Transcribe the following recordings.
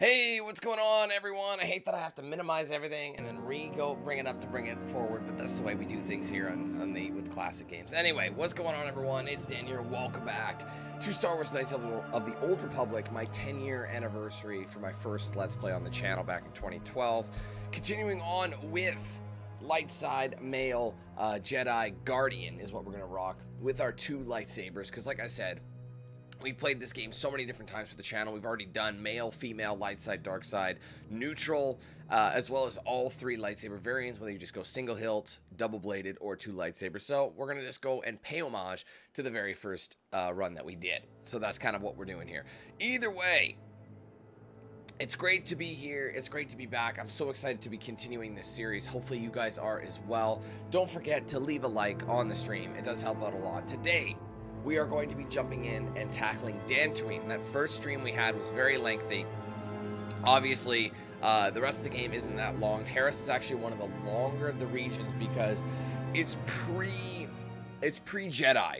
Hey, what's going on, everyone? I hate that I have to minimize everything and then bring it up to bring it forward, but that's the way we do things here with classic games. Anyway, what's going on, everyone? It's Dan here. Welcome back to Star Wars Knights of the Old Republic, my 10-year anniversary for my first Let's Play on the channel back in 2012. Continuing on with light side male Jedi Guardian is what we're gonna rock with our two lightsabers, because like I said, we've played this game so many different times for the channel. We've already done male, female, light side, dark side, neutral, as well as all three lightsaber variants, whether you just go single hilt, double bladed, or two lightsabers. So we're going to just go and pay homage to the very first run that we did. So that's kind of what we're doing here. Either way, it's great to be here. It's great to be back. I'm so excited to be continuing this series. Hopefully you guys are as well. Don't forget to leave a like on the stream. It does help out a lot. Today, we are going to be jumping in and tackling Dantooine. That first stream we had was very lengthy. Obviously, the rest of the game isn't that long. Terrace is actually one of the longer of the regions because it's pre-Jedi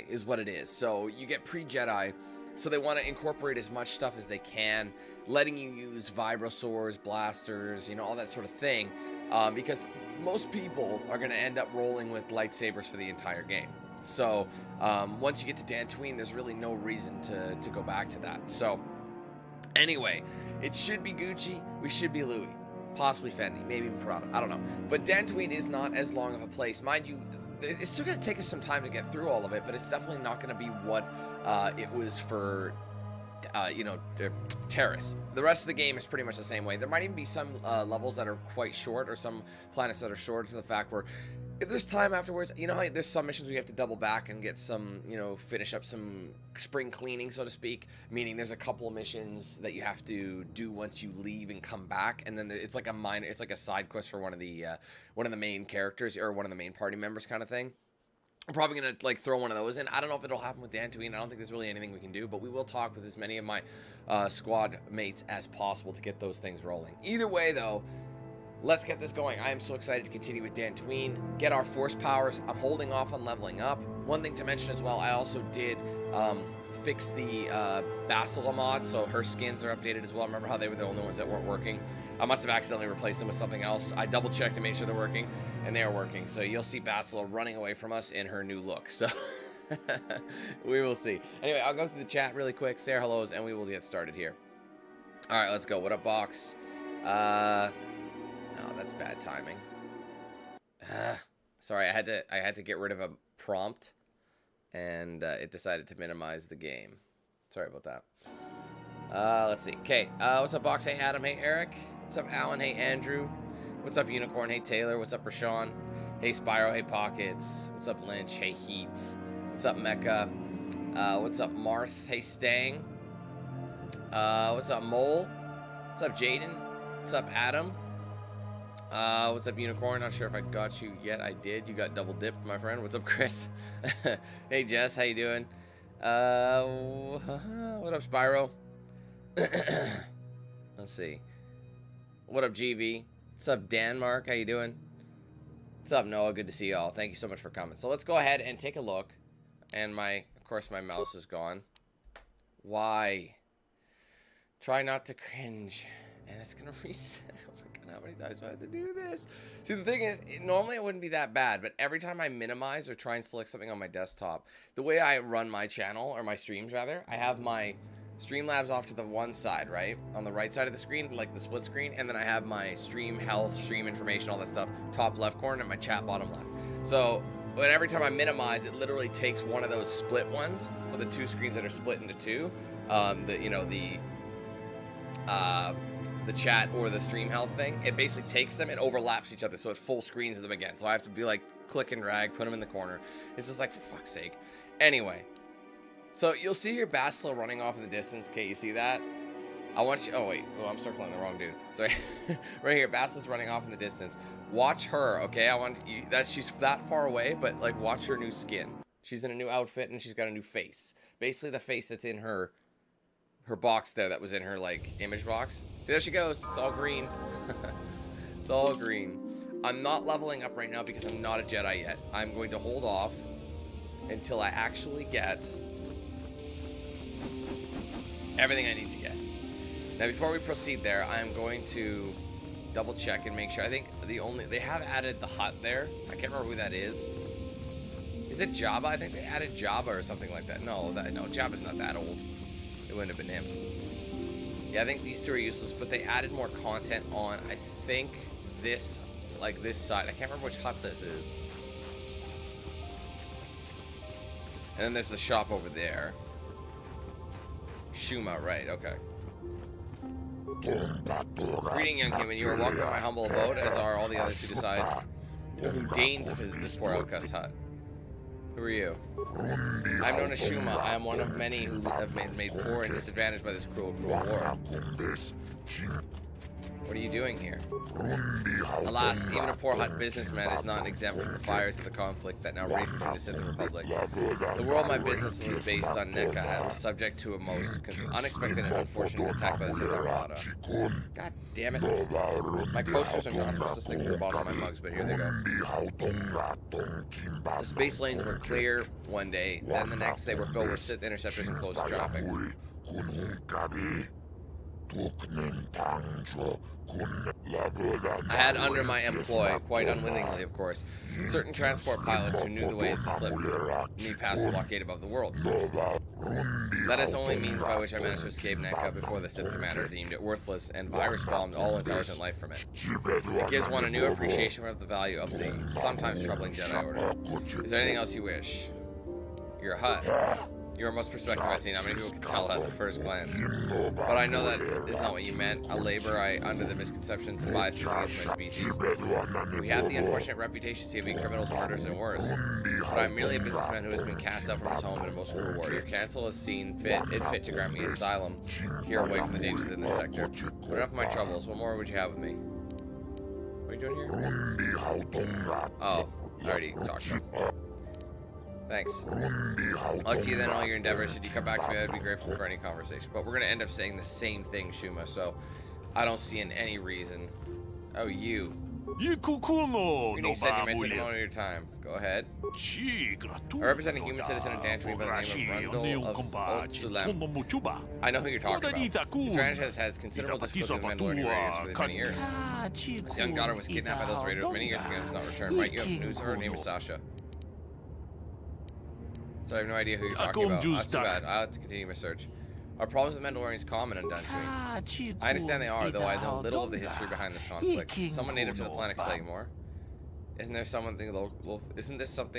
is what it is. So you get pre-Jedi, so they want to incorporate as much stuff as they can, letting you use vibrosaurs, blasters, you know, all that sort of thing, because most people are going to end up rolling with lightsabers for the entire game. So once you get to Dantooine, there's really no reason to go back to that. So anyway, it should be Gucci, we should be Louis, possibly Fendi, maybe even Prada, I don't know. But Dantooine is not as long of a place. Mind you, it's still going to take us some time to get through all of it, but it's definitely not going to be what it was for, Terrace. The rest of the game is pretty much the same way. There might even be some levels that are quite short, or some planets that are short, to the fact where if there's time afterwards, you know how there's some missions where you have to double back and get some, you know, finish up some spring cleaning, so to speak, meaning there's a couple of missions that you have to do once you leave and come back, and then it's like a side quest for one of the main characters, or one of the main party members kind of thing. I'm probably going to, like, throw one of those in. I don't know if it'll happen with Dantooine. I don't think there's really anything we can do, but we will talk with as many of my squad mates as possible to get those things rolling. Either way, though, let's get this going. I am so excited to continue with Dantooine, get our force powers. I'm holding off on leveling up. One thing to mention as well, I also did fix the Bastila mod, so her skins are updated as well. Remember how they were the only ones that weren't working? I must have accidentally replaced them with something else. I double checked to make sure they're working, and they are working. So you'll see Bastila running away from us in her new look. So we will see. Anyway, I'll go through the chat really quick, say our hellos, and we will get started here. All right, let's go. What up, box? No, that's bad timing. Sorry, I had to get rid of a prompt, and it decided to minimize the game. Sorry about that. Let's see. Okay, what's up, Box? Hey, Adam. Hey, Eric. What's up, Alan? Hey, Andrew. What's up, Unicorn? Hey, Taylor. What's up, Rashawn? Hey, Spyro. Hey, Pockets. What's up, Lynch? Hey, Heats. What's up, Mecca? What's up, Marth? Hey, Stang. What's up, Mole? What's up, Jaden? What's up, Adam? What's up, Unicorn? Not sure if I got you yet. I did. You got double dipped, my friend. What's up, Chris? Hey, Jess. How you doing? What up, Spyro? Let's see. What up, GV? What's up, Danmark? How you doing? What's up, Noah? Good to see y'all. Thank you so much for coming. So let's go ahead and take a look. And of course, my mouse is gone. Why? Try not to cringe. And it's gonna reset. Oh my god, how many times do I have to do this? See, the thing is, normally it wouldn't be that bad, but every time I minimize or try and select something on my desktop, the way I run my channel, or my streams rather, I have my Streamlabs off to the one side, right? On the right side of the screen, like the split screen, and then I have my stream health, stream information, all that stuff, top left corner, and my chat bottom left. So, but every time I minimize, it literally takes one of those split ones, so the two screens that are split into two, the chat or the stream health thing, it basically takes them and overlaps each other, so it full screens them again. So I have to be like, click and drag, put them in the corner. It's just like, for fuck's sake. Anyway, so you'll see your Bastila running off in the distance. Okay, you see that? I want you, oh wait, oh, I'm circling the wrong dude. Sorry. Right here, Bastila's running off in the distance. Watch her, okay? I want you, she's that far away, but like, watch her new skin. She's in a new outfit and she's got a new face. Basically the face that's in her box there, that was in her like image box. See, there she goes. It's all green. It's all green. I'm not leveling up right now because I'm not a Jedi yet. I'm going to hold off until I actually get everything I need to get. Now, before we proceed there, I am going to double check and make sure. I think they have added the hut there. I can't remember who that is. Is it Jabba? I think they added Jabba or something like that. No, Jabba's not that old. It wouldn't have been him. Yeah, I think these two are useless, but they added more content on, I think, this, like this side. I can't remember which hut this is. And then there's the shop over there. Shuma, right, okay. Greeting, young human. You are welcome to my humble abode, as are all the others who deign to visit this poor outcast hut. Who are you? I'm known as Shuma. I am one of many who have been made poor and disadvantaged by this cruel war. What are you doing here? Alas, even a poor hut businessman is not exempt from the fires of the conflict that now rage between the Sith and the Republic. The world my business was based on NECA was subject to a most unexpected and unfortunate attack by the Sith Armada. God damn it. My coasters are not supposed to stick to the bottom of my mugs, but here they go. The space lanes were clear one day, then the next they were filled with Sith interceptors and closed traffic. I had under my employ, quite unwittingly of course, certain transport pilots who knew the ways to slip me past the blockade above the world. That is the only means by which I managed to escape NECA before the Sith commander deemed it worthless and virus-bombed all intelligent life from it. It gives one a new appreciation of the value of the sometimes troubling Jedi Order. Is there anything else you wish? Your hut. You are most perspective I've seen. How many people can tell at the first glance? But I know that is not what you meant. A labor under the misconceptions and biases against my species. We have the unfortunate reputation of being criminals, murderers, and worse. But I'm merely a businessman who has been cast out from his home in a most cruel war. Your council has seen fit to grant me asylum here away from the dangers in this sector. But enough of my troubles. What more would you have with me? What are you doing here? Oh, I already talked to you. Thanks. Luck to you then in all your endeavors. Should you come back to me, I'd be grateful for any conversation. But we're going to end up saying the same thing, Shuma, so I don't see any reason. Oh, you. You need sentimental moment of your time. Go ahead. I represent a human citizen of Dantooine by the name of Rundle of Otsulem. I know who you're talking about. This ranch has had considerable difficulty with Mandalorian raiders for many years. His young daughter was kidnapped by those raiders many years ago and has not returned. Right, you have news of her. Her name is Sasha. So I have no idea who you're talking about. That's too bad. I'll have to continue my search. Our problems with Mandalorian is common in Dantooine. I understand they are, though I know little of the history behind this conflict. Someone native to the planet can tell you more. Isn't this something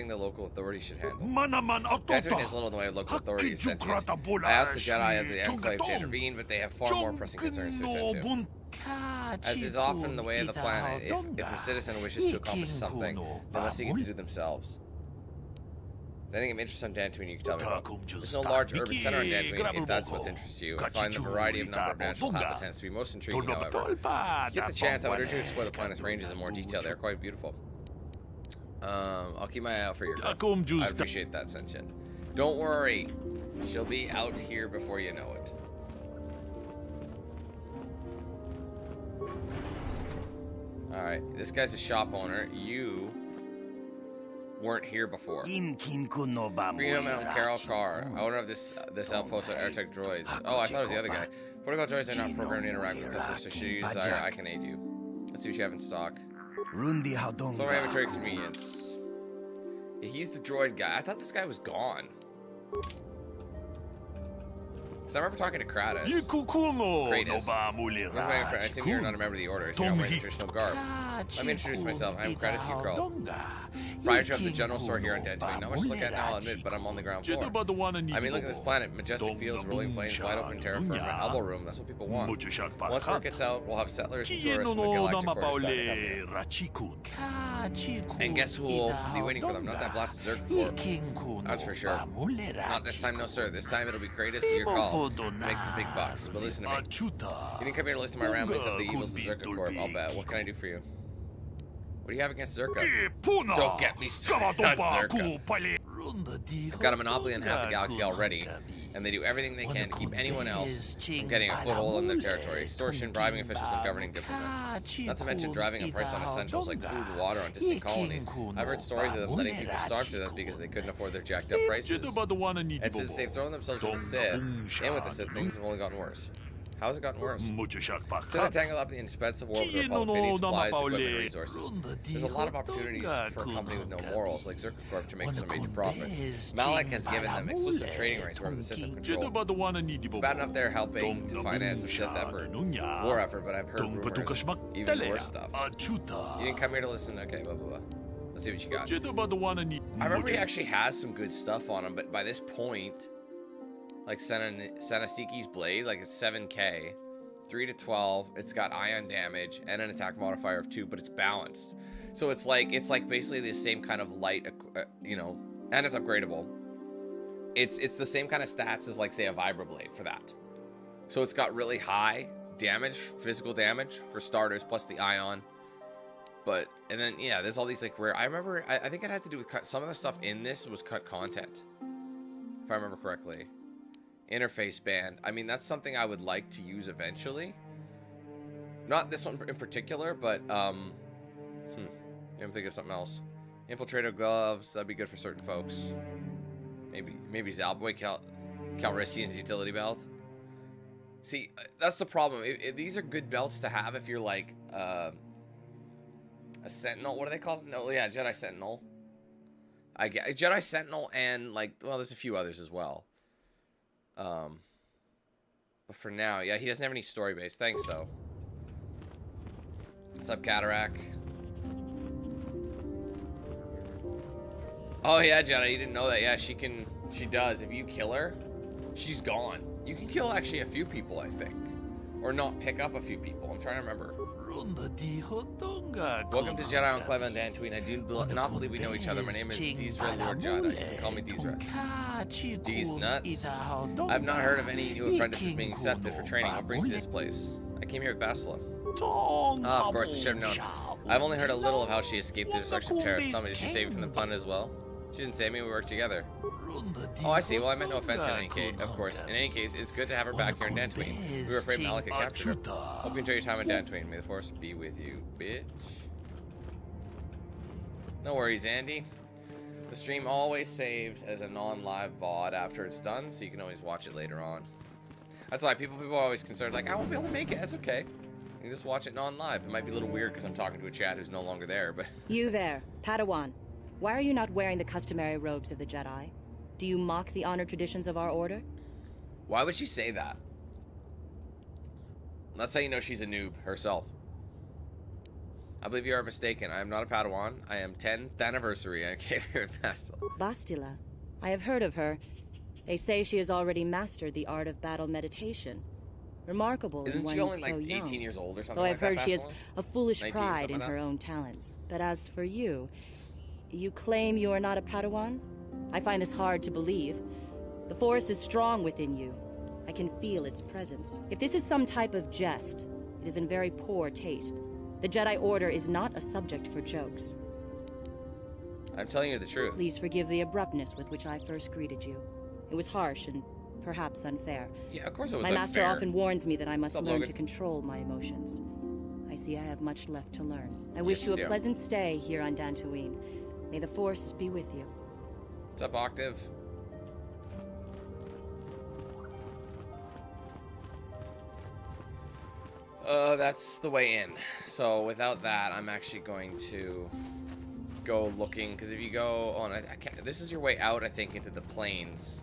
the local authorities should handle? Dantooine has little in the way of local authorities sentient. I asked the Jedi of the Enclave to intervene, but they have far more pressing concerns to attend to. As is often the way of the planet, if a citizen wishes to accomplish something, they must seek it to do themselves. Anything of interest on Dantooine you can tell me about. There's no large urban center on Dantooine, if that's what interests you. I find the variety of number of natural habitats to be most intriguing, however. If you get the chance, I would urge you to explore the planet's ranges in more detail. They're quite beautiful. I'll keep my eye out for your girl. I appreciate that, Sentient. Don't worry. She'll be out here before you know it. Alright, this guy's a shop owner. You weren't here before. Carol Carr, owner of this outpost at AirTech Droids. Oh, I thought it was the other guy. Protocol droids are not programmed to interact with customers, so should you desire, I can aid you. Let's see what you have in stock. Sorry, I have a trade convenience. Yeah, he's the droid guy. I thought this guy was gone. So I remember talking to Kratos. Kratos. I assume you're not a member of the Order, so you're not wearing the traditional garb. Let me introduce myself. I'm Kratos Ukral. Proprietor of the general store here on Dantooine. Not much to look at now, I'll admit, but I'm on the ground floor. I mean, look at this planet. Majestic fields, rolling plains, wide open terra firma, elbow room. That's what people want. Once work gets out, we'll have settlers and tourists from the galactic quarter. And guess who will be waiting for them? Not that blasted Zerg Corp. That's for sure. Not this time, no sir. This time it'll be Kratos, your call. Makes the big bucks. But listen to me. You didn't come here to listen to my ramblings of the evils of Zerka Corp, I'll bet. What can I do for you? What do you have against Zerka? Don't get me started on Zerka. I've got a monopoly on half the galaxy already, and they do everything they can to keep anyone else from getting a foothold in their territory. Extortion, bribing officials, and governing diplomats. Not to mention driving a price on essentials like food and water on distant colonies. I've heard stories of them letting people starve to death because they couldn't afford their jacked up prices. And since they've thrown themselves with the Sith, and with the Sith, things have only gotten worse. How's it gotten worse? Mucho Instead of tangled up in the expensive war with the Republic, supplies, equipment, and resources. There's a lot of opportunities for a company with no morals, like Zerka Corp, to make some major profits. Malak has given them exclusive trading rights wherever the Sith have control. It's bad enough they're helping to finance the Sith effort, war effort, but I've heard rumors, even worse stuff. You didn't come here to listen? Okay, blah, blah, blah. Let's see what you got. I remember he actually has some good stuff on him, but by this point, like Sanastiki's blade, like it's 7k, 3 to 12. It's got ion damage and an attack modifier of 2, but it's balanced. So it's like basically the same kind of light, you know, and it's upgradable. It's the same kind of stats as like say a vibroblade for that. So it's got really high damage, physical damage for starters, plus the ion. But and then yeah, there's all these like rare. I remember I think it had to do with some of the stuff in this was cut content, if I remember correctly. Interface band. I mean, that's something I would like to use eventually. Not this one in particular, but I'm thinking of something else. Infiltrator gloves. That'd be good for certain folks. Maybe Zalboy Calrissian's utility belt. See, that's the problem. These are good belts to have if you're like a Sentinel. What do they call it? No, yeah, Jedi Sentinel. I get Jedi Sentinel and like, well, there's a few others as well. But for now, yeah, he doesn't have any story base. Thanks, though. What's up, Cataract? Oh, yeah, Jedi, you didn't know that. Yeah, she does. If you kill her, she's gone. You can kill actually a few people, I think. Or not pick up a few people. I'm trying to remember. Welcome to Jedi Enclave on Dantooine. I do not believe we know each other. My name is Deezra Lord Jedi. You can call me Deezra. Deez nuts. I've not heard of any new apprentices being accepted for training. What brings you to this place? I came here with Bastila. Ah, of course, I should have known. I've only heard a little of how she escaped the destruction of terrorists. Tell me, did she save you from the pun as well? She didn't save me, we worked together. Oh, I see. Well, I meant no offense in any case, of course. In any case, it's good to have her back here in Dantooine. We were afraid Malak had captured her. Hope you enjoy your time in Dantooine. May the Force be with you, bitch. No worries, Andy. The stream always saves as a non-live VOD after it's done, so you can always watch it later on. That's why people are always concerned, like, I won't be able to make it. That's okay. You can just watch it non-live. It might be a little weird because I'm talking to a chat who's no longer there, but... You there, Padawan. Why are you not wearing the customary robes of the Jedi? Do you mock the honor traditions of our order? Why would she say that? That's how you know she's a noob herself. I believe you are mistaken. I am not a Padawan. I am 10th anniversary. I came here with Bastila. Bastila. I have heard of her. They say she has already mastered the art of battle meditation. Remarkable. Isn't she only like 18 years old or something? Though I've heard that, she has a foolish 19, pride in her own talents. But as for you, you claim you are not a Padawan? I find this hard to believe. The Force is strong within you. I can feel its presence. If this is some type of jest, it is in very poor taste. The Jedi Order is not a subject for jokes. I'm telling you the truth. Please forgive the abruptness with which I first greeted you. It was harsh and perhaps unfair. Yeah, of course it was My unfair. master often warns me that I must learn Logan? to control my emotions. I see I have much left to learn. I wish you a pleasant stay here on Dantooine. May the Force be with you. What's up, Octave? That's the way in. So without that, I'm actually going to go looking, because if you go on, I can't, this is your way out, I think, into the plains.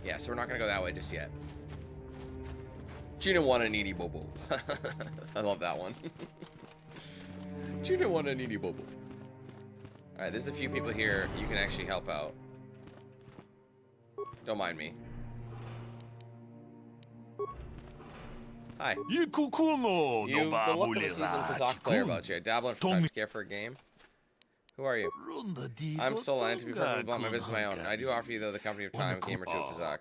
Yeah, so we're not going to go that way just yet. Gina wanna needy bobo. I love that one. Gina wanna needy bobo. Alright, there's a few people here you can actually help out. Don't mind me. Hi. You've the look of a seasoned Kazakh player about you. I dabble in from time to care for a game. Who are you? I'm Sola, and to be perfectly blunt, my business is my own. I do offer you, though, the company of time, a game or two of Kazakh.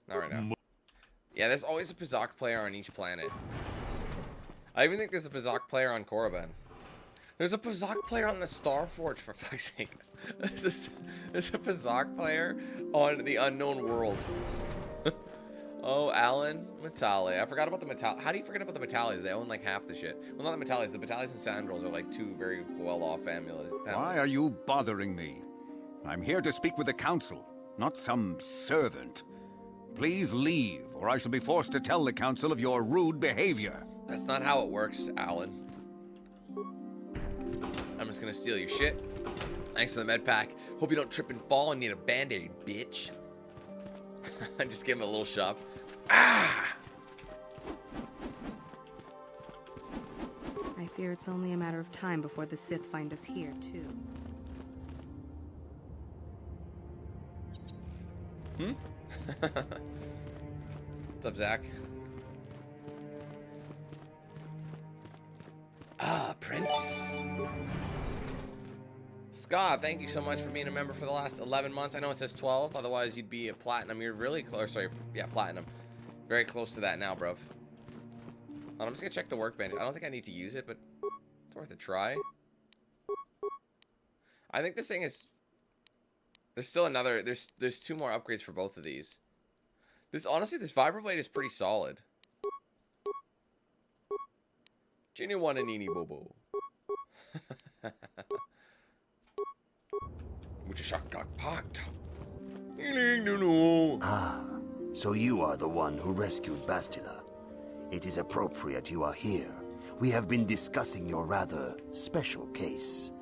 Not right now. Yeah, there's always a Kazakh player on each planet. I even think there's a Kazakh player on Korriban. There's a Kazakh player on the Starforge, for fuck's sake. There's a Kazakh player on the Unknown World. Oh, Alan Matale. I forgot about the Matale. How do you forget about the Matales? They own like half the shit. Well, not the Matales. The Matales and Sandals are like two very well-off families. Why are you bothering me? I'm here to speak with the council, not some servant. Please leave, or I shall be forced to tell the Council of your rude behavior. That's not how it works, Alan. I'm just gonna steal your shit. Thanks for the med pack. Hope you don't trip and fall and need a band-aid, bitch. I just gave him a little shove. Ah! I fear it's only a matter of time before the Sith find us here, too. What's up, Zach? Apprentice. Scott, thank you so much for being a member for the last 11 months. I know it says 12, otherwise you'd be a platinum. You're really close. Sorry, yeah, platinum. Very close to that now, bro. I'm just gonna check the workbench. I don't think I need to use it, but it's worth a try. I think this thing is... There's still another... There's 2 more upgrades for both of these. Honestly, this vibroblade is pretty solid. Ginny one and Nini Bobo. Ah, so you are the one who rescued Bastila. It is appropriate you are here. We have been discussing your rather special case.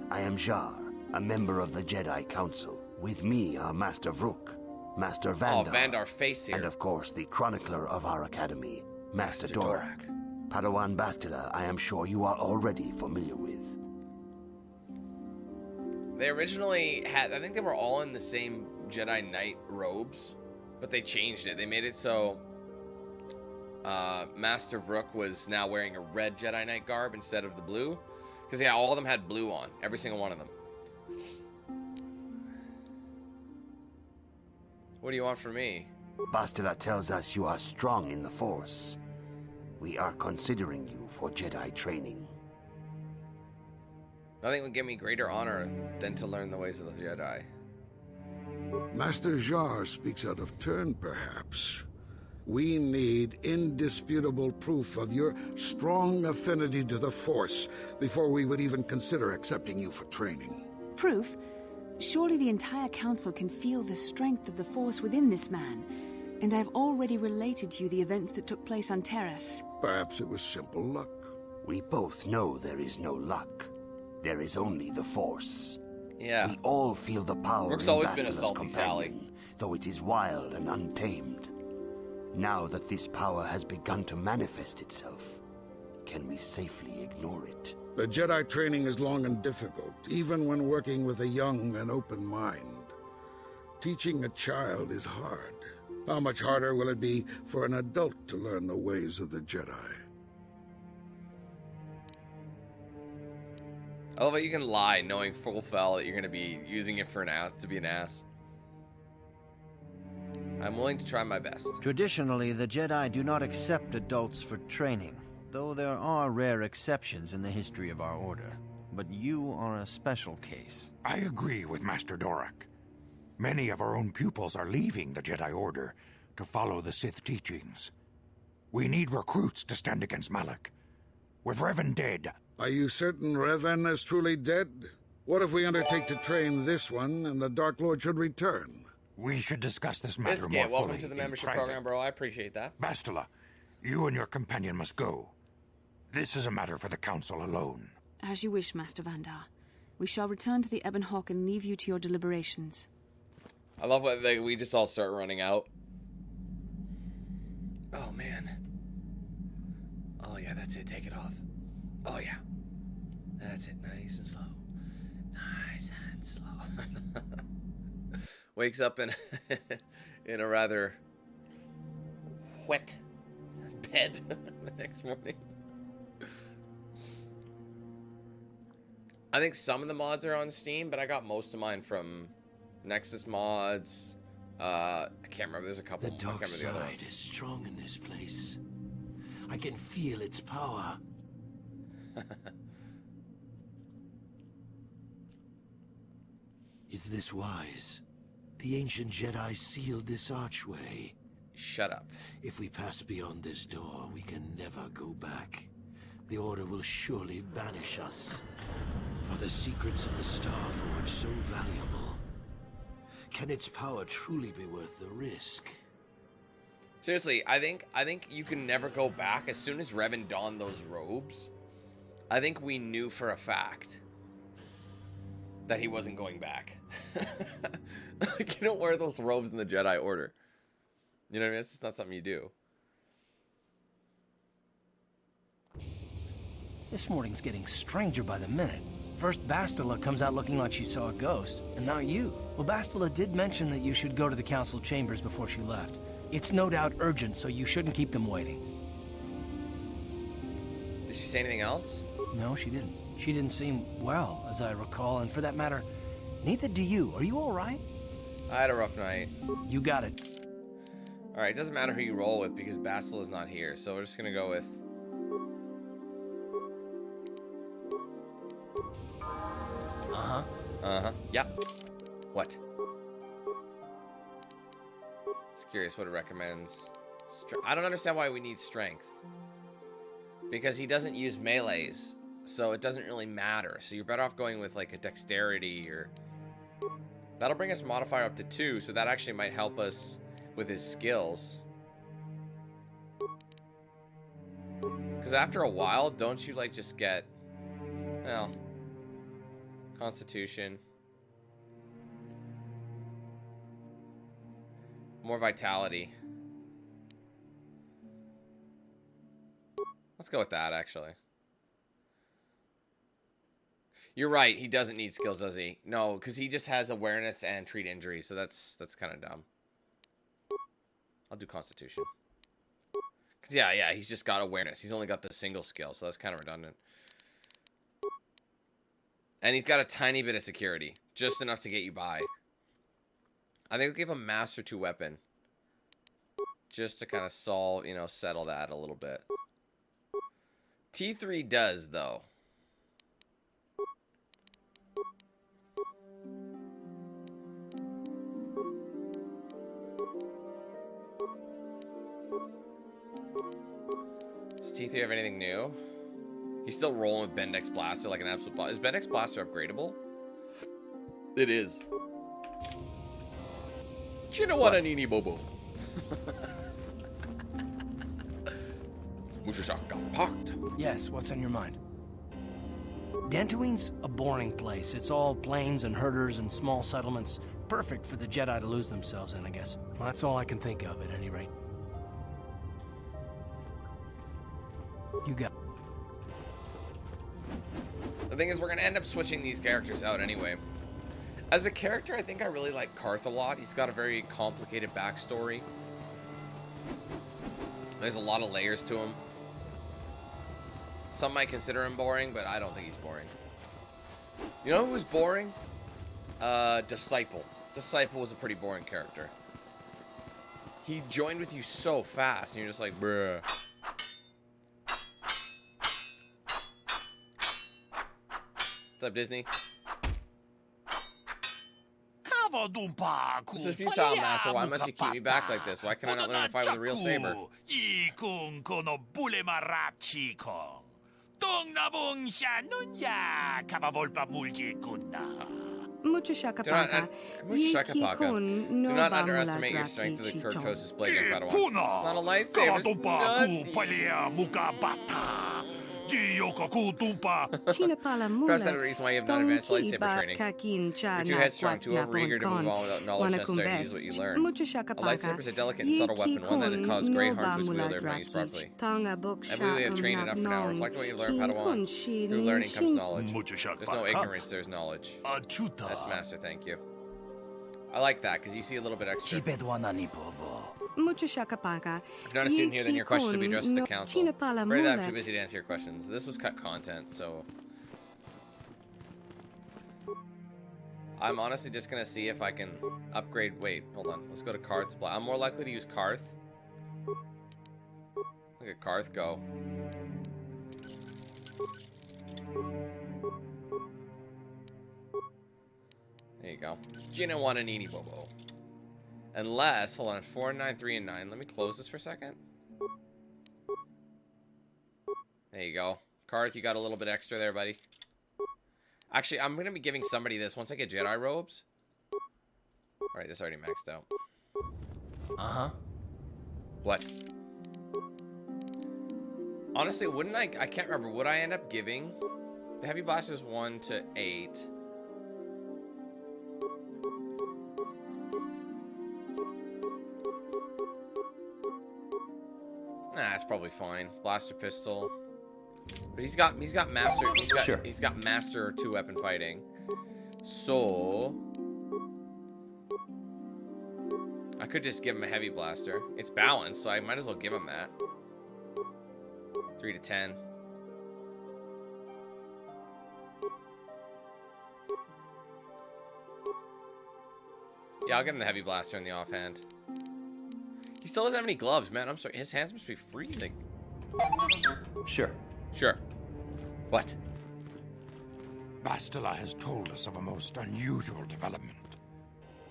I am Jar, a member of the Jedi Council. With me are Master Vrook, Master Vandar, oh, Vandar face here. And of course the chronicler of our academy, Master Dorak. Padawan Bastila, I am sure you are already familiar with. They originally had, I think they were all in the same Jedi Knight robes, but they changed it. They made it so Master Vrook was now wearing a red Jedi Knight garb instead of the blue. Because, yeah, all of them had blue on. Every single one of them. What do you want from me? Bastila tells us you are strong in the Force. We are considering you for Jedi training. Nothing would give me greater honor than to learn the ways of the Jedi. Master Jar speaks out of turn, perhaps. We need indisputable proof of your strong affinity to the Force before we would even consider accepting you for training. Proof? Surely the entire Council can feel the strength of the Force within this man. And I've already related to you the events that took place on Terrace. Perhaps it was simple luck. We both know there is no luck. There is only the Force. Yeah. We all feel the power Rook's in always been a Bastila's salty companion, Sally. though it is wild and untamed. Now that this power has begun to manifest itself, can we safely ignore it? The Jedi training is long and difficult, even when working with a young and open mind. Teaching a child is hard. How much harder will it be for an adult to learn the ways of the Jedi? I love that you can lie knowing full well that you're going to be using it for an ass, to be an ass. I'm willing to try my best. Traditionally, the Jedi do not accept adults for training, though there are rare exceptions in the history of our order. But you are a special case. I agree with Master Dorak. Many of our own pupils are leaving the Jedi Order to follow the Sith teachings. We need recruits to stand against Malak. With Revan dead... Are you certain Revan is truly dead? What if we undertake to train this one and the Dark Lord should return? We should discuss this matter Biscuit, more fully welcome to the membership private. program, bro. I appreciate that. Bastila, you and your companion must go. This is a matter for the Council alone. As you wish, Master Vandar. We shall return to the Ebon Hawk and leave you to your deliberations. I love when we just all start running out. Oh, man. Oh, yeah, that's it. Take it off. Oh, yeah. That's it. Nice and slow. Nice and slow. Wakes up in, in a rather wet bed the next morning. I think some of the mods are on Steam, but I got most of mine from Nexus mods. I can't remember. There's a couple. The dark the other side ones. is strong in this place. I can feel its power. Is this wise? The ancient Jedi sealed this archway. Shut up. If we pass beyond this door, we can never go back. The Order will surely banish us. Are the secrets of the Star Forge so valuable? Can its power truly be worth the risk? Seriously, I think you can never go back. As soon as Revan donned those robes, I think we knew for a fact that he wasn't going back. Like, you don't wear those robes in the Jedi Order. You know what I mean? It's just not something you do. This morning's getting stranger by the minute. First, Bastila comes out looking like she saw a ghost, and now you. Well, Bastila did mention that you should go to the council chambers before she left. It's no doubt urgent, so you shouldn't keep them waiting. Did she say anything else? No, she didn't. She didn't seem well, as I recall, and for that matter, neither do you. Are you all right? I had a rough night. You got it. All right, it doesn't matter who you roll with because Bastila's not here, so we're just gonna go with. Yeah. What? Just curious what it recommends. I don't understand why we need strength. Because he doesn't use melees, so it doesn't really matter. So you're better off going with like a dexterity or... That'll bring us modifier up to 2, so that actually might help us with his skills. Because after a while, don't you like just get... Well... Constitution. More vitality. Let's go with that, actually. You're right, he doesn't need skills, does he? No, because he just has awareness and treat injuries, so that's kind of dumb. I'll do Constitution. Because, yeah, he's just got awareness. He's only got the single skill, so that's kind of redundant. And he's got a tiny bit of security. Just enough to get you by. I think we'll give him Master 2 weapon. Just to kind of solve, you know, settle that a little bit. T3 does, though. Does T3 have anything new? He's still rolling with Bendix Blaster like an absolute boss. Is Bendix Blaster upgradable? It is. Chinawananini Bobo. Mushashaka parked. Yes, what's on your mind? Dantooine's a boring place. It's all plains and herders and small settlements. Perfect for the Jedi to lose themselves in, I guess. Well, that's all I can think of, at any rate. You got... The thing is, we're going to end up switching these characters out anyway. As a character, I think I really like Karth a lot. He's got a very complicated backstory. There's a lot of layers to him. Some might consider him boring, but I don't think he's boring. You know who was boring? Disciple. Disciple was a pretty boring character. He joined with you so fast, and you're just like, bruh. What's up, Disney? This is futile, Master. Why must you keep me back like this? Why can I not learn to fight with a real saber? Do not underestimate your strength to the kurtosis blade of Padawan. It's not a lightsaber, it's not... Perhaps that's the reason why you have not advanced lightsaber training. You're too headstrong, too overeager to move on without knowledge necessary to use what you learn. A lightsaber is a delicate and subtle weapon, one that has caused great harm to its wielder if not used properly. I believe we have trained enough for now. Reflect on what you've learned, Padawan. Through learning comes knowledge. There's no ignorance, there's knowledge. Yes, Master, thank you. I like that, because you see a little bit extra. If you're not a student here, then your questions should be addressed to the council. Afraid that I'm too busy to answer your questions. This was cut content, so... I'm honestly just gonna see if I can upgrade... Wait, hold on. Let's go to Karth's Black. I'm more likely to use Karth. Look at Karth go. There you go. Jinawananini Bobo. Unless, hold on, 4, 9, 3, and 9. Let me close this for a second. There you go. Karth, you got a little bit extra there, buddy. Actually, I'm going to be giving somebody this once I get Jedi robes. Alright, this already maxed out. Uh-huh. What? Honestly, wouldn't I can't remember. Would I end up giving the heavy blasters 1 to 8? Nah, that's probably fine. Blaster pistol. But he's got master. He's got master 2 weapon fighting. So I could just give him a heavy blaster. It's balanced, so I might as well give him that. 3 to 10. Yeah, I'll give him the heavy blaster in the offhand. He still doesn't have any gloves, man. I'm sorry. His hands must be freezing. Sure. Sure. What? Bastila has told us of a most unusual development.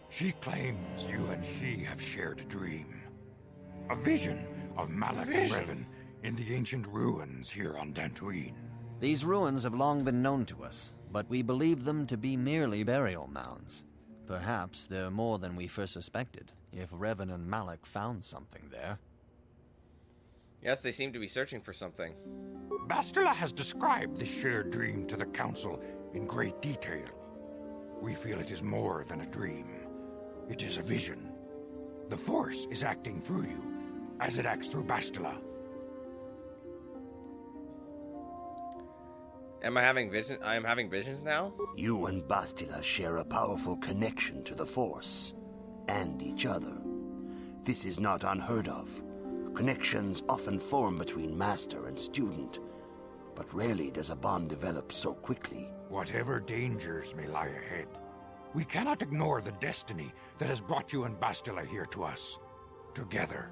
She claims you and she have shared a dream. A vision of Malak and Revan in the ancient ruins here on Dantooine. These ruins have long been known to us, but we believe them to be merely burial mounds. Perhaps they're more than we first suspected, if Revan and Malak found something there. Yes, they seem to be searching for something. Bastila has described this shared dream to the Council in great detail. We feel it is more than a dream. It is a vision. The Force is acting through you, as it acts through Bastila. Am I having vision? I am having visions now? You and Bastila share a powerful connection to the Force, and each other. This is not unheard of. Connections often form between master and student, but rarely does a bond develop so quickly. Whatever dangers may lie ahead, we cannot ignore the destiny that has brought you and Bastila here to us. Together.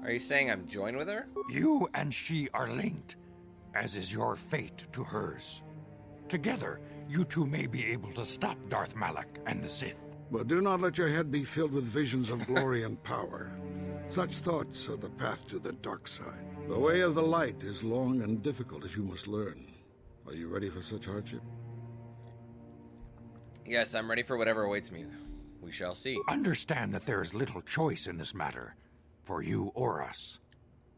Are you saying I'm joined with her? You and she are linked, as is your fate to hers. Together, you two may be able to stop Darth Malak and the Sith. But do not let your head be filled with visions of glory and power. Such thoughts are the path to the dark side. The way of the light is long and difficult, as you must learn. Are you ready for such hardship? Yes, I'm ready for whatever awaits me. We shall see. Understand that there is little choice in this matter, for you or us.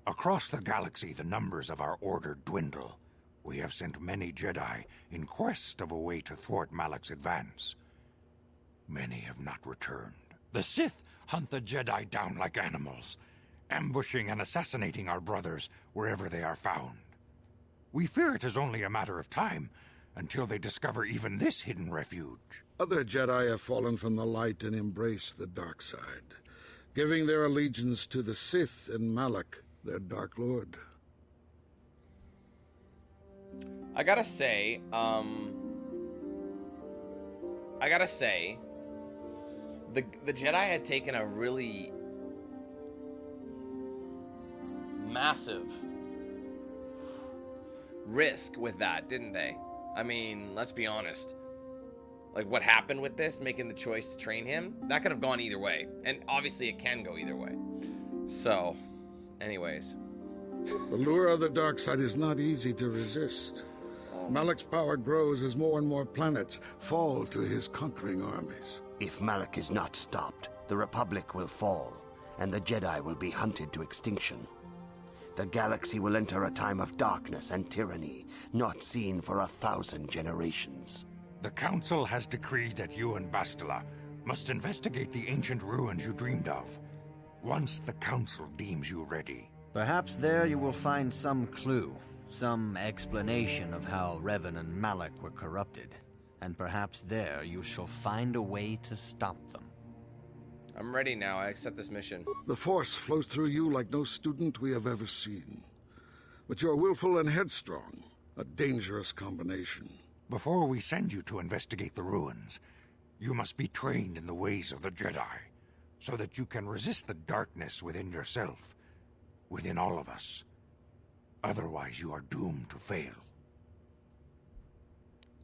Across the galaxy, the numbers of our order dwindle. We have sent many Jedi in quest of a way to thwart Malak's advance. Many have not returned. The Sith hunt the Jedi down like animals, ambushing and assassinating our brothers wherever they are found. We fear it is only a matter of time until they discover even this hidden refuge. Other Jedi have fallen from the light and embraced the dark side, giving their allegiance to the Sith and Malak, their Dark Lord. I gotta say, the Jedi had taken a really massive risk with that, didn't they? I mean, let's be honest. Like, what happened with this, making the choice to train him, that could have gone either way. And obviously it can go either way. So, anyways. The lure of the dark side is not easy to resist. Malak's power grows as more and more planets fall to his conquering armies. If Malak is not stopped, the Republic will fall, and the Jedi will be hunted to extinction. The galaxy will enter a time of darkness and tyranny, not seen for 1,000 generations. The Council has decreed that you and Bastila must investigate the ancient ruins you dreamed of, once the Council deems you ready. Perhaps there you will find some clue, some explanation of how Revan and Malak were corrupted. And perhaps there you shall find a way to stop them. I'm ready now. I accept this mission. The Force flows through you like no student we have ever seen. But you are willful and headstrong, a dangerous combination. Before we send you to investigate the ruins, you must be trained in the ways of the Jedi, so that you can resist the darkness within yourself, within all of us. Otherwise, you are doomed to fail.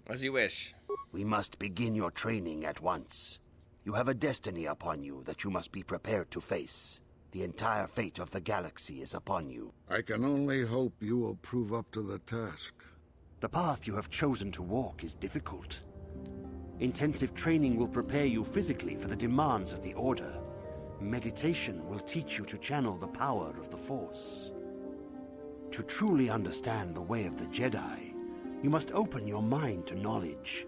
As you wish. We must begin your training at once. You have a destiny upon you that you must be prepared to face. The entire fate of the galaxy is upon you. I can only hope you will prove up to the task. The path you have chosen to walk is difficult. Intensive training will prepare you physically for the demands of the Order. Meditation will teach you to channel the power of the Force. To truly understand the way of the Jedi, you must open your mind to knowledge.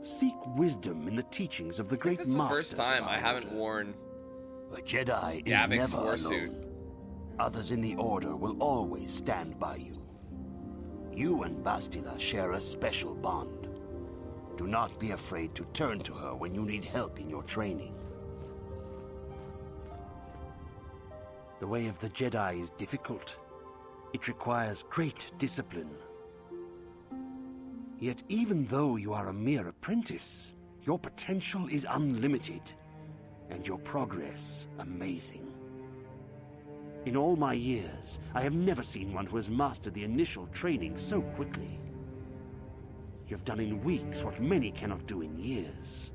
Seek wisdom in the teachings of the great masters. This is the first time I haven't worn a Jedi is Gavek's never war alone. suit. Others in the Order will always stand by you. You and Bastila share a special bond. Do not be afraid to turn to her when you need help in your training. The way of the Jedi is difficult. It requires great discipline. Yet even though you are a mere apprentice, your potential is unlimited, and your progress amazing. In all my years, I have never seen one who has mastered the initial training so quickly. You have done in weeks what many cannot do in years.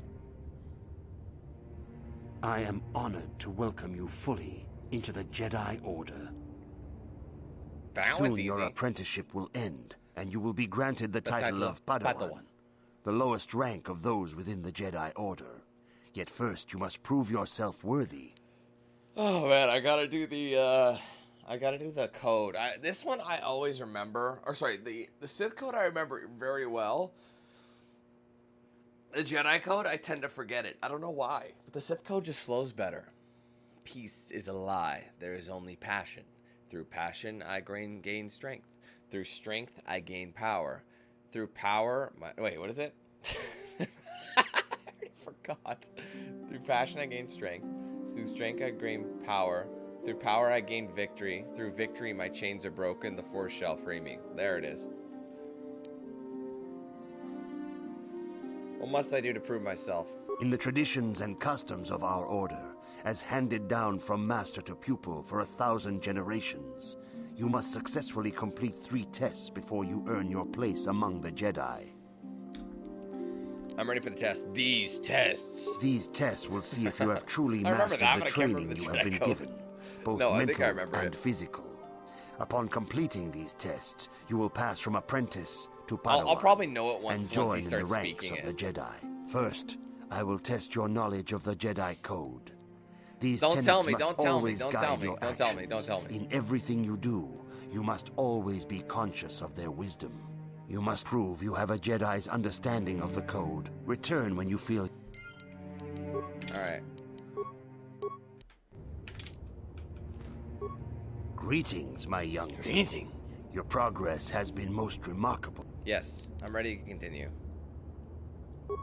I am honored to welcome you fully into the Jedi Order. That was Soon your easy. apprenticeship will end, and you will be granted the title of Padawan, the lowest rank of those within the Jedi Order. Yet first you must prove yourself worthy. Oh man, I gotta do the code. This one I always remember, or sorry, the Sith code I remember very well. The Jedi code, I tend to forget it. I don't know why, but the Sith code just flows better. Peace is a lie. There is only passion. Through passion, I gain strength. Through strength, I gain power. Through power, wait, what is it? I already forgot. Through passion, I gain strength. Through strength, I gain power. Through power, I gain victory. Through victory, my chains are broken. The Force shall free me. There it is. What must I do to prove myself? In the traditions and customs of our order, as handed down from master to pupil for 1,000 generations, you must successfully complete 3 tests before you earn your place among the Jedi. I'm ready for the test. These tests. These tests will see if you have truly I remember mastered that, the but I can't remember training the you have Jedi been code. given, both No, I think I mental remember and it. physical. Upon completing these tests, you will pass from apprentice to Padawan. I'll probably know it once and join he in the starts ranks speaking of it. the Jedi. First, I will test your knowledge of the Jedi Code. These Don't tell tenets me, must don't tell me, always don't guide tell me, your don't tell me, don't actions. tell me. In everything you do, you must always be conscious of their wisdom. You must prove you have a Jedi's understanding of the Code. Return when you feel... Alright. Greetings, my young man. Greetings. Your progress has been most remarkable. Yes, I'm ready to continue.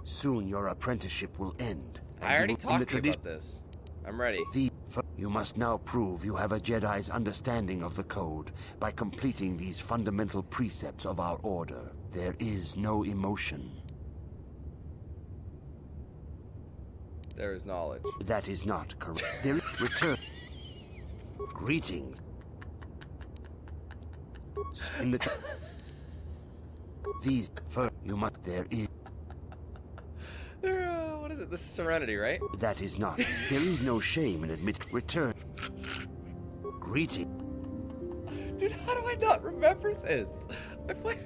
Soon your apprenticeship will end. and I you already will- in talked the to you about this. I'm ready. You must now prove you have a Jedi's understanding of the Code by completing these fundamental precepts of our order. There is no emotion. There is knowledge. That is not correct. There is return. Greetings. In the these first you must there is What is it? This is Serenity, right? that is not. There is no shame in admit return. Greeting. Dude, how do I not remember this? I play.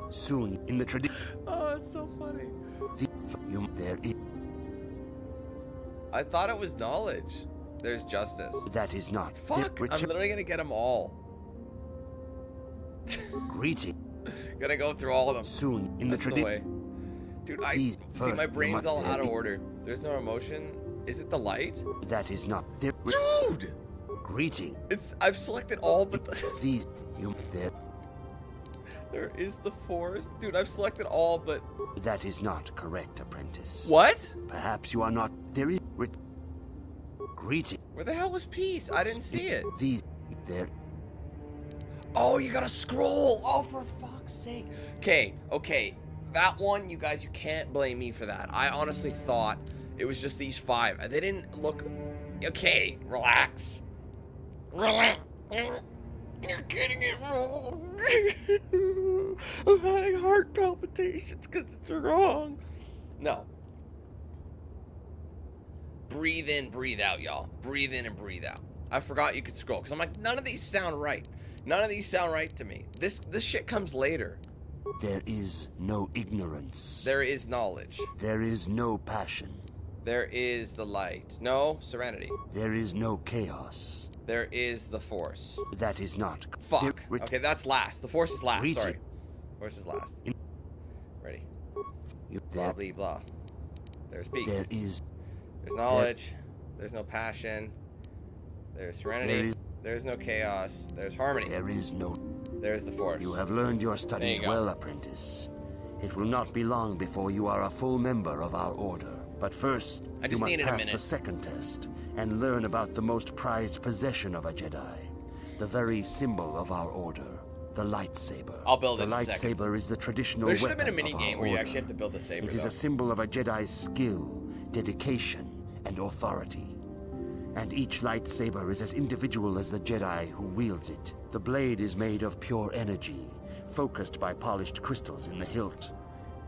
Soon in the tradition. Oh, it's so funny. You there is I thought it was knowledge. There's justice. that is not. Fuck! I'm literally gonna get them all. Greeting. Gonna go through all of them. Soon in That's the the tradition. way. Dude, I These see first, my you brain's must all there out of is- order. There's no emotion. Is it the light? That is not. There. Dude! Greeting. I've selected all but These you there. there is the Force. Dude, I've selected all but That is not correct, apprentice. what? Perhaps you are not. There is. Greeting. Where the hell was peace? I didn't see it. These there. Oh, you gotta scroll. Oh, for fuck's sake. Okay. That one, you guys, you can't blame me for that. I honestly thought it was just these 5. They didn't look... Okay, relax. Relax. You're getting it wrong. I'm having heart palpitations because it's wrong. No. Breathe in, breathe out, y'all. Breathe in and breathe out. I forgot you could scroll because I'm like, none of these sound right. None of these sound right to me. This shit comes later. There is no ignorance. There is knowledge. There is no passion. There is the light. No, serenity. There is no chaos. There is the force. That is not. Fuck. Okay, that's last. The force is last. Reach Sorry. it. Force is last. Ready. Blah, blah, blah. There's peace. There's knowledge. There's no passion. There's serenity. There's no chaos. There's harmony. There's the force. You have learned your studies well, apprentice. It will not be long before you are a full member of our order. But first, you must pass the second test and learn about the most prized possession of a Jedi, the very symbol of our order, the lightsaber. I'll build it in seconds. The lightsaber is the traditional weapon of our order. There should have been a mini game where you actually have to build the saber. It is a symbol of a Jedi's skill, dedication, and authority. And each lightsaber is as individual as the Jedi who wields it. The blade is made of pure energy, focused by polished crystals in the hilt.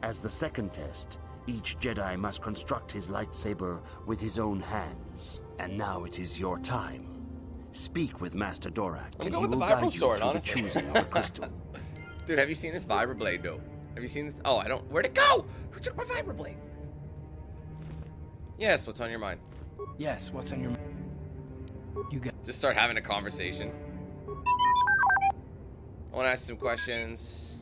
As the second test, each Jedi must construct his lightsaber with his own hands. And now it is your time. Speak with Master Dorak, and he will guide you through the choosing of a crystal. Dude, have you seen this vibroblade, though? Have you seen this? Oh, I don't. Where'd it go? Who took my vibroblade? Yes, what's on your mind? Yes, what's on your mind? You got. Just start having a conversation. I want to ask some questions.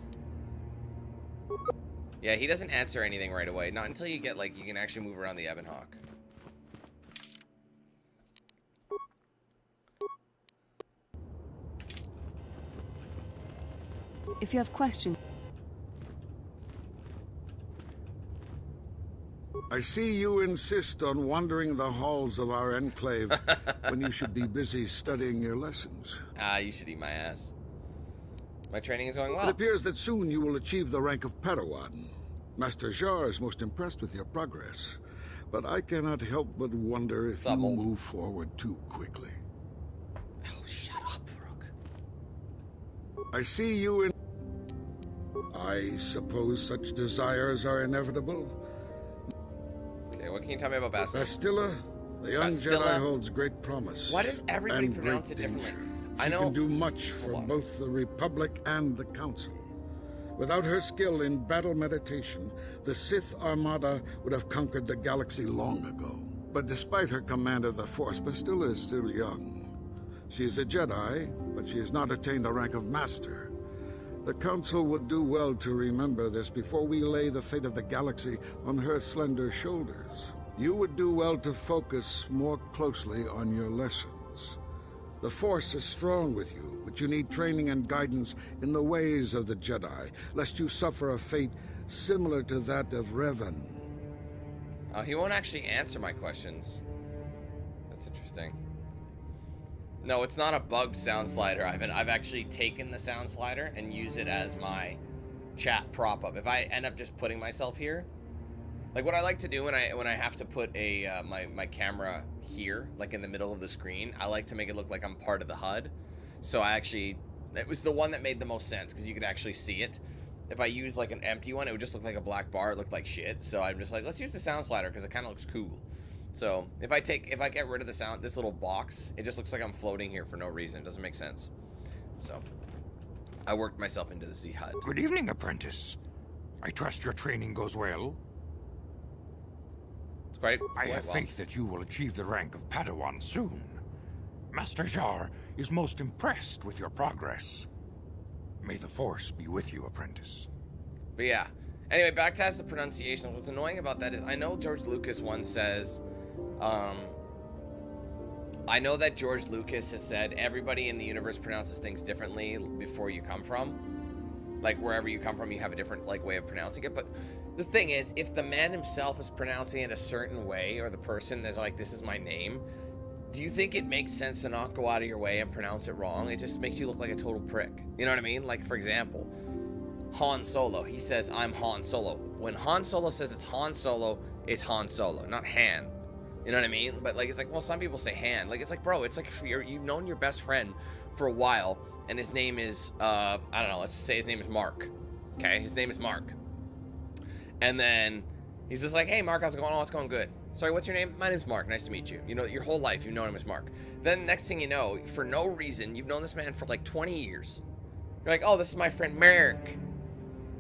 Yeah, he doesn't answer anything right away. Not until you get, like, you can actually move around the Ebon Hawk. If you have questions... I see you insist on wandering the halls of our enclave when you should be busy studying your lessons. Ah, you should eat my ass. My training is going well. It appears that soon you will achieve the rank of Padawan. Master Jar is most impressed with your progress, but I cannot help but wonder if you move forward too quickly. Oh, shut up, Rook. I see you in... I suppose such desires are inevitable. Okay, what can you tell me about Bastila? Bastila, the young Jedi holds great promise. Why does everybody pronounce it differently? She can do much for both the Republic and the Council. Without her skill in battle meditation, the Sith Armada would have conquered the galaxy long ago. But despite her command of the Force, Bastila is still young. She is a Jedi, but she has not attained the rank of Master. The Council would do well to remember this before we lay the fate of the galaxy on her slender shoulders. You would do well to focus more closely on your lessons. The Force is strong with you, but you need training and guidance in the ways of the Jedi, lest you suffer a fate similar to that of Revan. Oh, he won't actually answer my questions. That's interesting. No, it's not a bugged sound slider. I've actually taken the sound slider and used it as my chat prop up. If I end up just putting myself here, like what I like to do when I have to put a my camera here, like in the middle of the screen, I like to make it look like I'm part of the HUD. So it was the one that made the most sense because you could actually see it. If I use like an empty one, it would just look like a black bar. It looked like shit. So I'm just like, let's use the sound slider because it kind of looks cool. So if I get rid of the sound, this little box, it just looks like I'm floating here for no reason. It doesn't make sense. So I worked myself into the Z HUD. Good evening, apprentice. I trust your training goes well. It's quite I have faith that you will achieve the rank of Padawan soon. Master Jar is most impressed with your progress. May the Force be with you, apprentice. But yeah. Anyway, back to the pronunciation. What's annoying about that is I know George Lucas once says, I know that George Lucas has said everybody in the universe pronounces things differently before you come from. Like wherever you come from, you have a different way of pronouncing it. But the thing is, if the man himself is pronouncing it a certain way, or the person is like, this is my name, do you think it makes sense to not go out of your way and pronounce it wrong? It just makes you look like a total prick. You know what I mean? Like, for example, Han Solo. He says, I'm Han Solo. When Han Solo says it's Han Solo, it's Han Solo, not Han. You know what I mean? But like, it's like, well, some people say Han. Like, it's like, bro, it's like you've known your best friend for a while, and his name is, I don't know, let's just say his name is Mark. Okay, his name is Mark. And then he's just like, hey, Mark, how's it going? Oh, it's going good. Sorry, what's your name? My name's Mark. Nice to meet you. You know, your whole life, you've known him as Mark. Then next thing you know, for no reason, you've known this man for like 20 years. You're like, oh, this is my friend Mark.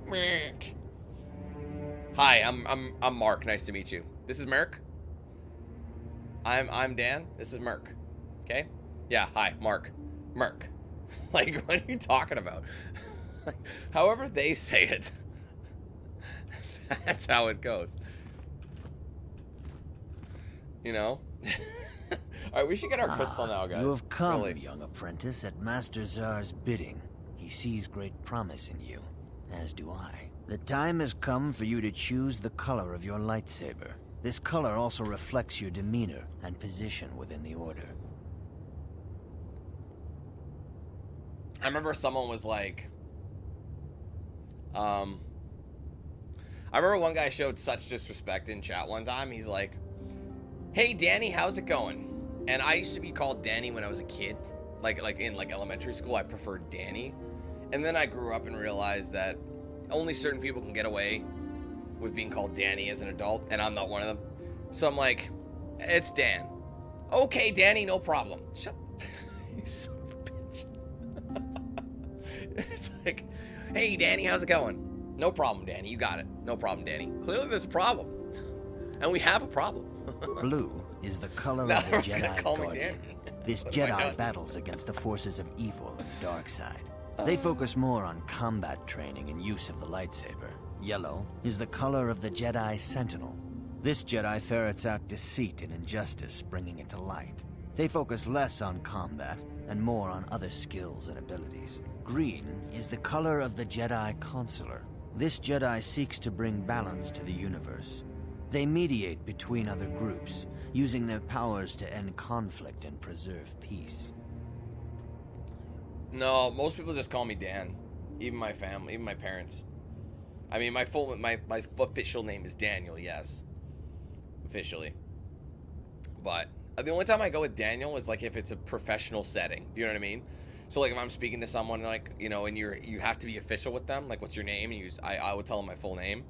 Mark. Hi, I'm Mark. Nice to meet you. This is Mark. I'm Dan. This is Merc. Okay? Yeah, hi, Mark. Merc. Like, what are you talking about? However they say it. That's how it goes. You know? Alright, we should get our crystal now, guys. You have come, really. Young apprentice, at Master Czar's bidding. He sees great promise in you, as do I. The time has come for you to choose the color of your lightsaber. This color also reflects your demeanor and position within the Order. I remember someone was like, I remember one guy showed such disrespect in chat one time. He's like, "Hey Danny, how's it going?" And I used to be called Danny when I was a kid, like in elementary school. I preferred Danny, and then I grew up and realized that only certain people can get away with being called Danny as an adult, and I'm not one of them. So I'm like, it's Dan. Okay, Danny, no problem. Shut. You son of a bitch. It's like, hey Danny, how's it going? No problem, Danny. You got it. No problem, Danny. Clearly there's a problem, and we have a problem. Blue is the color Now of the everyone's gonna Jedi call me Guardian. Danny. This What have I Jedi done? battles against the forces of evil and the dark side. They focus more on combat training and use of the lightsaber. Yellow is the color of the Jedi Sentinel. This Jedi ferrets out deceit and injustice, bringing it to light. They focus less on combat and more on other skills and abilities. Green is the color of the Jedi Consular. This Jedi seeks to bring balance to the universe. They mediate between other groups, using their powers to end conflict and preserve peace. No, most people just call me Dan. Even my family, even my parents. I mean, my official name is Daniel, yes. Officially. But the only time I go with Daniel is like if it's a professional setting. Do you know what I mean? So like if I'm speaking to someone, like, you know, and you have to be official with them, like what's your name? And I would tell them my full name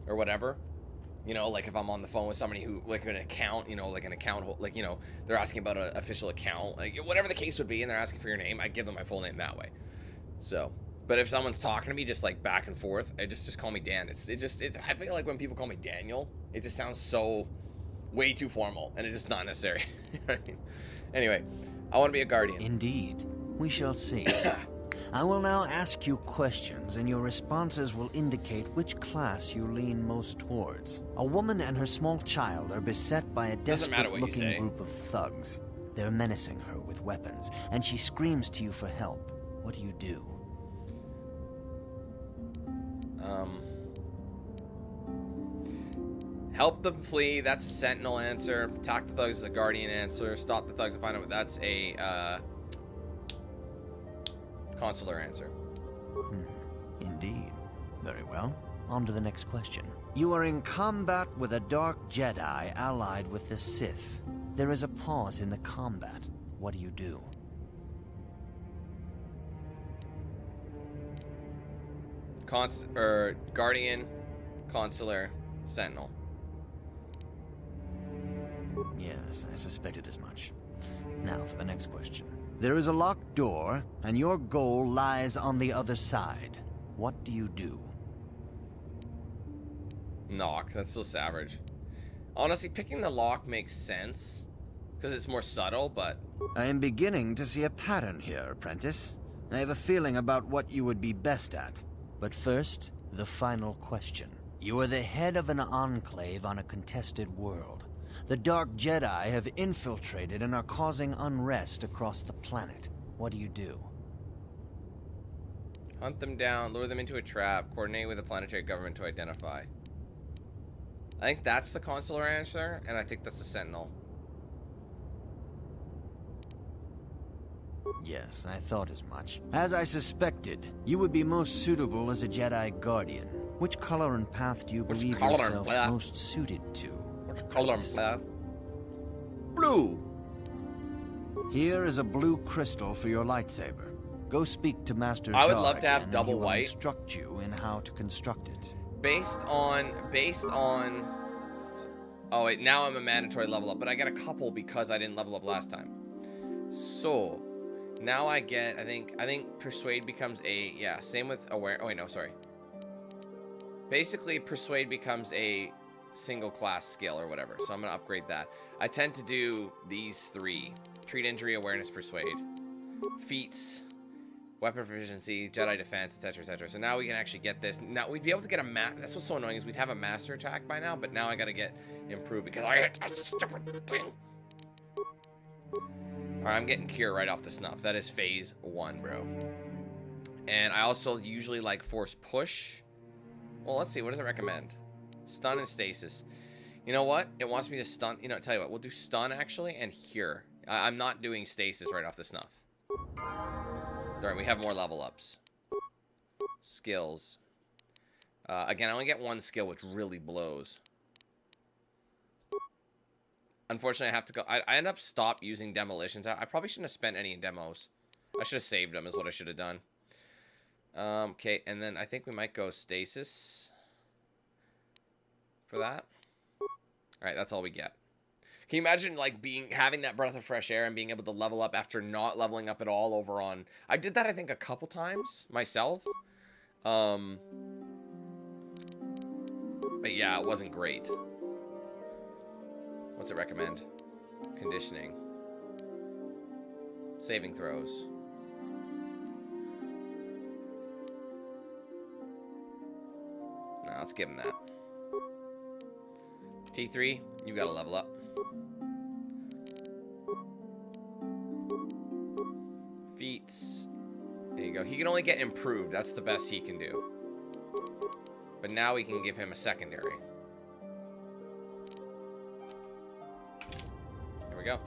or whatever. You know, like if I'm on the phone with somebody who, like an account, you know, like an account, like, you know, they're asking about an official account, like whatever the case would be, and they're asking for your name, I give them my full name that way. So, but if someone's talking to me just like back and forth, I just call me Dan. I feel like when people call me Daniel, it just sounds so way too formal, and it's just not necessary. Anyway, I want to be a guardian. Indeed. We shall see. I will now ask you questions, and your responses will indicate which class you lean most towards. A woman and her small child are beset by a desperate-looking group of thugs. They're menacing her with weapons, and she screams to you for help. What do you do? Help them flee. That's a Sentinel answer. Attack the thugs is a Guardian answer. Stop the thugs and find out. That's a Consular answer. Indeed. Very well. On to the next question. You are in combat with a dark Jedi allied with the Sith. There is a pause in the combat. What do you do? Guardian, Consular, Sentinel. Yes, I suspected as much. Now for the next question. There is a locked door, and your goal lies on the other side. What do you do? Knock. That's so savage. Honestly, picking the lock makes sense, because it's more subtle, but... I am beginning to see a pattern here, apprentice. I have a feeling about what you would be best at. But first, the final question. You are the head of an enclave on a contested world. The Dark Jedi have infiltrated and are causing unrest across the planet. What do you do? Hunt them down, lure them into a trap, coordinate with the planetary government to identify. I think that's the Consular answer, and I think that's the Sentinel. Yes, I thought as much. As I suspected, you would be most suitable as a Jedi Guardian. Which color and path do you believe yourself most suited to? Which color? Blue! Here is a blue crystal for your lightsaber. Go speak to Master I would Czar love to have again, double and he will white. Instruct you in how to construct it. Based on... Oh wait, now I'm a mandatory level up, but I get a couple because I didn't level up last time. So... Now I get, I think Persuade becomes a, yeah, same with Aware. Oh wait, no, sorry. Basically, Persuade becomes a single class skill or whatever. So I'm going to upgrade that. I tend to do these 3. Treat injury, awareness, persuade. Feats, weapon proficiency, Jedi defense, etc, etc. So now we can actually get this. Now we'd be able to get a that's what's so annoying is we'd have a master attack by now, but now I got to get improved because I hit that stupid thing. Alright, I'm getting cure right off the snuff. That is phase 1, bro. And I also usually like force push. Well, let's see. What does it recommend? Stun and stasis. You know what? It wants me to stun. You know, tell you what. We'll do stun, actually, and cure. I'm not doing stasis right off the snuff. Alright, we have more level ups. Skills. Again, I only get 1 skill, which really blows. Unfortunately, I have to go. I end up stop using demolitions. I probably shouldn't have spent any demos. I should have saved them is what I should have done. Okay, and then I think we might go stasis for that. Alright, that's all we get. Can you imagine, like, having that breath of fresh air and being able to level up after not leveling up at all over on... I did that, I think, a couple times myself. But yeah, it wasn't great. What's it recommend? Conditioning. Saving throws. No, let's give him that. T3, you gotta level up. Feats. There you go. He can only get improved. That's the best he can do. But now we can give him a secondary. There we go.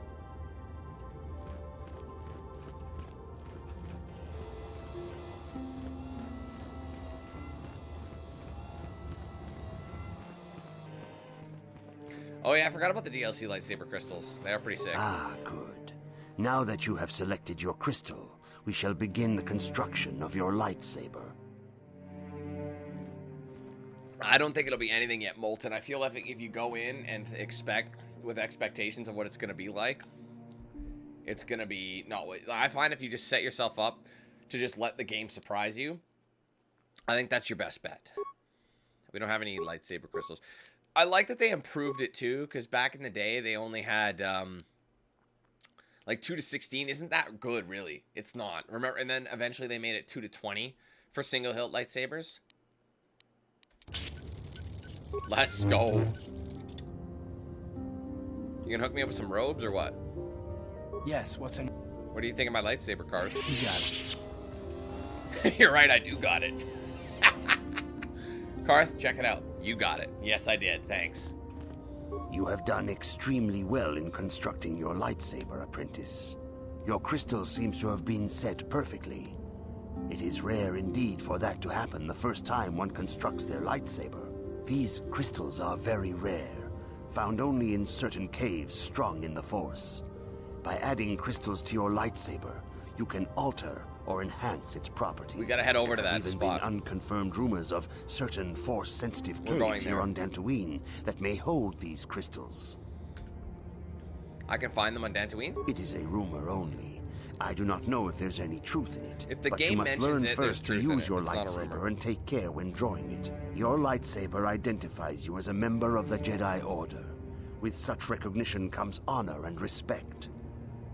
Oh yeah, I forgot about the DLC lightsaber crystals. They are pretty sick. Ah, good. Now that you have selected your crystal, we shall begin the construction of your lightsaber. I don't think it'll be anything yet molten. I feel like if you go in and expect with expectations of what it's going to be like, it's going to be... No, I find if you just set yourself up to just let the game surprise you, I think that's your best bet. We don't have any lightsaber crystals. I like that they improved it too, because back in the day they only had like 2 to 16. Isn't that good, really? It's not. Remember, and then eventually they made it 2 to 20 for single hilt lightsabers. Let's go. You gonna hook me up with some robes or what? Yes. What's in? What do you think of my lightsaber card? You got it. You're right. I do got it. Karth, check it out. You got it. Yes, I did. Thanks. You have done extremely well in constructing your lightsaber, apprentice. Your crystal seems to have been set perfectly. It is rare indeed for that to happen the first time one constructs their lightsaber. These crystals are very rare, found only in certain caves strong in the Force. By adding crystals to your lightsaber, you can alter or enhance its properties. We gotta head over to that spot. There have even been unconfirmed rumors of certain Force-sensitive caves here on Dantooine that may hold these crystals. I can find them on Dantooine? It is a rumor only. I do not know if there's any truth in it. If the but game you must mentions learn it, first to there's truth in use it. your It's not a lightsaber rumor. and take care when drawing it. Your lightsaber identifies you as a member of the Jedi Order. With such recognition comes honor and respect,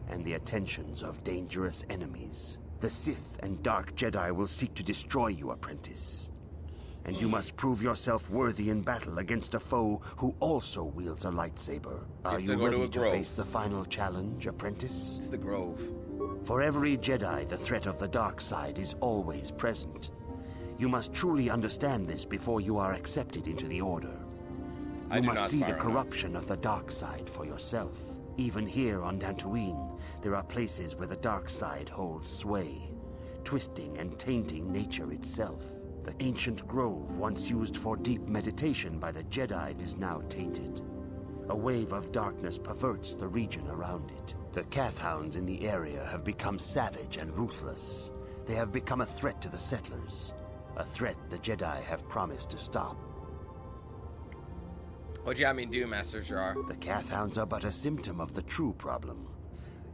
and the attentions of dangerous enemies. The Sith and Dark Jedi will seek to destroy you, apprentice. And you must prove yourself worthy in battle against a foe who also wields a lightsaber. Are you ready to face the final challenge, apprentice? It's the Grove. For every Jedi, the threat of the dark side is always present. You must truly understand this before you are accepted into the Order. You must see the corruption of the dark side for yourself. Even here on Dantooine, there are places where the dark side holds sway, twisting and tainting nature itself. The ancient grove, once used for deep meditation by the Jedi, is now tainted. A wave of darkness perverts the region around it. The Kathhounds in the area have become savage and ruthless. They have become a threat to the settlers, a threat the Jedi have promised to stop. What'd you have me do, Master Jar? The Kathhounds are but a symptom of the true problem.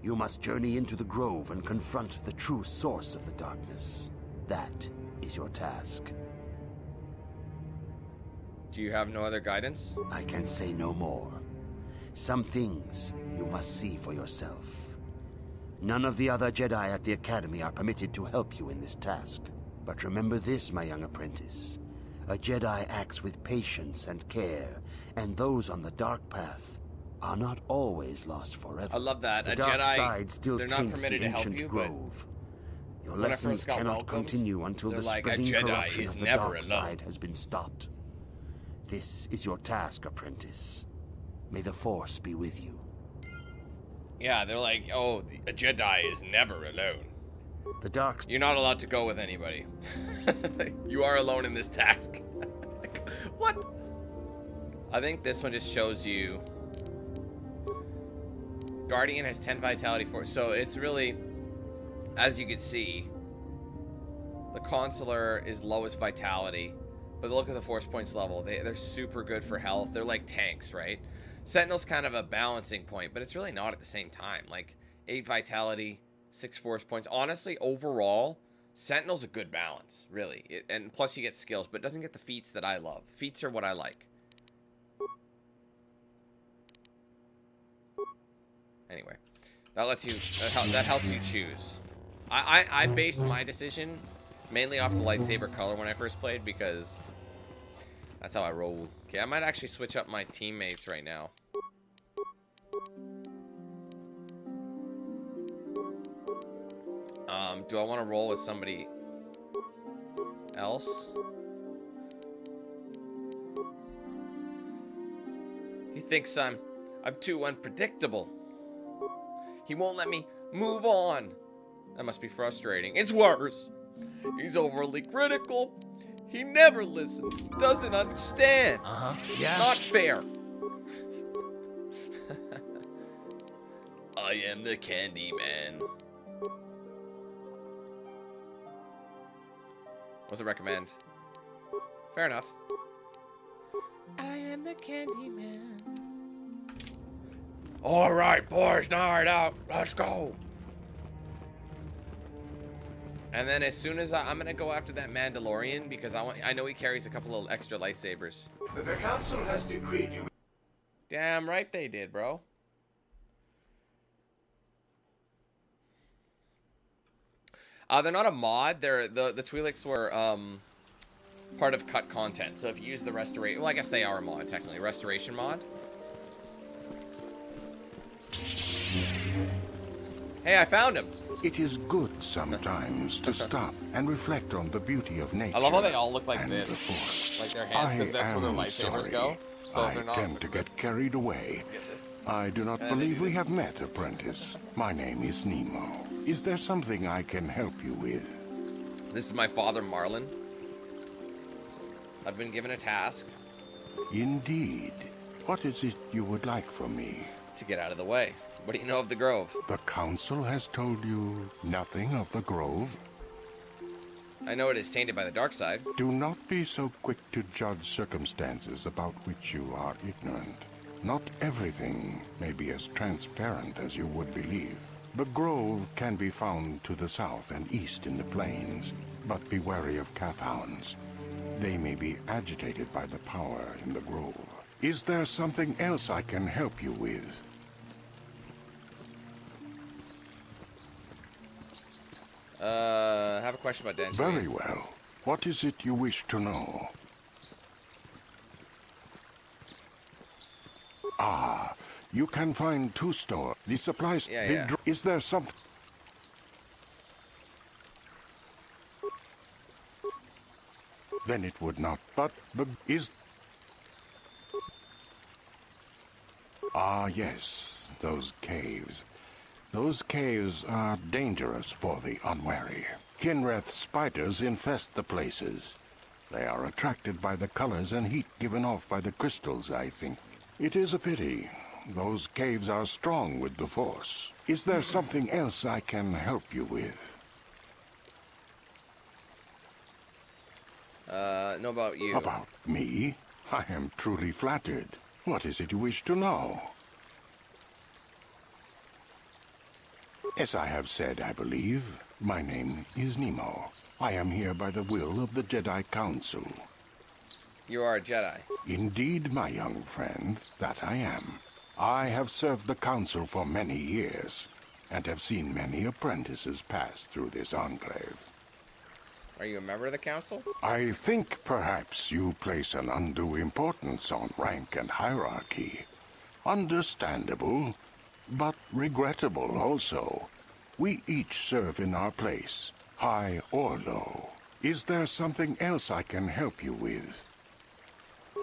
You must journey into the grove and confront the true source of the darkness. That is your task. Do you have no other guidance? I can say no more. Some things you must see for yourself. None of the other Jedi at the Academy are permitted to help you in this task. But remember this, my young apprentice. A Jedi acts with patience and care, and those on the dark path are not always lost forever. I love that. The a dark Jedi, side still they're not taints permitted the to help ancient you, grove. Your when I lessons first got cannot welcomed, continue until they're the like, a spreading Jedi corruption is of the never dark alone. side has been stopped. This is your task, apprentice. May the Force be with you. Yeah, they're like, oh, a Jedi is never alone. The dark... You're not allowed to go with anybody. You are alone in this task. What? I think this one just shows you... Guardian has 10 vitality for it. So it's really, as you can see, the Consular is lowest vitality. But look at the Force points level. They're super good for health. They're like tanks, right? Sentinel's kind of a balancing point, but it's really not at the same time. Like 8 vitality, 6 Force points. Honestly, overall, Sentinel's a good balance, really. And plus you get skills, but it doesn't get the feats that I love. Feats are what I like. Anyway, that lets you, that helps you choose. I based my decision mainly off the lightsaber color when I first played because that's how I roll. Okay, I might actually switch up my teammates right now. Do I want to roll with somebody else? He thinks I'm too unpredictable. He won't let me move on. That must be frustrating. It's worse. He's overly critical. He never listens. Doesn't understand. Yeah. Not fair. I am the Candy Man. What's it recommend? Fair enough. I am the Candy Man. All right, boys, night out. Let's go. And then as soon as I'm gonna go after that Mandalorian because I know he carries a couple of extra lightsabers. The council has decreed you. Damn right they did, bro. They're not a mod. They're the Twi'leks were part of cut content. So if you use the restoration, well, I guess they are a mod technically, restoration mod. Hey, I found him. It is good sometimes to stop and reflect on the beauty of nature. I love how they all look like and this, the Force. like their hands, because that's where their lightsabers go. So if I they're not, tend to get carried away. I do not believe we have met, apprentice. My name is Nemo. Is there something I can help you with? This is my father, Marlin. I've been given a task. Indeed. What is it you would like from me? To get out of the way. What do you know of the Grove? The Council has told you nothing of the Grove? I know it is tainted by the dark side. Do not be so quick to judge circumstances about which you are ignorant. Not everything may be as transparent as you would believe. The Grove can be found to the south and east in the plains, but be wary of Cathhounds. They may be agitated by the power in the Grove. Is there something else I can help you with? I have a question about Dantooine. Very well. What is it you wish to know? Ah, you can find 2 stores. The supplies... Yeah. Is there something... Then it would not, but is... Ah, yes, those caves. Those caves are dangerous for the unwary. Kinreth spiders infest the places. They are attracted by the colors and heat given off by the crystals, I think. It is a pity. Those caves are strong with the Force. Is there something else I can help you with? Know about you. About me? I am truly flattered. What is it you wish to know? As I have said, I believe, my name is Nemo. I am here by the will of the Jedi Council. You are a Jedi. Indeed, my young friend, that I am. I have served the Council for many years, and have seen many apprentices pass through this enclave. Are you a member of the Council? I think perhaps you place an undue importance on rank and hierarchy. Understandable, but regrettable also. We each serve in our place, high or low. Is there something else I can help you with?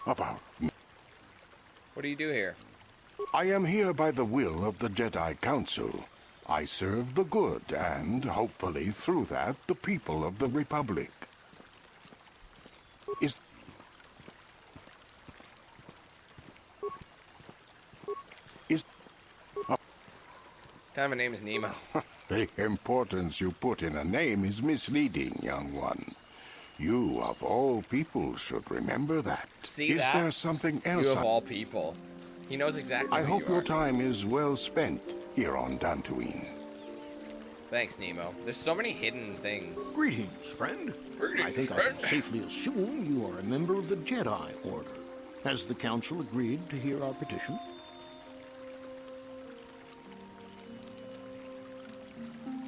About me? What do you do here? I am here by the will of the Jedi Council. I serve the good and, hopefully through that, the people of the Republic. Tell me my name is Nemo. The importance you put in a name is misleading, young one. You, of all people, should remember that. See is that? There something else? You of all people. He knows exactly I who hope you your are. time is well spent here on Dantooine. Thanks, Nemo. There's so many hidden things. Greetings, friend. I think I can safely assume you are a member of the Jedi Order. Has the Council agreed to hear our petition?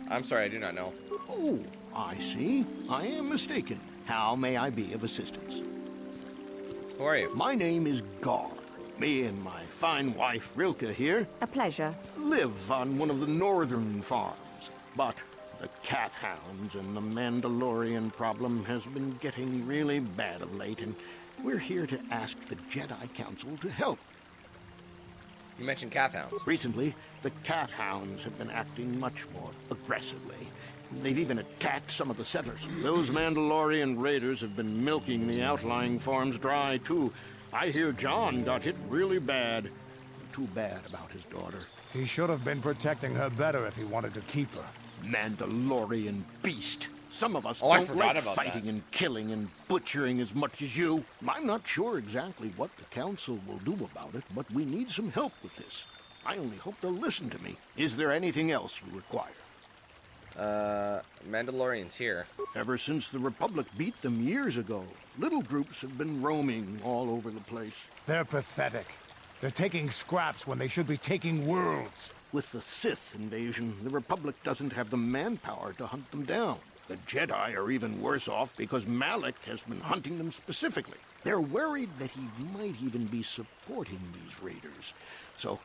I'm sorry, I do not know. Oh, I see. I am mistaken. How may I be of assistance? Who are you? My name is Gar. Me and my fine wife, Rilke, here, A pleasure. live on one of the northern farms. But the cat hounds and the Mandalorian problem has been getting really bad of late, and we're here to ask the Jedi Council to help. You mentioned cat hounds. Recently, the cat hounds have been acting much more aggressively. They've even attacked some of the settlers. Those Mandalorian raiders have been milking the outlying farms dry, too. I hear John got hit really bad. Too bad about his daughter. He should have been protecting her better if he wanted to keep her. Mandalorian beast. Some of us I don't forgot like about fighting that. and killing and butchering as much as you. I'm not sure exactly what the Council will do about it, but we need some help with this. I only hope they'll listen to me. Is there anything else you require? Mandalorian's here. Ever since the Republic beat them years ago, little groups have been roaming all over the place. They're pathetic. They're taking scraps when they should be taking worlds. With the Sith invasion, the Republic doesn't have the manpower to hunt them down. The Jedi are even worse off because Malak has been hunting them specifically. They're worried that he might even be supporting these raiders. So,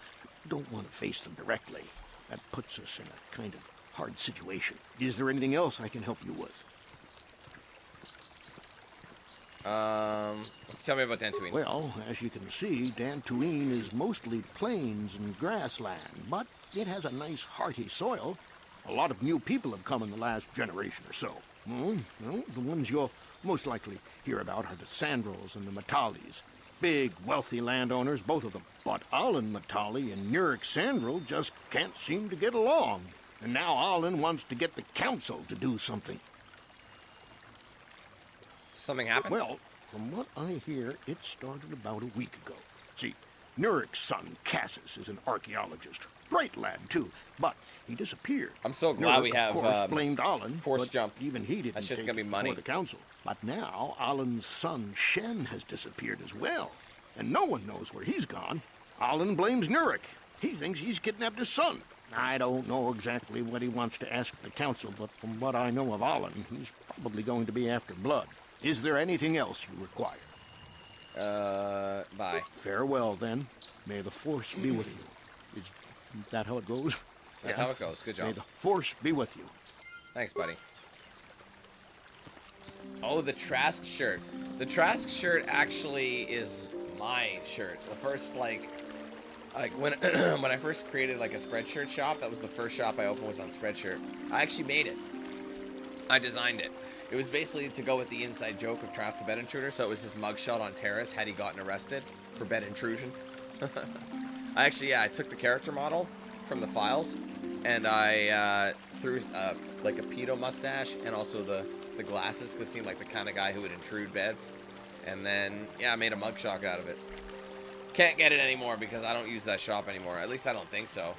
don't want to face them directly. That puts us in a kind of hard situation. Is there anything else I can help you with? Tell me about Dantooine. Well, as you can see, Dantooine is mostly plains and grassland, but it has a nice hearty soil. A lot of new people have come in the last generation or so. Well, the ones you'll most likely hear about are the Sandrils and the Matalis. Big, wealthy landowners, both of them. But Alan Matali and Nurik Sandril just can't seem to get along. And now Alan wants to get the Council to do something. Something happened? Well, from what I hear, it started about a week ago. See, Nurik's son, Cassis, is an archaeologist. Bright lad, too, but he disappeared. I'm so glad Nurik, we have of course, blamed Alan, force but jump. even he didn't That's just take gonna be it money. before the Council. But now, Alan's son, Shen, has disappeared as well, and no one knows where he's gone. Alan blames Nurik. He thinks he's kidnapped his son. I don't know exactly what he wants to ask the Council, but from what I know of Alan, he's probably going to be after blood. Is there anything else you require? Bye. Farewell, then. May the Force be with you. Is that how it goes? That's how it goes. Good May job. the Force be with you. Thanks, buddy. Oh, the Trask shirt. The Trask shirt actually is my shirt. The first, like when when I first created like a Spreadshirt shop, that was the first shop I opened was on Spreadshirt. I actually made it. I designed it. It was basically to go with the inside joke of Trask the Bed Intruder, so it was his mugshot on Terrace had he gotten arrested for bed intrusion. I took the character model from the files, and I threw like a pedo mustache and also the glasses, because it seemed like the kind of guy who would intrude beds. And then, I made a mugshot out of it. Can't get it anymore because I don't use that shop anymore. At least I don't think so.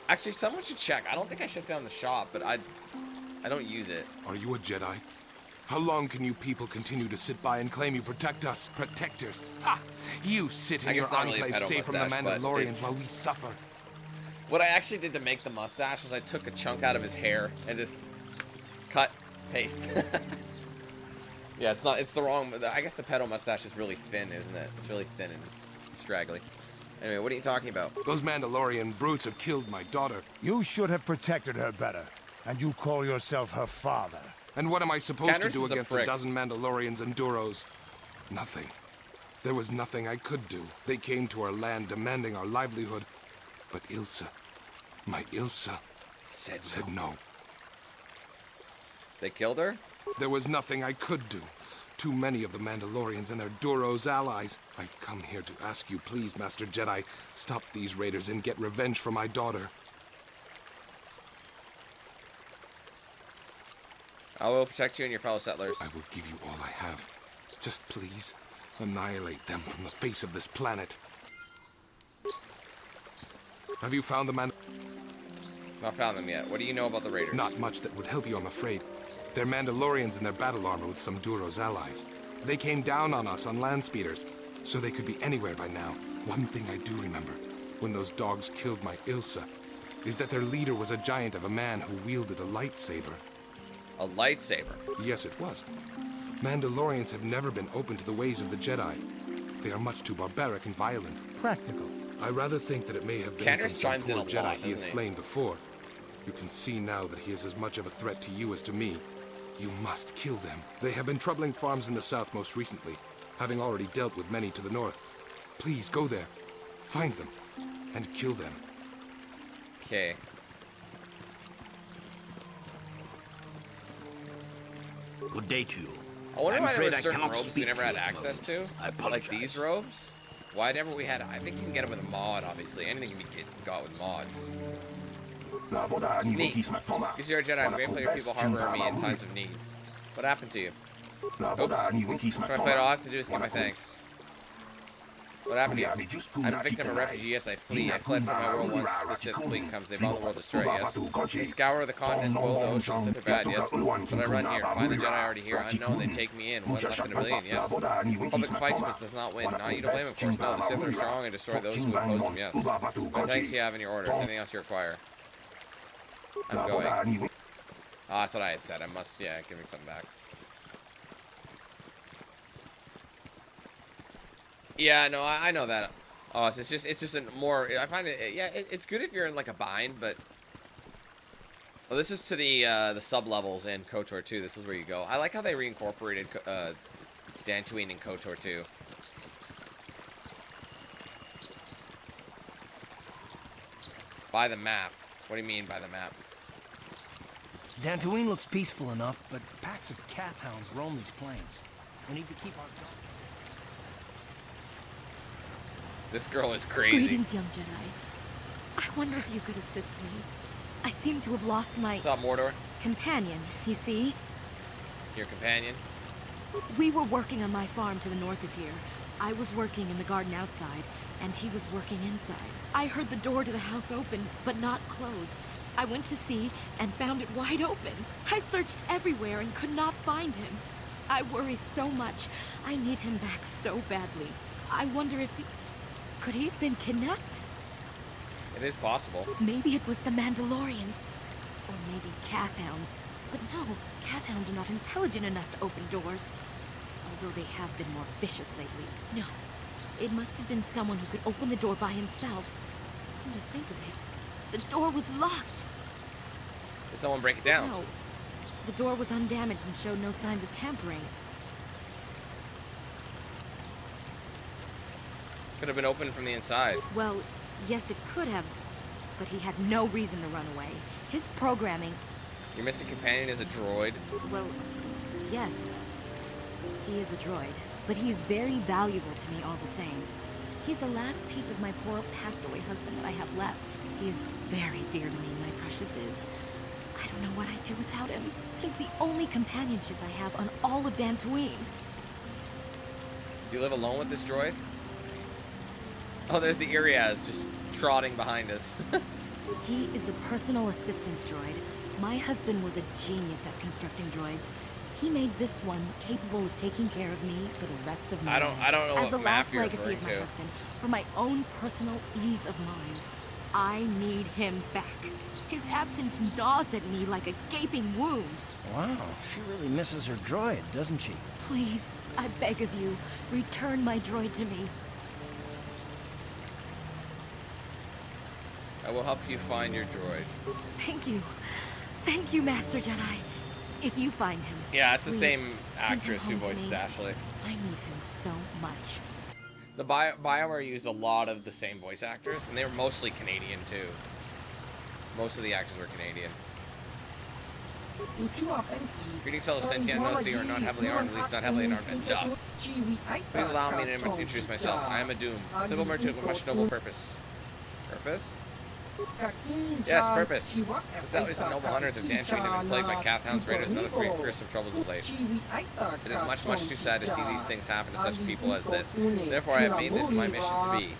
Actually, someone should check. I don't think I shut down the shop, but I don't use it. Are you a Jedi? How long can you people continue to sit by and claim you protect us? Protectors? Ha! You sit in your enclave safe from the Mandalorians while we suffer. What I actually did to make the mustache was I took a chunk out of his hair and just cut, paste. Yeah, it's the wrong, I guess the pedo mustache is really thin, isn't it? It's really thin and straggly. Anyway, what are you talking about? Those Mandalorian brutes have killed my daughter. You should have protected her better. And you call yourself her father. And what am I supposed to do against a dozen Mandalorians and Duros? Nothing. There was nothing I could do. They came to our land demanding our livelihood. But Ilsa, my Ilsa, said no. They killed her? There was nothing I could do. Too many of the Mandalorians and their Duros allies. I've come here to ask you, please, Master Jedi, stop these raiders and get revenge for my daughter. I will protect you and your fellow settlers. I will give you all I have. Just please, annihilate them from the face of this planet. Have you found the man? Not found them yet. What do you know about the raiders? Not much that would help you, I'm afraid. They're Mandalorians in their battle armor with some Duros allies. They came down on us on land speeders, so they could be anywhere by now. One thing I do remember, when those dogs killed my Ilsa, is that their leader was a giant of a man who wielded a lightsaber. A lightsaber? Yes, it was. Mandalorians have never been open to the ways of the Jedi. They are much too barbaric and violent. Practical. I rather think that it may have been Candace from some poor Jedi lot, he had slain before. You can see now that he is as much of a threat to you as to me. You must kill them. They have been troubling farms in the south most recently, having already dealt with many to the north. Please, go there. Find them. And kill them. Okay. Good day to you. I wonder why there were certain robes we never had access to. I apologize. Like these robes. Why never we had? I think you can get them with a mod, obviously. Anything can be got with mods. Neat. You see our Jedi, I'm grateful your people harbor me in times of need. What happened to you? Oops. Can I fight? All I have to do is get my thanks. What happened to you? I'm a victim of refugee, yes, I flee. I fled from my world once the Sith fleet comes. They brought the world destroyed, yes. They scour the continents, boil the oceans, Sith are bad, yes. But I run here, find the Jedi already here, unknown, they take me in, one left in a million, yes. Public fights but does not win. Not you to blame, of course, no. The Sith are strong and destroy those who oppose them, yes. What thanks you have in your orders, anything else you require? I'm going. Oh, that's what I had said. I must, yeah, give me something back. Yeah, no, I know that. Oh, it's just a more. I find it. Yeah, it's good if you're in like a bind, but. Well, this is to the sub levels in KotOR 2. This is where you go. I like how they reincorporated Dantooine in KotOR 2. By the map. What do you mean by the map? Dantooine looks peaceful enough, but packs of Kath hounds roam these plains. We need to keep our guard. This girl is crazy. Greetings, young Jedi. I wonder if you could assist me. I seem to have lost my... What's up, Mordor? Companion, you see? Your companion? We were working on my farm to the north of here. I was working in the garden outside, and he was working inside. I heard the door to the house open, but not close. I went to see and found it wide open. I searched everywhere and could not find him. I worry so much. I need him back so badly. I wonder if he... Could he have been kidnapped? It is possible. Maybe it was the Mandalorians. Or maybe Kath hounds. But no, Kath hounds are not intelligent enough to open doors. Although they have been more vicious lately. No, it must have been someone who could open the door by himself. Come to think of it, the door was locked. Did someone break it down? No, the door was undamaged and showed no signs of tampering. Could have been opened from the inside. Well, yes, it could have, but he had no reason to run away. His programming... Your missing companion is a droid? Well, yes. He is a droid, but he is very valuable to me all the same. He's the last piece of my poor passed-away husband that I have left. He is very dear to me, my precious is. I don't know what I'd do without him. He's the only companionship I have on all of Dantooine. Do you live alone with this droid? Oh, there's the Iriaz just trotting behind us. He is a personal assistance droid. My husband was a genius at constructing droids. He made this one capable of taking care of me for the rest of my life. I don't know As what the map last you're legacy of my referring to. husband, for my own personal ease of mind, I need him back. His absence gnaws at me like a gaping wound. Wow, she really misses her droid, doesn't she? Please, I beg of you, return my droid to me. I will help you find your droid. Thank you. Thank you, Master Jedi. If you find him, Yeah, it's the please same send him actress who home to voices me. Ashley. I need him so much. The BioWare used a lot of the same voice actors, and they were mostly Canadian too. Most of the actors were Canadian. Greetings, fellow sentient. I notice you are not heavily armed, at least not heavily armed enough. Please allow me to introduce myself. I am a Doom, a civil merchant with much noble purpose. Purpose? Yes, purpose. The settlers and noble hunters of Dantooine have been plagued by Cathhounds, raiders, and other fearsome troubles of late. It is much, much too sad to see these things happen to such people as this. Therefore, I have made this my mission to be.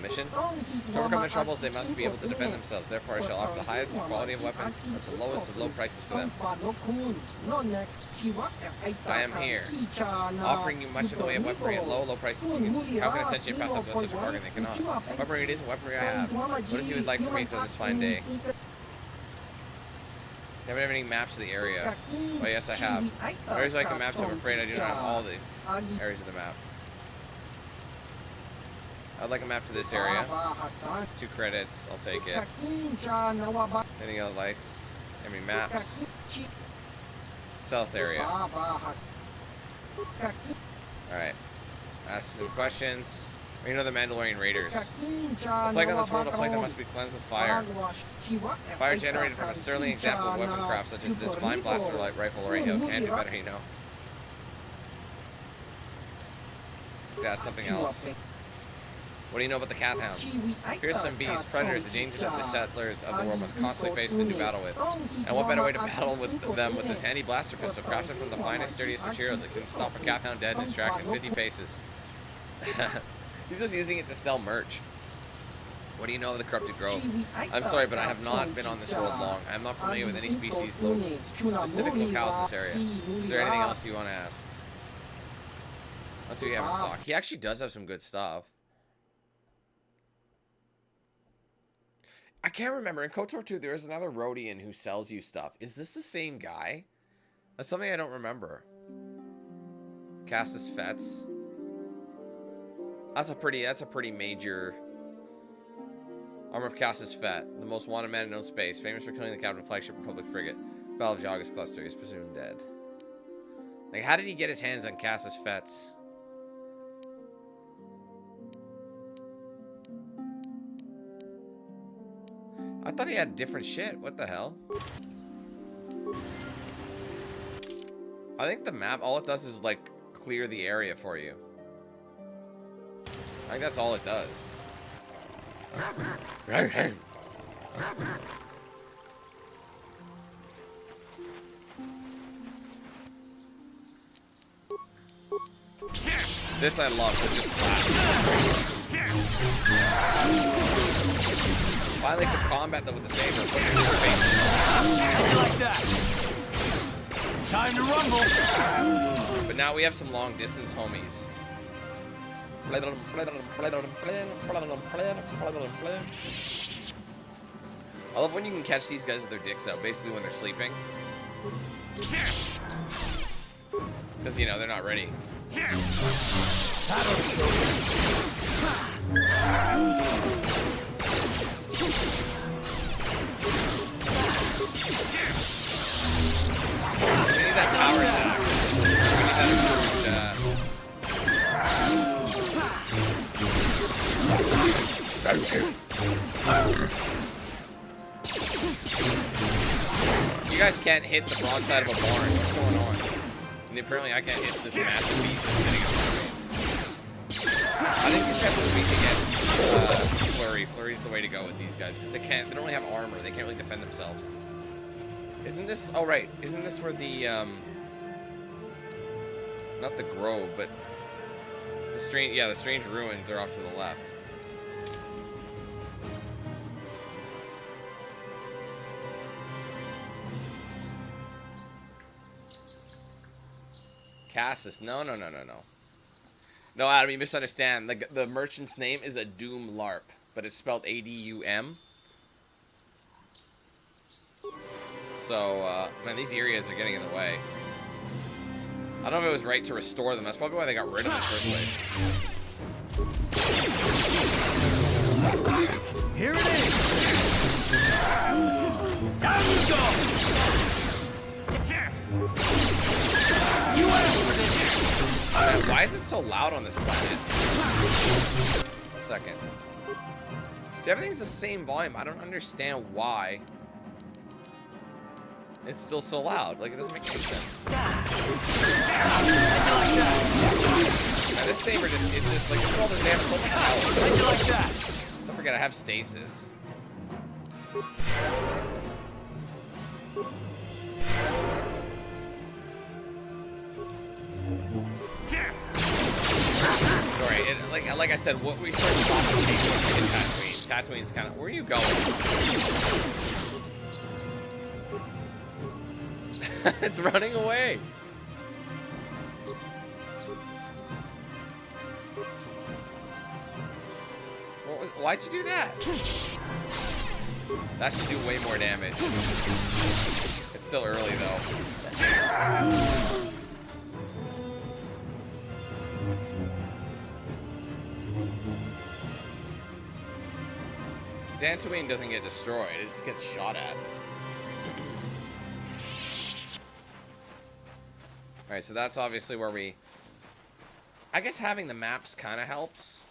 Mission? To overcome their troubles, they must be able to defend themselves. Therefore, I shall offer the highest quality of weapons at the lowest of low prices for them. I am here, offering you much in the way of weaponry at low, low prices. You can see, how can a sentient pass up such a bargain? They cannot. Weaponry it is, and weaponry I have. What is you would like for me for this fine day? You haven't have any maps of the area. Oh yes, I have. Areas like a map, so I'm afraid I do not have all the areas of the map. I'd like a map to this area. 2 credits, I'll take it. Any other lice? Any maps? South area. Alright. Ask some questions. You know the Mandalorian raiders. A plague on this world, a plague that must be cleansed with fire. Fire generated from a sterling example of weaponcraft such as this fine blaster light rifle radio. Can't do better, you know. That's something else. What do you know about the Cathhounds? Here's some beasts, predators, the dangers of the settlers of the world must constantly face and do battle with. And what better way to battle with them with this handy blaster pistol crafted from the finest, sturdiest materials that can stop a Cathhound dead in its track in 50 paces. He's just using it to sell merch. What do you know of the Corrupted Grove? I'm sorry, but I have not been on this world long. I am not familiar with any species, specific locales in this area. Is there anything else you want to ask? Let's see what you have in stock. He actually does have some good stuff. I can't remember. In KotOR 2, there is another Rodian who sells you stuff. Is this the same guy? That's something I don't remember. Castus Fets. That's a pretty major. Armor of Castus Fet, the most wanted man in known space, famous for killing the captain of flagship Republic frigate. Battle of Jagas Cluster. He's presumed dead. Like, how did he get his hands on Castus Fets? I thought he had different shit. What the hell? I think the map, all it does is, like, clear the area for you. I think that's all it does. This I love, to just slap. Finally some combat though with the saber. Like that. Time to rumble. But now we have some long distance homies. I love when you can catch these guys with their dicks out, basically when they're sleeping. Because, you know, they're not ready. We need that power attack. We need that You guys can't hit the broadside of a barn. What's going on? And apparently I can't hit this massive beast that's sitting in front of me. I think these guys are weak against Flurry. Flurry's the way to go with these guys, because they don't really have armor. They can't really defend themselves. Isn't this... Oh, right. Isn't this where the, not the Grove, but... The strange... Yeah, the strange ruins are off to the left. Cassis. No. No, Adam, you misunderstand. The merchant's name is a Doom LARP, but it's spelled A-D-U-M. So, man, these areas are getting in the way. I don't know if it was right to restore them. That's probably why they got rid of them in the first place. Here it is! Down you go! You asked for this! Man, why is it so loud on this planet? 1 second. See, everything's the same volume. I don't understand why it's still so loud. Like, it doesn't make any sense. Now, this saber it's just like, look at all this, they have so much power. Don't forget, I have stasis. Alright, like I said, what we started stopping in Tatooine. Tatooine's kind of, where are you going? It's running away. Why'd you do that? That should do way more damage. It's still early though. Dantooine doesn't get destroyed, it just gets shot at. Alright, so that's obviously where we... I guess having the maps kind of helps.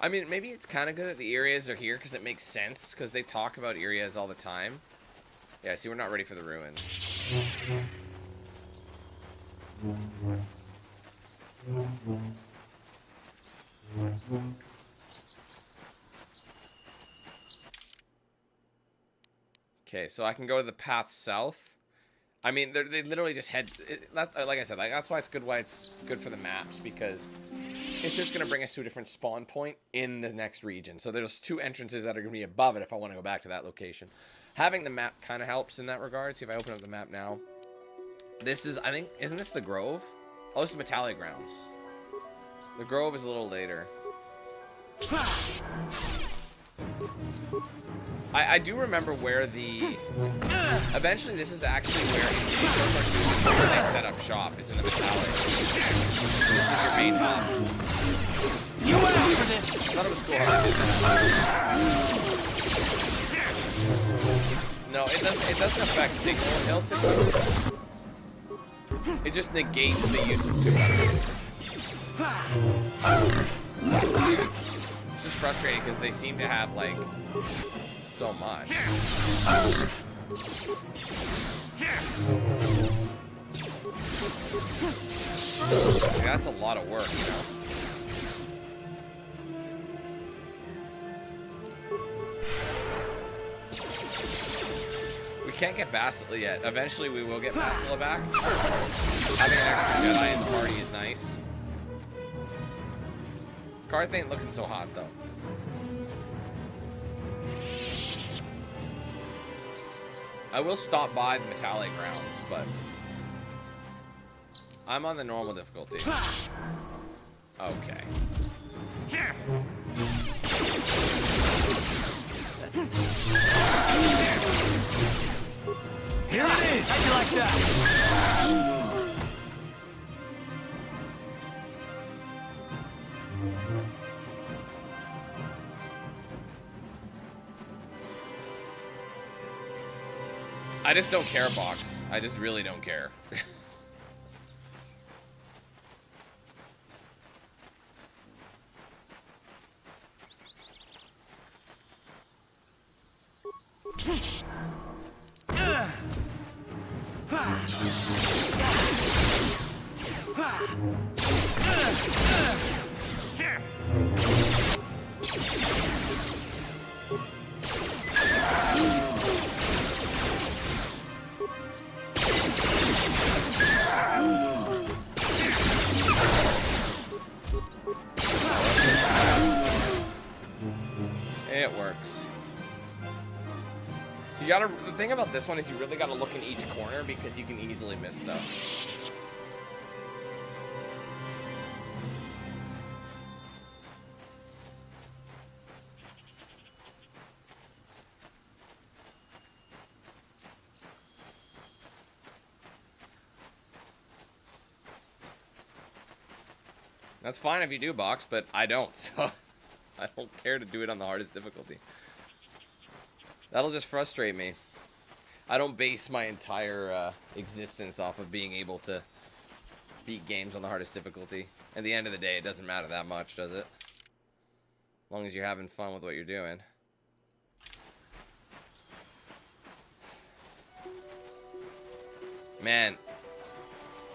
I mean, maybe it's kind of good that the areas are here because it makes sense, because they talk about areas all the time. Yeah, see, we're not ready for the ruins. Okay, so I can go to the path south. I mean, they literally just head... like I said, that's why it's good. Why it's good for the maps, because it's just going to bring us to a different spawn point in the next region. So there's 2 entrances that are going to be above it if I want to go back to that location. Having the map kind of helps in that regard. See if I open up the map now. This is, I think, isn't this the Grove? Oh, this is Metallic Grounds. The Grove is a little later. I do remember where the... Eventually, this is actually where they set up shop, is in the Metallic. This is your main hub. You went after this! I thought it was cool how they did that. No, it doesn't affect signal hilting. It just negates the use of 2 weapons. It's just frustrating because they seem to have, like... so much. Yeah, that's a lot of work, you know. We can't get Bastila yet. Eventually we will get Bastila back. Having an extra Jedi in the party is nice. Karth ain't looking so hot though. I will stop by the Metallic Grounds, but I'm on the normal difficulty. Okay. Here it is! How'd you like that? I just don't care, Box. I just really don't care. You gotta. The thing about this one is you really gotta look in each corner because you can easily miss stuff. That's fine if you do, Box, but I don't, so I don't care to do it on the hardest difficulty. That'll just frustrate me. I don't base my entire existence off of being able to beat games on the hardest difficulty. At the end of the day, it doesn't matter that much, does it? As long as you're having fun with what you're doing. Man,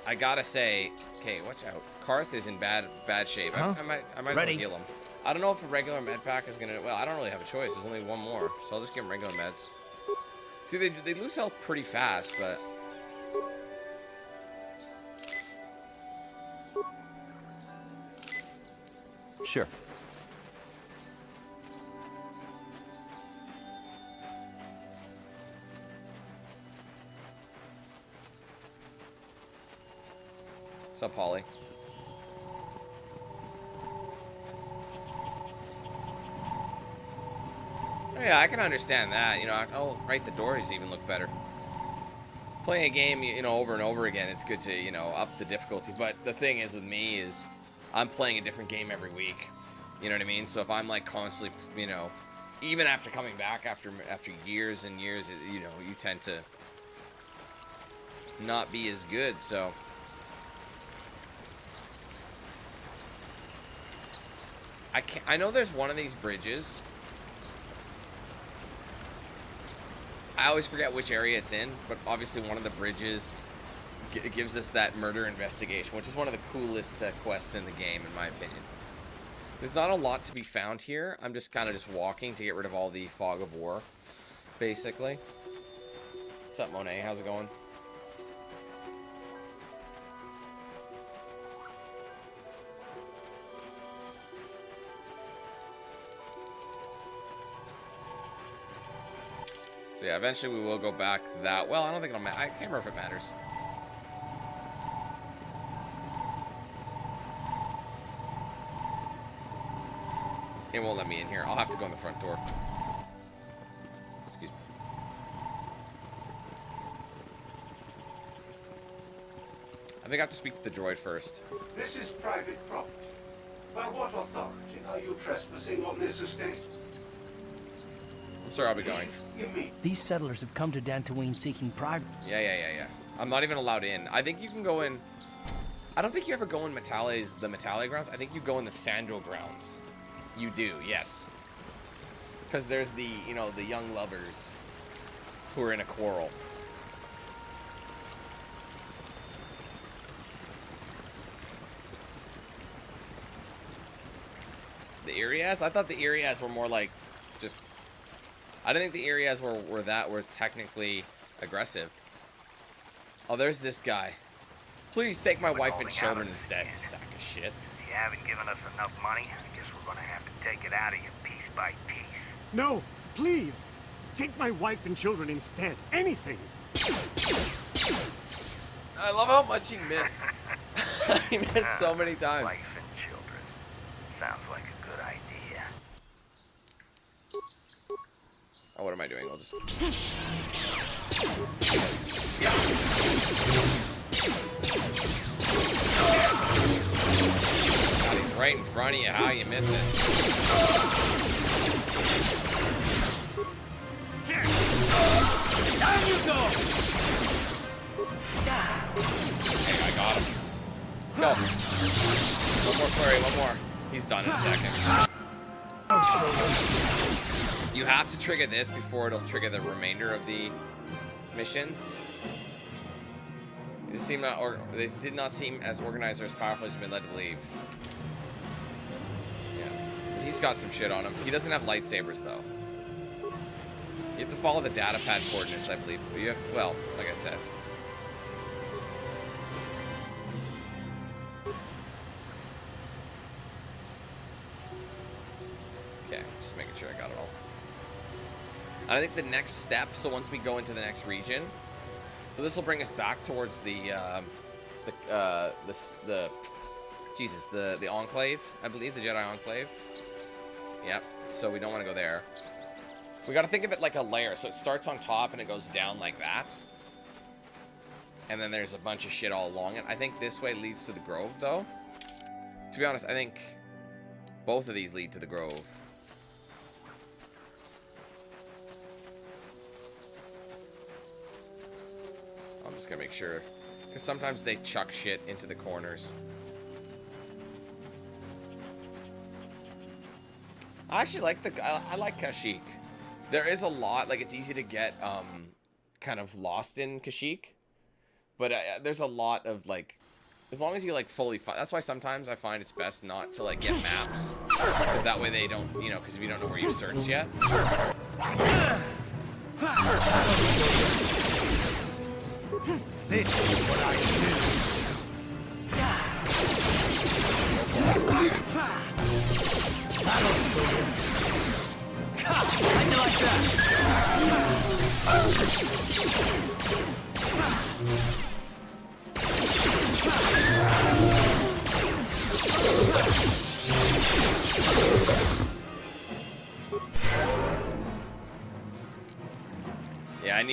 I gotta say, okay, watch out. Karth is in bad shape. Huh? I might as well heal him. I don't know if a regular med pack is gonna. Well, I don't really have a choice. There's only one more, so I'll just give him regular meds. See, they lose health pretty fast, but. Sure. What's up, Holly? Oh, yeah, I can understand that. You know, oh, right, the doors even look better. Playing a game, you know, over and over again, it's good to, you know, up the difficulty. But the thing is with me is I'm playing a different game every week. You know what I mean? So if I'm like constantly, you know, even after coming back after years and years, you know, you tend to not be as good. So I know there's one of these bridges. I always forget which area it's in, but obviously one of the bridges gives us that murder investigation, which is one of the coolest quests in the game, in my opinion. There's not a lot to be found here. I'm just kind of just walking to get rid of all the fog of war, basically. What's up, Monet? How's it going? So yeah, eventually we will go back that. Well, I don't think it'll matter. I can't remember if it matters. It won't let me in here. I'll have to go in the front door. Excuse me. I think I have to speak to the droid first. This is private property. By what authority are you trespassing on this estate? I'm sorry, I'll be going. These settlers have come to Dantooine seeking private. Yeah. I'm not even allowed in. I think you can go in. I don't think you ever go in the Metale grounds. I think you go in the Sandro grounds. You do, yes. Because there's the, you know, the young lovers who are in a quarrel. The Irias? I thought the Irias were more like just. I didn't think the Irias were technically aggressive. Oh, there's this guy. Please take my wife and children instead, you sack of shit. You haven't given us enough money. I guess we're gonna have to take it out of you piece by piece. No, please. Take my wife and children instead. Anything. I love how much he missed. He missed so many times. Wife and children. Sounds like a good idea. Oh, what am I doing? I'll just... God, he's right in front of you. How you miss it? Down you go! Hey, I got him. Let's go. One more flurry, one more. He's done in a second. You have to trigger this before it'll trigger the remainder of the missions. They did not seem as organized or as powerful as you've been led to believe. Yeah. But he's got some shit on him. He doesn't have lightsabers, though. You have to follow the data pad coordinates, I believe. But you have, well, like I said. Okay, just making sure I got it all. And I think the next step, so once we go into the next region, so this will bring us back towards the Enclave, I believe, the Jedi Enclave. Yep, so we don't want to go there. We got to think of it like a layer, so it starts on top and it goes down like that. And then there's a bunch of shit all along it. I think this way leads to the Grove, though. To be honest, I think both of these lead to the Grove. I'm just gonna make sure, because sometimes they chuck shit into the corners. I actually like I like Kashyyyk. There is a lot, like, it's easy to get kind of lost in Kashyyyk, but there's a lot of, like, as long as you, like, fully that's why sometimes I find it's best not to, like, get maps, because that way they don't, you know, because if you don't know where you've searched yet. This is what I do. That'll do it. How'd you like that? Yeah, I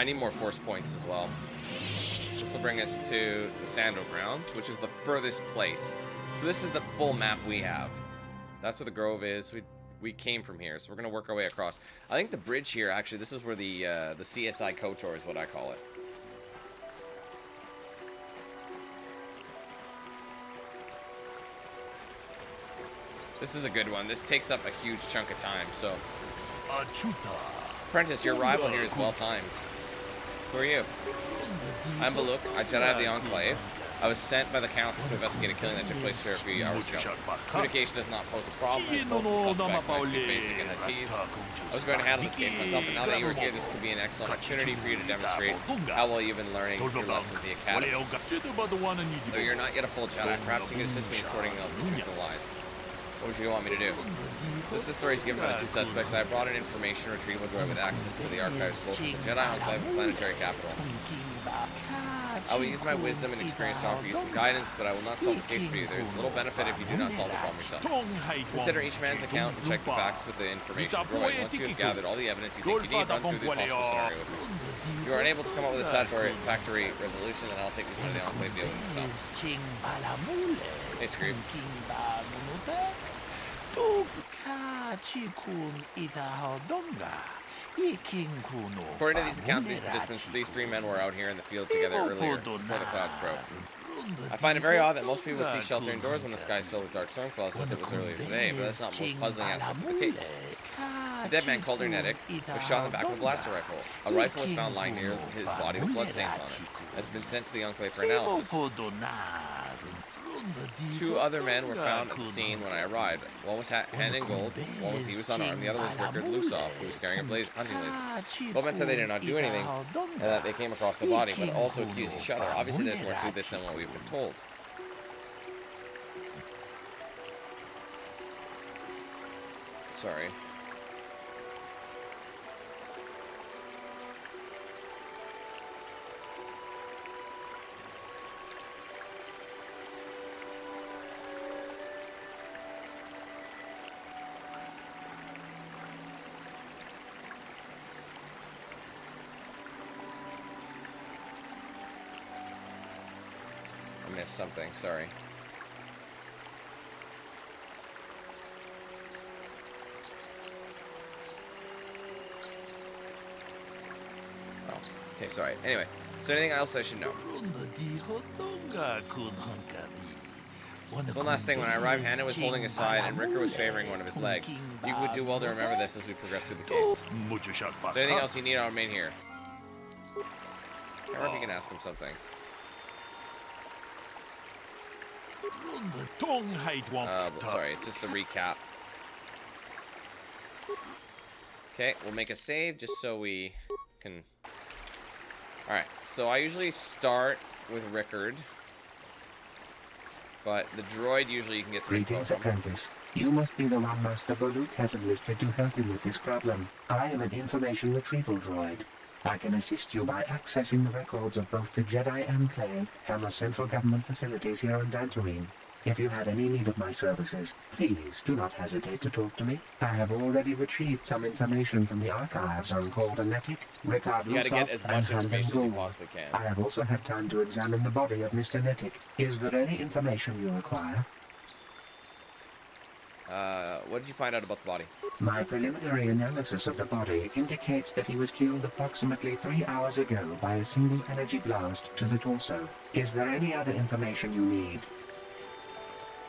need more force points as well. This will bring us to the Sando Grounds, which is the furthest place. So this is the full map we have. That's where the Grove is. We came from here, so we're gonna work our way across. I think the bridge here, actually, this is where the CSI KotOR is what I call it. This is a good one. This takes up a huge chunk of time, so. Apprentice, your arrival here is well timed. Who are you? I'm Baluk, a Jedi of the Enclave. I was sent by the Council to investigate a killing that took place here a few hours ago. Communication does not pose a problem, as both the suspects and I speak basic and Hatties. I was going to handle this case myself, but now that you are here, this could be an excellent opportunity for you to demonstrate how well you've been learning your lessons at the Academy. Though you're not yet a full Jedi, perhaps you can assist me in sorting out the truth and lies. What would you want me to do? This is the stories given by the two suspects. I have brought an information retrieval droid with access to the archives both of the Jedi Enclave and planetary capital. I will use my wisdom and experience to offer you some guidance, but I will not solve the case for you. There is little benefit if you do not solve the problem yourself. Consider each man's account and check the facts with the information droid. Once you have gathered all the evidence you think you need, run through the possible scenario with me. If you are unable to come up with a satisfactory resolution, then I'll take this one to the Enclave deal with myself. Hey, Scream. According to these accounts, these participants, these three men were out here in the field together earlier, before the clouds broke. I find it very odd that most people would seek shelter indoors when the sky is filled with dark storm clouds, as it was earlier today, but that's not the most puzzling aspect of the case. A dead man called Hernetic was shot in the back with a blaster rifle. A rifle was found lying near his body with bloodstains on it. It has been sent to the Enclave for analysis. Two other men were found at the scene when I arrived. One was hand in gold, he was unarmed, the other was Rickard Lusov, who was carrying a hunting laser. Both men said they did not do anything, and that they came across the body, but also accused each other. Obviously there's more to this than what we've been told. Sorry. Missed something, sorry. Oh, okay, sorry. Anyway, is there anything else I should know? One last thing, when I arrived, Hannah was holding his side and Ricker was favoring one of his legs. You would do well to remember this as we progress through the case. Is there anything else you need? I'll remain here. I wonder if you can ask him something. Sorry, it's just a recap. Okay, we'll make a save just so we can... Alright, so I usually start with Rickard. But the droid usually you can get some info from. You must be the one Master Baluk has enlisted to help him with this problem. I am an information retrieval droid. I can assist you by accessing the records of both the Jedi Enclave and the central government facilities here on Dantooine. If you had any need of my services, please do not hesitate to talk to me. I have already retrieved some information from the archives on KotOR, Ricard You gotta get as much and information as you possibly can. I have also had time to examine the body of Mr. Netic. Is there any information you require? What did you find out about the body? My preliminary analysis of the body indicates that he was killed approximately 3 hours ago by a single energy blast to the torso. Is there any other information you need?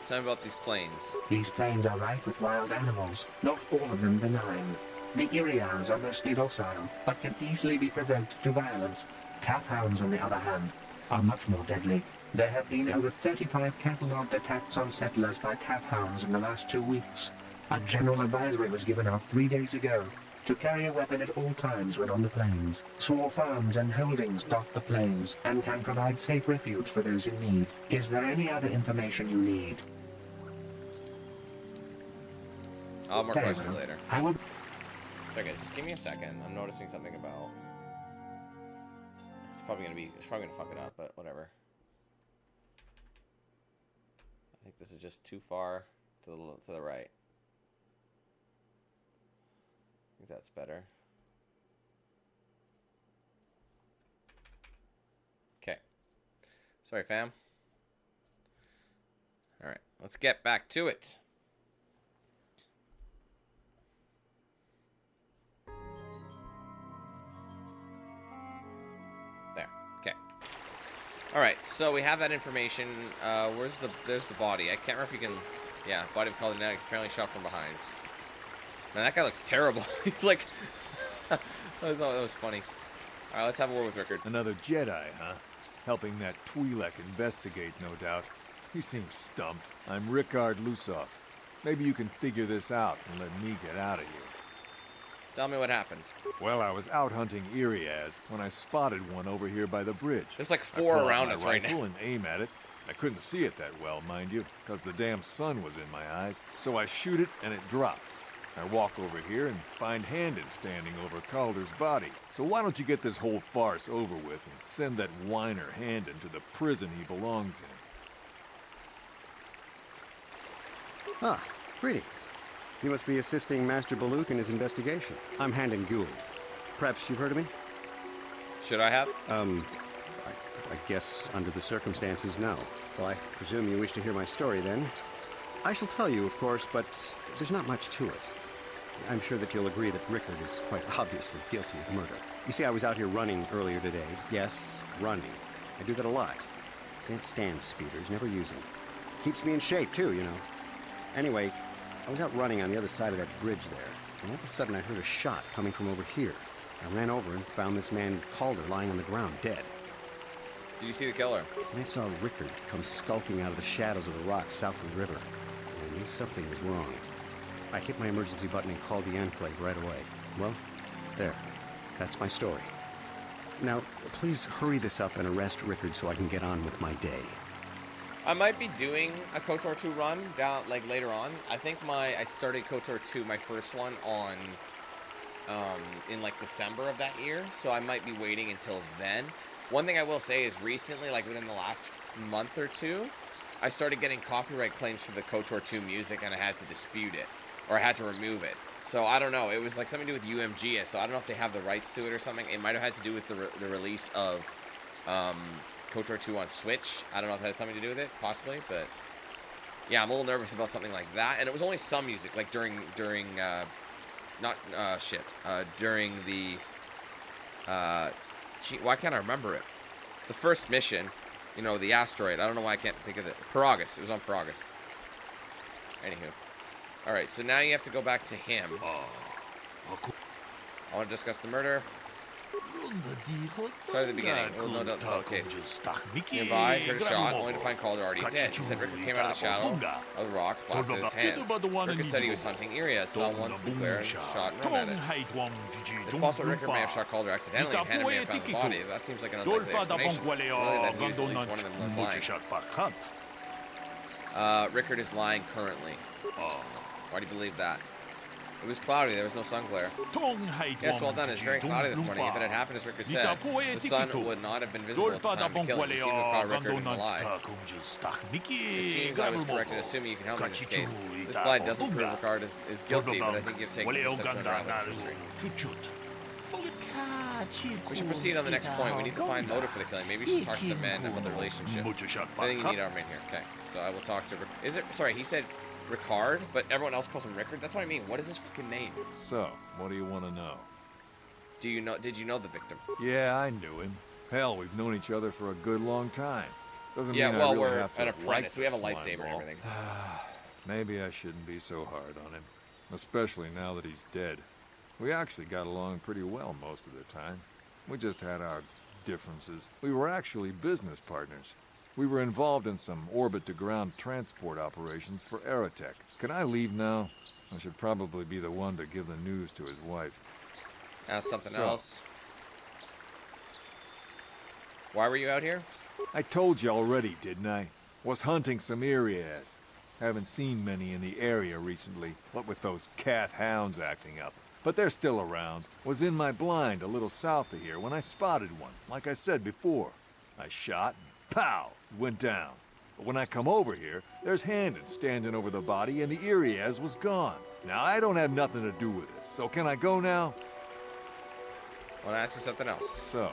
Tell me about these planes. These plains are rife with wild animals, not all of them benign. The Irians are mostly docile, but can easily be provoked to violence. Calfhounds, on the other hand, are much more deadly. There have been over 35 catalogued attacks on settlers by calfhounds in the last 2 weeks. A general advisory was given out 3 days ago to carry a weapon at all times when on the plains. Small farms and holdings dot the plains and can provide safe refuge for those in need. Is there any other information you need? I'll have more questions later. I will... Sorry guys, just give me a second. I'm noticing something about... It's probably gonna fuck it up, but whatever. I think this is just too far to the right. I think that's better. Okay. Sorry, fam. Alright, let's get back to it. There. Okay. Alright, so we have that information. There's the body. I can't remember if you can... Yeah, body of Calder Netic, apparently shot from behind. Man, that guy looks terrible. He's like... that was funny. Alright, let's have a word with Rickard. Another Jedi, huh? Helping that Twi'lek investigate, no doubt. He seems stumped. I'm Ricard Lusoff. Maybe you can figure this out and let me get out of here. Tell me what happened. Well, I was out hunting Irias when I spotted one over here by the bridge. There's like 4 around us right now. I pull and aim at it. I couldn't see it that well, mind you, because the damn sun was in my eyes. So I shoot it and it drops. I walk over here and find Handed standing over Calder's body. So why don't you get this whole farce over with and send that whiner Handed to the prison he belongs in? Ah, greetings. You must be assisting Master Baluk in his investigation. I'm Handon Gould. Perhaps you've heard of me? Should I have? I guess under the circumstances, no. Well, I presume you wish to hear my story, then. I shall tell you, of course, but there's not much to it. I'm sure that you'll agree that Rickard is quite obviously guilty of murder. You see, I was out here running earlier today. Yes, running. I do that a lot. Can't stand speeders, never use them. Keeps me in shape, too, you know. Anyway, I was out running on the other side of that bridge there, and all of a sudden I heard a shot coming from over here. I ran over and found this man Calder lying on the ground, dead. Did you see the killer? And I saw Rickard come skulking out of the shadows of the rocks south of the river. I knew something was wrong. I hit my emergency button and called the Enclave right away. Well, there. That's my story. Now, please hurry this up and arrest Rickard so I can get on with my day. I might be doing a KotOR 2 run down like later on. I think I started KotOR 2, my first one, on in like December of that year, so I might be waiting until then. One thing I will say is recently, like within the last month or two, I started getting copyright claims for the KotOR 2 music, and I had to dispute it, or I had to remove it. So I don't know. It was like something to do with UMG, so I don't know if they have the rights to it or something. It might have had to do with the release of KotOR 2 on Switch. I don't know if that had something to do with it, possibly, but yeah, I'm a little nervous about something like that. And it was only some music, like during the why can't I remember it? The first mission, you know, the asteroid. I don't know why I can't think of it. Paragus. It was on Paragus. Anywho. Alright, so now you have to go back to him. I want to discuss the murder. Start at the beginning. We'll no doubt solve the case. Nearby, heard a shot, only to find Calder already dead. He said Rickard came out of the shadow of the rocks, blasted his hands. Rickard said he was hunting Irias, saw one from there and shot and ran at it. It's possible Rickard may have shot Calder accidentally and Handed may have found the body. That seems like an unlikely explanation. Really, that he was at least one of them was lying. Rickard is lying currently. Why do you believe that? It was cloudy, there was no sun glare. Yes, well done, it's very cloudy this morning. If it had happened, as Rickard said, the sun would not have been visible at the time to kill him. You seem to recall Rickard in the lie. It seems I was correct in assuming you can help me in this case. This lie doesn't prove Rickard is guilty, but I think you've taken a step to unravel this mystery. We should proceed on the next point. We need to find motive for the killing. Maybe you should talk to the men about the relationship. I think you need our man here. Okay, so I will talk to... Sorry, he said Rickard, but everyone else calls him Rickard? That's what I mean. What is his freaking name? So, what do you want to know? Did you know the victim? Yeah, I knew him. Hell, we've known each other for a good long time. Doesn't mean well, I really we're have to an apprentice. like We have a the lightsaber and everything. Maybe I shouldn't be so hard on him, especially now that he's dead. We actually got along pretty well most of the time. We just had our differences. We were actually business partners. We were involved in some orbit-to-ground transport operations for Aerotech. Can I leave now? I should probably be the one to give the news to his wife. Ask something else. Why were you out here? I told you already, didn't I? Was hunting some Irias. Haven't seen many in the area recently, what with those Cath hounds acting up. But they're still around. Was in my blind a little south of here when I spotted one, like I said before. I shot and pow! It went down. But when I come over here, there's Handon standing over the body and the Irias was gone. Now I don't have nothing to do with this, so can I go now? I want to ask you something else. So?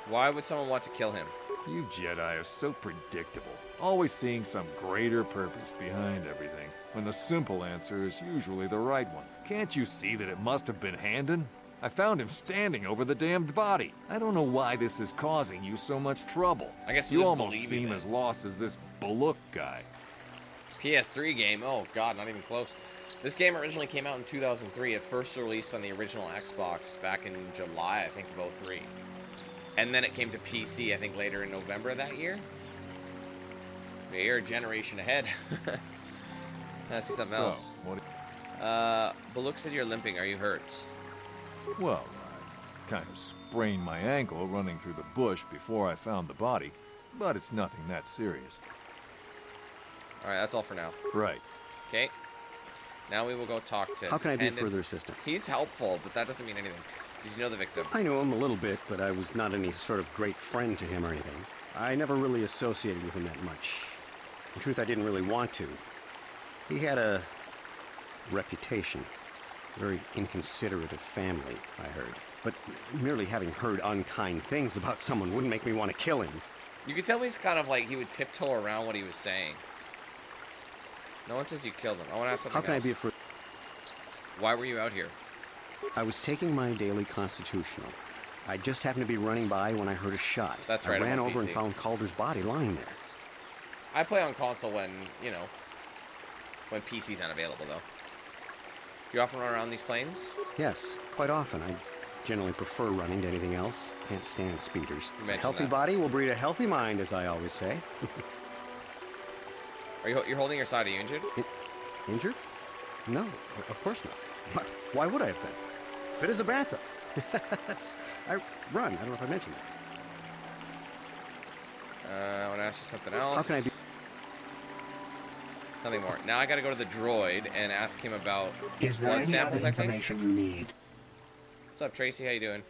Why would someone want to kill him? You Jedi are so predictable. Always seeing some greater purpose behind everything, when the simple answer is usually the right one. Can't you see that it must have been Handon? I found him standing over the damned body. I don't know why this is causing you so much trouble. I guess you almost seem as lost as this Baluk guy. PS3 game? Oh god, not even close. This game originally came out in 2003. It first released on the original Xbox back in July, I think, of 03. And then it came to PC, I think, later in November of that year. You're a generation ahead. Let's see something else. Baluk said you're limping. Are you hurt? Well, I kind of sprained my ankle running through the bush before I found the body, but it's nothing that serious. Alright, that's all for now. Right. Okay. Now we will go talk to... How can I be of further assistance? He's helpful, but that doesn't mean anything. Did you know the victim? I knew him a little bit, but I was not any sort of great friend to him or anything. I never really associated with him that much. In truth, I didn't really want to. He had a reputation. Very inconsiderate of family, I heard. But merely having heard unkind things about someone wouldn't make me want to kill him. You could tell he's kind of like, he would tiptoe around what he was saying. No one says you killed him. I want to ask something else. How can I be for... Why were you out here? I was taking my daily constitutional. I just happened to be running by when I heard a shot. That's right, I ran over and found Calder's body lying there. I play on console when, you know, when PC's unavailable, though. You often run around these planes? Yes, quite often. I generally prefer running to anything else. Can't stand speeders. A healthy body will breed a healthy mind, as I always say. You're holding your side. Are you injured? Injured? No, of course not. Why would I have been? Fit as a bantha. I run. I don't know if I mentioned that. I want to ask you something else. How can I be... Nothing more. Now I gotta go to the droid and ask him about Is there blood any samples, other I think. information you need? What's up, Tracy? How you doing?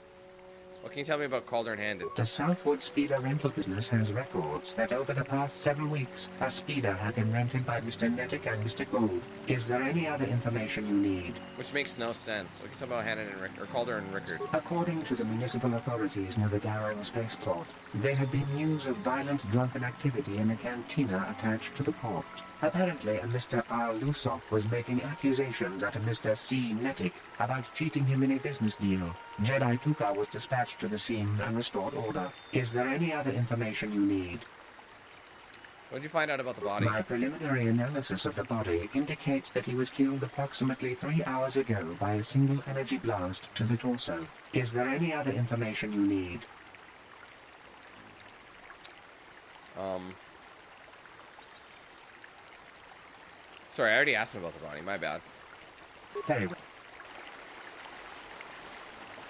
What can you tell me about Calder and Handon? The Southwood Speeder rental business has records that over the past 7 weeks, a speeder had been rented by Mr. Nettic and Mr. Gould. Is there any other information you need? Which makes no sense. What can you tell me about Handon and or Calder and Rickard? According to the municipal authorities near the Darrow spaceport, there had been news of violent drunken activity in a cantina attached to the port. Apparently, a Mr. R. Lusoff was making accusations at a Mr. C. Nettic about cheating him in a business deal. Jedi Tuka was dispatched to the scene and restored order. Is there any other information you need? What did you find out about the body? My preliminary analysis of the body indicates that he was killed approximately 3 hours ago by a single energy blast to the torso. Is there any other information you need? Sorry, I already asked him about the body. My bad. Very well.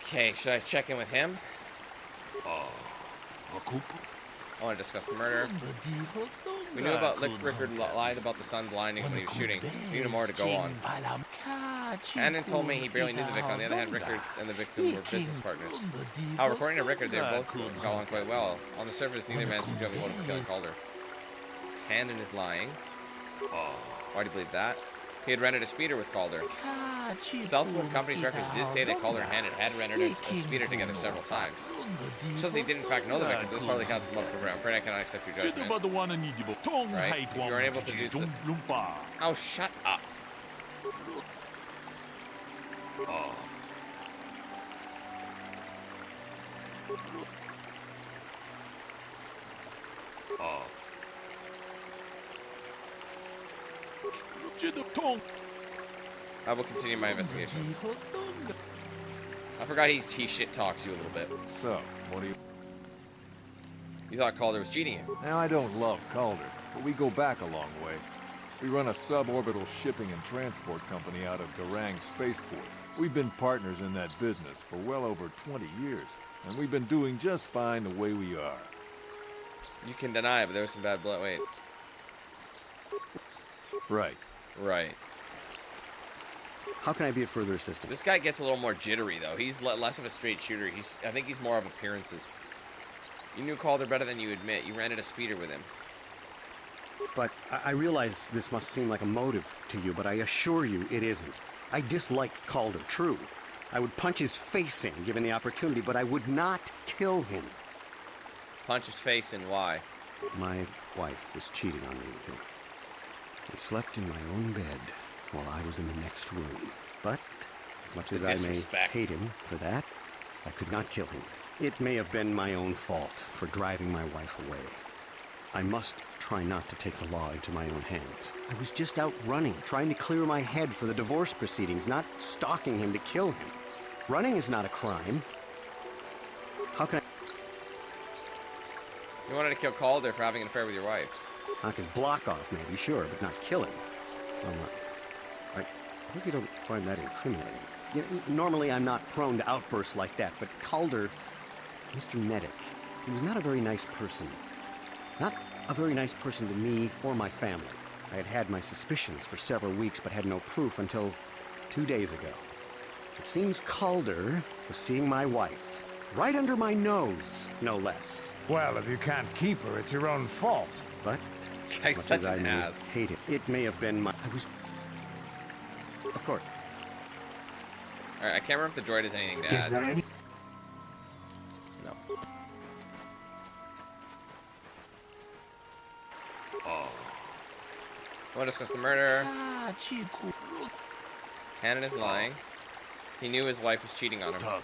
Okay, should I check in with him? I want to discuss the murder. We knew about Rickard lied about the sun blinding when he was shooting. We knew more to go on. Annan told me he barely knew the victim. On the other hand, Rickard and the victim were business partners. However, according to Rickard, they were both got on quite well. On the surface, neither man seemed to have a motive for killing Calder. Handon is lying. Why do you believe that? He had rented a speeder with Calder. Southwood Company's records did say that Calder and Handon had rented a speeder together several times. Shows he did in fact know the victim, but this hardly counts as much for I'm afraid I cannot accept your judgment. Right? If you are unable to do so. Oh, shut up. I will continue my investigation. I forgot he shit talks you a little bit. So, what do you... You thought Calder was cheating you. Now, I don't love Calder, but we go back a long way. We run a suborbital shipping and transport company out of Garang Spaceport. We've been partners in that business for well over 20 years, and we've been doing just fine the way we are. You can deny it, but there was some bad blood. Wait. Right. Right. How can I be of further assistance? This guy gets a little more jittery, though. He's less of a straight shooter. I think he's more of appearances. You knew Calder better than you admit. You rented a speeder with him. But I realize this must seem like a motive to you, but I assure you it isn't. I dislike Calder, true. I would punch his face in, given the opportunity, but I would not kill him. Punch his face in, why? My wife was cheating on me with him. I slept in my own bed while I was in the next room. But, as much as I may hate him for that, I could not kill him. It may have been my own fault for driving my wife away. I must try not to take the law into my own hands. I was just out running, trying to clear my head for the divorce proceedings, not stalking him to kill him. Running is not a crime. How can I... You wanted to kill Calder for having an affair with your wife. Knock his block off, maybe, sure, but not kill him. Well, I hope you don't find that incriminating. You know, normally I'm not prone to outbursts like that, but Calder, Mr. Nedick, he was not a very nice person. Not a very nice person to me or my family. I had had my suspicions for several weeks, but had no proof until 2 days ago. It seems Calder was seeing my wife, right under my nose, no less. Well, if you can't keep her, it's your own fault. But, as much as I may hate it, it may have been my... I was... Of course. Alright, I can't remember if the droid has anything to add. Is there any... No. We'll discuss the murder. Hannon is lying. He knew his wife was cheating on him. Well,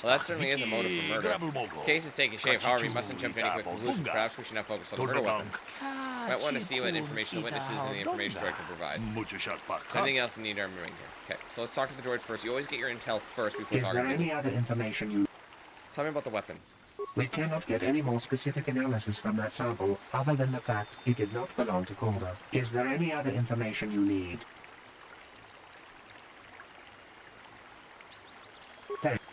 that certainly is a motive for murder. The case is taking shape, however, you mustn't jump to any quick conclusions. Perhaps we should now focus on the murder weapon. Might want to see what information the witnesses and the information droid can provide. Anything else you need to remembering here? Okay, so let's talk to the droid first. You always get your intel first before talking to him. Is there any other information you... Tell me about the weapon. We cannot get any more specific analysis from that sample, other than the fact it did not belong to Calder. Is there any other information you need? Thanks.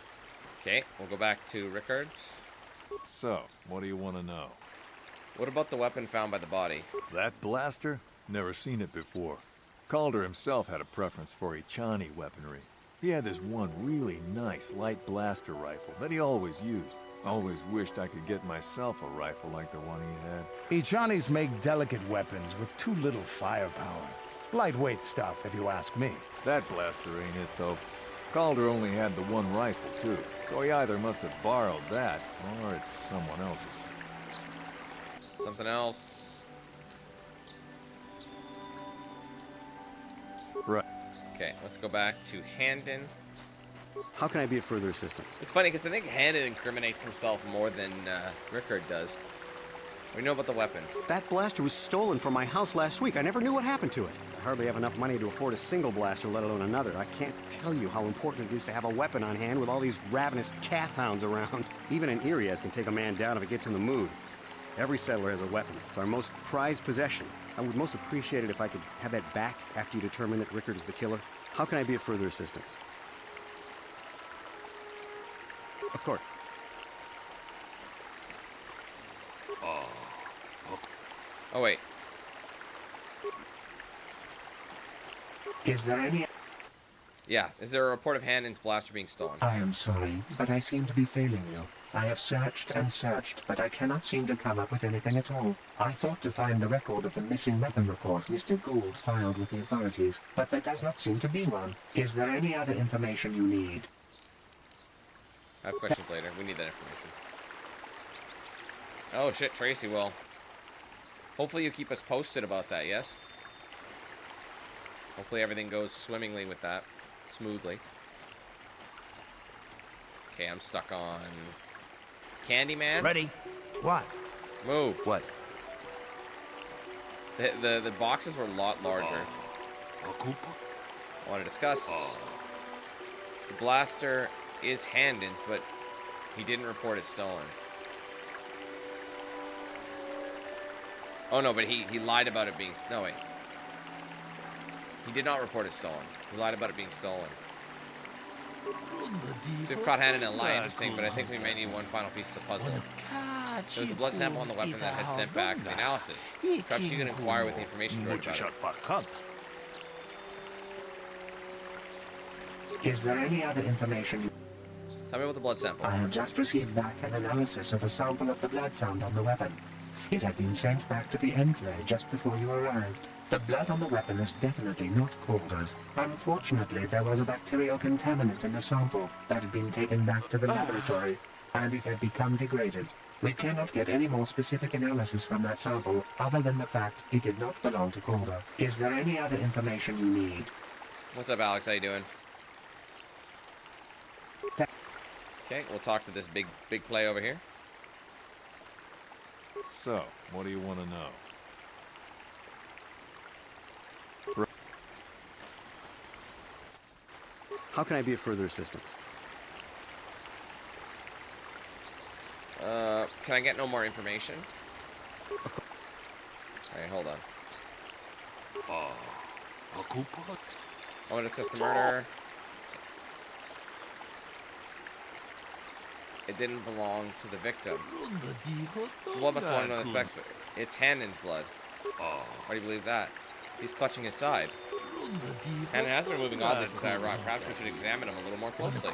Okay, we'll go back to Rickard. So, what do you want to know? What about the weapon found by the body? That blaster? Never seen it before. Calder himself had a preference for Juhani weaponry. He had this one really nice light blaster rifle that he always used. Always wished I could get myself a rifle like the one he had. Juhanis make delicate weapons with too little firepower. Lightweight stuff, if you ask me. That blaster ain't it, though. Calder only had the one rifle, too, so he either must have borrowed that, or it's someone else's. Something else. Right. Okay, let's go back to Handon. How can I be of further assistance? It's funny, because I think Handon incriminates himself more than Rickard does. We know about the weapon. That blaster was stolen from my house last week. I never knew what happened to it. I hardly have enough money to afford a single blaster, let alone another. I can't tell you how important it is to have a weapon on hand with all these ravenous calf hounds around. Even an Irias can take a man down if it gets in the mood. Every settler has a weapon. It's our most prized possession. I would most appreciate it if I could have that back after you determine that Rickard is the killer. How can I be of further assistance? Of course. Oh, wait. Is there any... Yeah, is there a report of Hannon's blaster being stolen? I am sorry, but I seem to be failing you. I have searched and searched, but I cannot seem to come up with anything at all. I thought to find the record of the missing weapon report Mr. Gould filed with the authorities, but there does not seem to be one. Is there any other information you need? I have questions later. We need that information. Oh shit, Tracy will. Hopefully you keep us posted about that, yes? Hopefully everything goes swimmingly with that. Smoothly. Okay, I'm stuck on... Candyman? Ready. What? Move. What? The boxes were a lot larger. I want to discuss. The blaster is Handon's, but he didn't report it stolen. Oh no, but he lied about it being... No, wait. He did not report it stolen. He lied about it being stolen. So we've caught Handon in a lie, interesting, but I think we may need one final piece of the puzzle. There was a blood sample on the weapon that had sent back for the analysis. Perhaps you can inquire with the information droid about it. Is there any other information you... Tell me about the blood sample. I have just received back an analysis of a sample of the blood found on the weapon. It had been sent back to the Enclave just before you arrived. The blood on the weapon is definitely not Calder's. Unfortunately, there was a bacterial contaminant in the sample that had been taken back to the laboratory, and it had become degraded. We cannot get any more specific analysis from that sample, other than the fact it did not belong to Calder. Is there any other information you need? What's up, Alex? How you doing? Okay, we'll talk to this big play over here. So, what do you want to know? How can I be of further assistance? Can I get no more information? Of course. Alright, hold on. I want to discuss the murder. It didn't belong to the victim. The blood must belong to the specs. It's Handon's blood. Why do you believe that? He's clutching his side. Handon has been moving oddly since I arrived. Perhaps we should examine him a little more closely.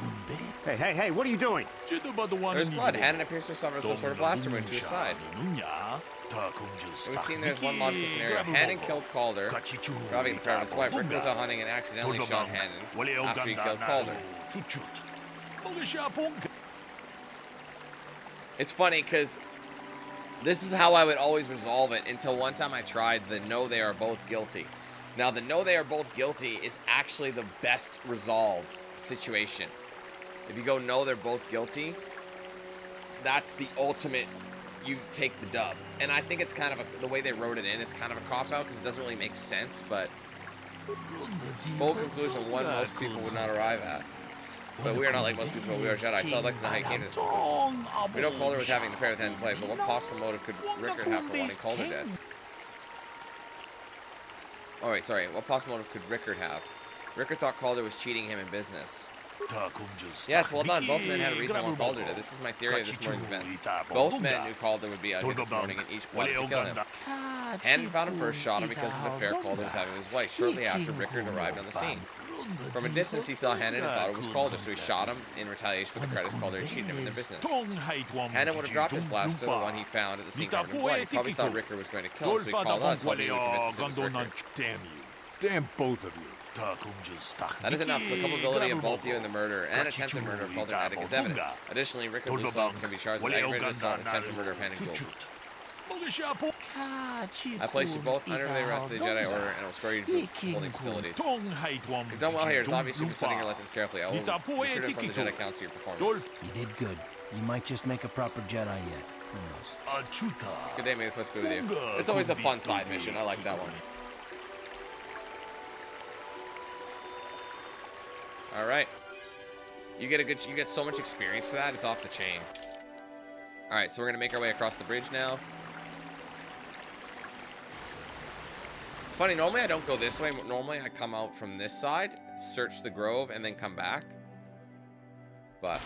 Hey, what are you doing? There's blood. Handon appears to have suffered some sort of blaster wound to his side. It would seem there's one logical scenario. Handon killed Calder, robbing the pair of his wife. Rick was out hunting and accidentally shot Handon after he killed Calder. It's funny because this is how I would always resolve it until one time I tried the no, they are both guilty. Now, the no, they are both guilty is actually the best resolved situation. If you go no, they're both guilty, that's the ultimate, you take the dub. And I think it's kind of the way they wrote it in is kind of a cop-out because it doesn't really make sense, but full conclusion, one most people would not arrive at. But we are not like most people, we are Jedi, so I'd like to know how you came to this conclusion. We know Calder was having an affair with Handon's wife, but what possible motive could Rickard have for wanting Calder dead? Oh wait, sorry, what possible motive could Rickard have? Rickard thought Calder was cheating him in business. Yes, well done. Both men had a reason to want Calder dead. This is my theory of this morning's event. Both men knew Calder would be out here this morning and each plotted to kill him. Handon found him first, shot him because of the affair Calder was having with his wife, shortly after Rickard arrived on the scene. From a distance, he saw Handon and thought it was Calder, so he shot him in retaliation for the credits Calder had cheated him in their business. Handon would have dropped his blaster, the one he found at the scene covered in blood. He probably thought Rickard was going to kill him, so he called us, hoping we would convince us it was Rickard. Damn you. Damn both of you. That is enough. The culpability of both you in the murder and attempted murder of Calder Attic is evident. Additionally, Rickard himself can be charged with aggravated assault and attempted murder of Handon Gould. I place you both under the arrest of the Jedi Order and will score you to holding facilities. You've done well here. It's obvious you've been studying your lessons carefully. I will be sure to inform the Jedi Council your performance. You did good. You might just make a proper Jedi yet. Who knows? Good day, may the force be with you. It's always a fun side mission. I like that one. All right. You get so much experience for that. It's off the chain. All right, so we're gonna make our way across the bridge now. It's funny, normally I don't go this way. Normally I come out from this side, search the grove, and then come back. But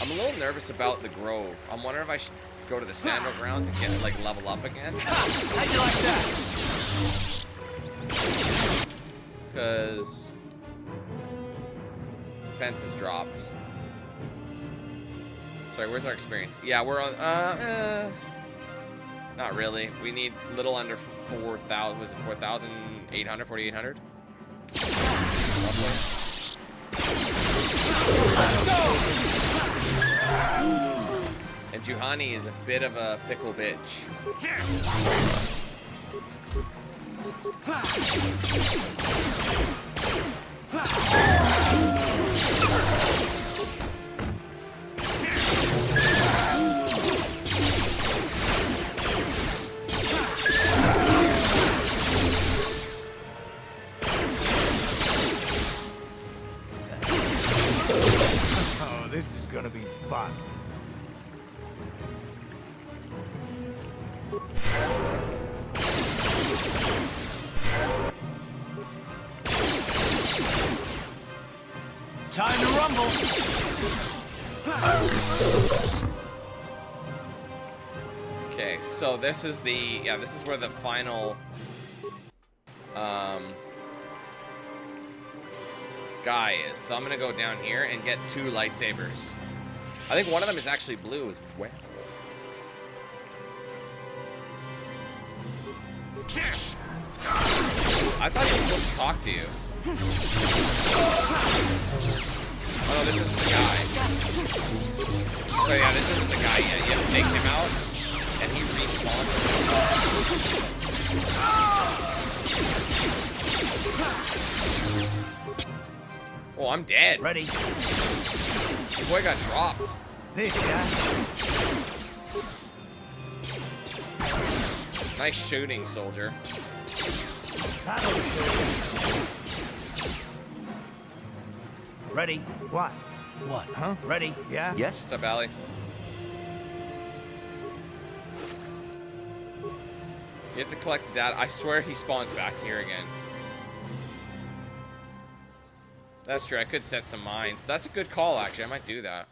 I'm a little nervous about the grove. I'm wondering if I should go to the Sandal Grounds and get like level up again. How'd you like that? Because Fens has dropped. Sorry, where's our experience? Yeah, we're on. Not really. We need a little under 4,000. Was it 4,800? 4,800? And Juhani is a bit of a fickle bitch. Oh, this is gonna be fun. Time to rumble. Okay, so this is the this is where the final guy is. So I'm gonna go down here and get 2 lightsabers. I think one of them is actually blue as well. I thought he was supposed to talk to you. Oh no, this isn't the guy. So yeah, this isn't the guy yet. You have to take him out, and he respawns. Oh, I'm dead. Ready. The boy got dropped. This guy. Nice shooting, soldier. Ready. What? What? Huh? Ready. Yeah? Yes? What's up, Allie? You have to collect that. I swear he spawns back here again. That's true. I could set some mines. That's a good call, actually. I might do that.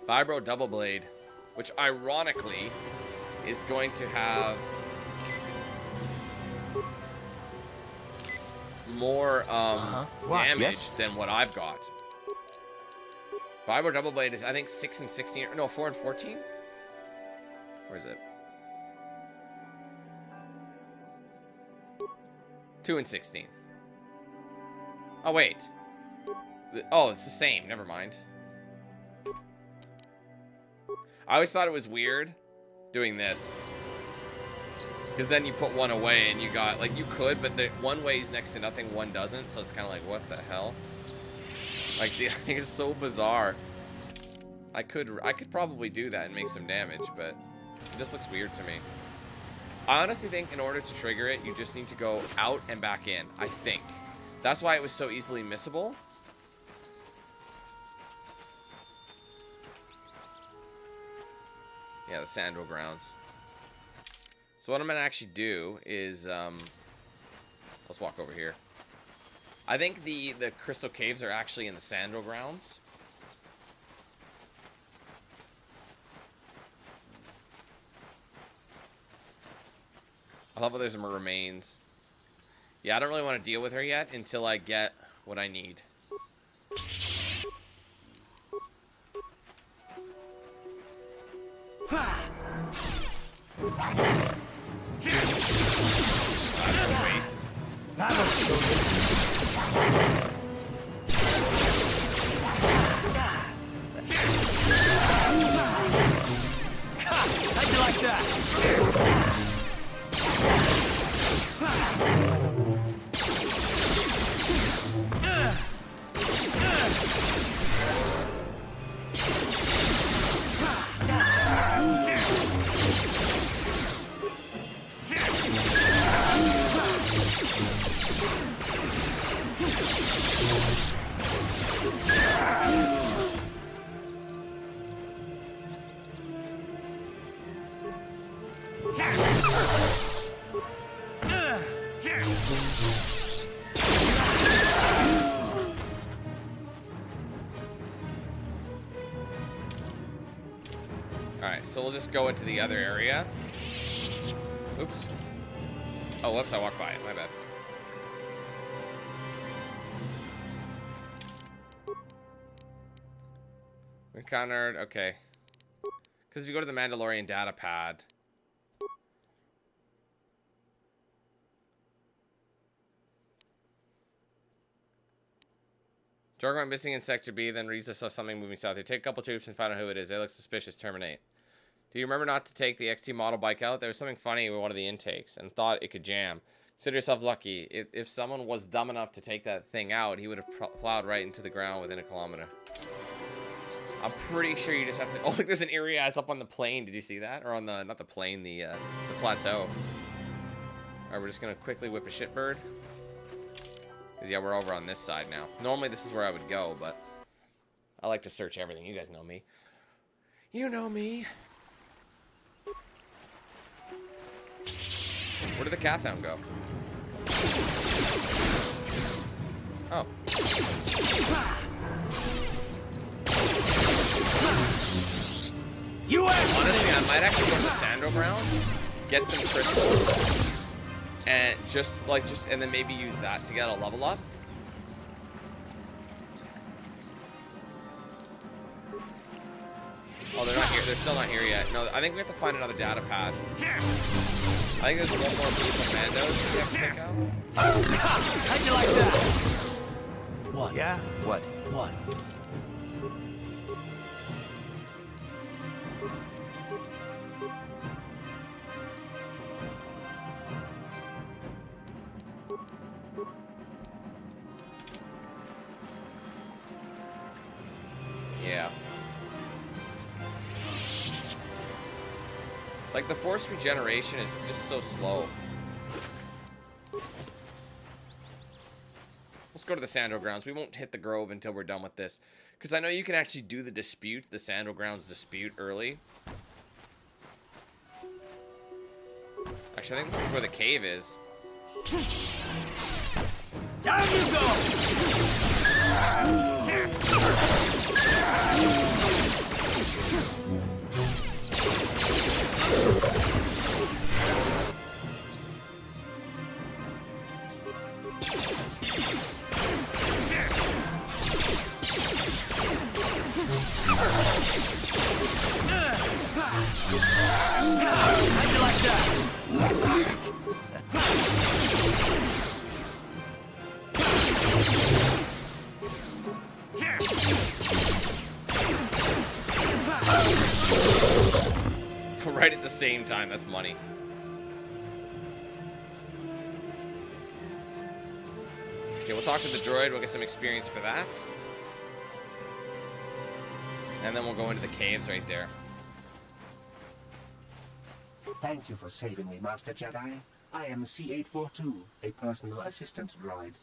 Vibro Double Blade, which ironically is going to have more damage than what I've got. Vibro Double Blade is, I think, 6 and 16. No, 4 and 14? Where is it? 2 and 16. Oh, wait. Oh, it's the same. Never mind. I always thought it was weird doing this. Because then you put one away and you got, like, you could, but the one weighs next to nothing, one doesn't. So it's kind of like, what the hell? Like, see, it's so bizarre. I could probably do that and make some damage, but it just looks weird to me. I honestly think in order to trigger it, you just need to go out and back in, I think. That's why it was so easily missable. Yeah, the Sandal Grounds. So what I'm going to actually do is, let's walk over here. I think the Crystal Caves are actually in the Sandal Grounds. I love how there's some remains. Yeah, I don't really want to deal with her yet until I get what I need. Waste. How'd you like that? so we'll just go into the other area. Oops. Oh, whoops, I walked by it. My bad. We encountered... Okay. Because if you go to the Mandalorian data pad... Jorg went missing in Sector B, then Risa saw something moving south. They take a couple troops and find out who it is. They look suspicious. Terminate. Do you remember not to take the XT model bike out? There was something funny with one of the intakes and thought it could jam. Consider yourself lucky. If someone was dumb enough to take that thing out, he would have plowed right into the ground within a kilometer. I'm pretty sure you just have to... Oh, look, there's an area up on the plane. Did you see that? Or on the... Not the plane, the plateau. Alright, we're just going to quickly whip a shitbird. Because, yeah, we're over on this side now. Normally, this is where I would go, but... I like to search everything. You guys know me. You know me. Where did the cat hound go? Oh. Honestly, I might actually go to the Sandro ground, get some crystals, and and then maybe use that to get a level up. Oh, they're not here. They're still not here yet. No, I think we have to find another data pad. I think there's one more group of Mandos we have to take out. How'd you like that? What? Yeah? What? What? Yeah. Like, the force regeneration is just so slow. Let's go to the Sandro Grounds. We won't hit the Grove until we're done with this. Because I know you can actually do the dispute, the Sandro Grounds dispute, early. Actually, I think this is where the cave is. Down you go! How'd you like that? Right at the same time, that's money. Okay, we'll talk to the droid, we'll get some experience for that. And then we'll go into the caves right there. Thank you for saving me, Master Jedi. I am C842, a personal assistant droid.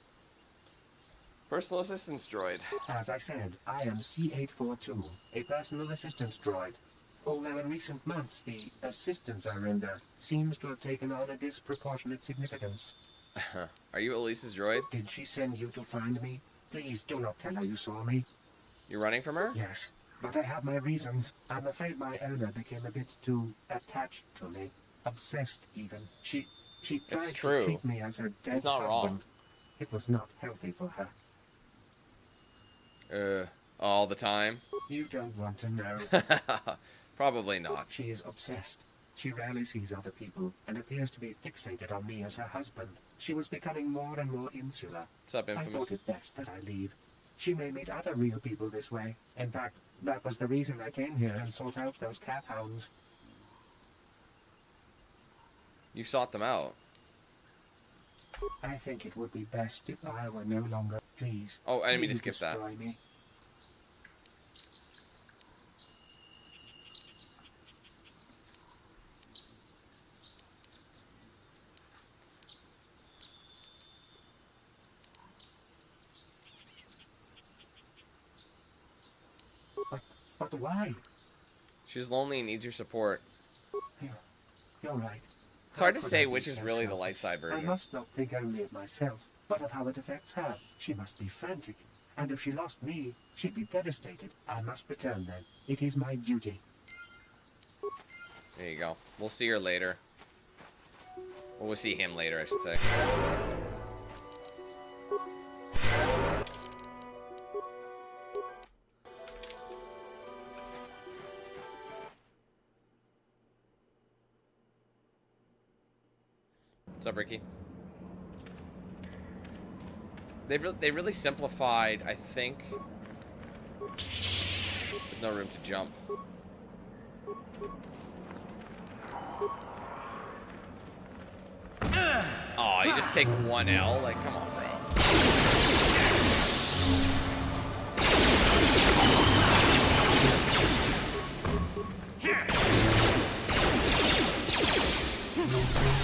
Personal assistance droid. As I said, I am C842, a personal assistant droid. Although in recent months, the assistance I render seems to have taken on a disproportionate significance. Are you Elise's droid? Did she send you to find me? Please do not tell her you saw me. You're running from her? Yes, but I have my reasons. I'm afraid my owner became a bit too attached to me. Obsessed, even. She tried to treat me as her dead not husband. wrong. It was not healthy for her. All the time? You don't want to know. Probably not. She is obsessed. She rarely sees other people and appears to be fixated on me as her husband. She was becoming more and more insular. What's up, Infamous? I thought it best that I leave. She may meet other real people this way. In fact, that was the reason I came here and sought out those cat hounds. You sought them out. I think it would be best if I were no longer. Please. Oh, I didn't mean to skip that. Destroy me. But why? She's lonely and needs your support. You're right. It's hard to say which is really the light side version. I must not think only of myself, but of how it affects her. She must be frantic. And if she lost me, she'd be devastated. I must return then. It is my duty. There you go. We'll see her later. Well, we'll see him later, I should say. What's up, Ricky? They really simplified, I think. There's no room to jump. Oh, you just take one L? Like, come on, bro.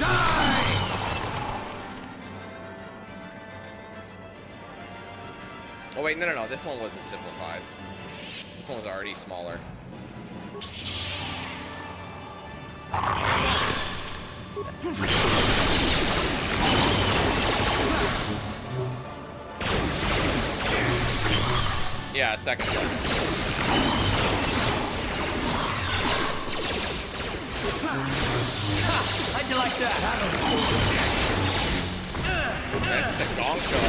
Die! Oh, wait, no. This one wasn't simplified. This one was already smaller. Yeah, second one. How'd you like that? That's the gong show.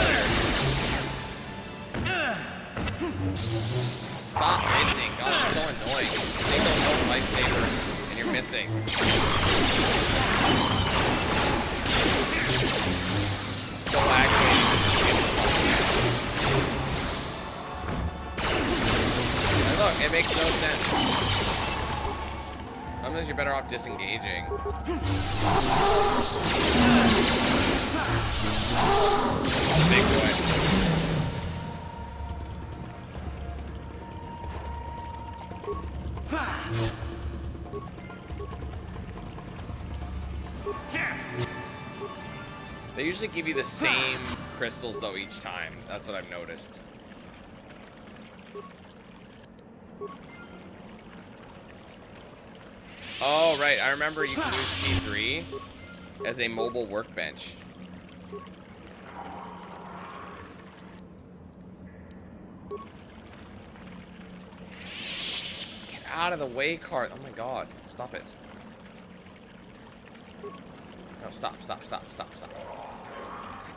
Stop missing. God, it's so annoying. Single note lightsaber and you're missing. So aggravating. And look, it makes no sense. Sometimes you're better off disengaging. Big boy. They usually give you the same crystals though each time. That's what I've noticed. Oh, right. I remember you can use T3 as a mobile workbench. Get out of the way, cart. Oh my god. Stop it. No, stop.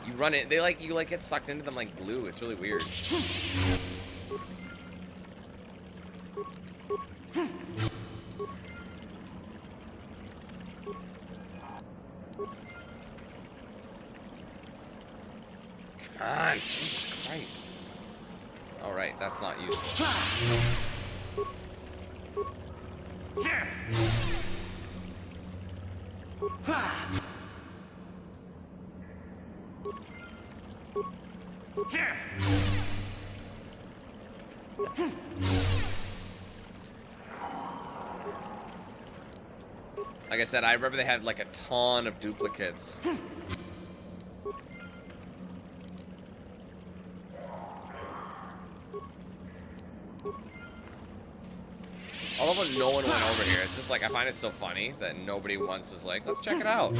You run it. You get sucked into them like glue. It's really weird. Come on, Jesus Christ. All right, that's not useful. Like I said, I remember they had like a ton of duplicates. Although no one went over here, it's just like I find it so funny that nobody once was like, let's check it out.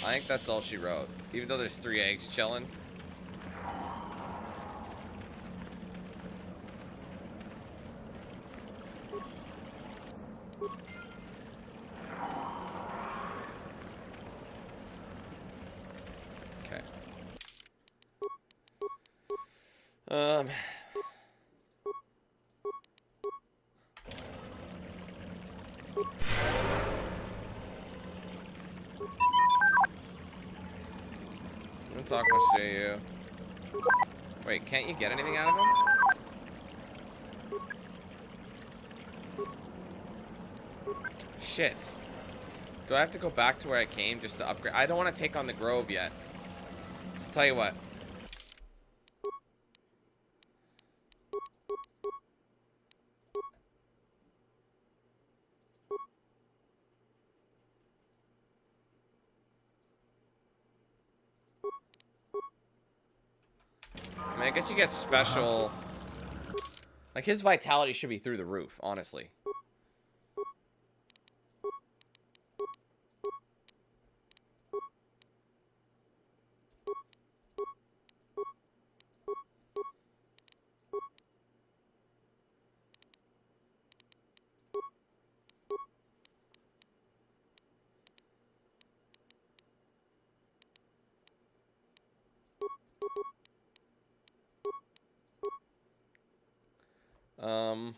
I think that's all she wrote, even though there's 3 eggs chilling. Don't talk much to you. Wait, can't you get anything out of him? Shit. Do I have to go back to where I came just to upgrade? I don't want to take on the Grove yet. So tell you what. I mean, I guess you get special. Like, his vitality should be through the roof, honestly. Cause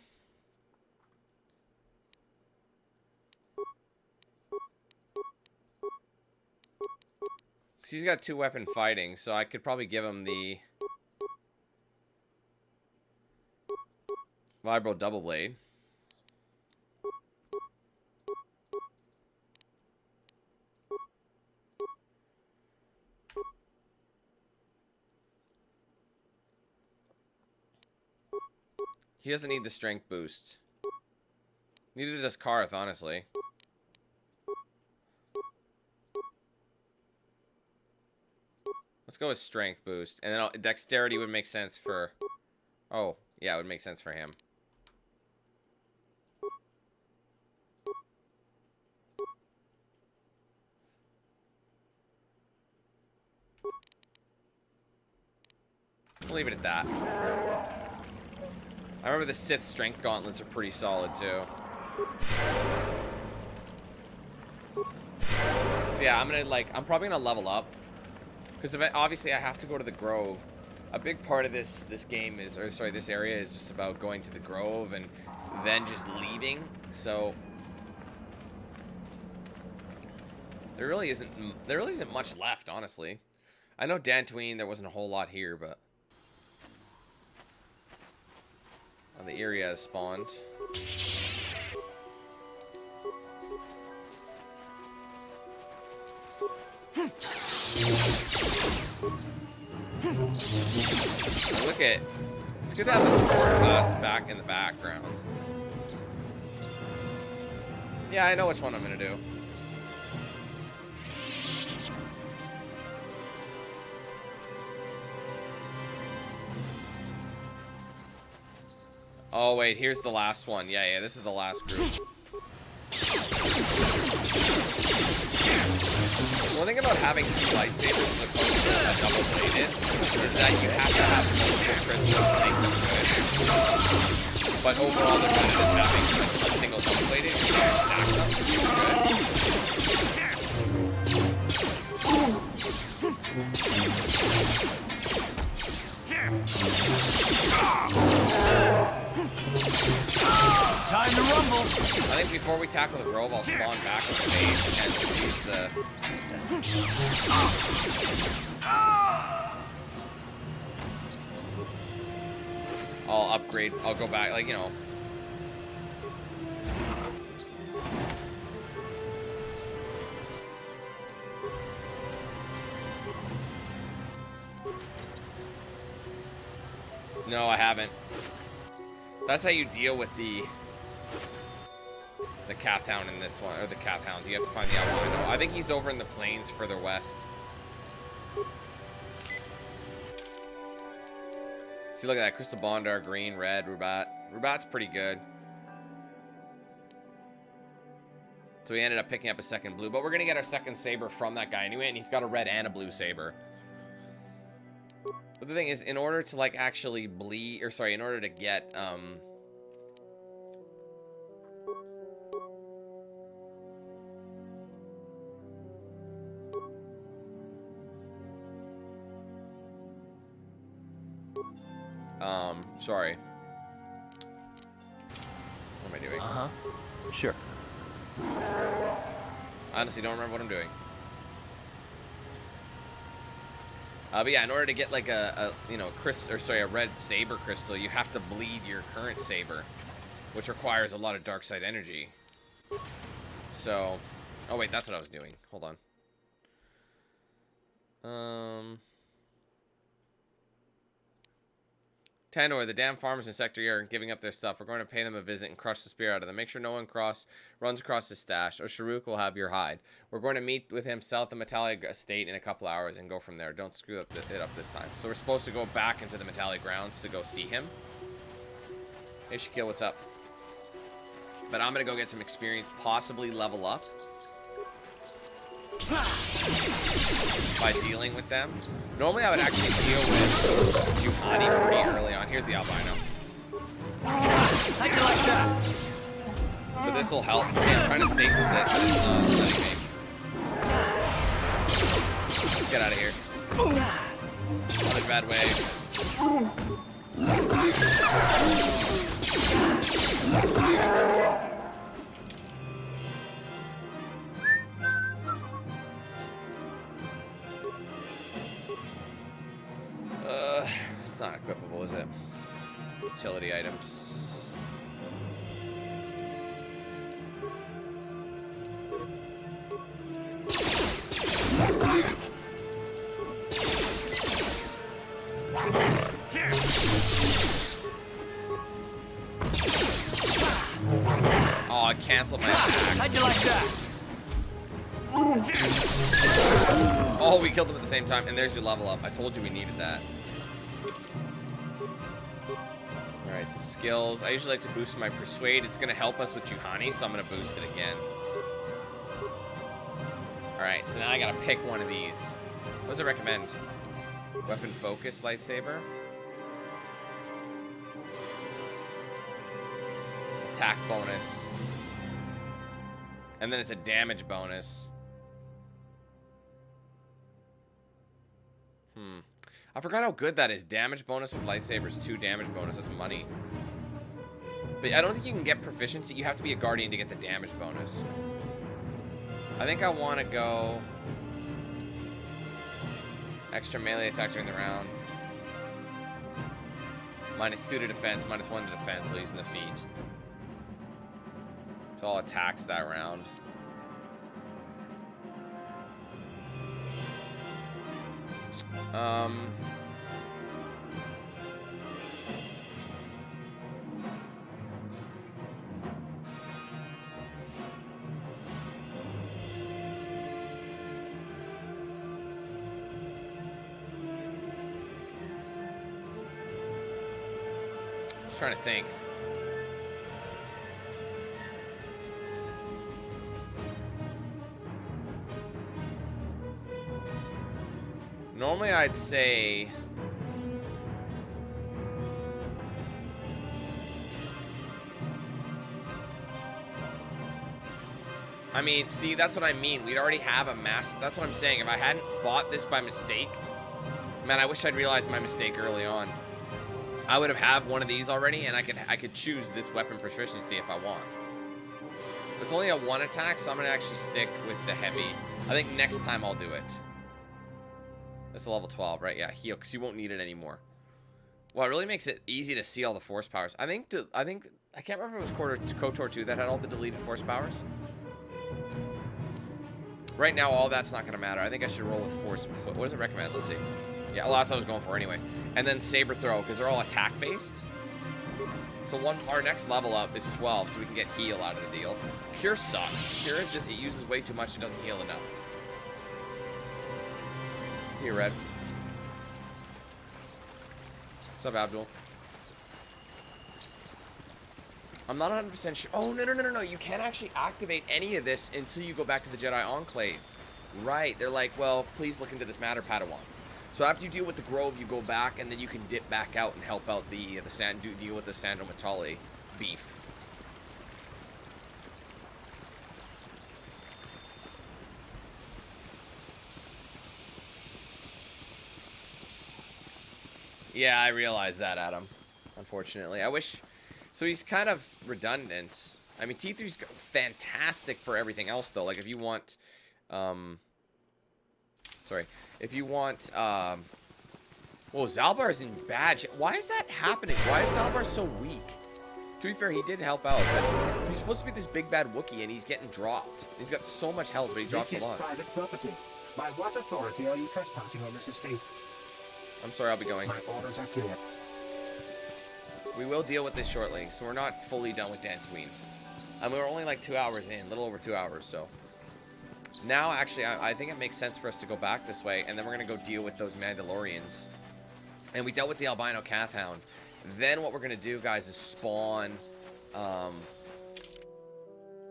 he's got 2-weapon fighting, so I could probably give him the Vibro Double Blade. He doesn't need the strength boost. Neither does Karth, honestly. Let's go with strength boost. And then dexterity would make sense for... Oh, yeah, it would make sense for him. We'll leave it at that. I remember the Sith strength gauntlets are pretty solid, too. So yeah, I'm probably gonna level up. Because obviously I have to go to the Grove. A big part of this game is, or sorry, this area is just about going to the Grove and then just leaving. So there really isn't much left, honestly. I know Dantooine, there wasn't a whole lot here, but the area has spawned. Look at, it's good to have the support class back in the background. Yeah, I know which one I'm gonna do. Oh wait, here's the last one. Yeah, this is the last group. One thing about having 2 lightsabers as opposed to a double-bladed is that you have to have multiple crystals to make them good. But overall, they're better than having a single double-bladed. You can stack them, Time to rumble. I think before we tackle the Grove, I'll spawn back with the base and use the... I'll upgrade. I'll go back, like, you know. No, I haven't. That's how you deal with the Kath Hound in this one, or the Kath Hounds. You have to find the albino. I think he's over in the plains further west. See, look at that. Crystal Bondar, green, red, Rubat. Rubat's pretty good. So we ended up picking up a second blue, but we're going to get our second saber from that guy anyway, and he's got a red and a blue saber. But the thing is, in order to, like, actually bleed, or sorry, in order to get, sorry. What am I doing? Uh-huh. Sure. I honestly don't remember what I'm doing. But yeah, in order to get like a you know, a red saber crystal, you have to bleed your current saber, which requires a lot of dark side energy. So, oh wait, that's what I was doing. Hold on. Tandor, the damn farmers in Sector E are giving up their stuff. We're going to pay them a visit and crush the spear out of them. Make sure no one runs across his stash, or Sharuk will have your hide. We're going to meet with him south of Metallic Estate in a couple hours and go from there. Don't screw it up this time. So we're supposed to go back into the Metallic Grounds to go see him. Hey, Shaquille, what's up? But I'm going to go get some experience, possibly level up by dealing with them. Normally I would actually deal with Juhani pretty early on. Here's the albino. How you like that? But this will help. Yeah, I'm trying to stasis it, but it's not letting me. Let's get out of here. Not in a bad way. It's not equipable, is it? Utility items. Oh, I canceled my attack. How'd you like that? Oh, we killed them at the same time, and there's your level up. I told you we needed that. Alright, so skills. I usually like to boost my Persuade. It's going to help us with Juhani, so I'm going to boost it again. Alright, so now I got to pick one of these. What does it recommend? Weapon Focus Lightsaber. Attack bonus. And then it's a damage bonus. I forgot how good that is. Damage bonus with lightsabers, 2 damage bonus. That's money. But I don't think you can get proficiency. You have to be a guardian to get the damage bonus. I think I want to go extra melee attack during the round. -2 to defense, -1 to defense while using the feet. So all attacks that round. Just trying to think. Normally I'd say I mean, see, that's what I mean. We'd already have a mass. That's what I'm saying. If I hadn't bought this by mistake, man, I wish I'd realized my mistake early on. I would have one of these already, and I could choose this weapon proficiency if I want. It's only a 1 attack, so I'm gonna actually stick with the heavy. I think next time I'll do it. That's a level 12, right? Yeah, heal, because you won't need it anymore. Well, it really makes it easy to see all the force powers. I can't remember if it was KotOR 2 that had all the deleted force powers. Right now, all that's not going to matter. I think I should roll with force. What does it recommend? Let's see. Yeah, well, that's what I was going for anyway. And then saber throw, because they're all attack based. So our next level up is 12, so we can get heal out of the deal. Cure sucks. Cure is just, it uses way too much. It doesn't heal enough. See you, Red. What's up, Abdul? I'm not 100% sure. Oh, no. You can't actually activate any of this until you go back to the Jedi Enclave. Right. They're like, well, please look into this matter, Padawan. So after you deal with the Grove, you go back, and then you can dip back out and help out deal with the Sando Matali beef. Yeah, I realize that, Adam. Unfortunately. I wish... So he's kind of redundant. I mean, T3's fantastic for everything else, though. Like, if you want... Sorry. If you want... Well, Zalbar's in bad shape. Why is that happening? Why is Zalbar so weak? To be fair, he did help out, but he's supposed to be this big bad Wookiee, and he's getting dropped. He's got so much health, but he drops a lot. This is private property. By what authority are you trespassing on this estate? I'm sorry, I'll be going. My orders are clear. We will deal with this shortly, so we're not fully done with Dantooine. And we're only like 2 hours in, a little over 2 hours, so. Now, actually, I think it makes sense for us to go back this way, and then we're going to go deal with those Mandalorians. And we dealt with the albino calf hound. Then what we're going to do, guys, is spawn...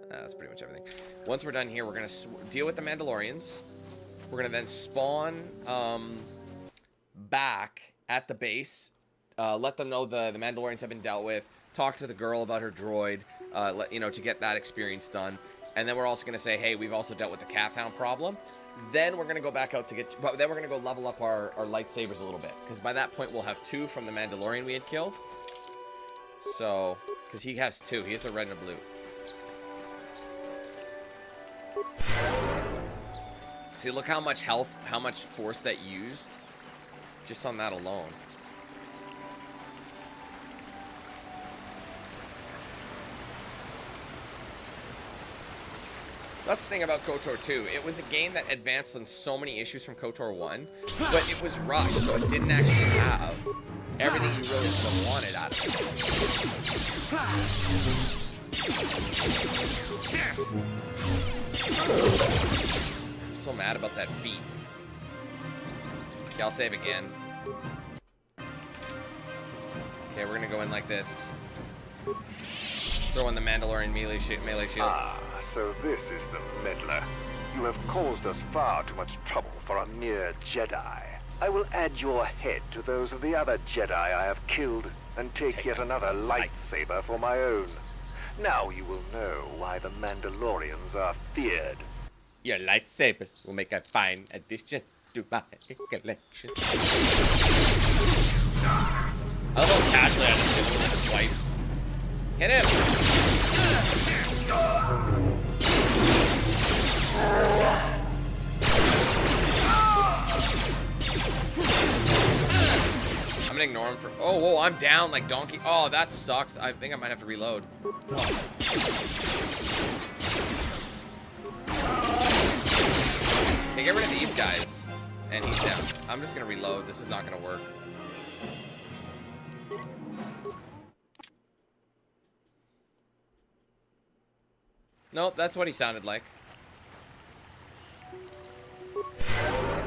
that's pretty much everything. Once we're done here, we're going to deal with the Mandalorians. We're going to then spawn back at the base. Let them know the Mandalorians have been dealt with. Talk to the girl about her droid, to get that experience done. And then we're also going to say, hey, we've also dealt with the Calf Hound problem. Then we're going to go back out to get... But then we're going to go level up our lightsabers a little bit. Because by that point, we'll have 2 from the Mandalorian we had killed. So... Because he has 2. He has a red and a blue. See, look how much health, how much force that used. Just on that alone. That's the thing about KotOR 2. It was a game that advanced on so many issues from KotOR 1, but it was rushed, so it didn't actually have everything you really would have wanted out of it. I'm so mad about that feat. Okay, I'll save again. Okay, we're gonna go in like this. Throw in the Mandalorian melee shield. So this is the meddler. You have caused us far too much trouble for a mere Jedi. I will add your head to those of the other Jedi I have killed, and take yet another lightsaber for my own. Now you will know why the Mandalorians are feared. Your lightsabers will make a fine addition to my collection. I love how casually I just did a swipe. Hit him! I'm gonna ignore him for... Oh, whoa, I'm down like donkey. Oh, that sucks. I think I might have to reload. Okay, get rid of these guys. And he's down. I'm just gonna reload. This is not gonna work. Nope, that's what he sounded like.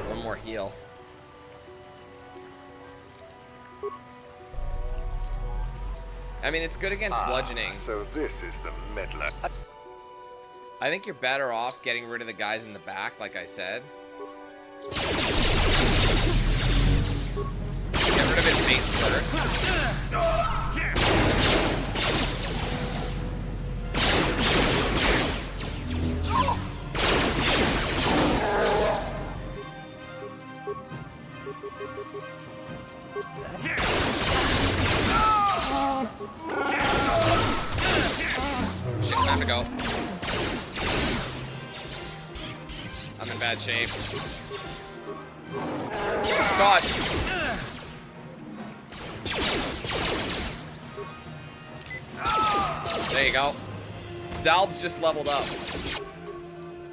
One more heal. I mean, it's good against bludgeoning. So this is the meddler. I think you're better off getting rid of the guys in the back, like I said. Get rid of his mates first. Shit, time to go. I'm in bad shape. God. There you go. Zalb's just leveled up.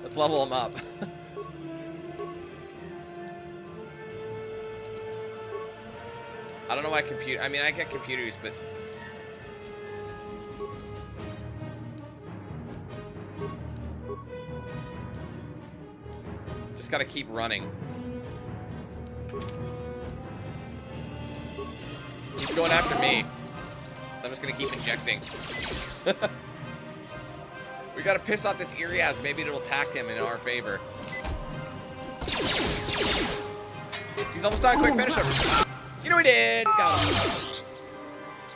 Let's level him up. I don't know why computer... I mean, I get computers, but... Just gotta keep running. He's going after me. So I'm just gonna keep injecting. We gotta piss off this Iriaz. Maybe it'll attack him in our favor. He's almost done. Quick, finish him. You know he did. Got him.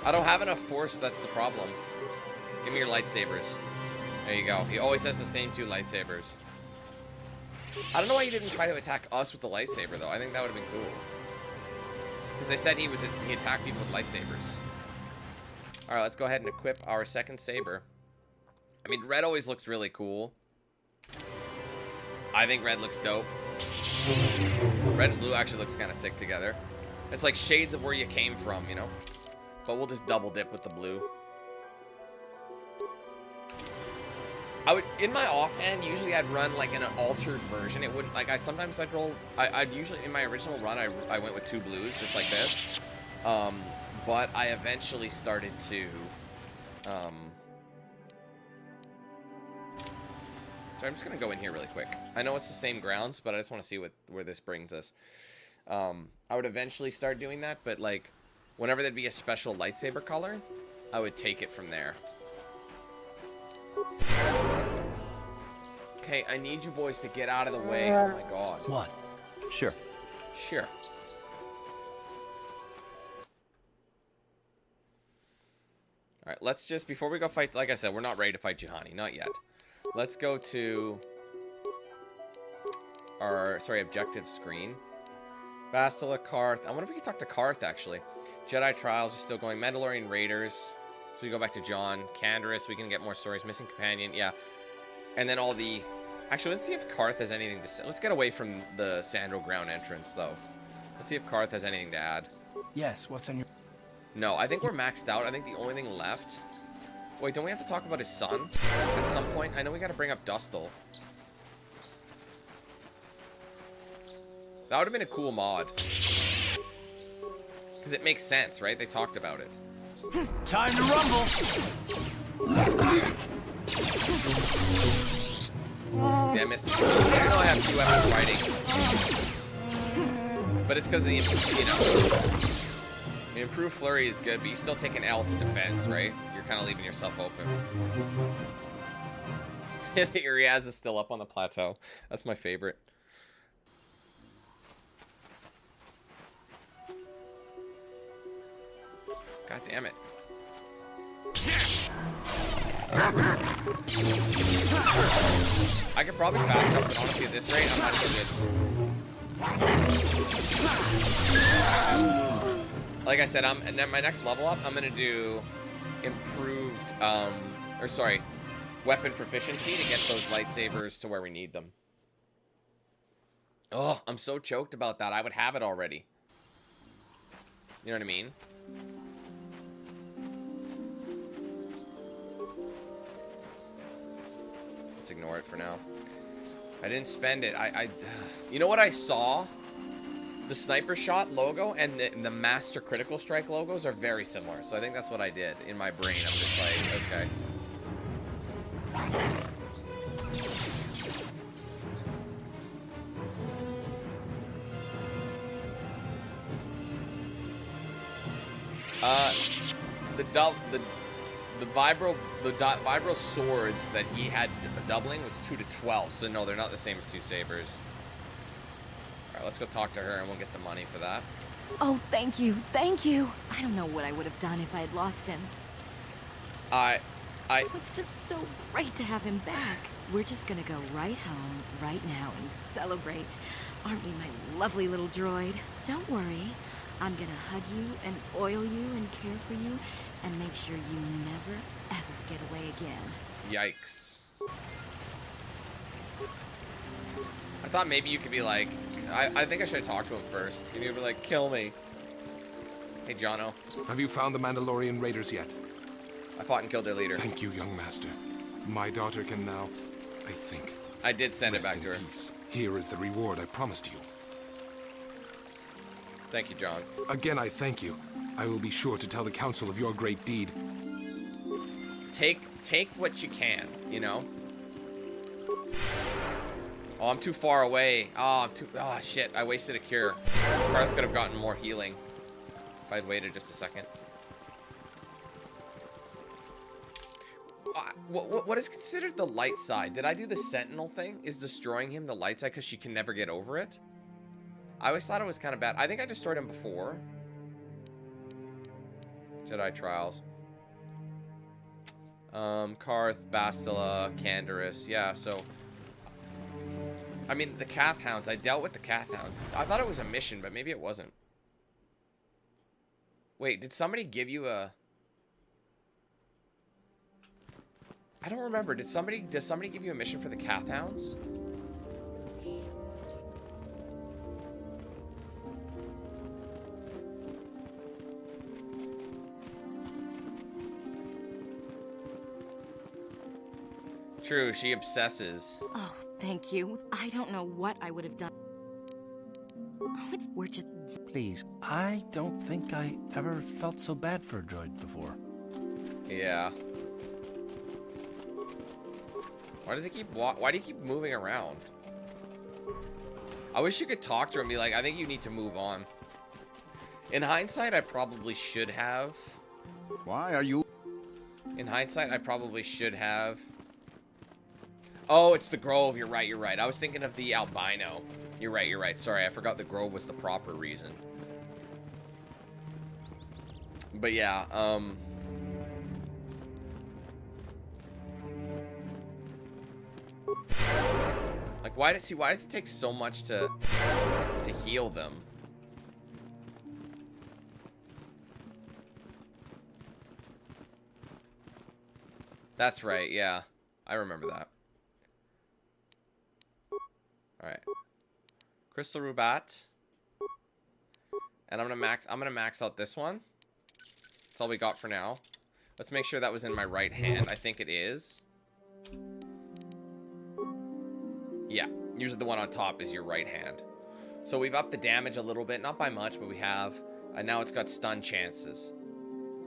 I don't have enough force. That's the problem. Give me your lightsabers. There you go. He always has the same 2 lightsabers. I don't know why you didn't try to attack us with the lightsaber, though. I think that would have been cool. Because they said he attacked people with lightsabers. All right, let's go ahead and equip our second saber. I mean, red always looks really cool. I think red looks dope. Red and blue actually looks kind of sick together. It's like shades of where you came from, you know? But we'll just double dip with the blue. In my offhand, usually I'd run like an altered version. It wouldn't, like, I'd roll, I'd usually, in my original run, I went with 2 blues, just like this. But I eventually started to, so I'm just gonna go in here really quick. I know it's the same grounds, but I just want to see where this brings us. I would eventually start doing that, but like, whenever there'd be a special lightsaber color, I would take it from there. Okay, I need you boys to get out of the way. Oh my god. What? Sure. Sure. Alright, let's just, before we go fight, like I said, we're not ready to fight Juhani, not yet. let's go to our, sorry, objective screen. Bastila, Karth. I wonder if we can talk to Karth, actually. Jedi Trials are still going. Mandalorian Raiders. So we go back to John. Canderous, we can get more stories. Missing Companion, yeah. And then all the... Actually, let's see if Karth has anything to say. Let's get away from the Sandro Ground entrance, though. Let's see if Karth has anything to add. Yes, what's on your... No, I think we're maxed out. I think the only thing left... Wait, don't we have to talk about his son at some point? I know we gotta bring up Dustil. That would have been a cool mod. Because it makes sense, right? They talked about it. Time to rumble! See, I missed it. Even though I have 2 weapons fighting. But it's because of the, you know... The improved flurry is good, but you still take an L to defense, right? You're kind of leaving yourself open. The Uriaz is still up on the plateau. That's my favorite. God damn it. I could probably fast jump, but honestly at this rate, I'm not gonna just... Like I said, and then my next level up, I'm gonna do improved, weapon proficiency to get those lightsabers to where we need them. Oh, I'm so choked about that. I would have it already. You know what I mean? Let's ignore it for now. I didn't spend it. You know what I saw? The sniper shot logo and the master critical strike logos are very similar. So I think that's what I did in my brain. I'm just like, okay. The vibro swords that he had doubling was 2 to 12. So no, they're not the same as 2 sabers. Alright, let's go talk to her and we'll get the money for that. Oh, thank you. Thank you. I don't know what I would have done if I had lost him. It's just so great to have him back. We're just gonna go right home, right now, and celebrate. Aren't we, my lovely little droid? Don't worry. I'm gonna hug you and oil you and care for you and make sure you never, ever get away again. Yikes. I thought maybe you could be like... I think I should have talked to him first. And you'd be like, kill me. Hey, Jono. Have you found the Mandalorian Raiders yet? I fought and killed their leader. Thank you, young master. My daughter can now, I think... I did send it back to her. Peace. Here is the reward I promised you. Thank you, John. Again, I thank you. I will be sure to tell the council of your great deed. Take what you can, you know? Oh, I'm too far away. Oh, shit. I wasted a cure. Karth could have gotten more healing if I'd waited just a second. What is considered the light side? Did I do the Sentinel thing? Is destroying him the light side because she can never get over it? I always thought it was kind of bad. I think I destroyed him before. Jedi Trials. Karth, Bastila, Canderous. Yeah, so... I mean, the Cath Hounds. I dealt with the Cath Hounds. I thought it was a mission, but maybe it wasn't. Wait, did somebody give you a... I don't remember. Does somebody give you a mission for the Cath Hounds? True, she obsesses. Oh, thank you. I don't know what I would have done. Oh, we're just... Please, I don't think I ever felt so bad for a droid before. Yeah. Why do you keep moving around? I wish you could talk to her and be like, I think you need to move on. In hindsight, I probably should have. Why are you... In hindsight, I probably should have. Oh, it's the Grove. You're right. I was thinking of the albino. You're right. Sorry, I forgot the Grove was the proper reason. But yeah, Like, why does it take so much to heal them? That's right, yeah. I remember that. Alright. Crystal Rubat. And I'm gonna max out this one. That's all we got for now. Let's make sure that was in my right hand. I think it is. Yeah, usually the one on top is your right hand. So we've upped the damage a little bit, not by much, but we have. And now it's got stun chances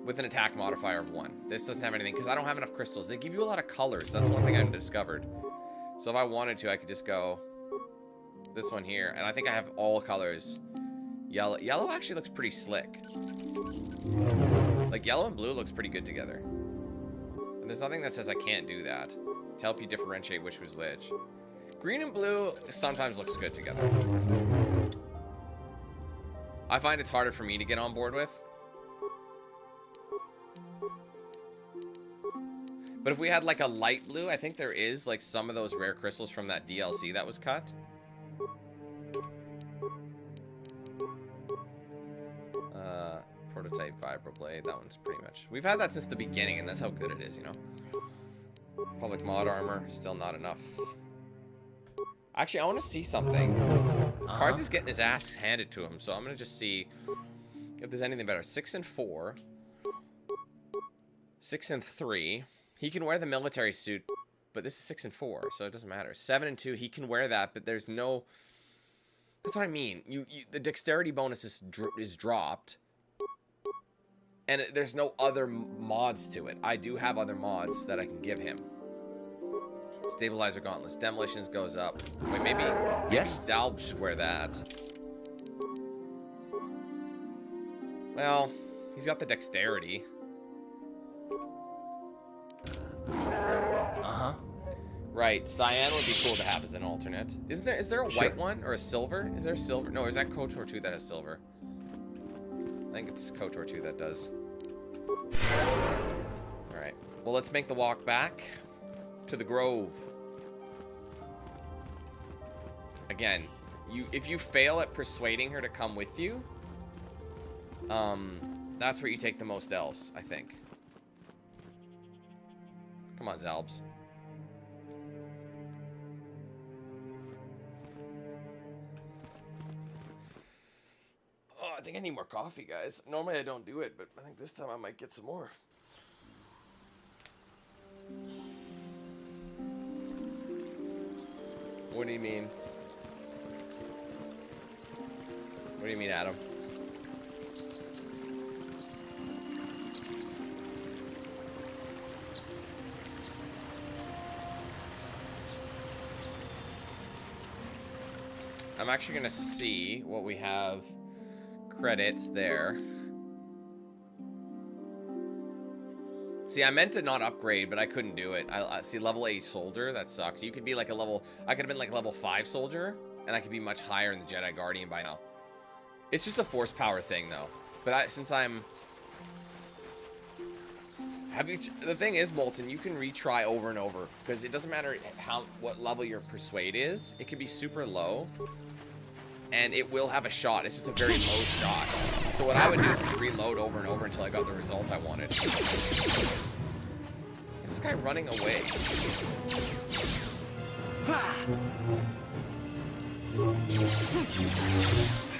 with an attack modifier of 1. This doesn't have anything because I don't have enough crystals. They give you a lot of colors. That's one thing I've discovered. So if I wanted to, I could just go this one here, and I think I have all colors. Yellow actually looks pretty slick. Like yellow and blue looks pretty good together. And there's nothing that says I can't do that to help you differentiate which was which. Green and blue sometimes looks good together. I find it's harder for me to get on board with. But if we had like a light blue, I think there is like some of those rare crystals from that DLC that was cut. Prototype Vibroblade, that one's pretty much... We've had that since the beginning, and that's how good it is, you know? Public mod armor, still not enough. Actually, I want to see something. Karth is getting his ass handed to him, so I'm going to just see if there's anything better. 6 and 4. 6 and 3. He can wear the military suit, but this is 6 and 4, so it doesn't matter. 7 and 2, he can wear that, but there's no... That's what I mean. The dexterity bonus is dropped. And there's no other mods to it. I do have other mods that I can give him. Stabilizer gauntlets. Demolitions goes up. Wait, maybe Zalb should wear that. Well, he's got the dexterity. Uh-huh. Right, cyan would be cool to have as an alternate. Is there a white one or a silver? Is there a silver? No, is that KotOR 2 that has silver? I think it's KotOR 2 that does. Alright. Well, let's make the walk back to the Grove. Again, if you fail at persuading her to come with you, that's where you take the most L's, I think. Come on, Zalbs. Oh, I think I need more coffee, guys. Normally I don't do it, but I think this time I might get some more. What do you mean? What do you mean, Adam? I'm actually gonna see what we have credits there. See, I meant to not upgrade, but I couldn't do it. I see level 8 soldier, that sucks. You could be like a level, I could have been like level 5 soldier, and I could be much higher in the Jedi Guardian by now. It's just a force power thing though. But since I'm... The thing is, Molten, you can retry over and over, because it doesn't matter what level your persuade is. It can be super low, and it will have a shot. It's just a very low shot. So what I would do is just reload over and over until I got the result I wanted. Is this guy running away?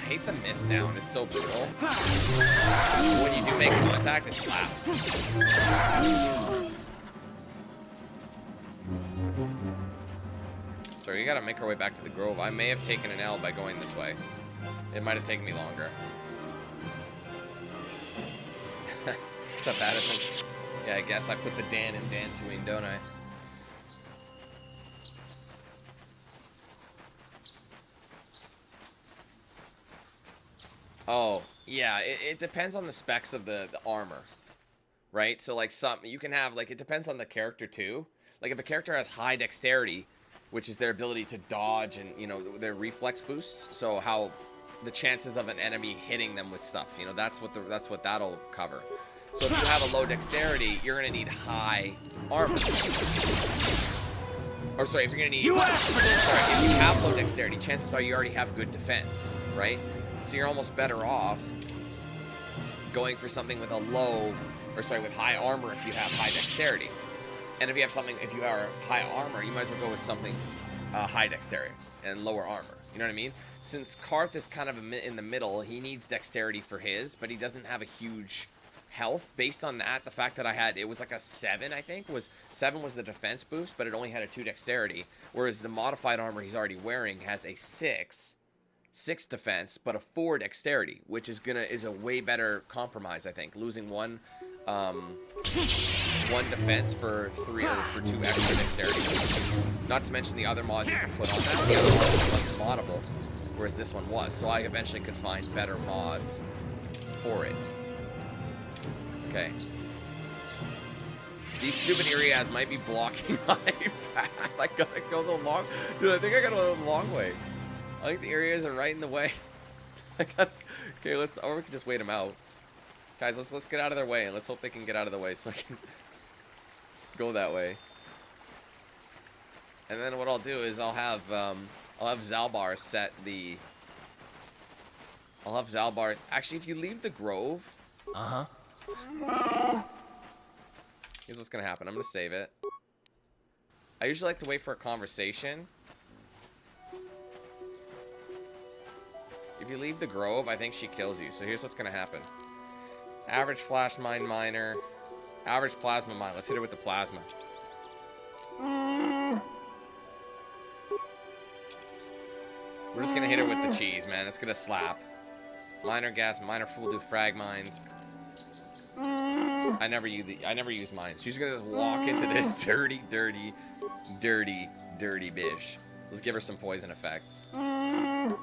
I hate the miss sound. It's so brutal. When you do make contact, it slaps. Sorry, you gotta make our way back to the Grove. I may have taken an L by going this way. It might have taken me longer. What's up, Addison? Yeah, I guess I put the Dan in Dantooine, don't I? Oh, yeah, it depends on the specs of the armor, right? So, like, you can have, like, it depends on the character, too. Like, if a character has high dexterity, which is their ability to dodge and, you know, their reflex boosts, so how the chances of an enemy hitting them with stuff, you know, that's what that'll cover. So if you have a low dexterity, you're going to need high armor. Or sorry, if you're gonna need, sorry, if you have low dexterity, chances are you already have good defense, right? So you're almost better off going for something with a low, or sorry, with high armor if you have high dexterity. And if you have something, if you are high armor, you might as well go with something high dexterity and lower armor. You know what I mean? Since Karth is kind of in the middle, he needs dexterity for his, but he doesn't have a huge health. Based on that, the fact that I had, it was like a 7, I think, 7 was the defense boost, but it only had a 2 dexterity, whereas the modified armor he's already wearing has a 6 defense, but a 4 dexterity, which is a way better compromise, I think. Losing one defense for 2 extra dexterity. Not to mention the other mods you can put on that. The other one wasn't moddable, whereas this one was. So I eventually could find better mods for it. Okay. These stupid areas might be blocking my path. I gotta go the long... Dude, I think I gotta go the long way. I think the areas are right in the way. Okay, or we can just wait them out. Guys, let's get out of their way, and let's hope they can get out of the way so I can go that way. And then what I'll do is I'll have Zalbar set the... I'll have Zalbar... Actually, if you leave the grove... Here's what's gonna happen. I'm gonna save it. I usually like to wait for a conversation. If you leave the grove, I think she kills you. So here's what's gonna happen. Average flash mine miner. Average plasma mine. Let's hit her with the plasma. We're just gonna hit her with the cheese, man. It's gonna slap. Miner gas, miner full do frag mines. I never use mines. She's gonna just walk into this dirty bitch. Let's give her some poison effects. We'll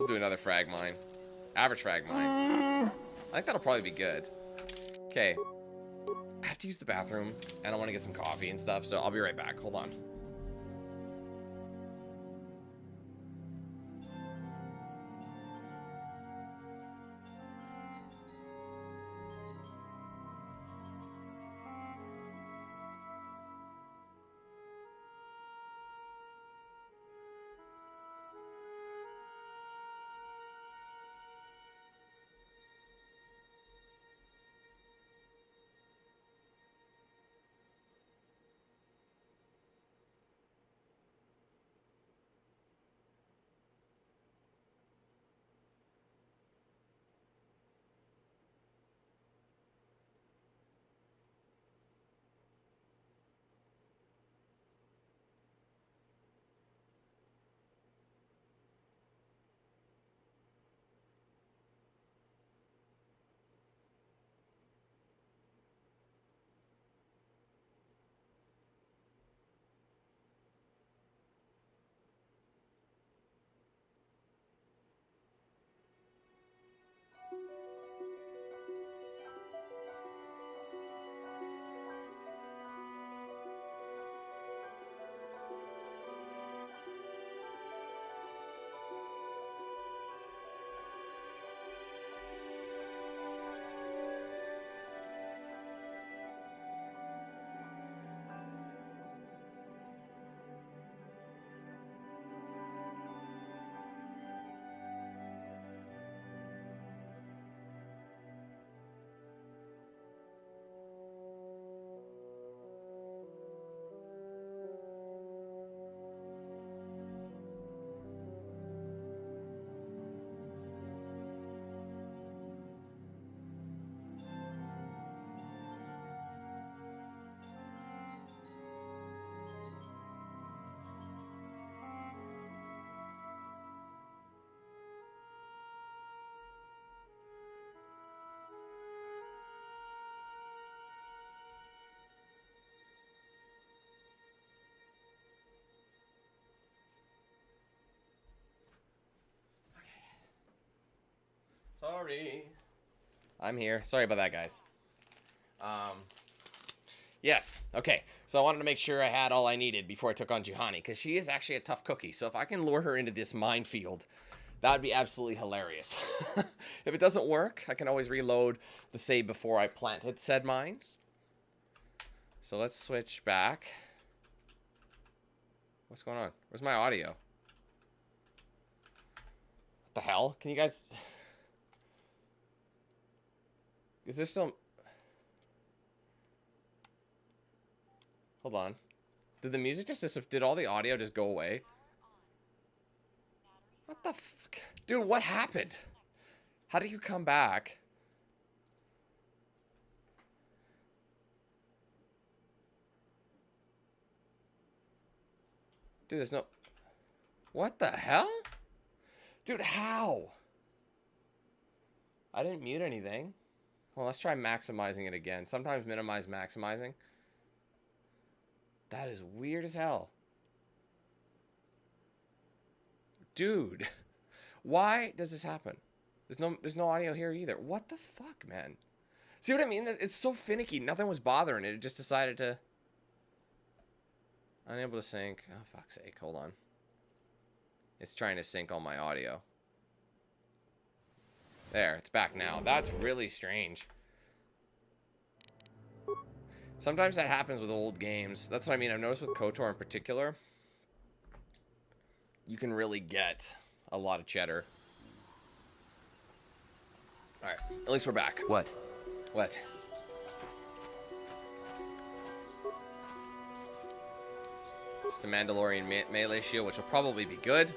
do another frag mine. Average frag mines. I think that'll probably be good. Okay. I have to use the bathroom, and I want to get some coffee and stuff, so I'll be right back. Hold on. Sorry. I'm here. Sorry about that, guys. Yes. Okay. So I wanted to make sure I had all I needed before I took on Juhani, because she is actually a tough cookie. So if I can lure her into this minefield, that would be absolutely hilarious. If it doesn't work, I can always reload the save before I plant said mines. So let's switch back. What's going on? Where's my audio? What the hell? Can you guys... Is there still... Hold on. Did the music just... Did all the audio just go away? What the fuck? Dude, what happened? How did you come back? Dude, there's no... What the hell? Dude, how? I didn't mute anything. Well, let's try maximizing it again. Sometimes minimize maximizing. That is weird as hell. Dude, why does this happen? There's no audio here either. What the fuck, man? See what I mean? It's so finicky. Nothing was bothering it. It just decided to... Unable to sync. Oh, fuck's sake. Hold on. It's trying to sync all my audio. There, it's back now. That's really strange. Sometimes that happens with old games. That's what I mean. I've noticed with KotOR in particular. You can really get a lot of cheddar. Alright, at least we're back. What? What? Just a Mandalorian melee shield, which will probably be good.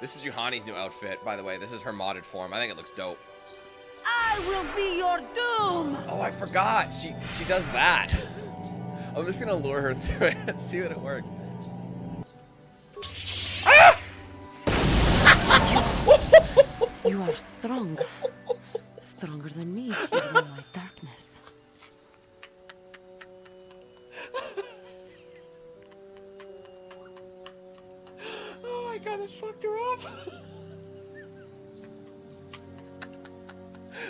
This is Juhani's new outfit, by the way. This is her modded form. I think it looks dope. I will be your doom! Oh, I forgot. She does that. I'm just gonna lure her through it and see what it works. Ah! You are strong. Stronger than me, even in my darkness. Oh my god, it fucked her up.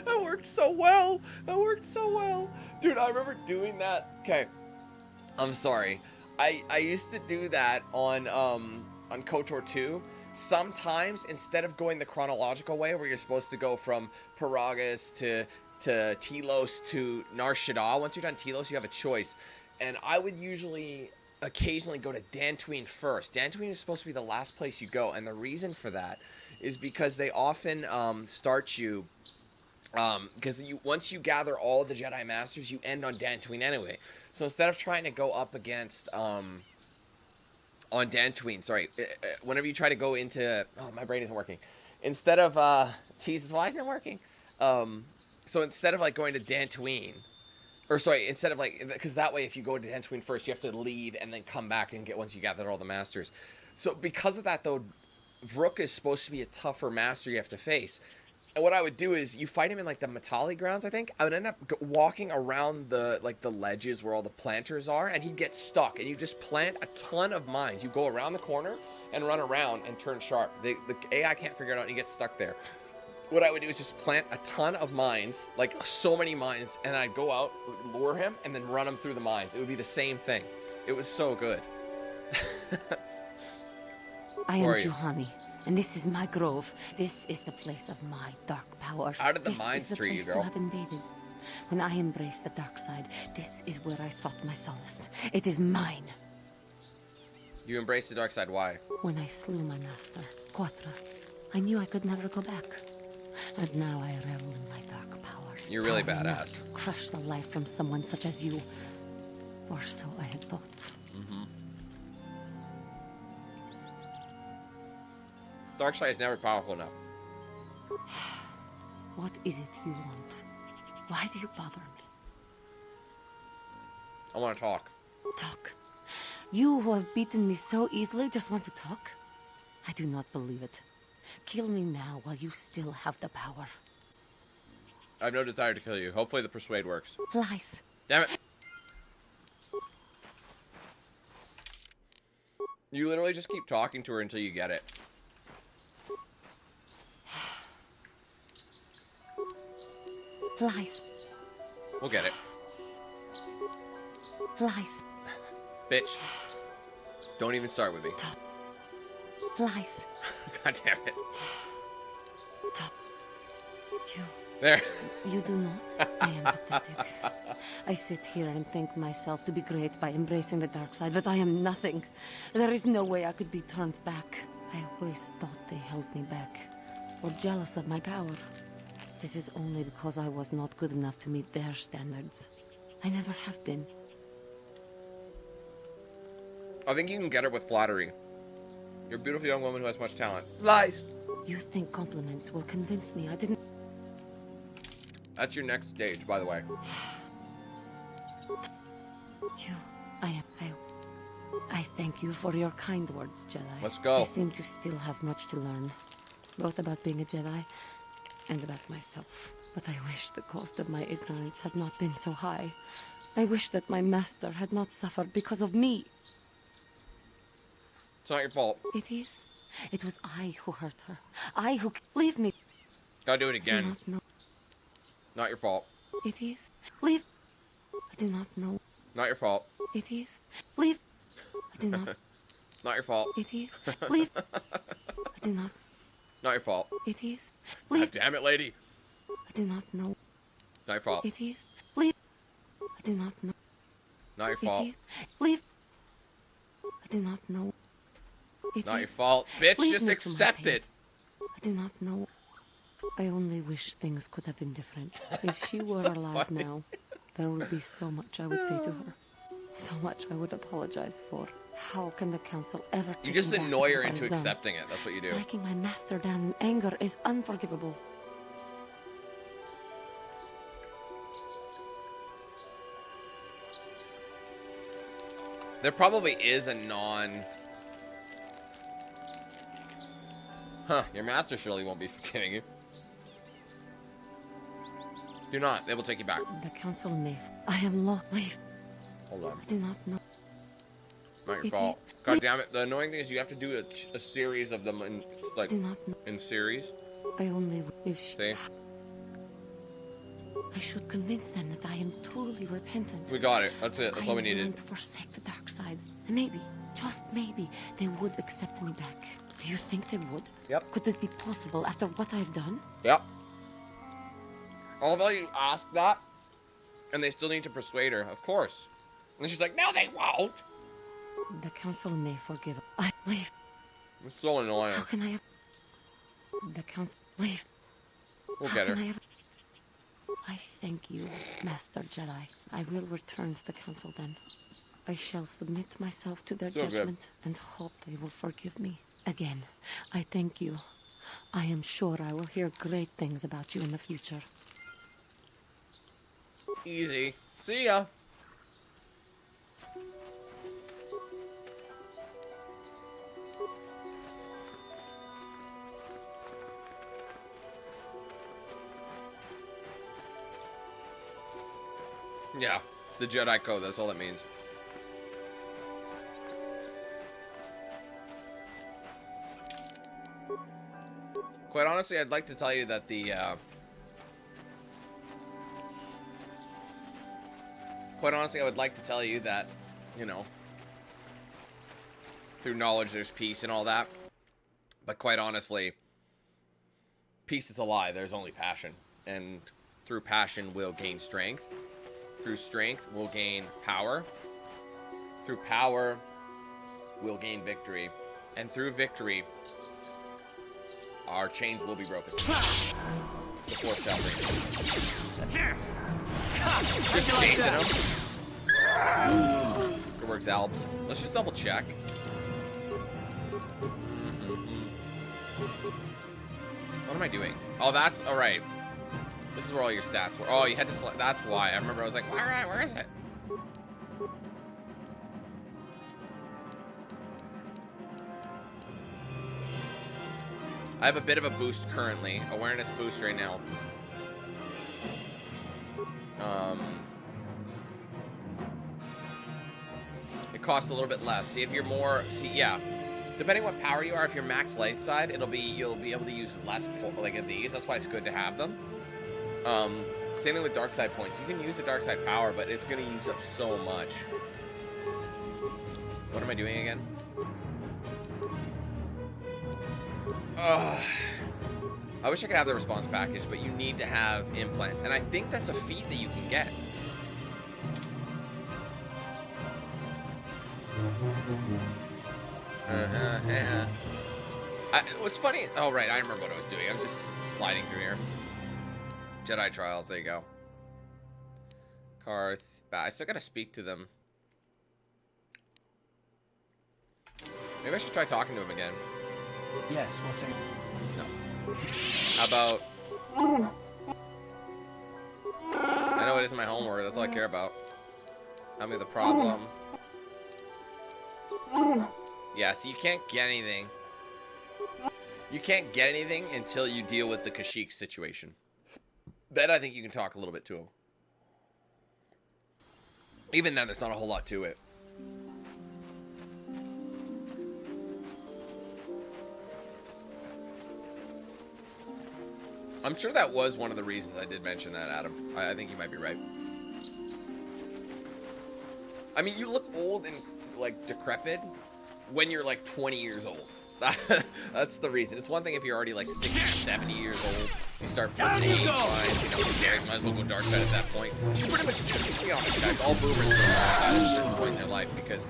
That worked so well. That worked so well. Dude, I remember doing that. Okay. I'm sorry. I used to do that on KotOR 2. Sometimes, instead of going the chronological way, where you're supposed to go from Paragus to Telos to Nar Shaddaa, once you're done Telos, you have a choice. And I would occasionally go to Dantooine first. Dantooine is supposed to be the last place you go, and the reason for that is because they often start you... because once you gather all the Jedi Masters, you end on Dantooine anyway. So instead of trying to go up against... on Dantooine, sorry. Whenever you try to go into... Oh, my brain isn't working. Instead of... Jesus, why isn't it working? So instead of, like, going to Dantooine... Or, sorry, instead of, like... Because that way, if you go to Dantooine first, you have to leave and then come back and get... Once you gather all the Masters. So because of that, though, Vrook is supposed to be a tougher Master you have to face. And what I would do is, you fight him in, like, the Matali grounds, I think. I would end up walking around the, like, the ledges where all the planters are, and he'd get stuck. And you just plant a ton of mines. You go around the corner and run around and turn sharp. The AI can't figure it out, and he gets stuck there. What I would do is just plant a ton of mines, like, so many mines, and I'd go out, lure him, and then run him through the mines. It would be the same thing. It was so good. I am Juhani. And this is my grove. This is the place of my dark power. How did the mines treat you, girl? This is the place you have invaded. When I embraced the dark side, this is where I sought my solace. It is mine. You embraced the dark side, why? When I slew my master, Quatra, I knew I could never go back. And now I revel in my dark power. You're really Power enough badass. to crush the life from someone such as you. Or so I had thought. Mm-hmm. Dark side is never powerful enough. What is it you want? Why do you bother me? I want to talk. Talk? You who have beaten me so easily just want to talk? I do not believe it. Kill me now while you still have the power. I have no desire to kill you. Hopefully the persuade works. Lies. Damn it. You literally just keep talking to her until you get it. Lies. We'll get it. Lies. Bitch. Don't even start with me. Lies. God damn it. You. There. You do not? I am pathetic. I sit here and think myself to be great by embracing the dark side, but I am nothing. There is no way I could be turned back. I always thought they held me back, or jealous of my power. This is only because I was not good enough to meet their standards. I never have been. I think you can get her with flattery. You're a beautiful young woman who has much talent. Lies! You think compliments will convince me I didn't... That's your next stage, by the way. I thank you for your kind words, Jedi. Let's go. I seem to still have much to learn, both about being a Jedi and about myself. But I wish the cost of my ignorance had not been so high. I wish that my master had not suffered because of me. It's not your fault. It is. It was I who hurt her. I who... Leave me. Gotta do it again. I do not know. Not your fault. It is. Leave. I do not know. Not your fault. It is. Leave. I do not. Not your fault. It is. Leave. I do not. Not your fault. It is. Leave. God damn it, lady. I do not know. Not your fault. It is. Leave. I do not know. Not your fault. It is. Leave. I do not know. It Not your is. fault. Bitch, Leave just me to my accept pain. it. I do not know. I only wish things could have been different. If she were So alive funny. now, there would be so much I would say to her. So much I would apologize for. How can the council ever You take just me back annoy for her what into I've done? accepting it. That's what you do. Striking my master down in anger is unforgivable. There probably is a non... Huh, your master surely won't be forgiving you. Do not. They will take you back. The council may... I am lost. Leave. Hold on. I do not know. Not your It fault. God damn it. The annoying thing is you have to do a series of them in, like, Do not know. in series. I only... If she... See? I should convince them that I am truly repentant. We got it. That's it. That's all we I am willing needed. to forsake the dark side. And maybe, just maybe, they would accept me back. Do you think they would? Yep. Could it be possible after what I've done? Yep. Although you ask that, and they still need to persuade her, of course. And she's like, no, they won't. The council may forgive. I leave. It's so annoying. How can I have... The council... Leave. We'll How get her. can I have... I thank you, Master Jedi. I will return to the council then. I shall submit myself to their So good. judgment and hope they will forgive me. Again, I thank you. I am sure I will hear great things about you in the future. Easy. See ya. Yeah, the Jedi Code, that's all it means. Quite honestly, I'd like to tell you that Quite honestly, I would like to tell you that, you know, through knowledge there's peace and all that. But quite honestly, peace is a lie. There's only passion. And through passion, we'll gain strength. Through strength, we'll gain power. Through power, we'll gain victory. And through victory, our chains will be broken. The Force shall bring it. Just chasing him. Good works, Alps. Let's just double check. What am I doing? Oh, that's alright. This is where all your stats were. Oh, you had to select. That's why. I remember I was like, alright, where is it? I have a bit of a boost currently. Awareness boost right now. It costs a little bit less. See if you're more. See, yeah. Depending what power you are, if you're max light side, you'll be able to use less like of these. That's why it's good to have them. Same thing with dark side points. You can use the dark side power, but it's gonna use up so much. What am I doing again? I wish I could have the response package, but you need to have implants. And I think that's a feat that you can get. What's funny? Oh, right. I remember what I was doing. I'm just sliding through here. Jedi Trials. There you go. Karth. I still gotta speak to them. Maybe I should try talking to him again. Yes, what's it? No. How about... I know it isn't my homework. That's all I care about. Tell me the problem. Yeah, so you can't get anything. You can't get anything until you deal with the Kashyyyk situation. Then I think you can talk a little bit to him. Even then, there's not a whole lot to it. I'm sure that was one of the reasons I did mention that, Adam. I think you might be right. I mean, you look old and, like, decrepit when you're, like, 20 years old. That's the reason. It's one thing if you're already, like, 60, 70 years old. You start putting age lines, you know, who cares? Might as well go dark side at that point. You pretty much, let's be honest, guys, all boomers go dark side at a certain point in their life because,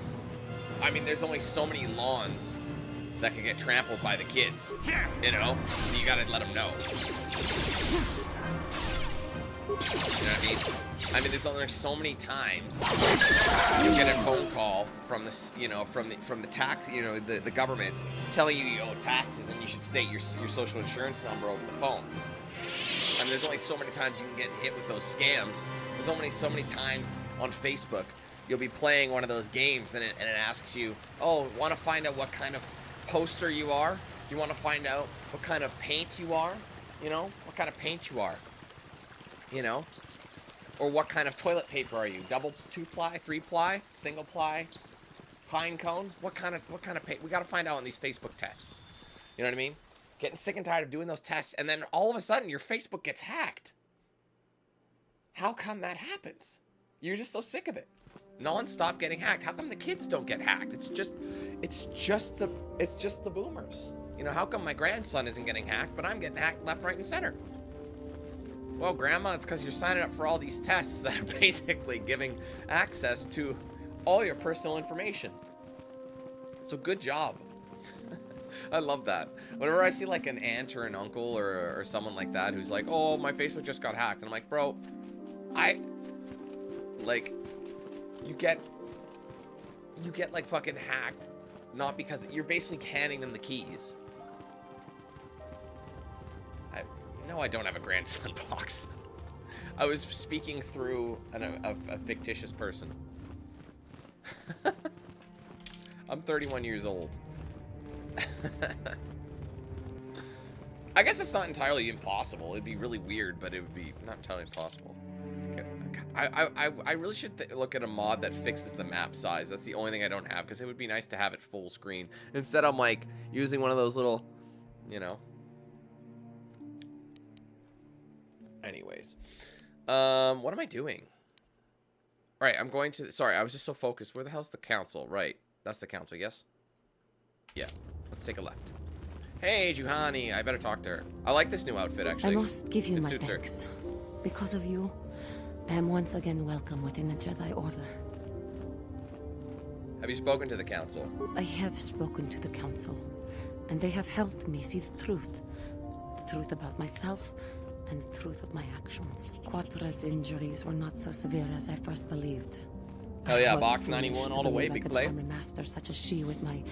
I mean, there's only so many lawns that can get trampled by the kids, you know? So you gotta let them know. You know what I mean? I mean, there's only so many times you get a phone call from this, you know, from the tax, you know, the government telling you owe taxes and you should state your social insurance number over the phone. I mean, there's only so many times you can get hit with those scams. There's only so many times on Facebook you'll be playing one of those games and it asks you, oh, want to find out what kind of poster you are? You want to find out what kind of paint you are? You know, what kind of paint you are? You know? Or what kind of toilet paper are you? Double, 2-ply, 3-ply, single ply, pine cone? What kind of paint? We got to find out on these Facebook tests. You know what I mean? Getting sick and tired of doing those tests, and then all of a sudden your Facebook gets hacked. How come that happens? You're just so sick of it. Non-stop getting hacked. How come the kids don't get hacked? It's just the boomers. You know, how come my grandson isn't getting hacked, but I'm getting hacked left, right, and center? Well, Grandma, it's because you're signing up for all these tests that are basically giving access to all your personal information. So good job. I love that. Whenever I see like an aunt or an uncle or someone like that who's like, oh, my Facebook just got hacked. And I'm like, bro, you get like fucking hacked, not because you're basically handing them the keys. No, I don't have a grandson box. I was speaking through a fictitious person. I'm 31 years old. I guess it's not entirely impossible. It'd be really weird, but it would be not entirely impossible. Okay. I really should look at a mod that fixes the map size. That's the only thing I don't have, because it would be nice to have it full screen. Instead, I'm like using one of those little, you know. Anyways, what am I doing? All right, I'm going to. Sorry, I was just so focused. Where the hell's the council? Right, that's the council. Yes. Yeah. Let's take a left. Hey, Juhani. I better talk to her. I like this new outfit, actually. I must give you it my suits thanks. her. Because of you, I am once again welcome within the Jedi Order. Have you spoken to the council? I have spoken to the council, and they have helped me see the truth about myself, and the truth of my actions. KotOR's injuries were not so severe as I first believed. Oh yeah, I was box foolish 91 to all the way, believe I big could play. harm a master such as she with my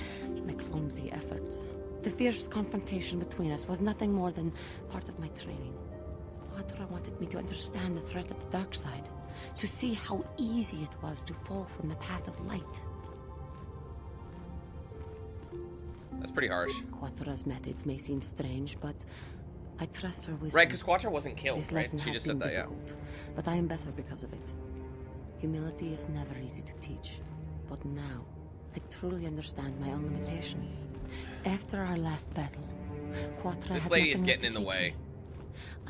clumsy efforts. The fierce confrontation between us was nothing more than part of my training. KotOR wanted me to understand the threat of the dark side, to see how easy it was to fall from the path of light. That's pretty harsh. KotOR's methods may seem strange, but I trust her wisdom. Right, because KotOR wasn't killed, This right? lesson She has just said been that, yeah. difficult, but I am better because of it. Humility is never easy to teach, but now I truly understand my own limitations. After our last battle, KotOR This had lady is nothing getting left in to the teach way. me.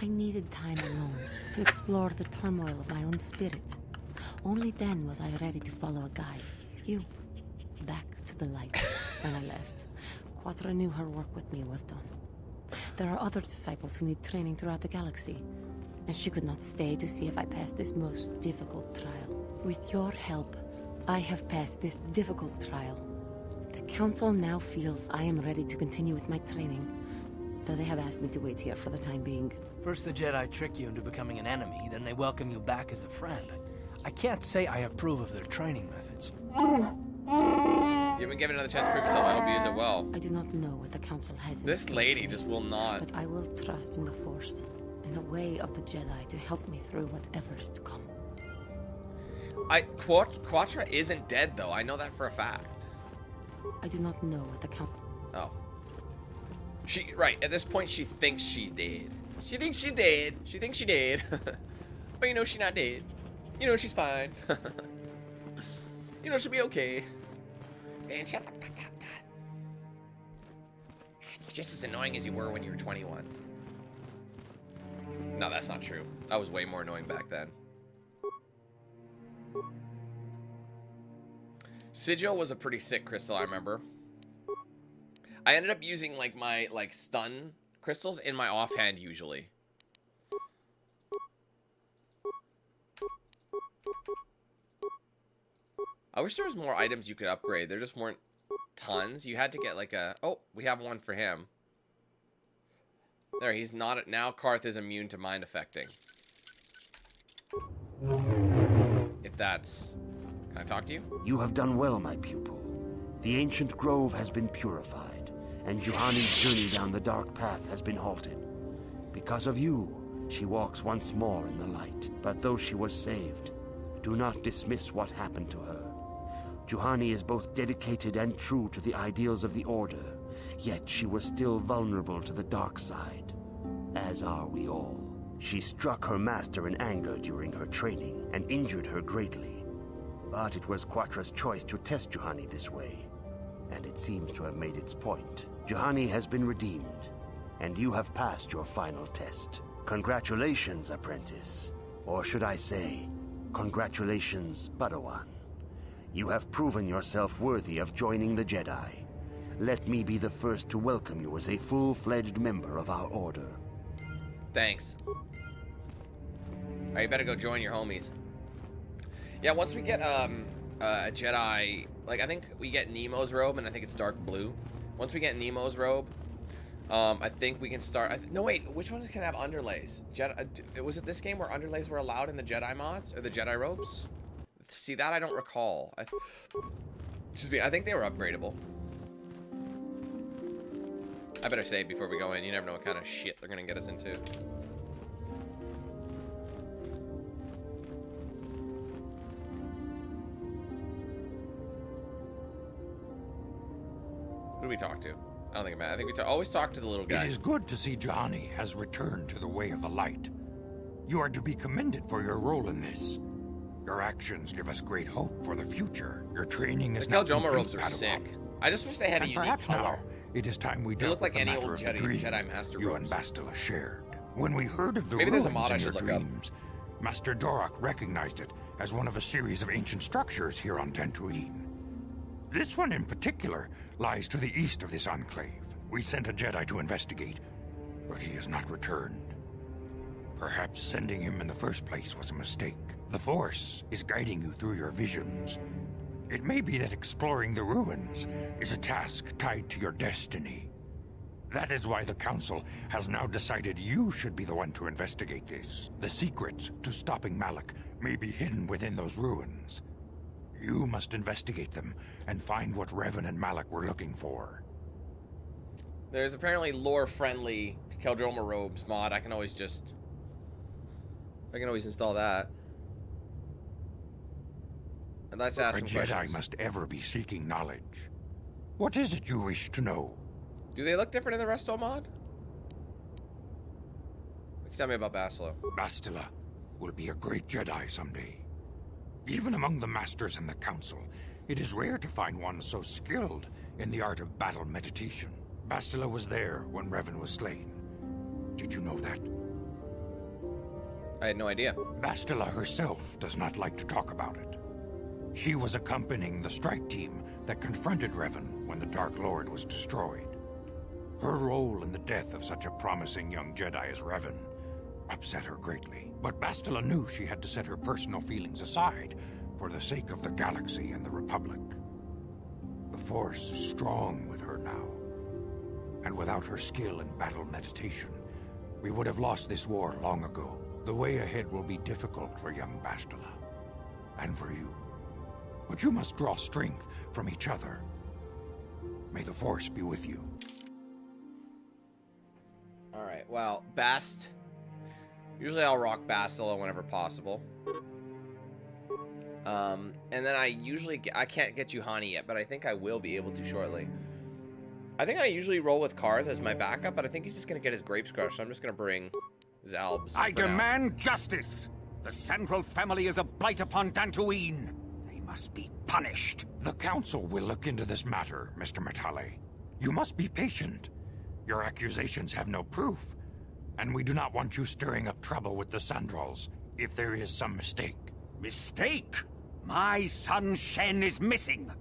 I needed time alone to explore the turmoil of my own spirit. Only then was I ready to follow a guide. You. Back to the light. When I left, KotOR knew her work with me was done. There are other disciples who need training throughout the galaxy, and she could not stay to see if I passed this most difficult trial. With your help, I have passed this difficult trial. The Council now feels I am ready to continue with my training, though they have asked me to wait here for the time being. First the Jedi trick you into becoming an enemy, then they welcome you back as a friend. I can't say I approve of their training methods. You've been given another chance to prove yourself. I hope you use it well. I do not know what the Council has in This store lady for me, just will not. But I will trust in the Force, in the way of the Jedi to help me through whatever is to come. Quatra isn't dead, though. I know that for a fact. I do not know what the Council... Oh. Right, at this point, she thinks she did. She thinks she did. She thinks she did. But you know she's not dead. You know she's fine. You know she'll be okay. Man, shut the fuck up, God. You're just as annoying as you were when you were 21. No, that's not true. I was way more annoying back then. Sigil was a pretty sick crystal, I remember. I ended up using like my stun crystals in my offhand usually. I wish there was more items you could upgrade. There just weren't tons. You had to get like a... Oh, we have one for him. There, he's not... Now Karth is immune to mind affecting. If that's... Can I talk to you? You have done well, my pupil. The ancient grove has been purified, and Juhani's journey down the dark path has been halted. Because of you, she walks once more in the light. But though she was saved, do not dismiss what happened to her. Juhani is both dedicated and true to the ideals of the Order, yet she was still vulnerable to the dark side, as are we all. She struck her master in anger during her training and injured her greatly. But it was Quatra's choice to test Juhani this way, and it seems to have made its point. Juhani has been redeemed, and you have passed your final test. Congratulations, apprentice. Or should I say, congratulations, Padawan. You have proven yourself worthy of joining the Jedi. Let me be the first to welcome you as a full-fledged member of our order. Thanks. Alright, you better go join your homies. Yeah, once we get a Jedi, like I think we get Nemo's robe, and I think it's dark blue. Once we get Nemo's robe, I think we can start. No, wait, which ones can have underlays? Was it this game where underlays were allowed in the Jedi mods or the Jedi robes? See, that I don't recall. Excuse me, I think they were upgradable. I better save before we go in. You never know what kind of shit they're gonna get us into. Who do we talk to? I don't think it matters. I think we always talk to the little guy. It is good to see Juhani has returned to the way of the light. You are to be commended for your role in this. Your actions give us great hope for the future. Your training is now Keldroma complete, robes are Padawan. sick. I just wish they had a unique perhaps color. now it is time we They dealt look like with the any matter old of the dream Jedi Master you robes. and Bastila shared. When we heard of the Maybe there's a ruins mod I in should your look up. dreams, Master Dorak recognized it as one of a series of ancient structures here on Dantooine. This one in particular lies to the east of this enclave. We sent a Jedi to investigate, but he has not returned. Perhaps sending him in the first place was a mistake. The Force is guiding you through your visions. It may be that exploring the ruins is a task tied to your destiny. That is why the Council has now decided you should be the one to investigate this. The secrets to stopping Malak may be hidden within those ruins. You must investigate them and find what Revan and Malak were looking for. There's apparently lore-friendly Keldroma robes mod. I can always install that. And let's ask some A Jedi questions. must ever be seeking knowledge. What is it you wish to know? Do they look different in the Resto mod? Tell me about Bastila. Bastila will be a great Jedi someday. Even among the Masters and the Council, it is rare to find one so skilled in the art of battle meditation. Bastila was there when Revan was slain. Did you know that? I had no idea. Bastila herself does not like to talk about it. She was accompanying the strike team that confronted Revan when the Dark Lord was destroyed. Her role in the death of such a promising young Jedi as Revan upset her greatly. But Bastila knew she had to set her personal feelings aside for the sake of the galaxy and the Republic. The Force is strong with her now. And without her skill in battle meditation, we would have lost this war long ago. The way ahead will be difficult for young Bastila. And for you. But you must draw strength from each other. May the Force be with you. Alright, well, Bast. Usually I'll rock Bastila whenever possible. And then I can't get Juhani yet, but I think I will be able to shortly. I think I usually roll with Karth as my backup, but I think he's just going to get his grapes crushed, so I'm just going to bring Zalbs. I demand justice! The Central family is a blight upon Dantooine. They must be punished. The Council will look into this matter, Mr. Matale. You must be patient. Your accusations have no proof, and we do not want you stirring up trouble with the Sandrals if there is some mistake. Mistake? My son Shen is missing.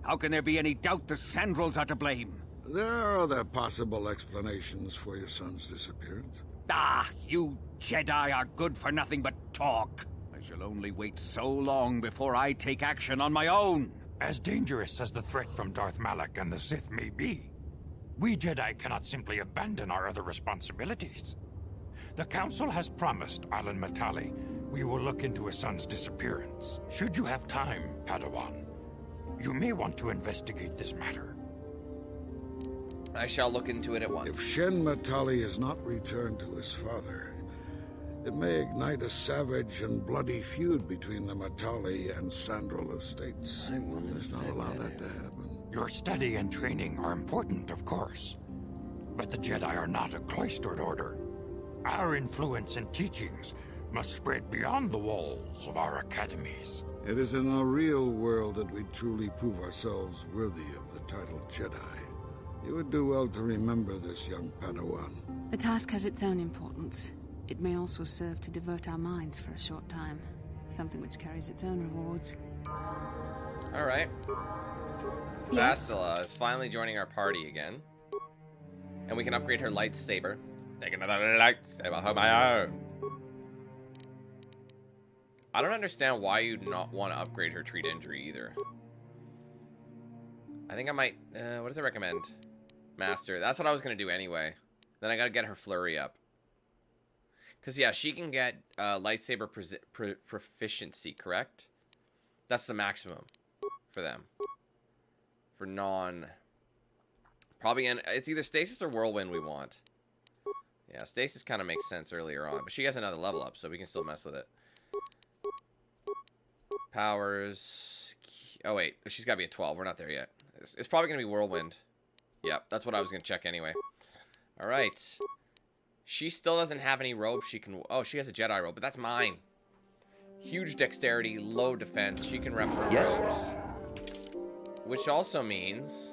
How can there be any doubt the Sandrals are to blame? There are other possible explanations for your son's disappearance. Ah, you Jedi are good for nothing but talk. I shall only wait so long before I take action on my own. As dangerous as the threat from Darth Malak and the Sith may be, we Jedi cannot simply abandon our other responsibilities. The Council has promised Alan Matale we will look into his son's disappearance. Should you have time, Padawan, you may want to investigate this matter. I shall look into it at once. If Shen Matale is not returned to his father, it may ignite a savage and bloody feud between the Matale and Sandral estates. Let's not allow that to happen. Your study and training are important, of course, but the Jedi are not a cloistered order. Our influence and teachings must spread beyond the walls of our academies. It is in the real world that we truly prove ourselves worthy of the title Jedi. You would do well to remember this, young Padawan. The task has its own importance. It may also serve to divert our minds for a short time. Something which carries its own rewards. Alright. Yes? Bastila is finally joining our party again. And we can upgrade her lightsaber. Take another lightsaber of my own. I don't understand why you'd not want to upgrade her treat injury either. I think I might... what does it recommend? Master. That's what I was going to do anyway. Then I got to get her flurry up. Because, yeah, she can get lightsaber proficiency, correct? That's the maximum for them. For non... Probably, it's either Stasis or Whirlwind we want. Yeah, Stasis kind of makes sense earlier on. But she has another level up, so we can still mess with it. Powers... Oh, wait. She's got to be at 12. We're not there yet. It's probably going to be Whirlwind. Yep, that's what I was going to check anyway. Alright. She still doesn't have any robes she can... Oh, she has a Jedi robe, but that's mine. Huge dexterity, low defense. She can rep her robes. Which also means...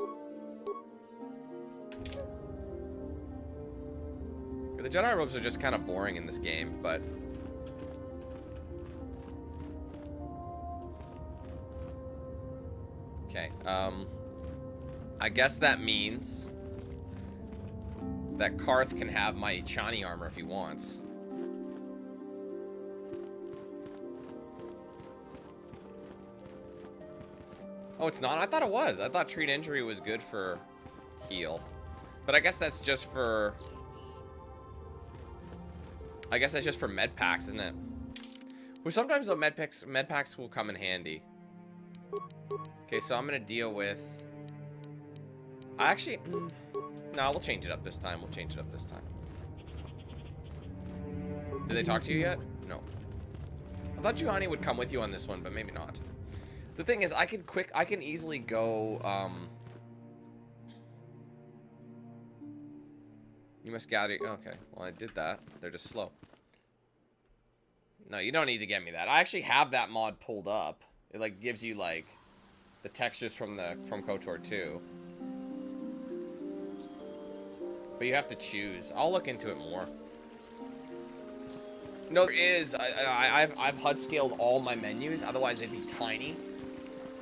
The Jedi robes are just kind of boring in this game, but... Okay, I guess that means that Karth can have my Chani armor if he wants. Oh, it's not? I thought it was. I thought treat injury was good for heal. But I guess that's just for... I guess that's just for med packs, isn't it? Well, sometimes though, med packs will come in handy. Okay, so I'm gonna deal with... I actually... No, we'll change it up this time. We'll change it up this time. Did they talk to you yet? No. I thought Juhani would come with you on this one, but maybe not. The thing is, I can easily go, You must gather... Okay, well, I did that. They're just slow. No, you don't need to get me that. I actually have that mod pulled up. It, like, gives you, like, the textures from KotOR 2. But you have to choose. I'll look into it more. No, there is. I've HUD scaled all my menus. Otherwise, it'd be tiny.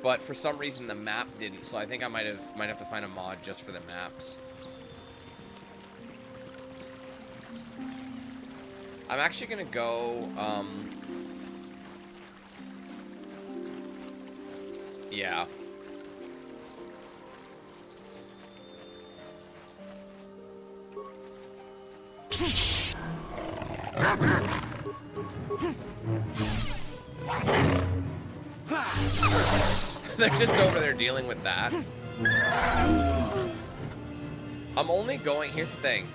But for some reason, the map didn't. So I think I might have to find a mod just for the maps. I'm actually gonna go, yeah. They're just over there dealing with that. I'm only going, here's the thing.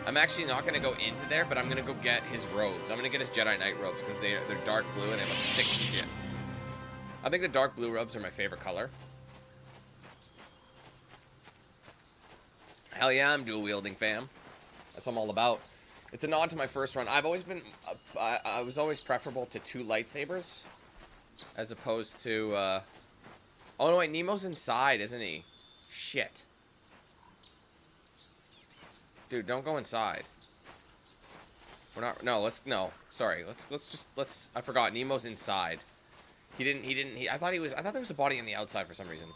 I'm actually not going to go into there, but I'm going to go get his robes. I'm going to get his Jedi Knight robes because they're dark blue and they look sick as shit. I think the dark blue robes are my favorite color. Hell yeah, I'm dual wielding, fam. That's what I'm all about. It's a nod to my first run. I've always been, I was always preferable to 2 lightsabers as opposed to, oh no, wait, Nemo's inside, isn't he? Shit. Dude, don't go inside. We're not, no, sorry, let's, I forgot, Nemo's inside. I thought there was a body on the outside for some reason.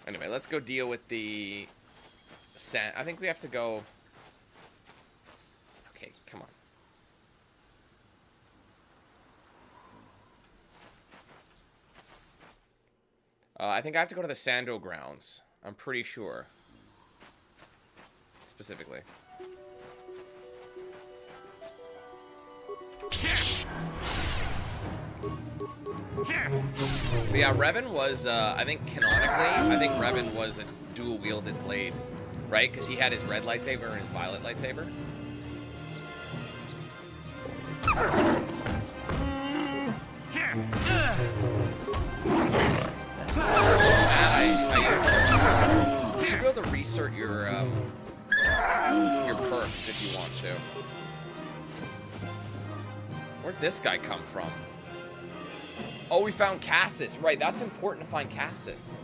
Anyway, let's go deal with the sand. I think we have to go. Okay, come on. I think I have to go to the Sando grounds. I'm pretty sure. Specifically. But yeah, Revan was, I think canonically, Revan was a dual-wielded blade, right? Because he had his red lightsaber and his violet lightsaber. You should be able to reinsert your perks if you want to. Where'd this guy come from? Oh, we found Cassis. Right, that's important to find Cassis.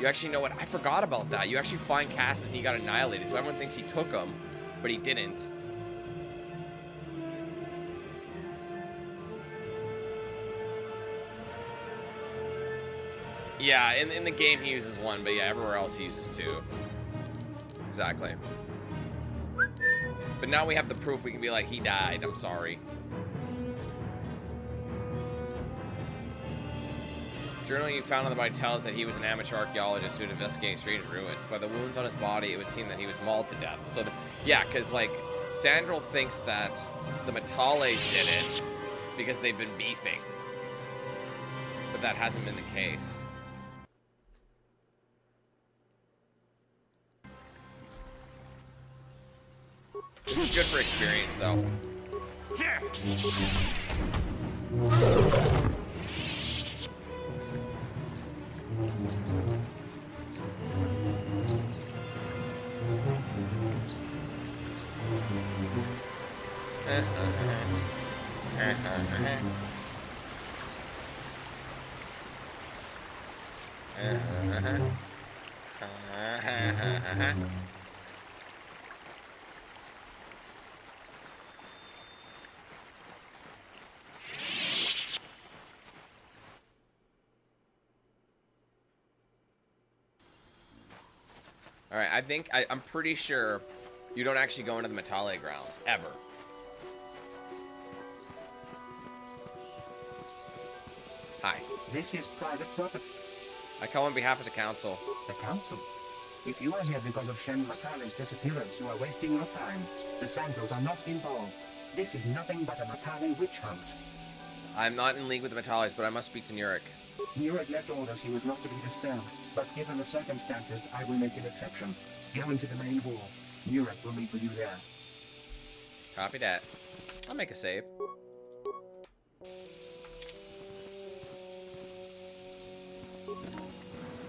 You actually know what? I forgot about that. You actually find Cassis and he got annihilated. So everyone thinks he took him, but he didn't. Yeah, in the game he uses 1, but yeah, everywhere else he uses 2. Exactly. But now we have the proof. We can be like, he died. I'm sorry. Journal you found on the body tells that he was an amateur archaeologist who had investigated strange ruins. By the wounds on his body, it would seem that he was mauled to death. So, yeah, because, like, Sandral thinks that the Metales did it because they've been beefing. But that hasn't been the case. This is good for experience, though. Alright, I'm pretty sure you don't actually go into the Metale grounds, ever. Hi. This is private property. I come on behalf of the council. The council? If you are here because of Shen Matale's disappearance, you are wasting your time. The Santos are not involved. This is nothing but a Matale witch hunt. I'm not in league with the Metales, but I must speak to Nurek. Nurek left orders he was not to be disturbed, but given the circumstances, I will make an exception. Go into the main hall. Nurek will meet with you there. Copy that. I'll make a save.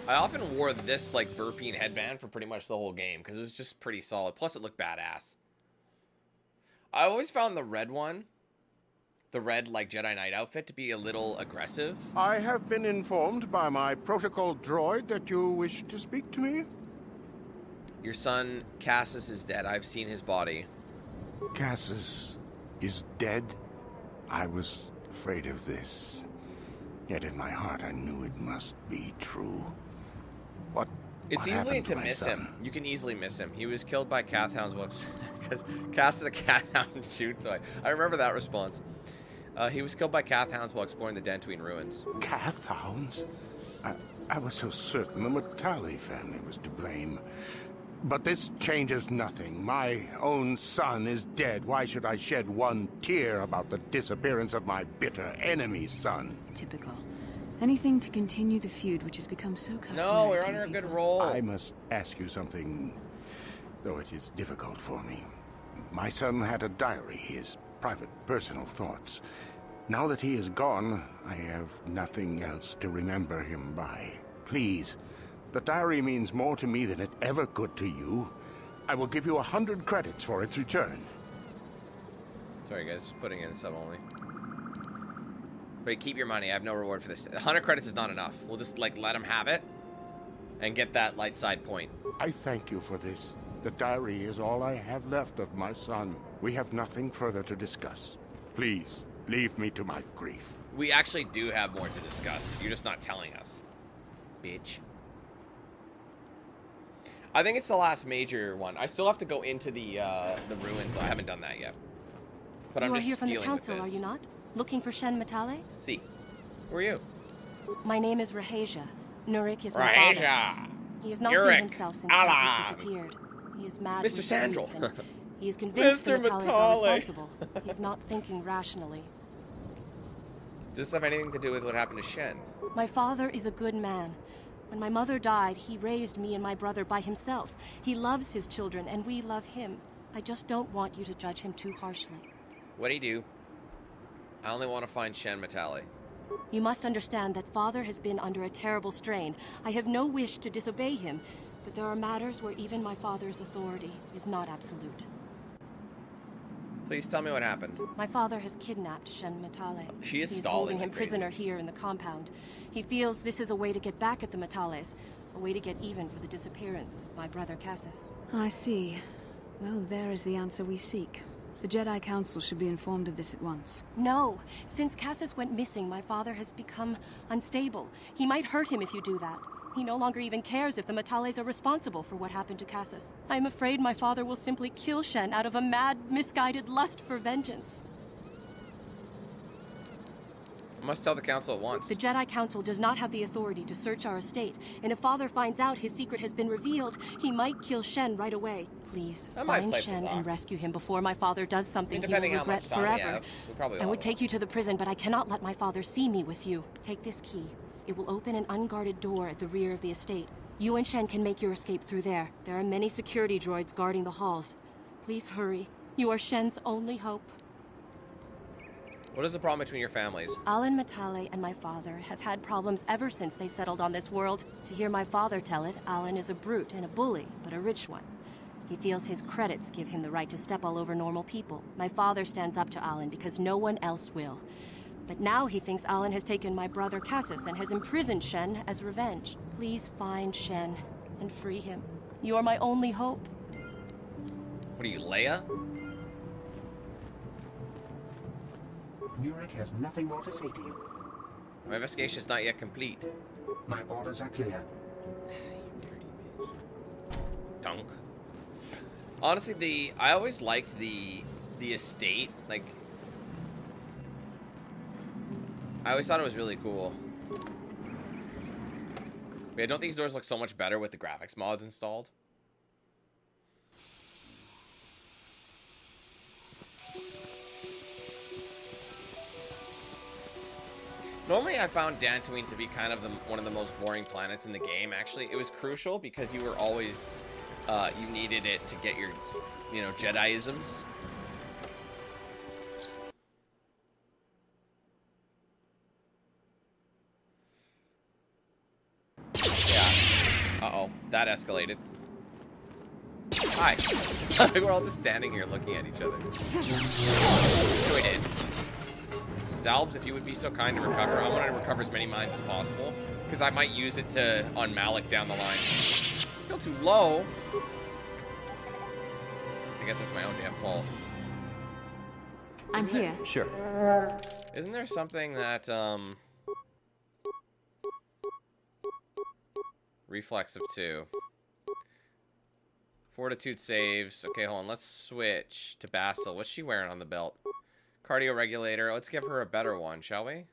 I often wore this, like, Verpine headband for pretty much the whole game, because it was just pretty solid. Plus, it looked badass. I always found the red one, the red, like, Jedi Knight outfit, to be a little aggressive. I have been informed by my protocol droid that you wish to speak to me. Your son, Cassis, is dead. I've seen his body. Cassis is dead? I was afraid of this. Yet in my heart I knew it must be true. It's What easy happened to my miss son? him. You can easily miss him. He was killed by Cathhound's books. Because Cass is a Cathhound shoot, so I remember that response. He was killed by Cathhounds while exploring the Dantooine ruins. Cathhounds? I was so certain the Matali family was to blame. But this changes nothing. My own son is dead. Why should I shed one tear about the disappearance of my bitter enemy's son? Typical. Anything to continue the feud which has become so customary. No, we're to under a people. good roll. I must ask you something, though it is difficult for me. My son had a diary, his private, personal thoughts. Now that he is gone, I have nothing else to remember him by. Please, the diary means more to me than it ever could to you. I will give you 100 credits for its return. Sorry, guys, just putting in sub only. Wait, keep your money. I have no reward for this. 100 credits is not enough. We'll just, like, let him have it and get that light side point. I thank you for this. The diary is all I have left of my son. We have nothing further to discuss. Please, leave me to my grief. We actually do have more to discuss. You're just not telling us. Bitch. I think it's the last major one. I still have to go into the ruins. I haven't done that yet. But I'm You are just here from the dealing with council, this. are you not? Looking for Shen Matale? See. Who are you? My name is Rahasia. Nurik is my Rahasia. father. He has not Nurik. been himself since Alan. Cassius disappeared. He is mad Mr. with Sandral. grief, and he is convinced the Mr. Matales are Matale. responsible. He's not thinking rationally. Does this have anything to do with what happened to Shen? My father is a good man. When my mother died, he raised me and my brother by himself. He loves his children, and we love him. I just don't want you to judge him too harshly. What'd he do? I only want to find Shen Matale. You must understand that father has been under a terrible strain. I have no wish to disobey him, but there are matters where even my father's authority is not absolute. Please tell me what happened. My father has kidnapped Shen Matale. She is He's stalling holding him like crazy. prisoner here in the compound. He feels this is a way to get back at the Matales, a way to get even for the disappearance of my brother Cassius. I see. Well, there is the answer we seek. The Jedi Council should be informed of this at once. No. Since Cassius went missing, my father has become unstable. He might hurt him if you do that. He no longer even cares if the Matales are responsible for what happened to Cassius. I am afraid my father will simply kill Shen out of a mad, misguided lust for vengeance. I must tell the council at once. The Jedi Council does not have the authority to search our estate, and if father finds out his secret has been revealed, he might kill Shen right away. Please, I might find play Shen Bizarre. and rescue him before my father does something he will Depending how regret much time we forever. have, we probably I all would will. take you to the prison, but I cannot let my father see me with you. Take this key. It will open an unguarded door at the rear of the estate. You and Shen can make your escape through there. There are many security droids guarding the halls. Please hurry. You are Shen's only hope. What is the problem between your families? Alan Matale and my father have had problems ever since they settled on this world. To hear my father tell it, Alan is a brute and a bully, but a rich one. He feels his credits give him the right to step all over normal people. My father stands up to Alan because no one else will. But now he thinks Alan has taken my brother Cassius and has imprisoned Shen as revenge. Please find Shen and free him. You are my only hope. What are you, Leia? Nurik has nothing more to say to you. My investigation is not yet complete. My orders are clear. Dunk. Honestly, I always liked the estate. Like, I always thought it was really cool. Wait, don't these doors look so much better with the graphics mods installed? Normally, I found Dantooine to be kind of one of the most boring planets in the game. Actually, it was crucial because you were always, you needed it to get your, you know, Jedi-isms. Yeah. Uh-oh, that escalated. Hi. We're all just standing here looking at each other. We did. Zalbs, if you would be so kind to recover. I want to recover as many mines as possible, because I might use it to on Malik down the line. Still too low. I guess that's my own damn fault. I'm here. Sure. Isn't there something that, Reflex of 2. Fortitude saves. Okay, hold on. Let's switch to Bastila. What's she wearing on the belt? Cardio regulator. Let's give her a better one, shall we?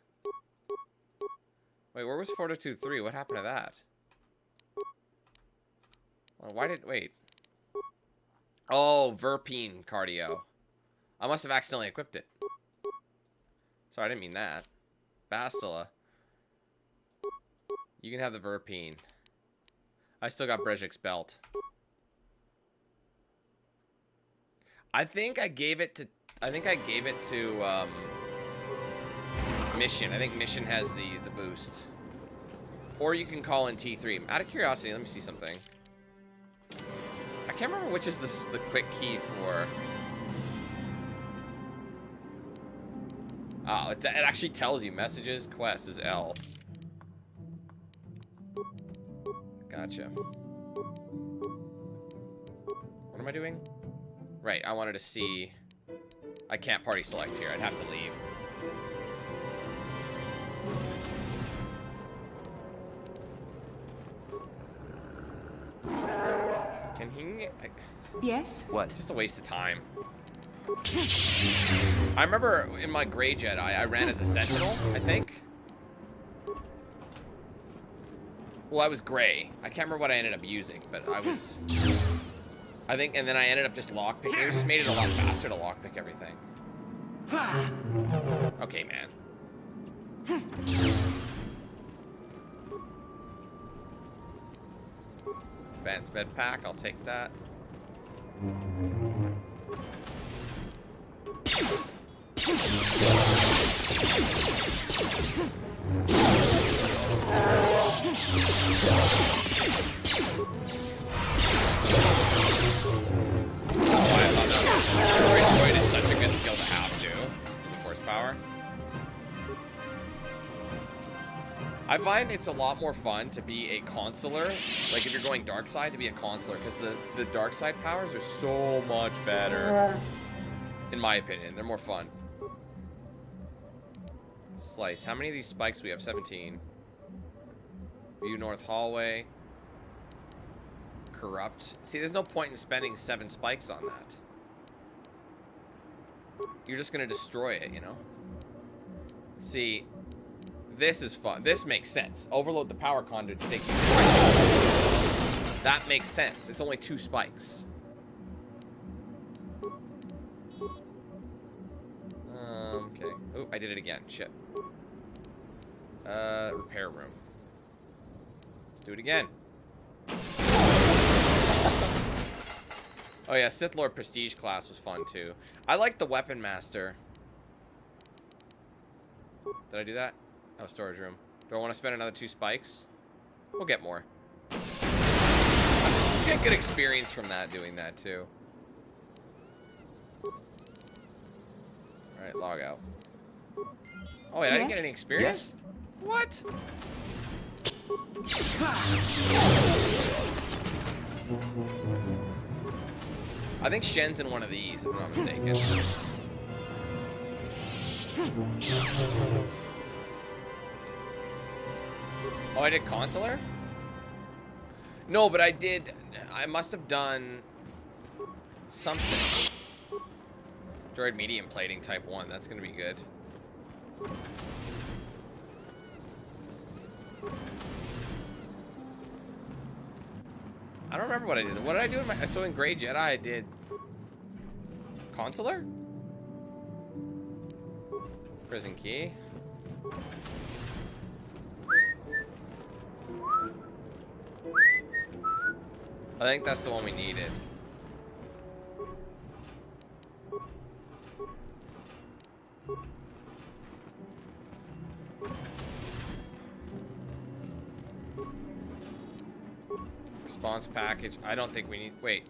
Wait, where was Fortitude 3? What happened to that? Well, why did... Wait. Oh, Verpine cardio. I must have accidentally equipped it. Sorry, I didn't mean that. Bastila. You can have the Verpine. I still got Brejik's belt. I think I gave it to Mission. I think Mission has the boost. Or you can call in T3. Out of curiosity, let me see something. I can't remember which is the quick key for. Oh, it actually tells you messages. Quest is L. Gotcha. What am I doing? Right, I wanted to see. I can't party select here. I'd have to leave. Can he? Yes? What? It's just a waste of time. I remember in my Grey Jedi, I ran as a Sentinel, I think. Well, I was Grey. I can't remember what I ended up using, but I was... I think, and then I ended up just lockpicking. It just made it a lot faster to lockpick everything. Okay, man. Advanced med pack, I'll take that. Droid is such a good skill to have, too. Force power. I find it's a lot more fun to be a consular. Like, if you're going dark side, to be a consular, because the dark side powers are so much better. In my opinion, they're more fun. Slice. How many of these spikes do we have? 17. View North Hallway. Corrupt. See, there's no point in spending 7 spikes on that. You're just going to destroy it, you know? See, this is fun. This makes sense. Overload the power conduit to take you. That makes sense. It's only 2 spikes. Okay. Oh, I did it again. Shit. Repair room. Let's do it again. Oh yeah, Sith Lord Prestige class was fun too. I like the Weapon Master. Did I do that? Oh, storage room. Do I want to spend another 2 spikes? We'll get more. Get good experience from that, doing that too. Alright, log out. Oh wait, I didn't get any experience? Yes. What? I think Shen's in one of these, if I'm not mistaken. Oh, I did Consular? No, but I did... I must have done... something. Droid medium plating type 1. That's going to be good. I don't remember what I did. What did I do in my... So in Grey Jedi, I did... Consular? Prison key. I think that's the one we needed. Response package. I don't think we need... Wait.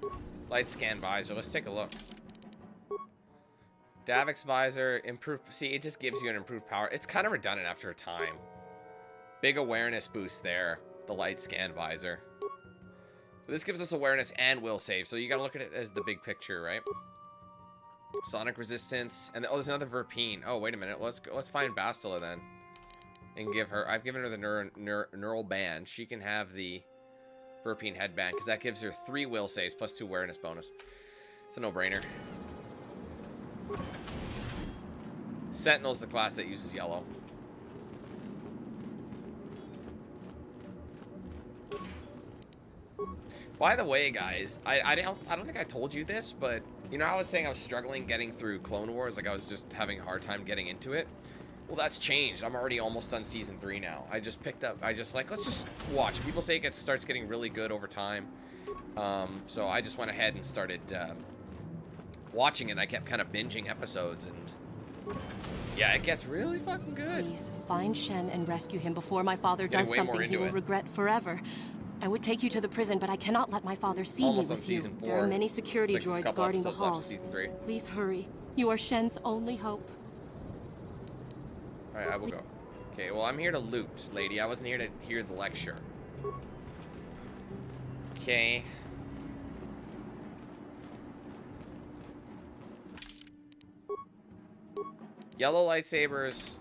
Light scan visor. Let's take a look. Davix visor. Improve... See, it just gives you an improved power. It's kind of redundant after a time. Big awareness boost there. The light scan visor. But this gives us awareness and will save. So you gotta look at it as the big picture, right? Sonic resistance. And oh, there's another Verpine. Oh, wait a minute. Let's go. Let's find Bastila then. And give her... I've given her the neural band. She can have the... Burpine Headband, because that gives her 3 will saves plus 2 awareness bonus. It's a no-brainer. Sentinel's the class that uses yellow. By the way, guys, I don't think I told you this, but you know how I was saying I was struggling getting through Clone Wars, like I was just having a hard time getting into it? Well, that's changed. I'm already almost on season 3 now. I just picked up, let's just watch. People say it starts getting really good over time. So I just went ahead and started watching it. I kept kind of binging episodes, and yeah, it gets really fucking good. Please, find Shen and rescue him before my father does something he will regret forever. I would take you to the prison, but I cannot let my father see me with you. There are many security droids guarding the halls. Please hurry. You are Shen's only hope. Alright, I will go. Okay, well, I'm here to loot, lady. I wasn't here to hear the lecture. Okay. Yellow lightsabers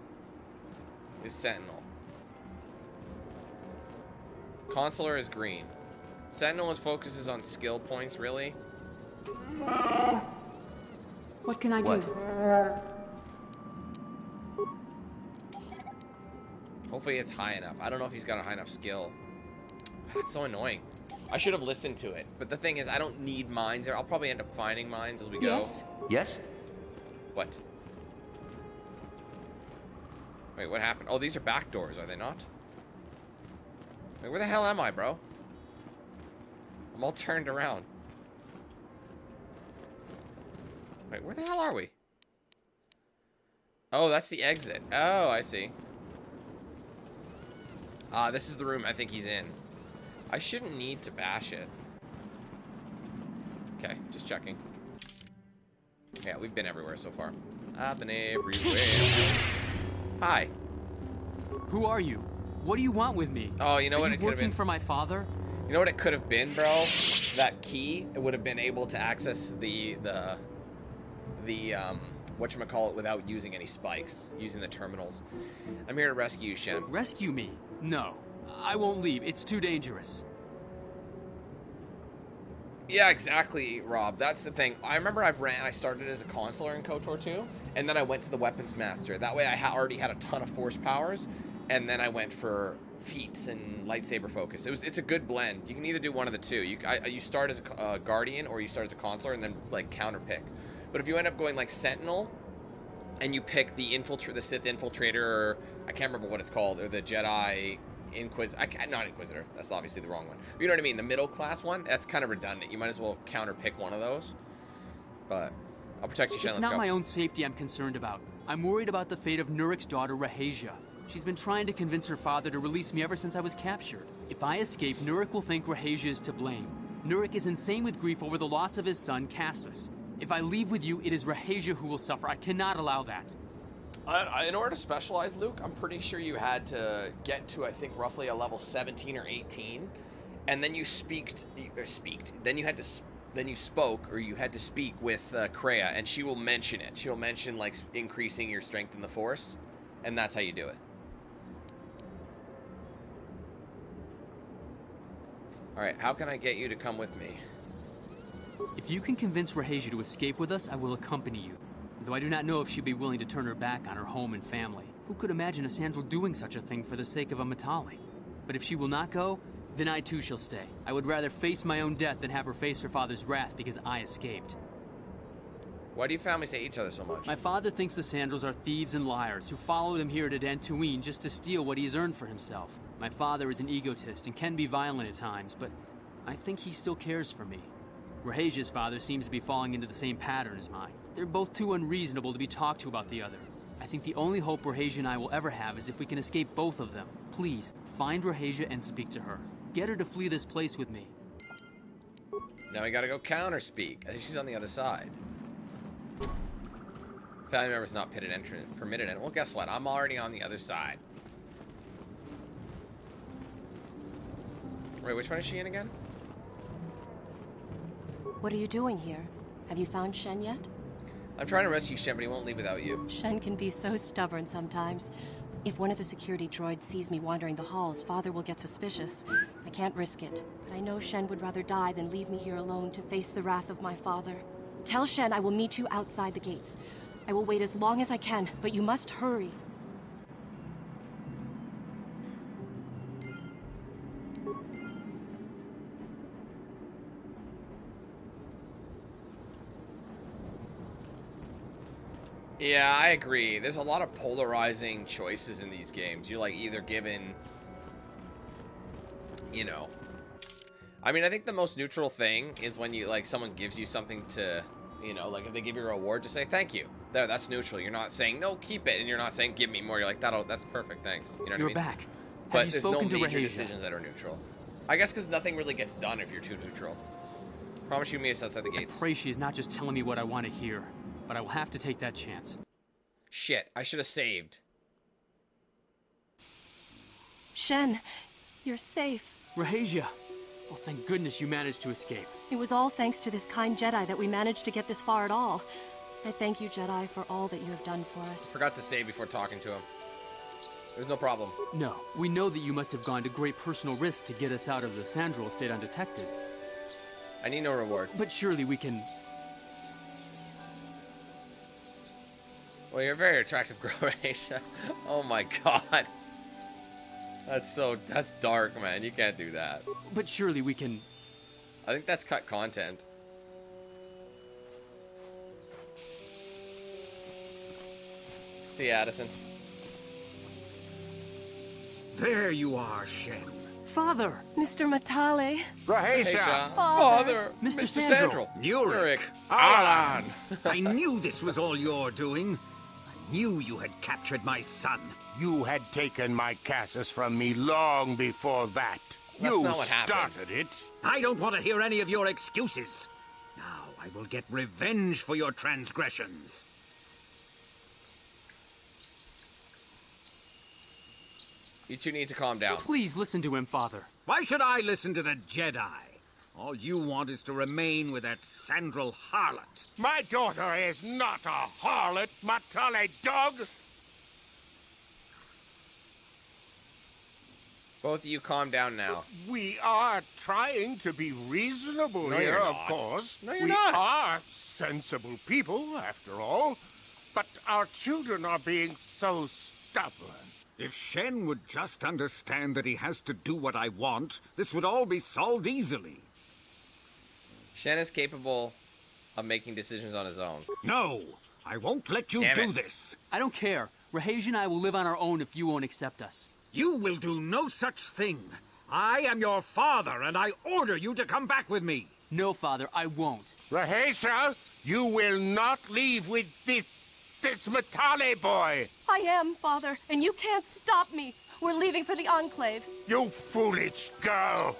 is Sentinel. Consular is green. Sentinel focuses on skill points, really? What can I do? Hopefully it's high enough. I don't know if he's got a high enough skill. That's so annoying. I should have listened to it. But the thing is, I don't need mines. I'll probably end up finding mines as we go. Yes? Yes? What? Wait, what happened? Oh, these are back doors, are they not? Wait, where the hell am I, bro? I'm all turned around. Wait, where the hell are we? Oh, that's the exit. Oh, I see. This is the room I think he's in. I shouldn't need to bash it. Okay, just checking. Yeah, we've been everywhere so far. I've been everywhere. Hi. Who are you? What do you want with me? Oh, you know what it could have been? Working for my father? You know what it could have been, bro? That key, it would have been able to access the whatchamacallit without using any spikes, using the terminals. I'm here to rescue you, Shen. Rescue me? No. I won't leave. It's too dangerous. Yeah, exactly, Rob. That's the thing. I remember I started as a consular in KotOR 2, and then I went to the weapons master. That way I already had a ton of force powers, and then I went for feats and lightsaber focus. It's a good blend. You can either do one of the two. You start as a guardian, or you start as a consular, and then like counter pick. But if you end up going like Sentinel, and you pick the Sith infiltrator, or I can't remember what it's called, or the Jedi not Inquisitor. That's obviously the wrong one. But you know what I mean? The middle class one. That's kind of redundant. You might as well counter pick one of those. But I'll protect you, Shen. It's not my own safety I'm concerned about. I'm worried about the fate of Nurik's daughter, Rahasia. She's been trying to convince her father to release me ever since I was captured. If I escape, Nurik will think Rahasia is to blame. Nurik is insane with grief over the loss of his son, Cassus. If I leave with you, it is Rahasia who will suffer. I cannot allow that. In order to specialize, Luke, I'm pretty sure you had to get to, I think, roughly a level 17 or 18, and then you then you spoke, or you had to speak with Kreia, and she will mention it. She'll mention, like, increasing your strength in the Force, and that's how you do it. Alright, how can I get you to come with me? If you can convince Rahasia to escape with us, I will accompany you. Though I do not know if she'd be willing to turn her back on her home and family. Who could imagine a Sandral doing such a thing for the sake of a Matali? But if she will not go, then I too shall stay. I would rather face my own death than have her face her father's wrath because I escaped. Why do your families hate each other so much? My father thinks the Sandrals are thieves and liars who followed him here to Dantooine just to steal what he has earned for himself. My father is an egotist and can be violent at times, but I think he still cares for me. Rahasia's father seems to be falling into the same pattern as mine. They're both too unreasonable to be talked to about the other. I think the only hope Rahasia and I will ever have is if we can escape both of them. Please, find Rahasia and speak to her. Get her to flee this place with me. Now we gotta go counter speak. I think she's on the other side. Family members not permitted in. Well, guess what? I'm already on the other side. Wait, which one is she in again? What are you doing here? Have you found Shen yet? I'm trying to rescue Shen, but he won't leave without you. Shen can be so stubborn sometimes. If one of the security droids sees me wandering the halls, Father will get suspicious. I can't risk it, but I know Shen would rather die than leave me here alone to face the wrath of my father. Tell Shen I will meet you outside the gates. I will wait as long as I can, but you must hurry. Yeah, I agree. There's a lot of polarizing choices in these games. You're like either given, you know, I mean, I think the most neutral thing is when you like someone gives you something to, you know, like if they give you a reward, just say thank you. There, that's neutral. You're not saying no, keep it, and you're not saying give me more. You're like that's perfect, thanks. You know what I mean? You're back. But Have you there's spoken no to major Rahesia? decisions that are neutral. I guess because nothing really gets done if you're too neutral. Promise you meet us outside the gates. I pray she is not just telling me what I want to hear, but I will have to take that chance. Shit, I should have saved. Shen, you're safe. Rahesia! Oh, thank goodness you managed to escape. It was all thanks to this kind Jedi that we managed to get this far at all. I thank you, Jedi, for all that you have done for us. Forgot to save before talking to him. There's no problem. No, we know that you must have gone to great personal risk to get us out of the Sandral state undetected. I need no reward. But surely we can... Well, you're a very attractive girl, Rahesia. Oh my god. That's dark, man. You can't do that. But surely we can... I think that's cut content. See you, Addison. There you are, Shen. Father! Mr. Matale. Rahesia! Father! Mr. Sandral! Nurik! Alan! I knew this was all your doing. I knew you had captured my son. You had taken my Casus from me long before that. That's not what happened. Started it. I don't want to hear any of your excuses. Now I will get revenge for your transgressions. You two need to calm down. Please listen to him, Father. Why should I listen to the Jedi? All you want is to remain with that Sandral harlot. My daughter is not a harlot, Matale dog. Both of you calm down now. We are trying to be reasonable No, here, you're of not. course. No, you're we not. are sensible people, after all. But our children are being so stubborn. If Shen would just understand that he has to do what I want, this would all be solved easily. Shen is capable of making decisions on his own. No, I won't let you Damn do it. this. I don't care. Rahesia and I will live on our own if you won't accept us. You will do no such thing. I am your father, and I order you to come back with me. No, Father, I won't. Rahesia, you will not leave with this Matale boy. I am, Father, and you can't stop me. We're leaving for the Enclave. You foolish girl.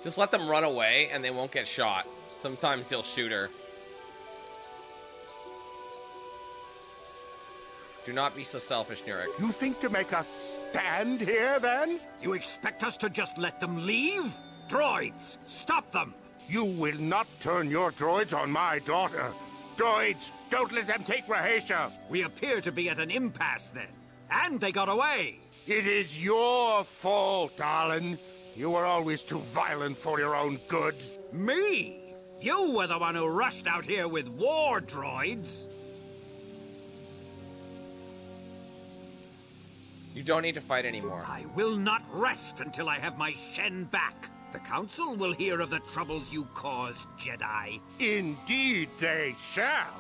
Just let them run away and they won't get shot. Sometimes he'll shoot her. Do not be so selfish, Nurik. You think to make us stand here, then? You expect us to just let them leave? Droids, stop them! You will not turn your droids on my daughter. Droids, don't let them take Rahesia. We appear to be at an impasse then. And they got away. It is your fault, Alan. You were always too violent for your own good. Me? You were the one who rushed out here with war droids. You don't need to fight anymore. I will not rest until I have my Shen back. The Council will hear of the troubles you caused, Jedi. Indeed they shall.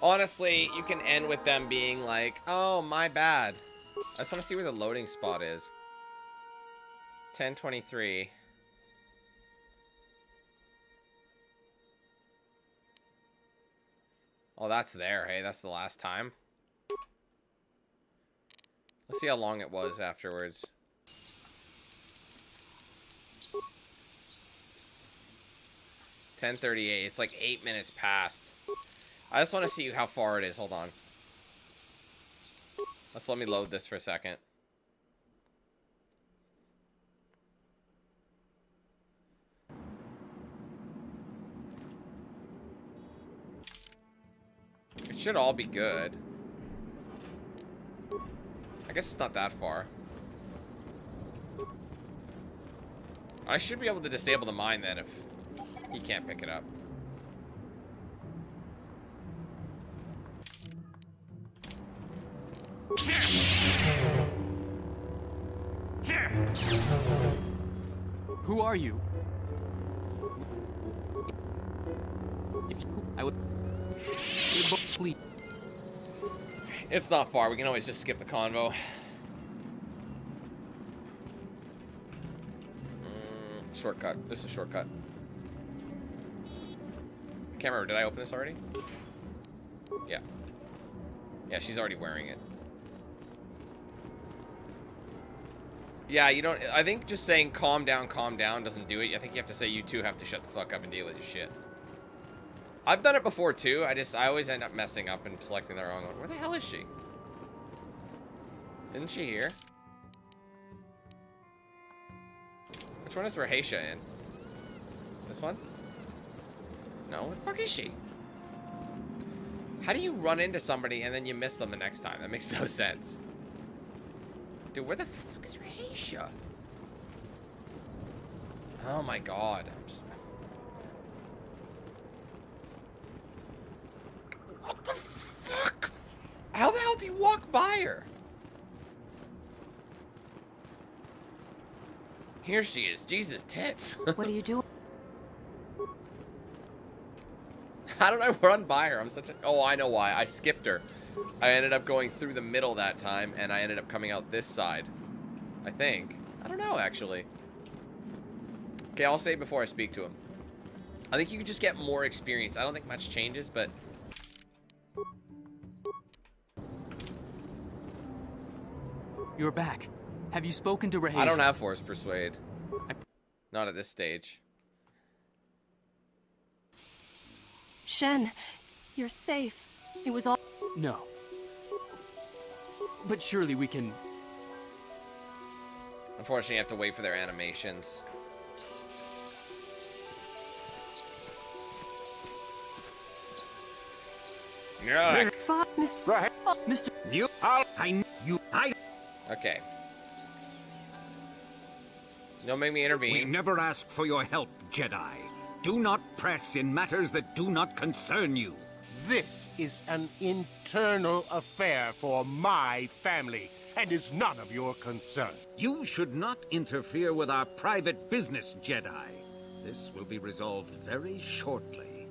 Honestly, you can end with them being like, oh, my bad. I just want to see where the loading spot is. 10:23. Oh, that's there. Hey, that's the last time. Let's see how long it was afterwards. $10:38. It's like 8 minutes past. I just want to see how far it is. Hold on. Let me load this for a second. It should all be good. I guess it's not that far. I should be able to disable the mine then if he can't pick it up. Who are you? If I would sleep. It's not far. We can always just skip the convo. Shortcut. This is a shortcut. Can't remember. Did I open this already? Yeah. Yeah, she's already wearing it. Yeah, you don't... I think just saying calm down doesn't do it. I think you have to say you two have to shut the fuck up and deal with your shit. I've done it before, too. I always end up messing up and selecting the wrong one. Where the hell is she? Isn't she here? Which one is Rahasia in? This one? No, where the fuck is she? How do you run into somebody and then you miss them the next time? That makes no sense. Dude, where the fuck is Rahasia? Oh my god. What the fuck? How the hell do you walk by her? Here she is. Jesus tits. What are you doing? How did I run by her? I'm such a... Oh, I know why. I skipped her. I ended up going through the middle that time, and I ended up coming out this side. I think. I don't know, actually. Okay, I'll say before I speak to him. I think you could just get more experience. I don't think much changes, but... You're back. Have you spoken to Rahasia? I don't have Force Persuade. Not at this stage. Shen, you're safe. It was all... No. But surely we can... Unfortunately, you have to wait for their animations. Yeah. Mr. You, Okay. Don't make me intervene. We never asked for your help, Jedi. Do not press in matters that do not concern you. This is an internal affair for my family, and is none of your concern. You should not interfere with our private business, Jedi. This will be resolved very shortly.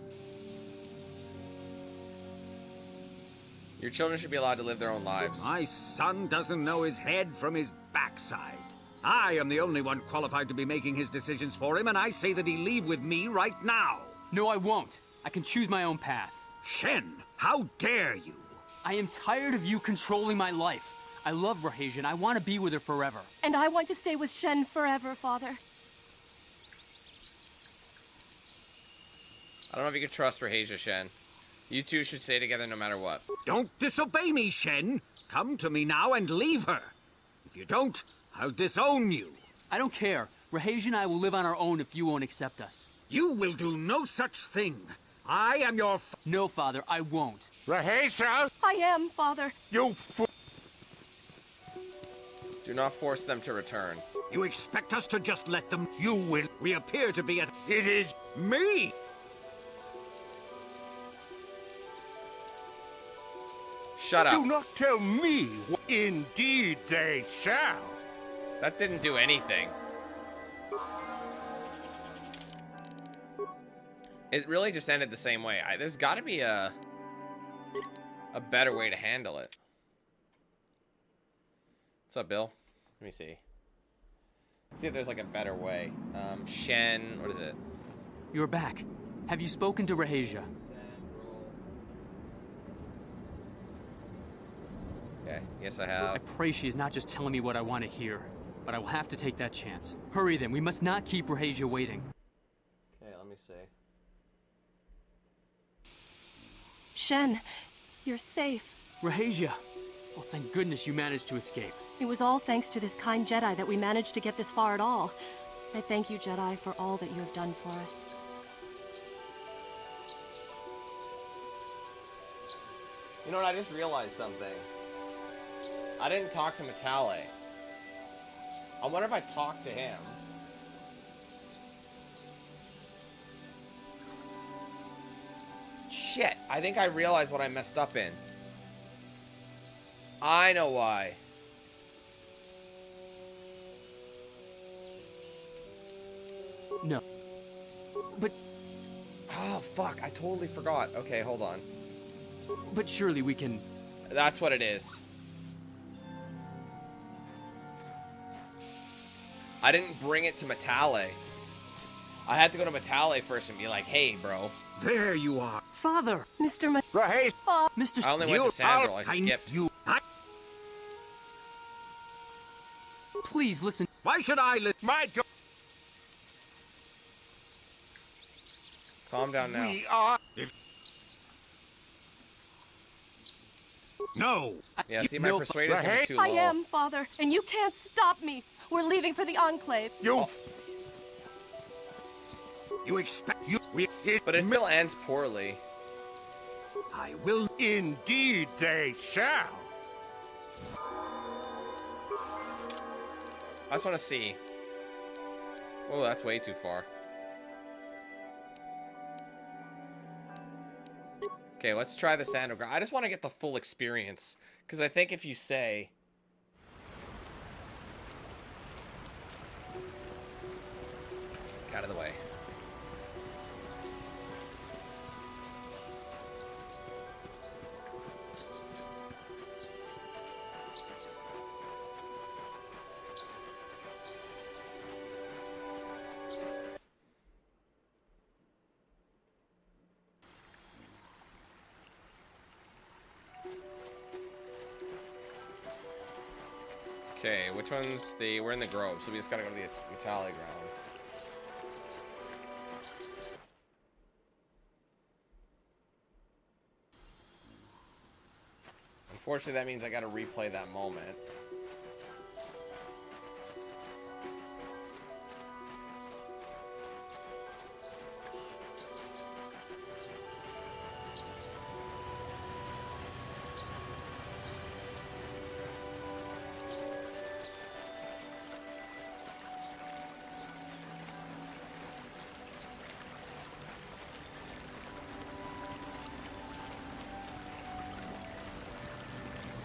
Your children should be allowed to live their own lives. My son doesn't know his head from his backside. I am the only one qualified to be making his decisions for him, and I say that he leave with me right now. No, I won't. I can choose my own path. Shen, how dare you? I am tired of you controlling my life. I love Rahasia, and I want to be with her forever. And I want to stay with Shen forever, Father. I don't know if you can trust Rahasia, Shen. You two should stay together no matter what. Don't disobey me, Shen. Come to me now and leave her. If you don't, I'll disown you. I don't care. Rahasia and I will live on our own if you won't accept us. You will do no such thing. I am your... No, Father, I won't. Rahasia! I am, Father. You fool! Do not force them to return. You expect us to just let them... You will. We appear to be at... It is... Me! Shut up. Do not tell me. Indeed they shall. That didn't do anything. It really just ended the same way. There's got to be a better way to handle it. What's up, Bill? Let me see. See if there's like a better way. Shen, what is it? You're back. Have you spoken to Rahasia? Okay, yes I have. I pray she is not just telling me what I want to hear, but I will have to take that chance. Hurry then, we must not keep Rahasia waiting. Okay, let me see. Shen, you're safe. Rahasia! Oh, thank goodness you managed to escape. It was all thanks to this kind Jedi that we managed to get this far at all. I thank you, Jedi, for all that you have done for us. You know what, I just realized something. I didn't talk to Matale. I wonder if I talked to him. shit. I think I realized what I messed up in. I know why. No. But... Oh, fuck. I totally forgot. Okay, hold on. But surely we can... That's what it is. I didn't bring it to Matale. I had to go to Matale first and be like, hey, bro. There you are. Father! Mr. Hey, Mr. I only went to Sandral. I skipped. Please listen. Why should I listen? My job. Calm down now. We are... No. Yeah, see, my persuade is going to be too low. I am, Father, and you can't stop me. We're leaving for the Enclave. You expect you... But it still ends poorly. I will... Indeed they shall. I just want to see. Oh, that's way too far. Okay, let's try the Sandal Ground. I just want to get the full experience. Because I think if you say... Get out of the way. Okay, which one's the... We're in the Grove, so we just gotta go to the Matale grounds. Unfortunately, that means I gotta replay that moment.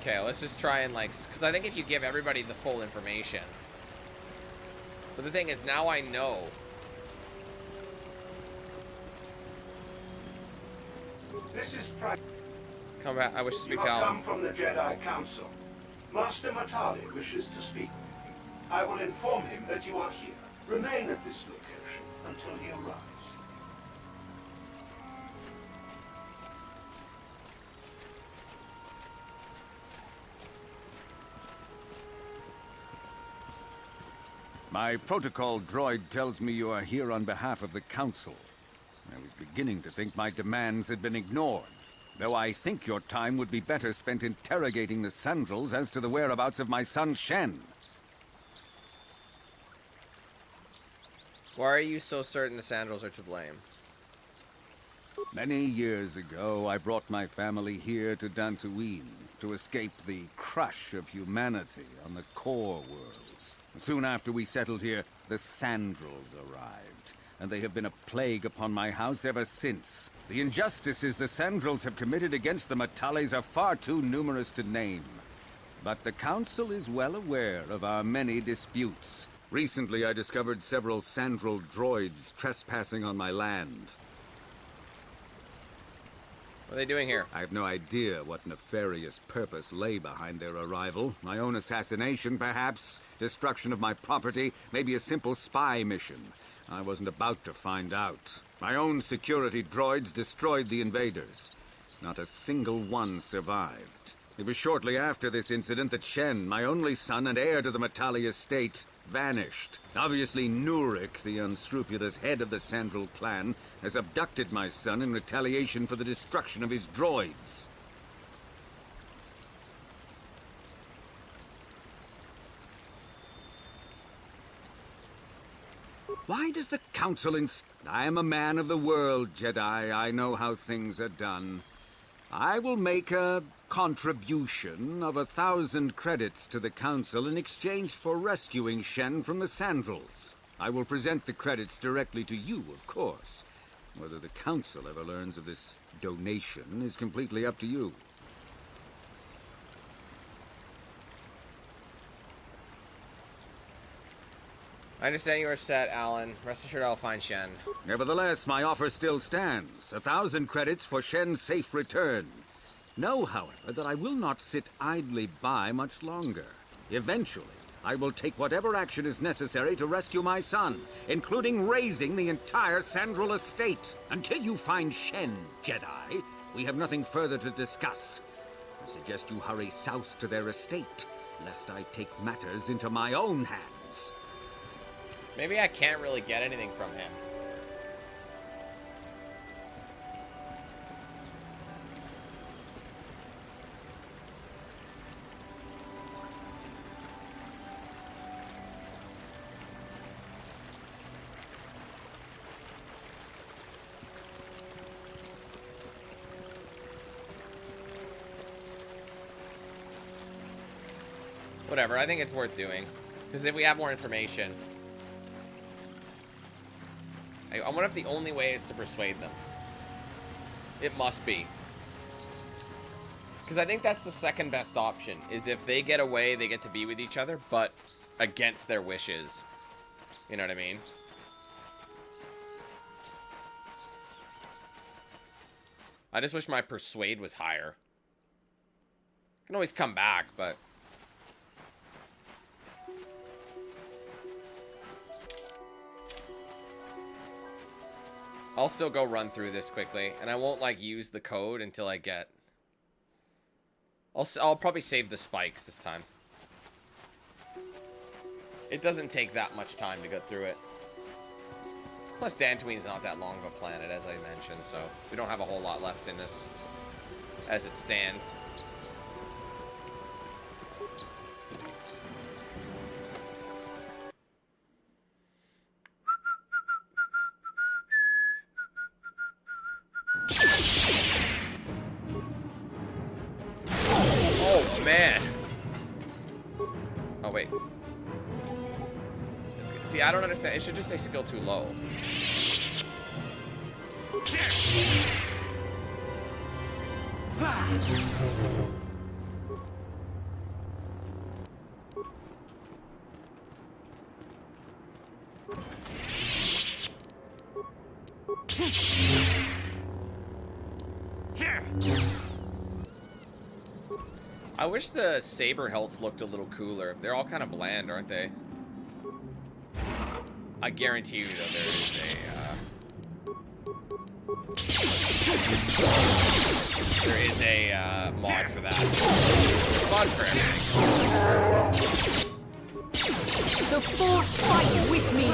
Okay, let's just try and like, because I think if you give everybody the full information. But the thing is, now I know. This is Prime. Come back, I wish to speak You to have Alan. come from the Jedi Council. Master Matali wishes to speak with you. I will inform him that you are here. Remain at this location until he arrives. My protocol droid tells me you are here on behalf of the Council. I was beginning to think my demands had been ignored, though I think your time would be better spent interrogating the Sandrals as to the whereabouts of my son Shen. Why are you so certain the Sandrals are to blame? Many years ago, I brought my family here to Dantooine to escape the crush of humanity on the KotOR worlds. Soon after we settled here, the Sandrals arrived, and they have been a plague upon my house ever since. The injustices the Sandrals have committed against the Matales are far too numerous to name. But the Council is well aware of our many disputes. Recently, I discovered several Sandral droids trespassing on my land. What are they doing here? I have no idea what nefarious purpose lay behind their arrival. My own assassination, perhaps? Destruction of my property? Maybe a simple spy mission? I wasn't about to find out. My own security droids destroyed the invaders. Not a single one survived. It was shortly after this incident that Shen, my only son and heir to the Matali estate, vanished. Obviously, Nurik, the unscrupulous head of the Sandral clan, has abducted my son in retaliation for the destruction of his droids. Why does the Council I am a man of the world, Jedi. I know how things are done. I will make a contribution of 1,000 credits to the Council in exchange for rescuing Shen from the Sandrals. I will present the credits directly to you, of course. Whether the Council ever learns of this donation is completely up to you. I understand you are upset, Alan. Rest assured I'll find Shen. Nevertheless, my offer still stands. 1,000 credits for Shen's safe return. Know, however, that I will not sit idly by much longer. Eventually, I will take whatever action is necessary to rescue my son, including razing the entire Sandral estate. Until you find Shen, Jedi, we have nothing further to discuss. I suggest you hurry south to their estate, lest I take matters into my own hands. Maybe I can't really get anything from him. Whatever, I think it's worth doing. Because if we have more information... I wonder if the only way is to persuade them. It must be. Because I think that's the second best option, is if they get away, they get to be with each other, but against their wishes. You know what I mean? I just wish my persuade was higher. I can always come back, but... I'll still go run through this quickly, and I won't, like, use the code until I get... I'll probably save the spikes this time. It doesn't take that much time to go through it. Plus, Dantooine's not that long of a planet, as I mentioned, so we don't have a whole lot left in this as it stands. Oh, man. Oh, wait. See, I don't understand. It should just say skill too low. I wish the saber hilts looked a little cooler. They're all kind of bland, aren't they? I guarantee you, though, there is a mod for that. Mod for everything. The Force fights with me.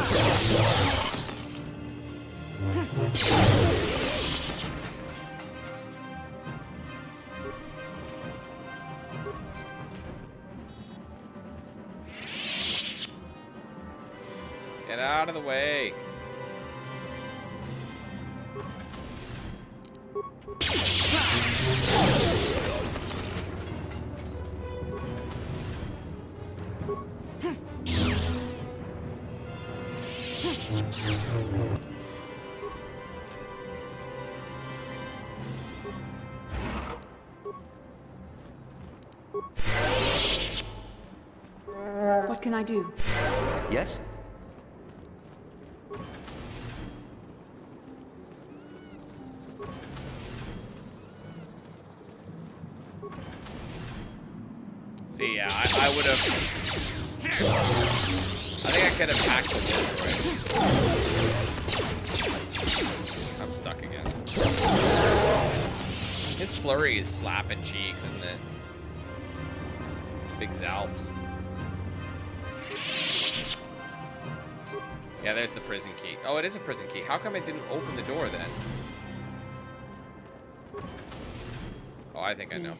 Get out of the way. What can I do? Yes? See, yeah, I would have... I think I could have hacked the wall, right? I'm stuck again. His flurry is slapping cheeks, isn't it? Big zalbs. Yeah, there's the prison key. Oh, it is a prison key. How come it didn't open the door then? Oh, I think I know.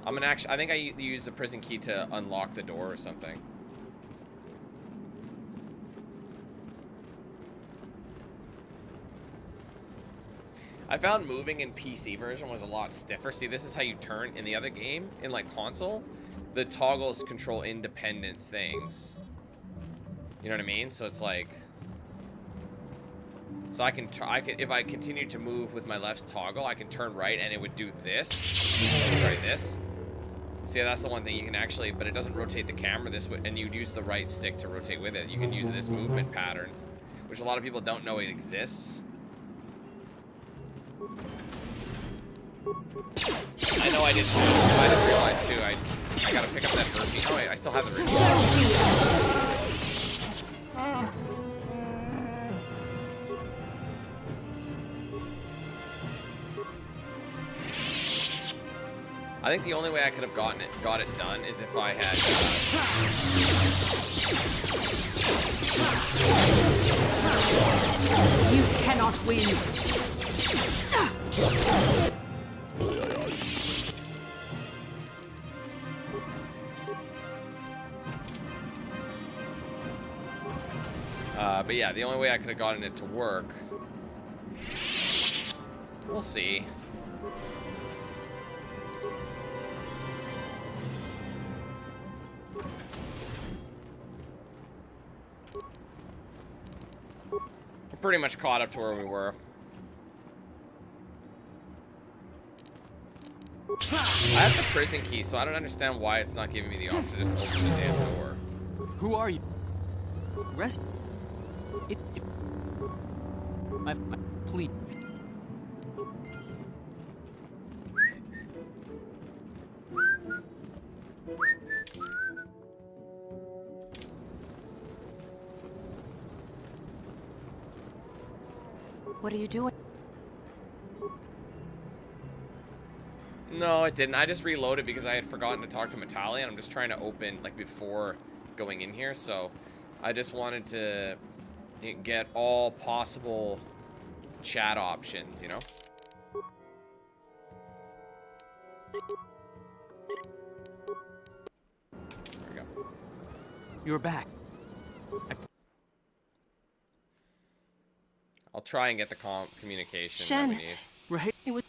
I'm gonna actually... I think I used the prison key to unlock the door or something. I found moving in PC version was a lot stiffer. See, this is how you turn in the other game. In, like, console, the toggles control independent things. You know what I mean? So it's like... So I can if I continue to move with my left toggle, I can turn right and it would do this. Sorry, this. See, that's the one thing you can actually, but it doesn't rotate the camera this way, and you'd use the right stick to rotate with it. You can use this movement pattern, which a lot of people don't know it exists. I know I didn't. I just realized too. I gotta pick up that rupee. Oh wait, I still have the rupee. I think the only way I could have got it done is if I had. You cannot win. But yeah, the only way I could have gotten it to work. We'll see. We're pretty much caught up to where we were. I have the prison key, so I don't understand why it's not giving me the option to just open the damn door. Who are you? Rest. My please. What are you doing? No, it didn't. I just reloaded because I had forgotten to talk to Matali, and I'm just trying to open, like, before going in here, so I just wanted to get all possible chat options, you know? There we go. You're back. I'll try and get the communication Shen. that we need. Right? It was...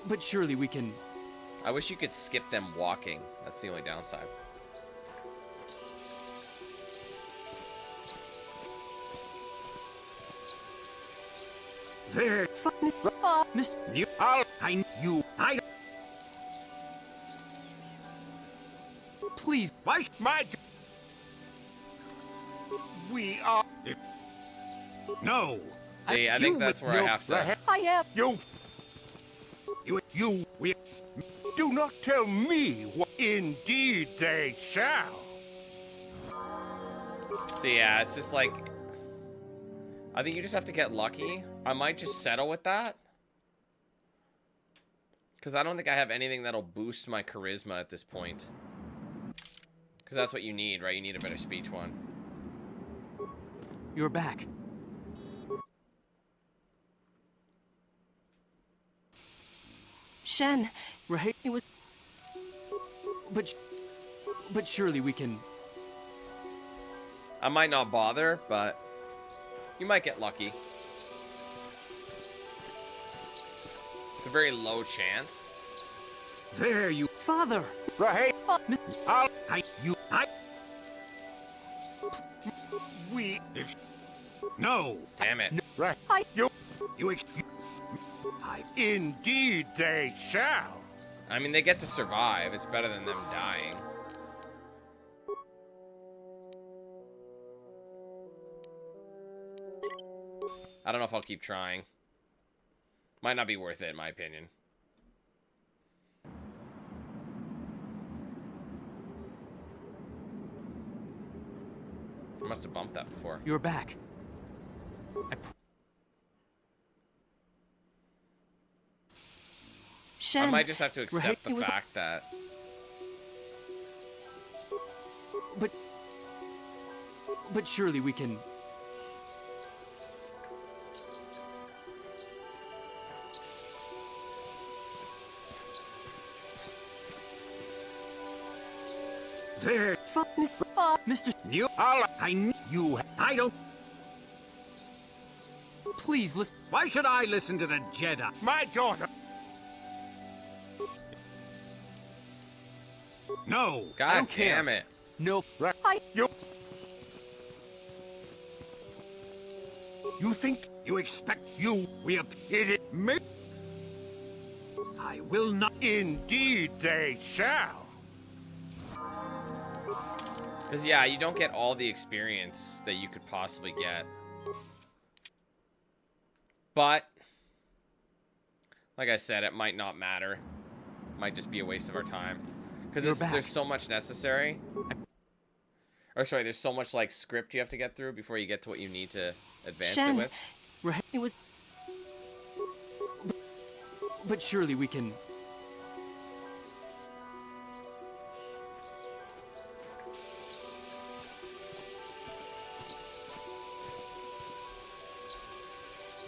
But surely we can... I wish you could skip them walking. That's the only downside. There. Mr. I. Please. Why? We are. No. See, I think that's where I have to. I am. We. Do not tell me what. Indeed, they shall. See, yeah, it's just like. I think you just have to get lucky. I might just settle with that. Because I don't think I have anything that'll boost my charisma at this point. Because that's what you need, right? You need a better speech one. You're back. Shen. Right? It was... But surely we can... I might not bother, but... You might get lucky. It's a very low chance. There you... Father! Right. We... No. Damn it. Right. Indeed, they shall. I mean, they get to survive. It's better than them dying. I don't know if I'll keep trying. Might not be worth it, in my opinion. I must have bumped that before. You're back. I might just have to accept the fact that... But surely we can... There. Mr. I don't... Please listen. Why should I listen to the Jedi? My daughter. No. God damn it. No. You think you expect we appeared me? I will not. Indeed they shall. Because, yeah, you don't get all the experience that you could possibly get. But, like I said, it might not matter. It might just be a waste of our time. Because there's so much necessary. Or, sorry, there's so much, like, script you have to get through before you get to what you need to advance it with. It was... But surely we can...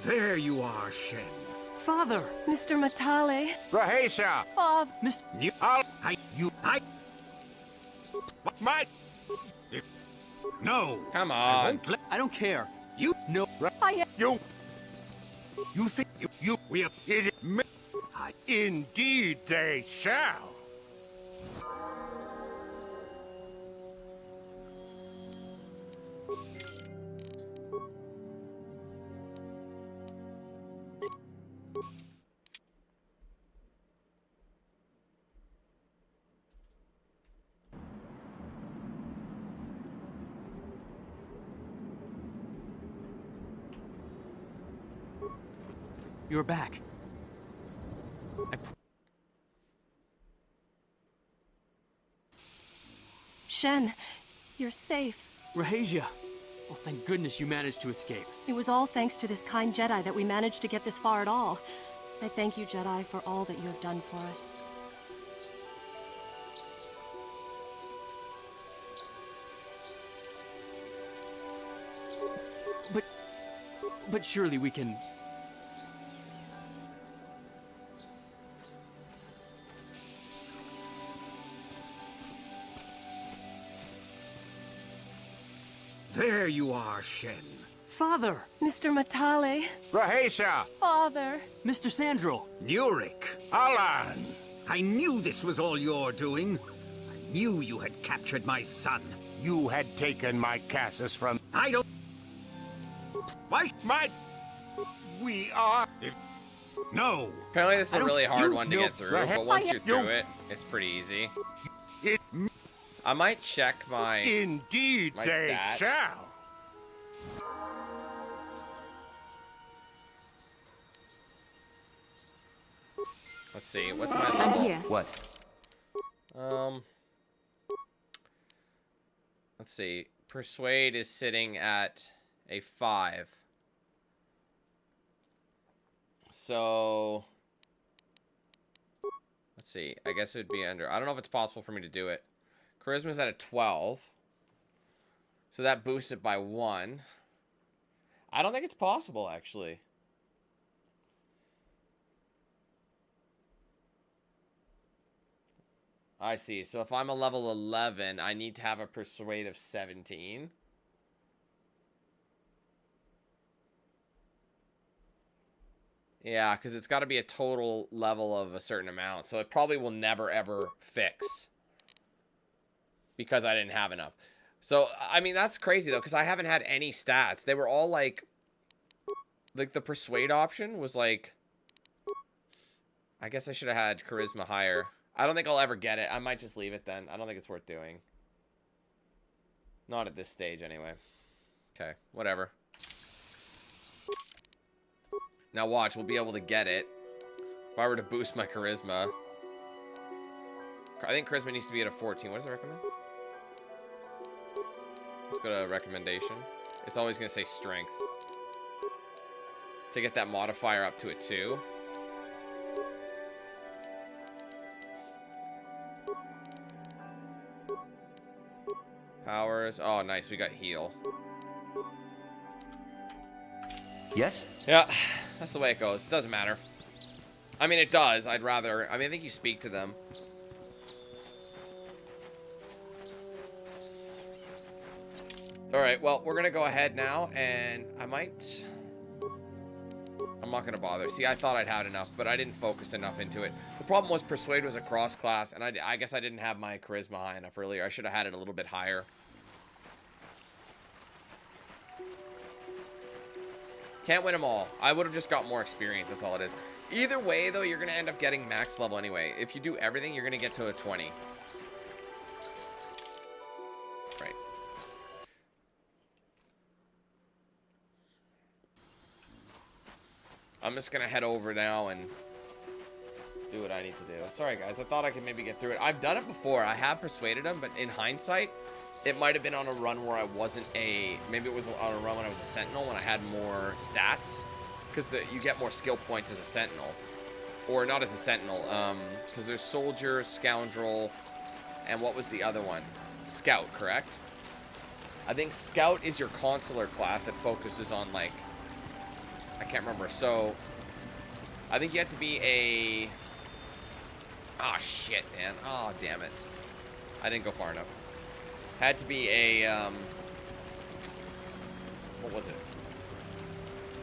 There you are, Shen. Father! Mr. Matale. Rahesia! Father! Mr. No! Come on! I don't care. You no. You think we have it me? Indeed they shall. You're back. Shen, you're safe. Rahesia. Well, thank goodness you managed to escape. It was all thanks to this kind Jedi that we managed to get this far at all. I thank you, Jedi, for all that you have done for us. But surely we can... There you are, Shen. Father! Mr. Matale. Rahesia! Father! Mr. Sandro! Nurik! Alan! I knew this was all your doing. I knew you had captured my son. You had taken my Cassus from... I don't... Why? We are... No! Apparently this is a really hard one to get through, but once you're through it, it's pretty easy. I might check my... Indeed my they stats. shall. Let's see, what's my level? I'm here. What? Let's see. Persuade is sitting at a 5. So... Let's see. I guess it would be under... I don't know if it's possible for me to do it. Charisma's at a 12. So that boosts it by 1. I don't think it's possible, actually. I see. So if I'm a level 11, I need to have a Persuade of 17. Yeah, because it's got to be a total level of a certain amount. So it probably will never, ever fix. Because I didn't have enough. So, I mean, that's crazy, though, because I haven't had any stats. They were all, like the Persuade option was, like... I guess I should have had Charisma higher. I don't think I'll ever get it. I might just leave it then. I don't think it's worth doing. Not at this stage, anyway. Okay, whatever. Now watch, we'll be able to get it. If I were to boost my Charisma. I think Charisma needs to be at a 14. What does it recommend? Let's go to recommendation. It's always going to say strength. To get that modifier up to a 2. Powers. Oh, nice. We got heal. Yes? Yeah, that's the way it goes. It doesn't matter. I mean, it does. I'd rather... I mean, I think you speak to them. Alright, well, we're going to go ahead now, and I might... I'm not going to bother. See, I thought I'd had enough, but I didn't focus enough into it. The problem was Persuade was a cross-class, and I guess I didn't have my Charisma high enough earlier. I should have had it a little bit higher. Can't win them all. I would have just got more experience. That's all it is. Either way, though, you're going to end up getting max level anyway. If you do everything, you're going to get to a 20. Right. I'm just going to head over now and do what I need to do. Sorry, guys. I thought I could maybe get through it. I've done it before. I have persuaded them, but in hindsight, it might have been on a run where I wasn't a... Maybe it was on a run when I was a Sentinel, when I had more stats. Because you get more skill points as a Sentinel. Or not as a Sentinel. Because there's Soldier, Scoundrel, and what was the other one? Scout, correct? I think Scout is your consular class that focuses on, like... I can't remember. So, I think you have to be a... Ah, shit, man. Oh, damn it. I didn't go far enough. Had to be a, what was it?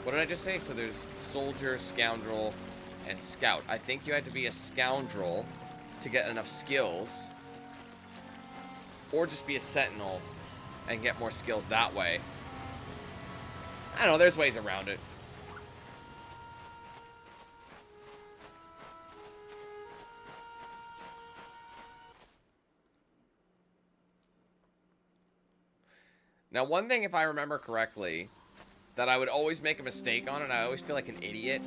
What did I just say? So there's Soldier, Scoundrel, and Scout. I think you had to be a Scoundrel to get enough skills. Or just be a Sentinel and get more skills that way. I don't know, there's ways around it. Now, one thing, if I remember correctly, that I would always make a mistake on, and I always feel like an idiot,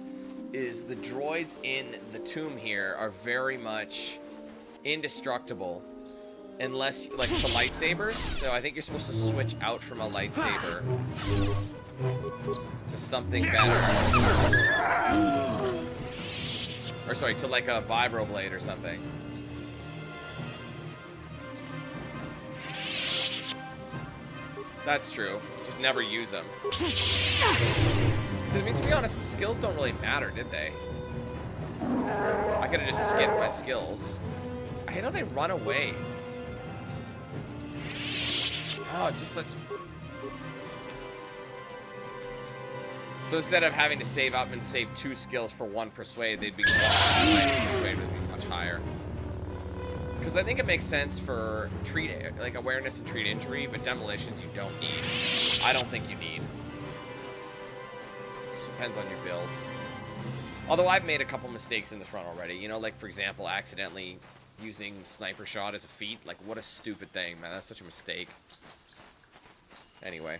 is the droids in the tomb here are very much indestructible. Unless, like, the lightsabers. So I think you're supposed to switch out from a lightsaber to something better. Or, sorry, to, like, a vibroblade or something. That's true. Just never use them. I mean, to be honest, the skills don't really matter, did they? I could have just skipped my skills. I know they run away. Oh, it's just such... So instead of having to save up and save 2 skills for 1 persuade, they'd be... Persuade would be much higher. Because I think it makes sense for treat, like awareness and treat injury, but demolitions you don't need. I don't think you need. It depends on your build. Although I've made a couple mistakes in this run already. You know, like for example, accidentally using sniper shot as a feat. Like what a stupid thing, man. That's such a mistake. Anyway.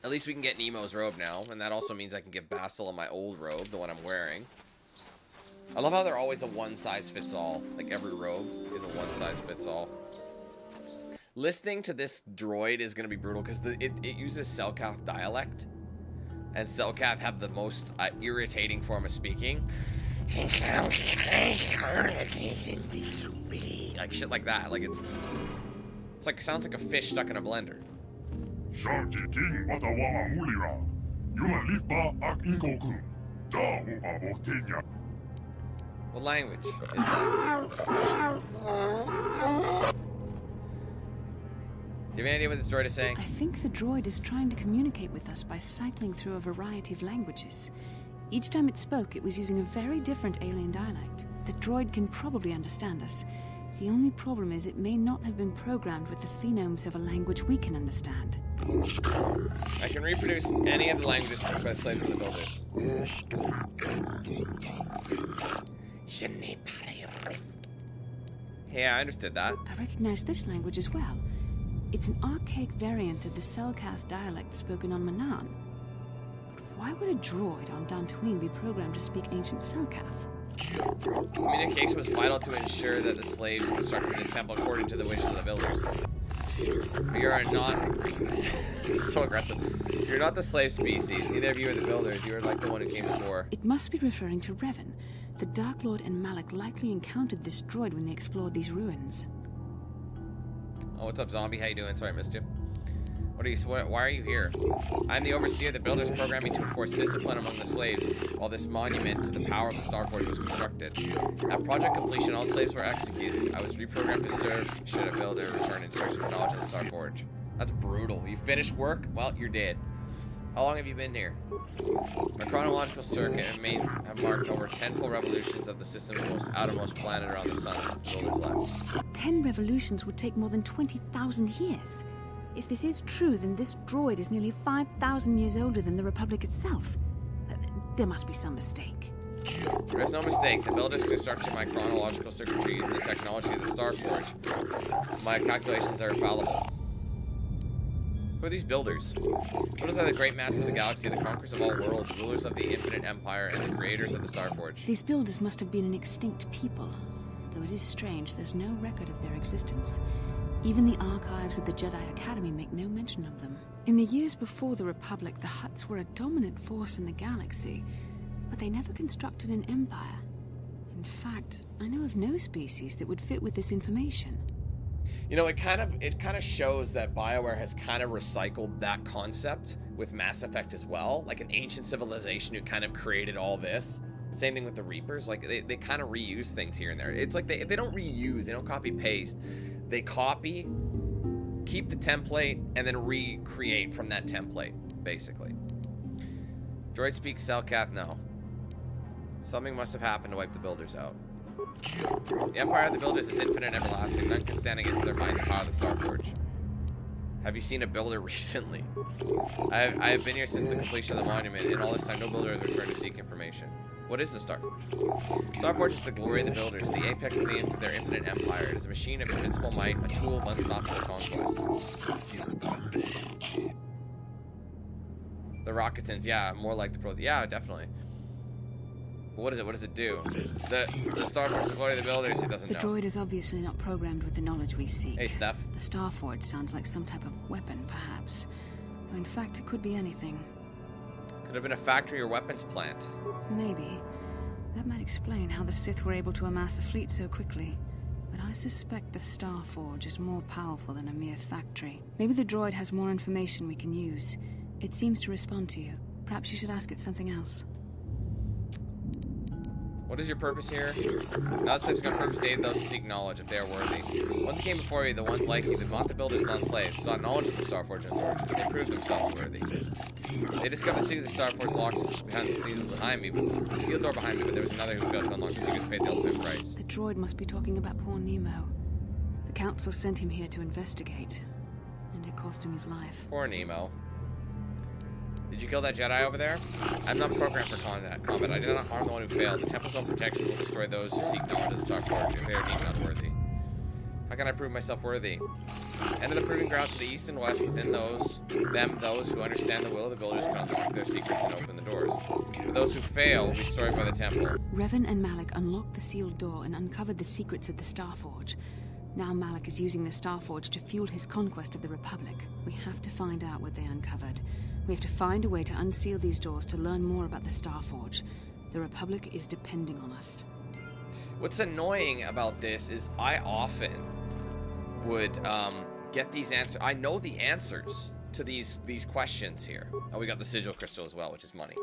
At least we can get Nemo's robe now, and that also means I can give Bastila my old robe, the one I'm wearing. I love how they're always a one-size-fits-all. Like, every robe is a one-size-fits-all. Listening to this droid is going to be brutal, because it uses Selkath dialect. And Selkath have the most irritating form of speaking. Like, shit like that. Like, it's like, sounds like a fish stuck in a blender. What language is that? Do you have any idea what this droid is saying? I think the droid is trying to communicate with us by cycling through a variety of languages. Each time it spoke, it was using a very different alien dialect. The droid can probably understand us. The only problem is it may not have been programmed with the phonemes of a language we can understand. I can reproduce any of the languages spoken by the slaves and the builders. Yeah, I understood that. I recognize this language as well. It's an archaic variant of the Selkath dialect spoken on Manan. Why would a droid on Dantooine be programmed to speak ancient Selkath? Communication was vital to ensure that the slaves constructed this temple according to the wishes of the builders. You are not... so aggressive. You're not the slave species. Neither of you are the builders. You are like the one who came before. It must be referring to Revan. The Dark Lord and Malak likely encountered this droid when they explored these ruins. Oh, what's up, zombie? How you doing? Sorry, I missed you. Why are you here? I'm the overseer of the builders programming to enforce discipline among the slaves while this monument to the power of the Starforge was constructed. At project completion, all slaves were executed. I was reprogrammed to serve should a builder return in search of knowledge of the Starforge. That's brutal. You finished work? Well, you're dead. How long have you been here? My chronological circuit have marked over 10 full revolutions of the system's outermost planet around the sun since the builders left. 10 revolutions would take more than 20,000 years. If this is true, then this droid is nearly 5,000 years older than the Republic itself. There must be some mistake. There is no mistake. The builders constructed my chronological circuitry using the technology of the Starforge. My calculations are infallible. Who are these builders? Builders are the great masters of the galaxy, the conquerors of all worlds, rulers of the infinite empire, and the creators of the Starforge. These builders must have been an extinct people. Though it is strange, there's no record of their existence. Even the archives of the Jedi Academy make no mention of them. In the years before the Republic, the Hutts were a dominant force in the galaxy, but they never constructed an empire. In fact, I know of no species that would fit with this information. You know, it kind of shows that BioWare has kind of recycled that concept with Mass Effect as well, like an ancient civilization who kind of created all this. Same thing with the Reapers, like they kind of reuse things here and there. It's like they don't reuse, they don't copy paste. They copy, keep the template, and then recreate from that template, basically. Droid speaks Cellcat? No. Something must have happened to wipe the builders out. The empire of the builders is infinite and everlasting. None can stand against their might and power of the Starforge. Have you seen a builder recently? I have been here since the completion of the monument, and all this time no builder has returned to seek information. What is the Starforge? Starforge is the glory of the builders, the apex of their infinite empire. It is a machine of invincible might, a tool of unstoppable conquest. The Rocketons, yeah, more like the yeah, definitely. What is it? What does it do? The Starforge is the glory of the builders. It doesn't know. The droid is obviously not programmed with the knowledge we seek. Hey, Steph. The Starforge sounds like some type of weapon, perhaps. Or in fact, it could be anything. Could have been a factory or weapons plant. Maybe. That might explain how the Sith were able to amass a fleet so quickly. But I suspect the Starforge is more powerful than a mere factory. Maybe the droid has more information we can use. It seems to respond to you. Perhaps you should ask it something else. What is your purpose here? Now Sith's got purpose to aid those who seek knowledge, if they are worthy. Ones came before you, the ones like you, the Mont the builders non-slaves, sought knowledge of the Starforge and its origins. They proved themselves worthy. They discovered the secret of the Starforge locked behind the scenes behind me, but the sealed door behind me, but there was another who failed to unlock the secret to pay the ultimate price. The droid must be talking about poor Nemo. The Council sent him here to investigate, and it cost him his life. Poor Nemo. Did you kill that Jedi over there? I'm not programmed for combat. I did not harm the one who failed. The Temple's own protection will destroy those who seek knowledge of the Starforge if they are deemed unworthy. How can I prove myself worthy? Enter the proving grounds to the east and west. Within those who understand the will of the builders can unlock their secrets and open the doors. For those who fail will be destroyed by the Temple. Revan and Malak unlocked the sealed door and uncovered the secrets of the Starforge. Now Malak is using the Starforge to fuel his conquest of the Republic. We have to find out what they uncovered. We have to find a way to unseal these doors to learn more about the Starforge. The Republic is depending on us. What's annoying about this is I often would get these answers. I know the answers to these questions here. Oh, we got the sigil crystal as well, which is money.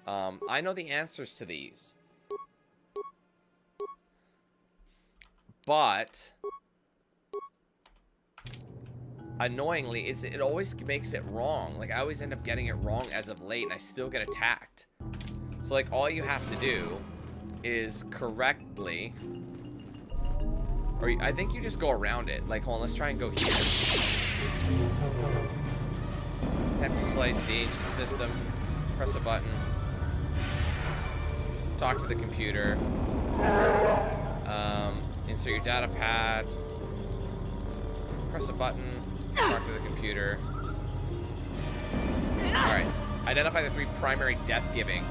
I know the answers to these. But annoyingly, it always makes it wrong. Like, I always end up getting it wrong as of late, and I still get attacked. So, like, all you have to do is correctly... Or I think you just go around it. Like, hold on, let's try and go here. Attempt to slice the ancient system. Press a button. Talk to the computer. Insert your data pad. Press a button. Talk to the computer. Alright. Identify the 3 primary death-giving.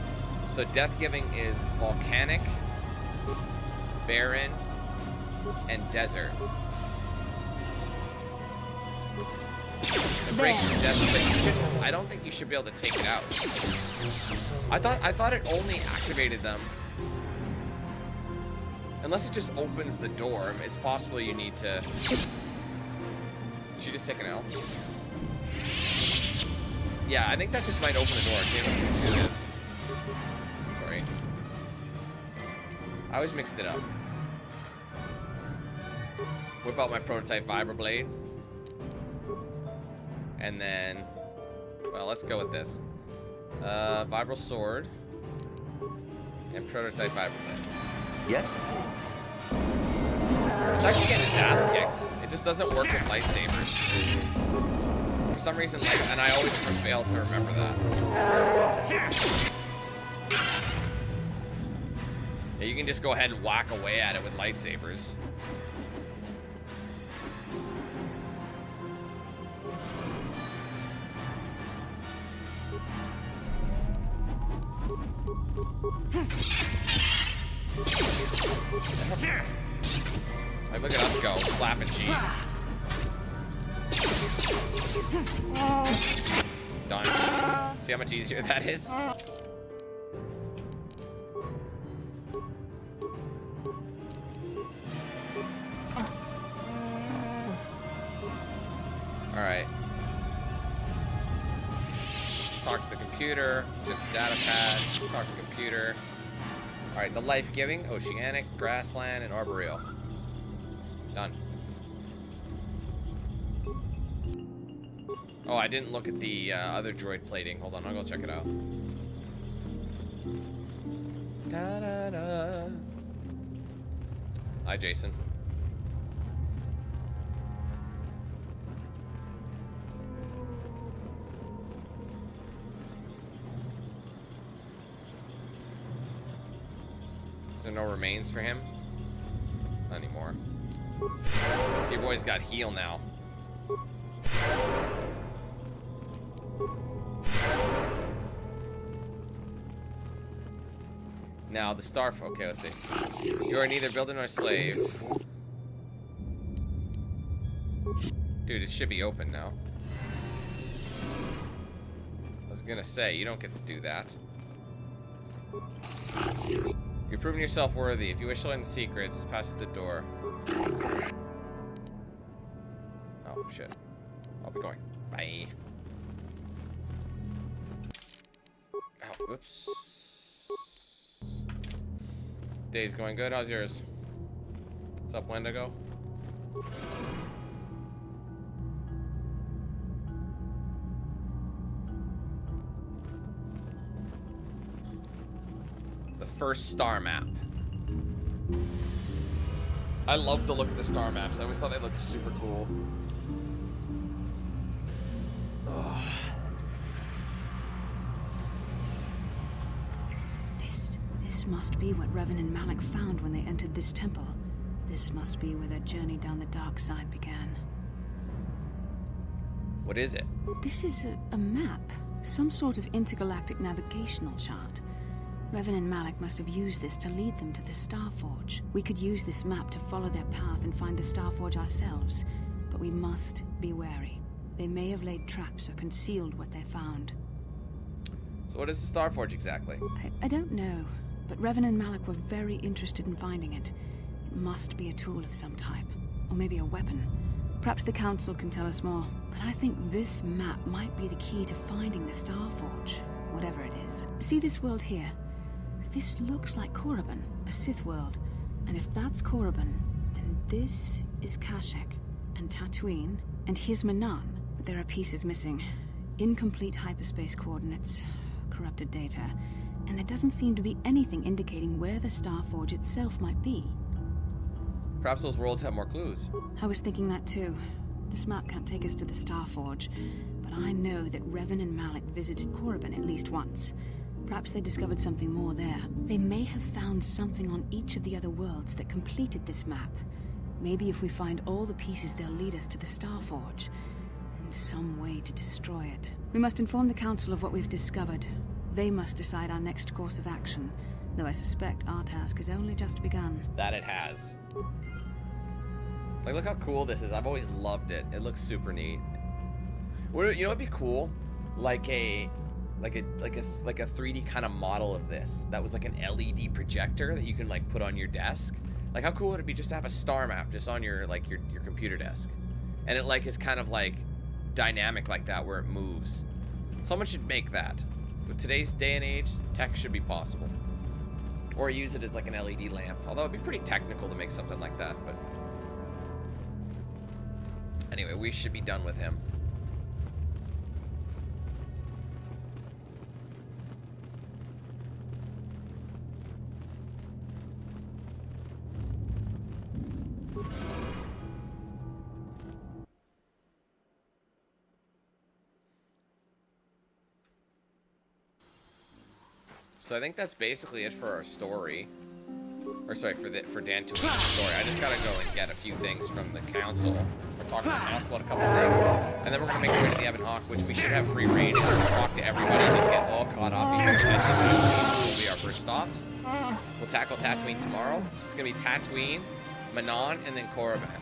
So death-giving is volcanic, barren, and desert. It breaks the desert, but you should, I don't think you should be able to take it out. I thought it only activated them. Unless it just opens the door. It's possible you need to... Did you just take an L? Yeah, I think that just might open the door. Okay, let's just do this. Sorry. I always mixed it up. Whip out my prototype vibroblade. And then... Well, let's go with this. Vibral sword. And prototype vibroblade. Yes? It's actually getting its ass kicked. It just doesn't work with lightsabers. some reason, like, and I always fail to remember that. Yeah, you can just go ahead and whack away at it with lightsabers. Like, look at us go, slapping G. Done. See how much easier that is? Alright. Talk to the computer. Sit the data pad. Talk to the computer. Alright, the life-giving, oceanic, grassland, and arboreal. Done. Oh, I didn't look at the other droid plating. Hold on, I'll go check it out. Da-da-da. Hi, Jason. Is there no remains for him? Not anymore. See, your boy's got heal now. Now, the star... Okay, let's see. You are neither builder nor slave. Dude, it should be open now. I was gonna say, you don't get to do that. You've proven yourself worthy. If you wish to learn the secrets, pass through the door. Oh, shit. I'll be going. Bye. Oh, whoops. Day's going good. How's yours? What's up, Wendigo? The first star map. I love the look of the star maps. I always thought they looked super cool. Ugh. This must be what Revan and Malak found when they entered this temple. This must be where their journey down the dark side began. What is it? This is a map. Some sort of intergalactic navigational chart. Revan and Malak must have used this to lead them to the Starforge. We could use this map to follow their path and find the Starforge ourselves. But we must be wary. They may have laid traps or concealed what they found. So what is the Starforge exactly? I don't know, but Revan and Malak were very interested in finding it. It must be a tool of some type, or maybe a weapon. Perhaps the Council can tell us more, but I think this map might be the key to finding the Starforge, whatever it is. See this world here? This looks like Korriban, a Sith world. And if that's Korriban, then this is Kashyyyk, and Tatooine, and here's Manan. But there are pieces missing. Incomplete hyperspace coordinates, corrupted data, and there doesn't seem to be anything indicating where the Starforge itself might be. Perhaps those worlds have more clues. I was thinking that too. This map can't take us to the Starforge, but I know that Revan and Malak visited Korriban at least once. Perhaps they discovered something more there. They may have found something on each of the other worlds that completed this map. Maybe if we find all the pieces, they'll lead us to the Starforge, and some way to destroy it. We must inform the Council of what we've discovered. They must decide our next course of action, though I suspect our task has only just begun. That it has. Like, look how cool this is. I've always loved it. It looks super neat. You know what'd be cool? Like a 3D kind of model of this. That was like an LED projector that you can like put on your desk. Like, how cool would it be just to have a star map just on your like your computer desk, and it like is kind of like dynamic like that where it moves. Someone should make that. With today's day and age, tech should be possible. Or use it as like an LED lamp. Although it'd be pretty technical to make something like that. But anyway, we should be done with him. So I think that's basically it for our story. Or sorry, for Dantooine's story. I just gotta go and get a few things from the council. We're talking to the council about a couple things. And then we're gonna make our way to the Ebon Hawk, which we should have free reign. We're gonna talk to everybody and just get all caught up. Because Tatooine will be our first stop. We'll tackle Tatooine tomorrow. It's gonna be Tatooine, Manon, and then Korriban.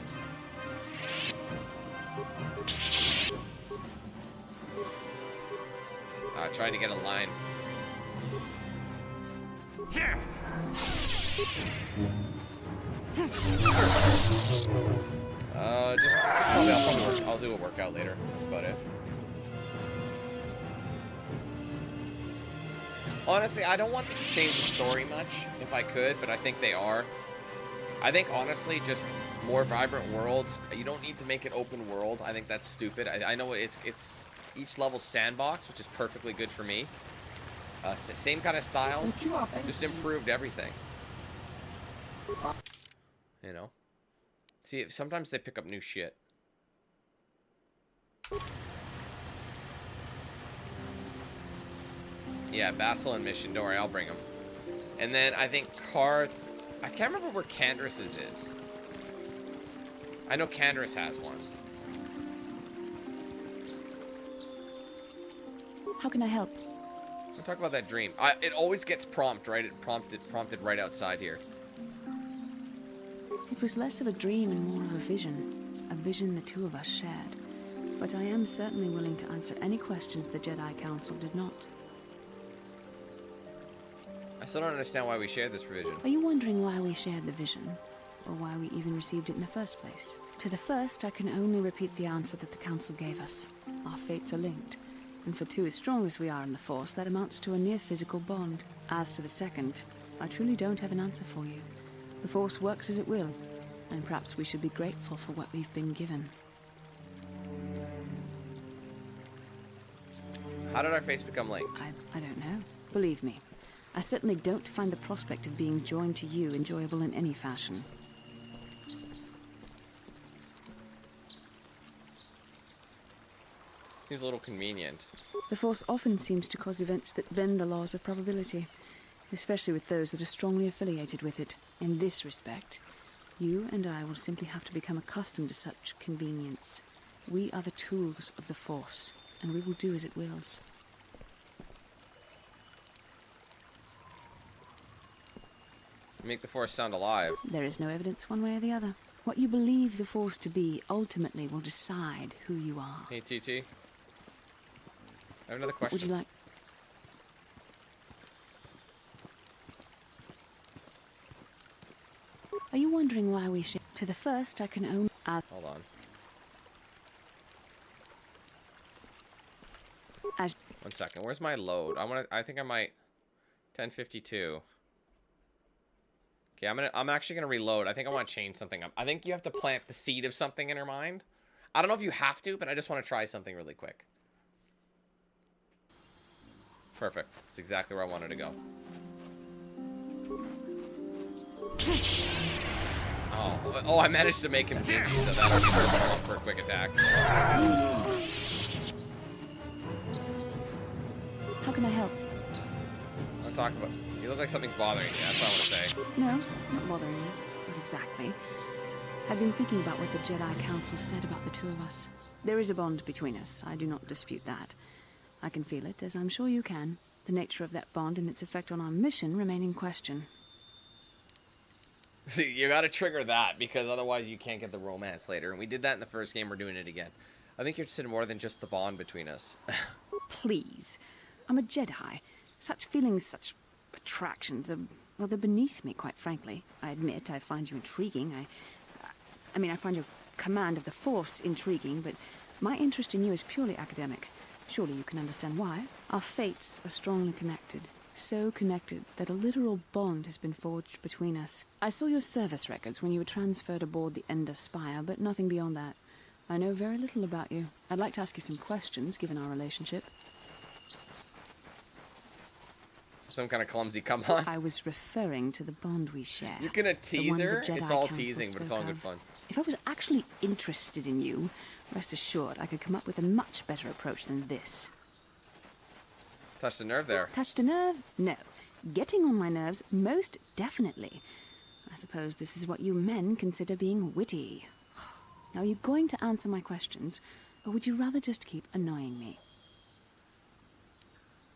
Trying to get a line. I'll do a workout later. That's about it. Honestly, I don't want them to change the story much, if I could, but I think they are. I think, honestly, just more vibrant worlds. You don't need to make it open world. I think that's stupid. I know it's each level's sandbox, which is perfectly good for me. Same kind of style, just improved everything. You know? See, sometimes they pick up new shit. Yeah, Bastila and Mission, don't worry, I'll bring them. And then I think I can't remember where Candras's is. I know Candras has one. How can I help? We'll talk about that dream. It always gets prompted right outside here. It was less of a dream and more of a vision the two of us shared. But I am certainly willing to answer any questions the Jedi Council did not. I still don't understand why we shared this vision. Are you wondering why we shared the vision? Or why we even received it in the first place? To the first, I can only repeat the answer that the Council gave us. Our fates are linked. And for two as strong as we are in the Force, that amounts to a near-physical bond. As to the second, I truly don't have an answer for you. The Force works as it will, and perhaps we should be grateful for what we've been given. How did our fates become linked? I don't know. Believe me, I certainly don't find the prospect of being joined to you enjoyable in any fashion. Seems a little convenient. The Force often seems to cause events that bend the laws of probability, especially with those that are strongly affiliated with it. In this respect, you and I will simply have to become accustomed to such convenience. We are the tools of the Force, and we will do as it wills. Make the Force sound alive. There is no evidence one way or the other. What you believe the Force to be ultimately will decide who you are. Hey, TT. I have another question. What would you like? Are you wondering why we share? To the first, I can only add. Hold on. As 1 second. Where's my load? I think I might. 1052. Okay, I'm actually gonna reload. I think I want to change something up. I think you have to plant the seed of something in her mind. I don't know if you have to, but I just want to try something really quick. Perfect. That's exactly where I wanted to go. Oh, I managed to make him dizzy, so that'll be perfect for a quick attack. How can I help? I'll talk about. You look like something's bothering you. That's what I want to say. No, not bothering you. Not exactly. I've been thinking about what the Jedi Council said about the two of us. There is a bond between us. I do not dispute that. I can feel it, as I'm sure you can. The nature of that bond and its effect on our mission remain in question. See, you gotta trigger that, because otherwise you can't get the romance later. And we did that in the first game, we're doing it again. I think you're interested in more than just the bond between us. Please. I'm a Jedi. Such feelings, such attractions are, well, they're beneath me, quite frankly. I admit I find you intriguing. I mean, I find your command of the Force intriguing, but my interest in you is purely academic. Surely you can understand why. Our fates are strongly connected. So connected that a literal bond has been forged between us. I saw your service records when you were transferred aboard the Ender Spire, but nothing beyond that. I know very little about you. I'd like to ask you some questions, given our relationship. Some kind of clumsy come on. I was referring to the bond we share. You're gonna tease her? It's all teasing, but it's all good fun. If I was actually interested in you, rest assured I could come up with a much better approach than this. Touched a nerve there. Touched a nerve? No. Getting on my nerves, most definitely. I suppose this is what you men consider being witty. Now, are you going to answer my questions, or would you rather just keep annoying me?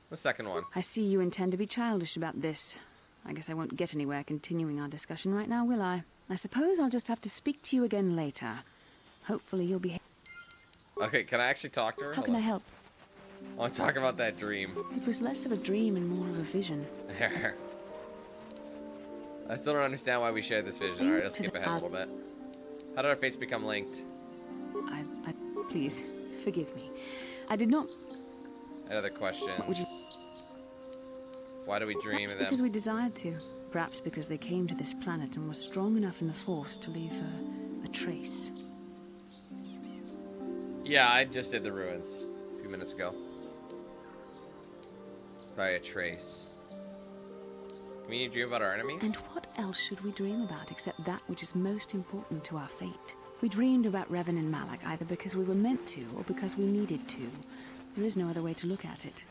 The second one. I see you intend to be childish about this. I guess I won't get anywhere continuing our discussion right now, will I? I suppose I'll just have to speak to you again later. Hopefully you'll be... Okay, can I actually talk to her? How can I help? I want to talk about that dream. It was less of a dream and more of a vision. There. I still don't understand why we shared this vision. Alright, let's skip ahead a little bit. How did our fates become linked? Please, forgive me. I did not... Other questions. What would you... Why do we dream of them? Because we desired to. Perhaps because they came to this planet and were strong enough in the Force to leave a trace. Yeah, I just did the ruins a few minutes ago. Probably a trace. Can we dream about our enemies? And what else should we dream about except that which is most important to our fate? We dreamed about Revan and Malak either because we were meant to or because we needed to. There is no other way to look at it.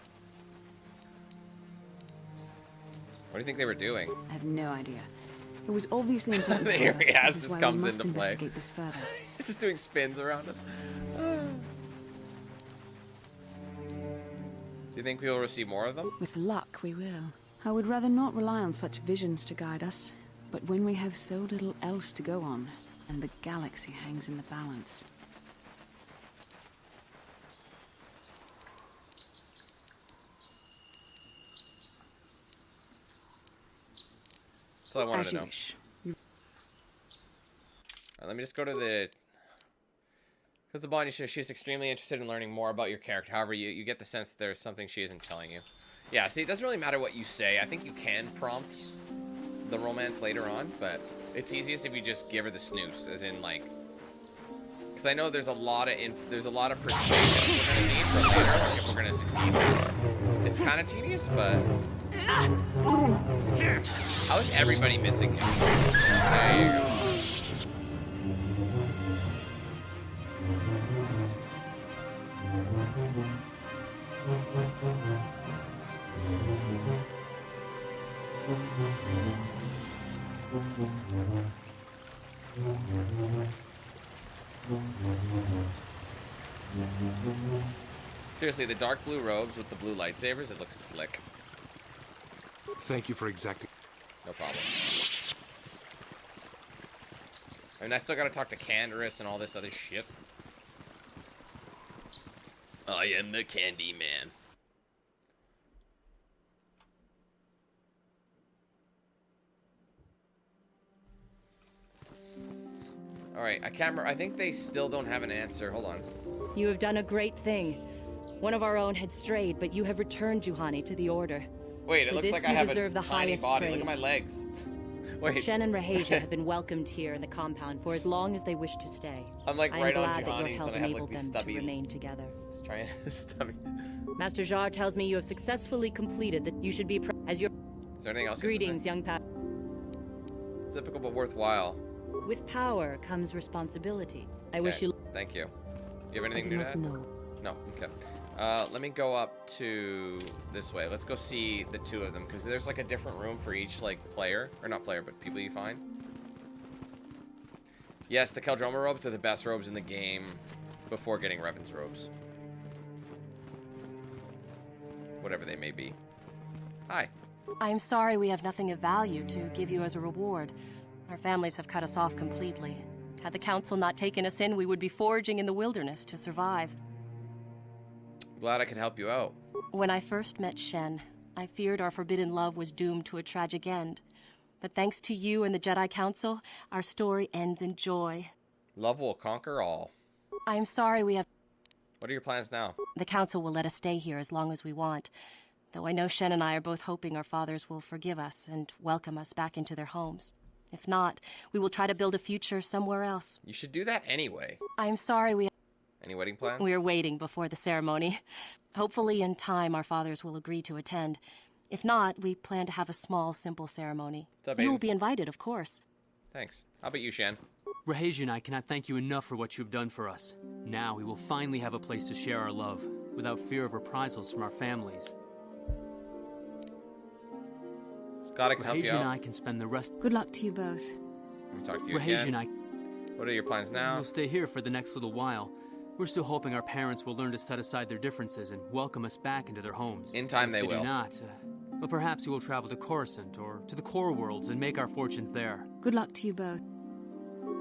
What do you think they were doing? I have no idea. It was obviously important. The Urias just comes into play. Investigate this further. It's just doing spins around us. Do you think we will receive more of them? With luck, we will. I would rather not rely on such visions to guide us. But when we have so little else to go on, and the galaxy hangs in the balance. That's all I wanted to know. Alright, let me just go to the... Because the bond, she's extremely interested in learning more about your character. However, you get the sense that there's something she isn't telling you. Yeah, see, it doesn't really matter what you say. I think you can prompt the romance later on, but it's easiest if you just give her the snooze, as in, like... Because I know there's a lot of persuasion we're going to need for later if we're going to succeed. It's kind of tedious, but... How is everybody missing him? There you go. Seriously, the dark blue robes with the blue lightsabers, it looks slick. Thank you for exacting. No problem. I mean, I still gotta talk to Canderous and all this other shit. I am the Candy Man. Alright, I can't remember. I think they still don't have an answer. Hold on. You have done a great thing. One of our own had strayed, but you have returned Juhani to the Order. Wait, it For looks this like I you have deserve a the tiny highest body. praise. Look at my legs. Wait. Shen and Rahasia have been welcomed here in the compound for as long as they wish to stay. I'm like I right am on glad that your Juhani, help so I have enabled like these them stubby... to remain together. Let's try stubby. Master Jar tells me you have successfully completed that. You should be as your... Is there anything else? Greetings, young Pat. Difficult but worthwhile. With power comes responsibility. I Okay, wish you... Thank you. You have anything to I do do that? not know. No, okay. Let me go up to this way. Let's go see the two of them, because there's like a different room for each like player, or not player, but people you find. Yes, the Keldroma robes are the best robes in the game before getting Revan's robes. Whatever they may be. Hi. I am sorry we have nothing of value to give you as a reward. Our families have cut us off completely. Had the council not taken us in, we would be foraging in the wilderness to survive. Glad I could help you out. When I first met Shen, I feared our forbidden love was doomed to a tragic end. But thanks to you and the Jedi Council, our story ends in joy. Love will conquer all. I am sorry we have... What are your plans now? The Council will let us stay here as long as we want. Though I know Shen and I are both hoping our fathers will forgive us and welcome us back into their homes. If not, we will try to build a future somewhere else. You should do that anyway. I am sorry we... Any wedding plans? We are waiting before the ceremony. Hopefully in time our fathers will agree to attend. If not, we plan to have a small, simple ceremony. What's up, You babe? will be invited, of course. Thanks. How about you, Shen? Rahasia and I cannot thank you enough for what you have done for us. Now we will finally have a place to share our love, without fear of reprisals from our families. Scott, I can help you Rahesia and I out. can spend the rest. Good luck to you both. Let me talk to you Rahesia again. and I. What are your plans now? We'll stay here for the next little while. We're still hoping our parents will learn to set aside their differences and welcome us back into their homes. In time, If they do will. not, well, perhaps we will travel to Coruscant or to the core worlds and make our fortunes there. Good luck to you both.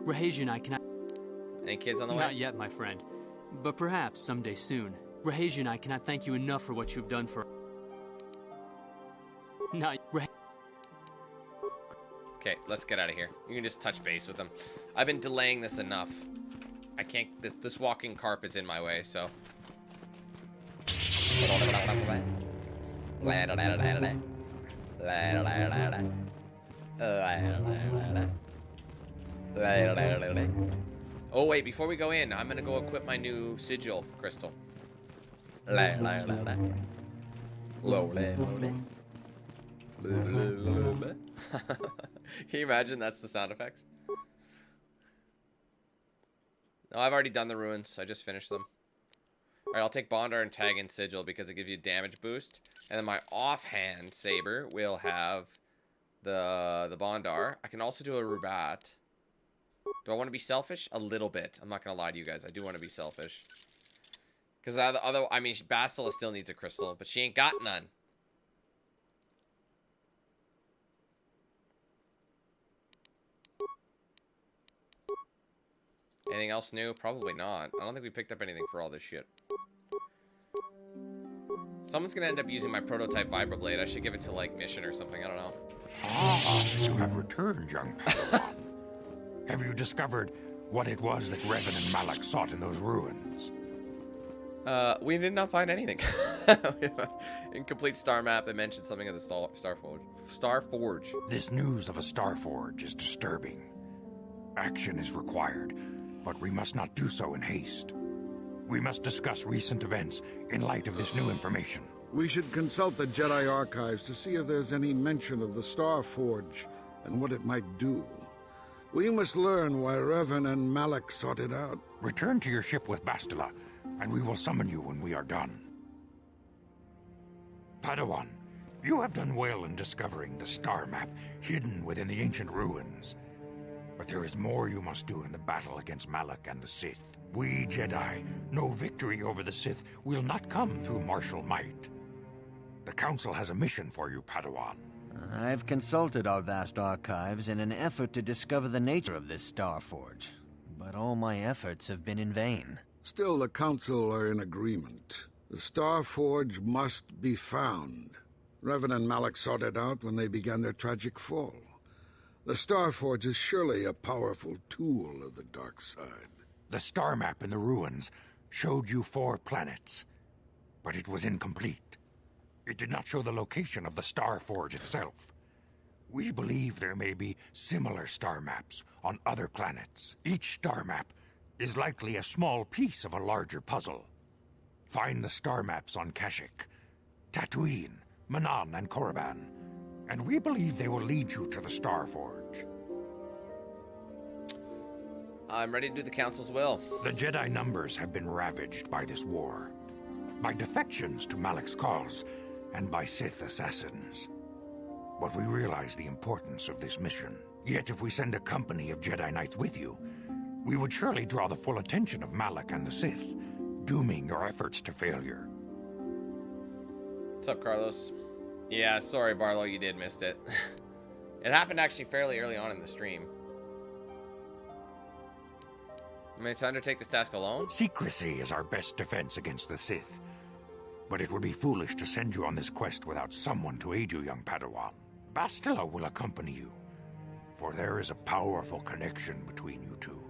Rahesia and I cannot. Any kids on the way? Not yet, my friend, but perhaps someday soon. Rahesia and I cannot thank you enough for what you've done for. Not. Okay, let's get out of here. You can just touch base with them. I've been delaying this enough. I can't. This walking carpet's in my way, so. Oh wait, before we go in, I'm gonna go equip my new sigil crystal. Can you imagine that's the sound effects? No, I've already done the ruins. I just finished them. Alright, I'll take Bondar and tag in Sigil because it gives you damage boost. And then my offhand saber will have the Bondar. I can also do a Rubat. Do I want to be selfish? A little bit. I'm not going to lie to you guys. I do want to be selfish. Because I mean, Bastila still needs a crystal, but she ain't got none. Anything else new? Probably not. I don't think we picked up anything for all this shit. Someone's gonna end up using my prototype vibroblade. I should give it to, like, mission or something. I don't know. Ah, you have returned, young Padawan. Have you discovered what it was that Revan and Malak sought in those ruins? We did not find anything. Incomplete star map. It mentioned something of the Starforge. This news of a Starforge is disturbing. Action is required, but we must not do so in haste. We must discuss recent events in light of this new information. We should consult the Jedi archives to see if there's any mention of the Starforge and what it might do. We must learn why Revan and Malak sought it out. Return to your ship with Bastila, and we will summon you when we are done. Padawan, you have done well in discovering the star map hidden within the ancient ruins. But there is more you must do in the battle against Malak and the Sith. We Jedi know victory over the Sith will not come through martial might. The Council has a mission for you, Padawan. I've consulted our vast archives in an effort to discover the nature of this Starforge, but all my efforts have been in vain. Still, the Council are in agreement. The Starforge must be found. Revan and Malak sought it out when they began their tragic fall. The Starforge is surely a powerful tool of the dark side. The star map in the ruins showed you 4 planets, but it was incomplete. It did not show the location of the Starforge itself. We believe there may be similar star maps on other planets. Each star map is likely a small piece of a larger puzzle. Find the star maps on Kashyyyk, Dantooine, Manaan, and Korriban, and we believe they will lead you to the Starforge. I'm ready to do the Council's will. The Jedi numbers have been ravaged by this war, by defections to Malak's cause, and by Sith assassins. But we realize the importance of this mission. Yet if we send a company of Jedi Knights with you, we would surely draw the full attention of Malak and the Sith, dooming your efforts to failure. What's up, Carlos? Yeah, sorry, Barlow, you did miss it. It happened actually fairly early on in the stream. I mean, to undertake this task alone? Secrecy is our best defense against the Sith. But it would be foolish to send you on this quest without someone to aid you, young Padawan. Bastila will accompany you, for there is a powerful connection between you two.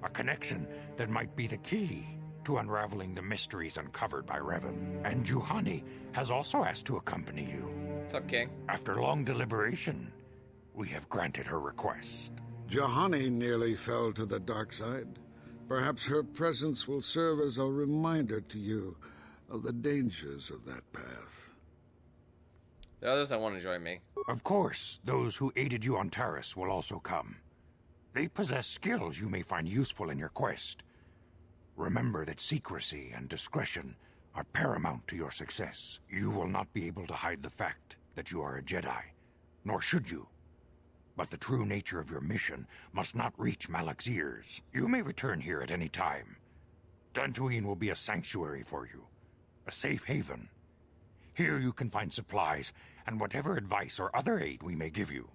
A connection that might be the key to unraveling the mysteries uncovered by Revan. And Juhani has also asked to accompany you. What's up, King? After long deliberation, we have granted her request. Juhani nearly fell to the dark side. Perhaps her presence will serve as a reminder to you of the dangers of that path. The others that want to join me. Of course, those who aided you on Taris will also come. They possess skills you may find useful in your quest. Remember that secrecy and discretion are paramount to your success. You will not be able to hide the fact that you are a Jedi, nor should you. But the true nature of your mission must not reach Malak's ears. You may return here at any time. Dantooine will be a sanctuary for you, a safe haven. Here you can find supplies and whatever advice or other aid we may give you.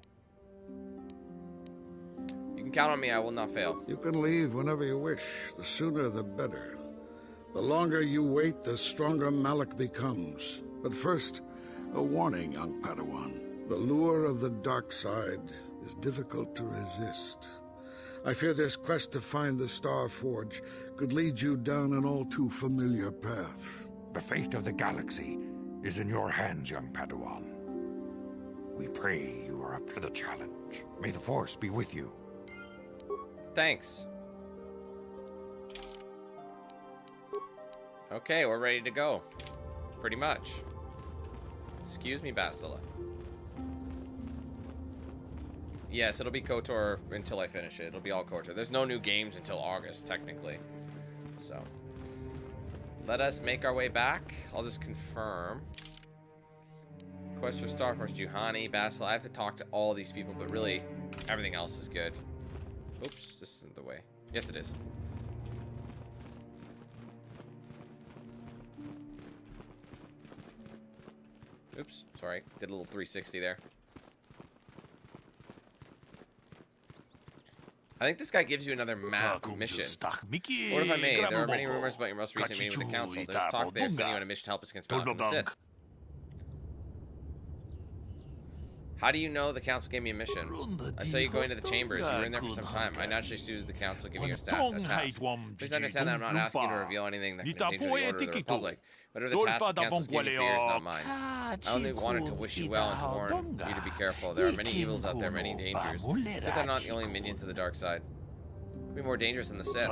You can count on me, I will not fail. You can leave whenever you wish. The sooner the better. The longer you wait, the stronger Malak becomes. But first, a warning, young Padawan. The lure of the dark side is difficult to resist. I fear this quest to find the Star Forge could lead you down an all too familiar path. The fate of the galaxy is in your hands, young Padawan. We pray you are up to the challenge. May the Force be with you. Thanks. Okay, we're ready to go. Pretty much. Excuse me, Bastila. Yes, it'll be KotOR until I finish it. It'll be all KotOR. There's no new games until August, technically. So, let us make our way back. I'll just confirm. Quest for Star Force, Juhani, Bastila. I have to talk to all these people, but really, everything else is good. Oops, this isn't the way. Yes, it is. Oops, sorry. Did a little 360 there. I think this guy gives you another map mission. What if I may? There are many rumors about your most recent meeting with the council. There's talk they're sending you on a mission to help us against Malak and the Sith. How do you know the council gave me a mission? I saw you going to the chambers. You were in there for some time. I naturally suited the council giving you a task. Please understand that I'm not asking you to reveal anything that can endanger the order of the Republic. Whatever the task the council's giving you for years, not mine. I only wanted to wish you well and to warn you to be careful. There are many evils out there, many dangers. Sith are not the only minions of the dark side. Be more dangerous than the Sith.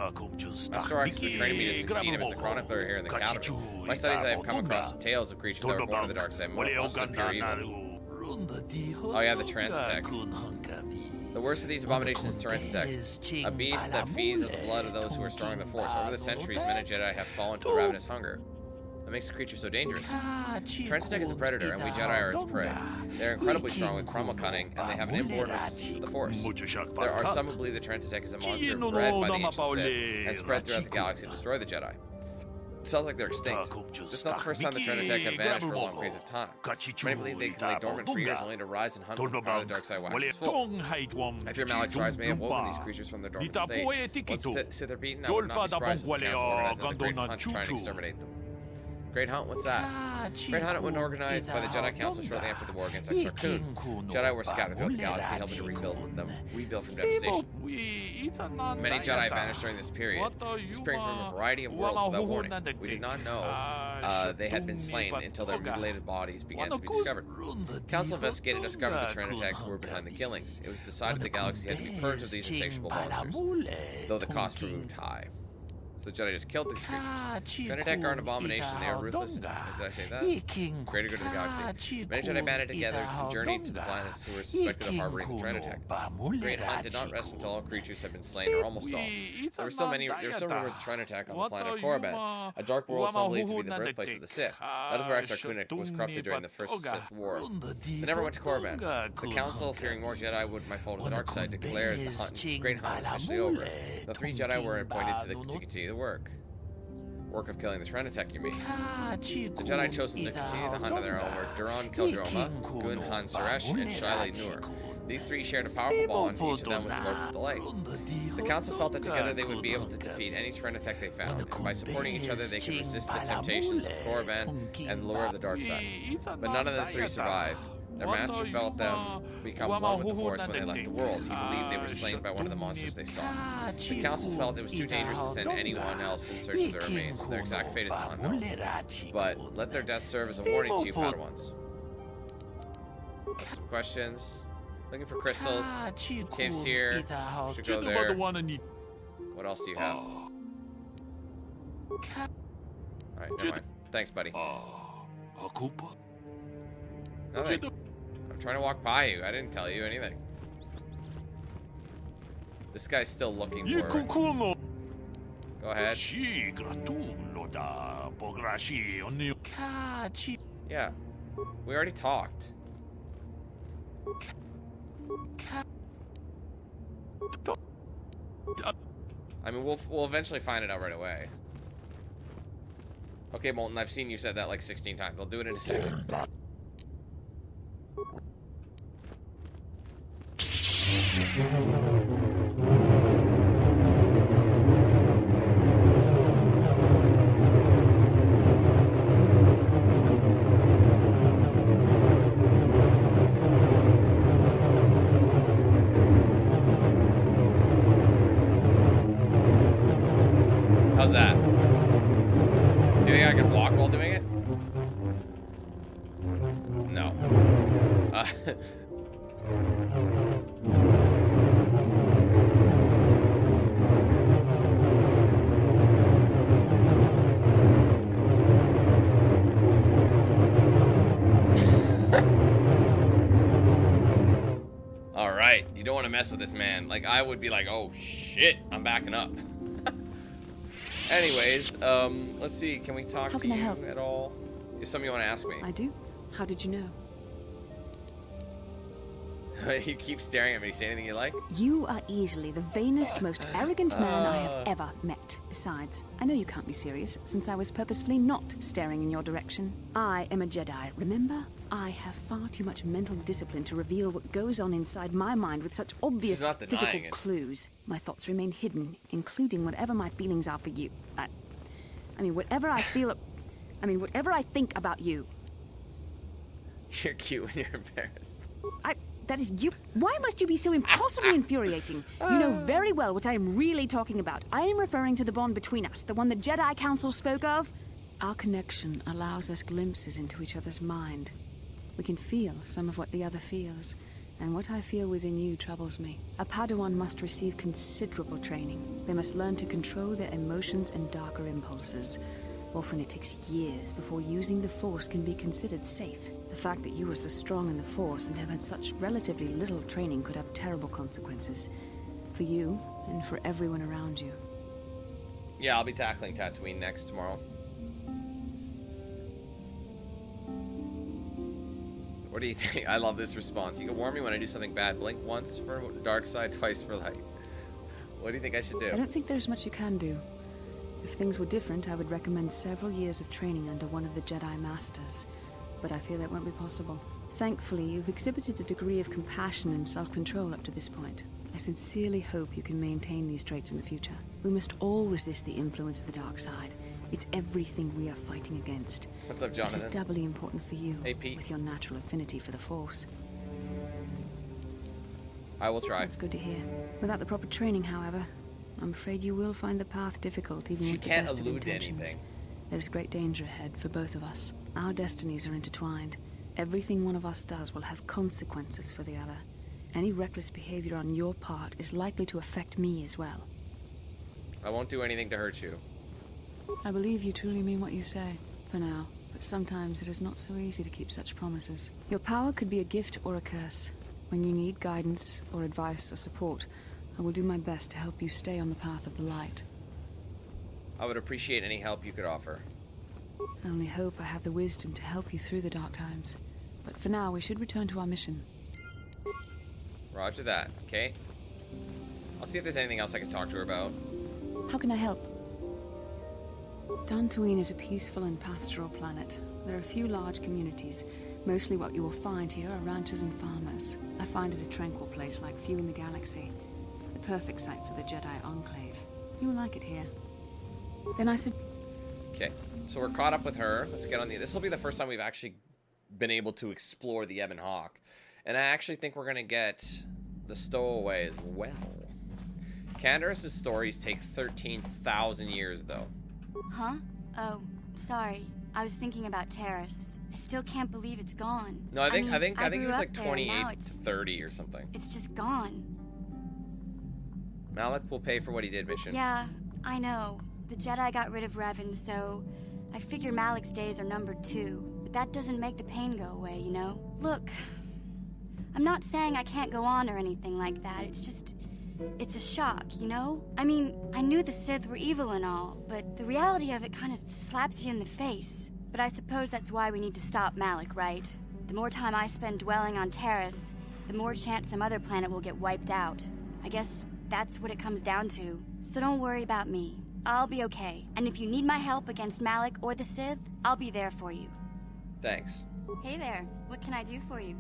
Master Ark has been training me to succeed him as a chronicler here in the academy. In my studies, I have come across tales of creatures that were born of the dark side, most of pure evil. Oh yeah, the Tyrantitech. The worst of these abominations is Tyrantitech, a beast that feeds on the blood of those who are strong in the Force. Over the centuries, men and Jedi have fallen to the ravenous hunger. That makes the creature so dangerous. Tyrantitech is a predator, and we Jedi are its prey. They're incredibly strong with primal cunning, and they have an inborn resistance to the Force. There are some who believe the Tyrantitech is a monster bred by the ancient Sith and spread throughout the galaxy to destroy the Jedi. It sounds like they're extinct. This is not the first time the Tyrantitech have vanished for long periods of time. Many believe they can lay dormant for years only to rise and hunt when the power of the dark side waxes full. I fear Malak's rise may have woken these creatures from their dormant state. Once the Sith are beaten, I would not be surprised if the council organized another great hunt to try and exterminate them. Great Hunt? What's that? Great Hunt was organized by the Jedi Council shortly after the war against Exar Kun. Jedi were scattered throughout the galaxy, helping to rebuild from devastation. Many Jedi vanished during this period, disappearing from a variety of worlds without warning. We did not know they had been slain until their mutilated bodies began to be discovered. The Council investigated and discovered the Tyrantitech who were behind the killings. It was decided the galaxy had to be purged of these insatiable monsters, though the cost proved high. So the Jedi just killed these creatures. Tyrantitech are an abomination. They are ruthless. Did I say that? Greater good of the galaxy. Many Jedi banded together and journeyed to the planets who were suspected of harboring the Tyrantitech. Great Hunt did not rest until all creatures had been slain, or almost all. There were still rumors of Tyrantitech on the planet Korriban, a dark world some believed to be the birthplace of the Sith. That is where Exar Kun was corrupted during the first Sith War. They never went to Korriban. The Council, fearing more Jedi would fall to the dark side, declared the Great Hunt was officially over. The 3 Jedi were appointed to continue the work of killing the Tyrantitech, you mean. The Jedi chosen to continue the hunt on their own were Duran Keldroma, Gun Han Suresh, and Shiley Nur. These 3 shared a powerful bond, each of them was devoted to the light. The Council felt that together they would be able to defeat any Tyrantitech they found, and by supporting each other they could resist the temptations of Korriban and the lure of the dark side. But none of the 3 survived. Their master felt them become one with the Force when they left the world. He believed they were slain by one of the monsters they saw. The Council felt it was too dangerous to send anyone else in search of their remains. Their exact fate is not known. But let their death serve as a warning to you, Padawans. Some questions. Looking for crystals. Caves here. Should go there. What else do you have? Alright, never mind. Thanks, buddy. Nothing. I'm trying to walk by you. I didn't tell you anything. This guy's still looking for it. Go ahead. Yeah. We already talked. I mean, we'll eventually find it out right away. Okay, Molten, I've seen you said that like 16 times. I'll do it in a second. How's that? Do you think I can walk while doing it? No. All right, you don't want to mess with this man. Like, I would be like, oh shit, I'm backing up. Anyways, let's see. Can we talk to you at all? Is something you want to ask me? I do. How did you know? You keep staring at me. Say anything you like? You are easily the vainest, most arrogant man I have ever met. Besides, I know you can't be serious, since I was purposefully not staring in your direction. I am a Jedi, remember? I have far too much mental discipline to reveal what goes on inside my mind with such obvious physical clues. My thoughts remain hidden, including whatever my feelings are for you. I mean, whatever I feel... whatever I think about you. You're cute when you're embarrassed. That is you. Why must you be so impossibly infuriating? You know very well what I am really talking about. I am referring to the bond between us, the one the Jedi Council spoke of. Our connection allows us glimpses into each other's mind. We can feel some of what the other feels, and what I feel within you troubles me. A Padawan must receive considerable training. They must learn to control their emotions and darker impulses. Often it takes years before using the Force can be considered safe. The fact that you were so strong in the Force and have had such relatively little training could have terrible consequences. For you, and for everyone around you. Yeah, I'll be tackling Tatooine next tomorrow. What do you think? I love this response. You can warn me when I do something bad. Blink once for dark side, twice for light. What do you think I should do? I don't think there's much you can do. If things were different, I would recommend several years of training under one of the Jedi Masters. But I fear that won't be possible. Thankfully, you've exhibited a degree of compassion and self-control up to this point. I sincerely hope you can maintain these traits in the future. We must all resist the influence of the dark side. It's everything we are fighting against. What's up, Jonathan? This is doubly important for you, hey, Pete. With your natural affinity for the Force. I will try. That's good to hear. Without the proper training, however, I'm afraid you will find the path difficult, even with the best of intentions. There's great danger ahead for both of us. Our destinies are intertwined. Everything one of us does will have consequences for the other. Any reckless behavior on your part is likely to affect me as well. I won't do anything to hurt you. I believe you truly mean what you say, for now. But sometimes it is not so easy to keep such promises. Your power could be a gift or a curse. When you need guidance or advice or support, I will do my best to help you stay on the path of the light. I would appreciate any help you could offer. I only hope I have the wisdom to help you through the dark times. But for now, we should return to our mission. Roger that, okay? I'll see if there's anything else I can talk to her about. How can I help? Dantooine is a peaceful and pastoral planet. There are a few large communities. Mostly what you will find here are ranchers and farmers. I find it a tranquil place like few in the galaxy. The perfect site for the Jedi Enclave. You will like it here. Then I said... Okay, so we're caught up with her. Let's get on the... This will be the first time we've actually been able to explore the Ebon Hawk. And I actually think we're going to get the stowaway as well. Candaris' stories take 13,000 years, though. Huh? Oh, sorry. I was thinking about Terrace. I still can't believe it's gone. No, I think it was like there, 28 to 30 or something. It's just gone. Malak will pay for what he did, mission. Yeah, I know. The Jedi got rid of Revan, so I figure Malak's days are numbered too. But that doesn't make the pain go away, you know? Look, I'm not saying I can't go on or anything like that. It's just... it's a shock, you know? I mean, I knew the Sith were evil and all, but the reality of it kind of slaps you in the face. But I suppose that's why we need to stop Malak, right? The more time I spend dwelling on Terrace, the more chance some other planet will get wiped out. I guess that's what it comes down to. So don't worry about me. I'll be okay. And if you need my help against Malik or the Sith, I'll be there for you. Thanks. Hey there. What can I do for you?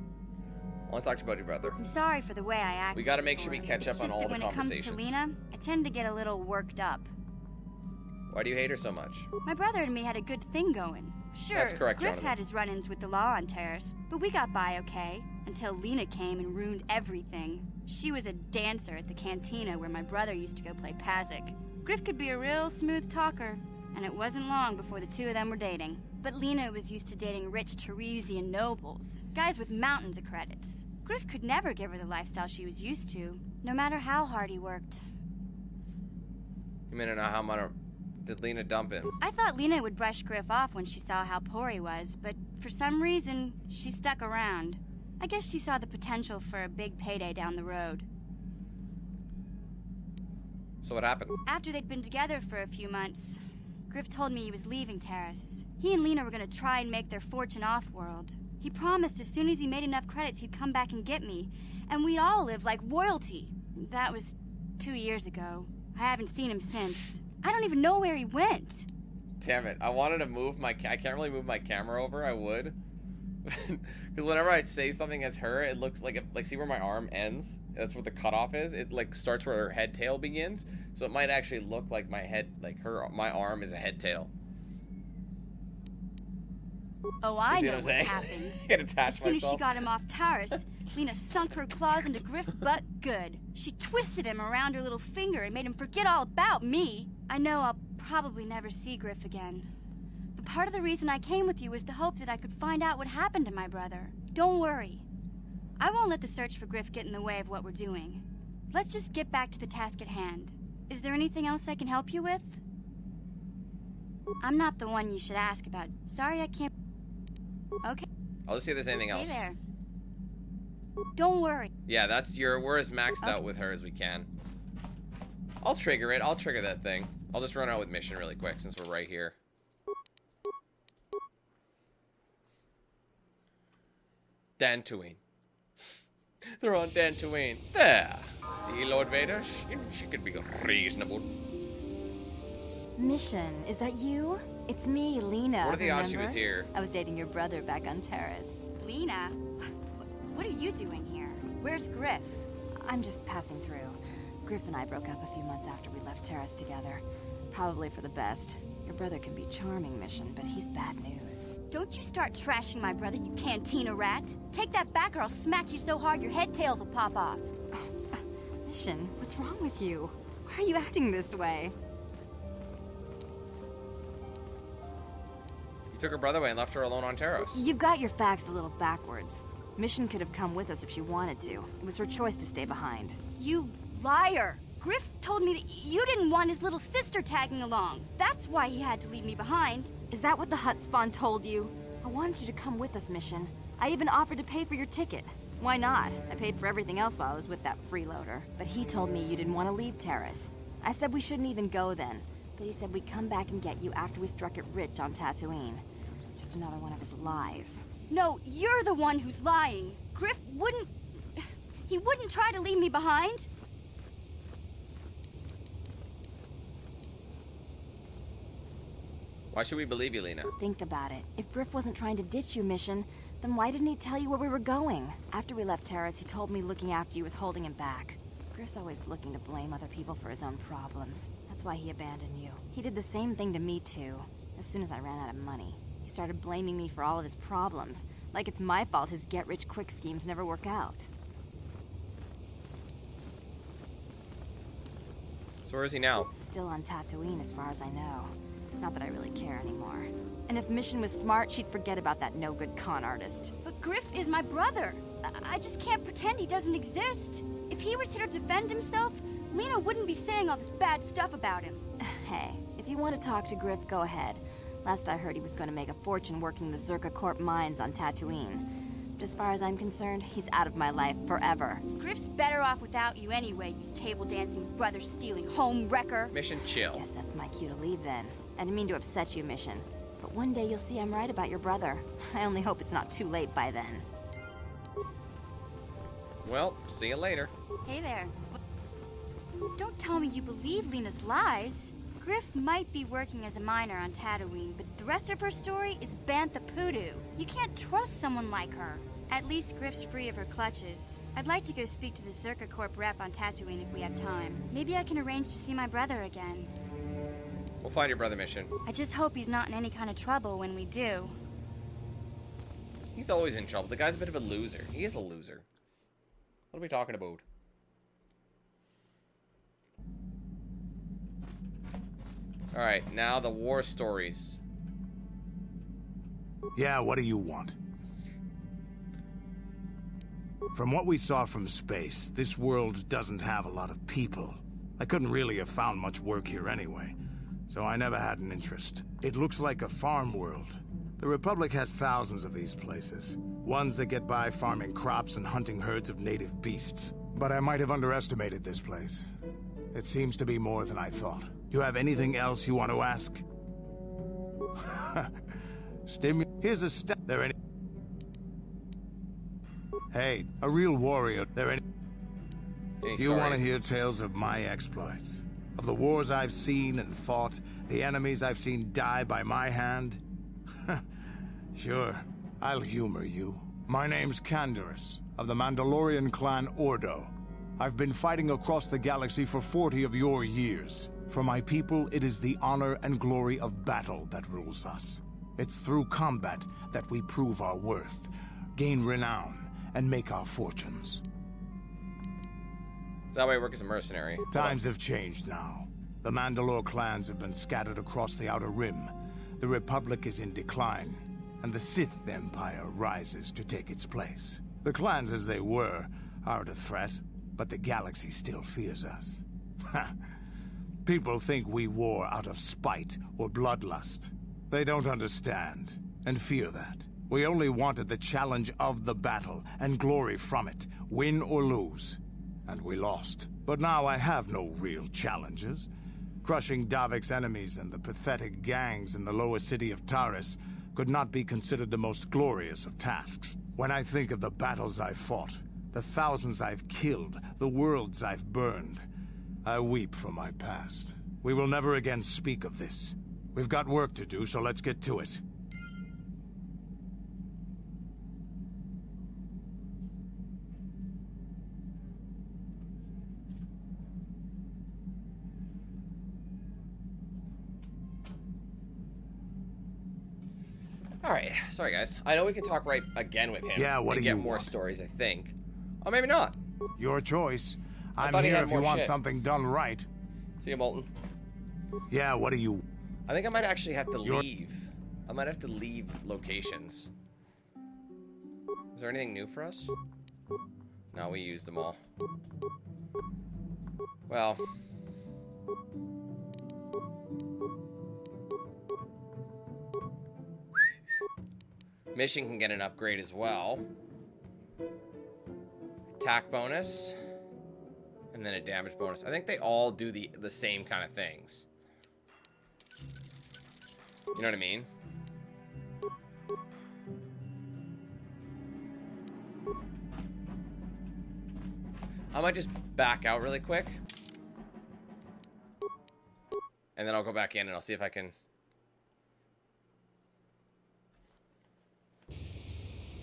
I want to talk to you about your brother. I'm sorry for the way I acted. We gotta make sure we catch up on all the when conversations. it comes to Lena, I tend to get a little worked up. Why do you hate her so much? My brother and me had a good thing going. Sure, That's correct, Griff Jonathan. had his run-ins with the law on Terrace, but we got by okay, until Lena came and ruined everything. She was a dancer at the cantina where my brother used to go play Pazik. Griff could be a real smooth talker, and it wasn't long before the two of them were dating. But Lena was used to dating rich Teresian nobles, guys with mountains of credits. Griff could never give her the lifestyle she was used to, no matter how hard he worked. You mean to know how much did Lena dump him? I thought Lena would brush Griff off when she saw how poor he was, but for some reason, she stuck around. I guess she saw the potential for a big payday down the road. So what happened? After they'd been together for a few months, Griff told me he was leaving Terrace. He and Lena were going to try and make their fortune off-world. He promised as soon as he made enough credits he'd come back and get me, and we'd all live like royalty. That was 2 years ago. I haven't seen him since. I don't even know where he went. Damn it. I wanted to move my... I can't really move my camera over. I would. Because whenever I say something as her, it looks like... Like, see where my arm ends? That's where the cutoff is. It, like, starts where her head tail begins. So it might actually look like my head... Like, my arm is a head tail. Oh, I know what happened. Get attached As soon as myself. she got him off Taurus, Lena sunk her claws into Griff butt good. She twisted him around her little finger and made him forget all about me. I know I'll probably never see Griff again. But part of the reason I came with you was the hope that I could find out what happened to my brother. Don't worry. I won't let the search for Griff get in the way of what we're doing. Let's just get back to the task at hand. Is there anything else I can help you with? I'm not the one you should ask about. Sorry I can't... Okay. I'll just see if there's anything else. Hey there. Don't worry. Yeah, that's your... We're as maxed out with her as we can. I'll trigger it. I'll trigger that thing. I'll just run out with mission really quick since we're right here. Dantooine. They're on Dantooine. There. See, Lord Vader? She could be reasonable. Mission, is that you? It's me, Lena. What are the odds she remember? was here? I was dating your brother back on Terrace. Lena? What are you doing here? Where's Griff? I'm just passing through. Griff and I broke up a few months after we left Terrace together. Probably for the best. Your brother can be charming, Mission, but he's bad news. Don't you start trashing my brother, you cantina rat. Take that back or I'll smack you so hard your head tails will pop off. Mission, what's wrong with you? Why are you acting this way? You took her brother away and left her alone on Taros. You've got your facts a little backwards. Mission could have come with us if she wanted to. It was her choice to stay behind. You liar! Griff told me that you didn't want his little sister tagging along. That's why he had to leave me behind. Is that what the Hutt spawn told you? I wanted you to come with us, Mission. I even offered to pay for your ticket. Why not? I paid for everything else while I was with that freeloader. But he told me you didn't want to leave Terrace. I said we shouldn't even go then. But he said we'd come back and get you after we struck it rich on Tatooine. Just another one of his lies. No, you're the one who's lying. Griff wouldn't... He wouldn't try to leave me behind. Why should we believe you, Lena? Think about it. If Griff wasn't trying to ditch you, Mission, then why didn't he tell you where we were going? After we left Terrace, he told me looking after you was holding him back. Griff's always looking to blame other people for his own problems. That's why he abandoned you. He did the same thing to me, too. As soon as I ran out of money, he started blaming me for all of his problems. Like it's my fault his get-rich-quick schemes never work out. So where is he now? Still on Tatooine, as far as I know. Not that I really care anymore. And if Mission was smart, she'd forget about that no-good con artist. But Griff is my brother. I just can't pretend he doesn't exist. If he was here to defend himself, Lena wouldn't be saying all this bad stuff about him. Hey, if you want to talk to Griff, go ahead. Last I heard, he was going to make a fortune working the Zerka Corp mines on Tatooine. But as far as I'm concerned, he's out of my life forever. Griff's better off without you anyway, you table-dancing, brother-stealing home wrecker. Mission chill. Guess that's my cue to leave then. I didn't mean to upset you, Mission. But one day you'll see I'm right about your brother. I only hope it's not too late by then. Well, see you later. Hey there. Don't tell me you believe Lena's lies. Griff might be working as a miner on Tatooine, but the rest of her story is bantha poodoo. You can't trust someone like her. At least Griff's free of her clutches. I'd like to go speak to the Circa Corp rep on Tatooine if we have time. Maybe I can arrange to see my brother again. We'll find your brother, Mission. I just hope he's not in any kind of trouble when we do. He's always in trouble. The guy's a bit of a loser. He is a loser. What are we talking about? Alright, now the war stories. Yeah, what do you want? From what we saw from space, this world doesn't have a lot of people. I couldn't really have found much work here anyway, so I never had an interest. It looks like a farm world. The Republic has thousands of these places. Ones that get by farming crops and hunting herds of native beasts. But I might have underestimated this place. It seems to be more than I thought. You have anything else you want to ask? Here's a step. There any? Hey, a real warrior. There any? Do you want to hear tales of my exploits? Of the wars I've seen and fought, the enemies I've seen die by my hand? Sure, I'll humor you. My name's Canderous, of the Mandalorian clan Ordo. I've been fighting across the galaxy for 40 of your years. For my people, it is the honor and glory of battle that rules us. It's through combat that we prove our worth, gain renown, and make our fortunes. Is that why I work as a mercenary? Times have changed now. The Mandalore clans have been scattered across the Outer Rim. The Republic is in decline, and the Sith Empire rises to take its place. The clans as they were aren't a threat, but the galaxy still fears us. People think we war out of spite or bloodlust. They don't understand, and fear that. We only wanted the challenge of the battle, and glory from it, win or lose. And we lost. But now I have no real challenges. Crushing Davik's enemies and the pathetic gangs in the lower city of Taris could not be considered the most glorious of tasks. When I think of the battles I've fought, the thousands I've killed, the worlds I've burned, I weep for my past. We will never again speak of this. We've got work to do, so let's get to it. Alright, sorry guys. I know we can talk right again with him. Yeah, what do you get more want? stories, I think. Oh, maybe not. Your choice. I I'm thought he here had if you more want shit. something done right. See you, Molten. Yeah, what do you... I think I might actually have to leave. I might have to leave locations. Is there anything new for us? No, we used them all. Well... Mission can get an upgrade as well. Attack bonus. And then a damage bonus. I think they all do the same kind of things. You know what I mean? I might just back out really quick. And then I'll go back in and I'll see if I can...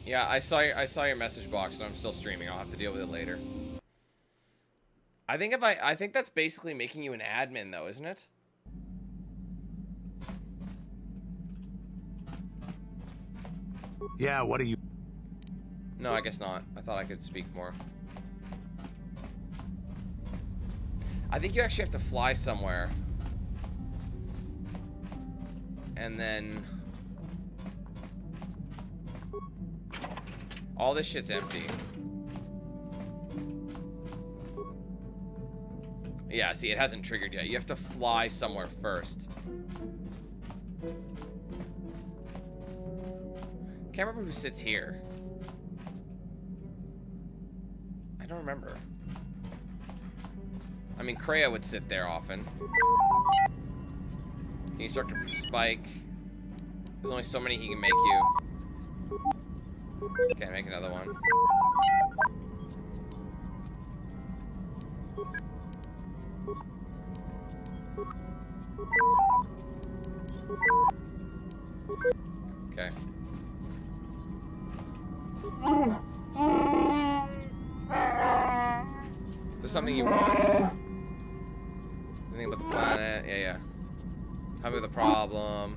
Yeah, I saw your message box, so I'm still streaming. I'll have to deal with it later. I think that's basically making you an admin though, isn't it? Yeah, what do you... No, I guess not. I thought I could speak more. I think you actually have to fly somewhere. And then... all this shit's empty. Yeah, see, it hasn't triggered yet. You have to fly somewhere first. Can't remember who sits here. I don't remember. I mean, Kreia would sit there often. Can you start to spike? There's only so many he can make you. Okay, make another one. Okay. Is there something you want? Anything about the planet? Yeah. Tell me the problem.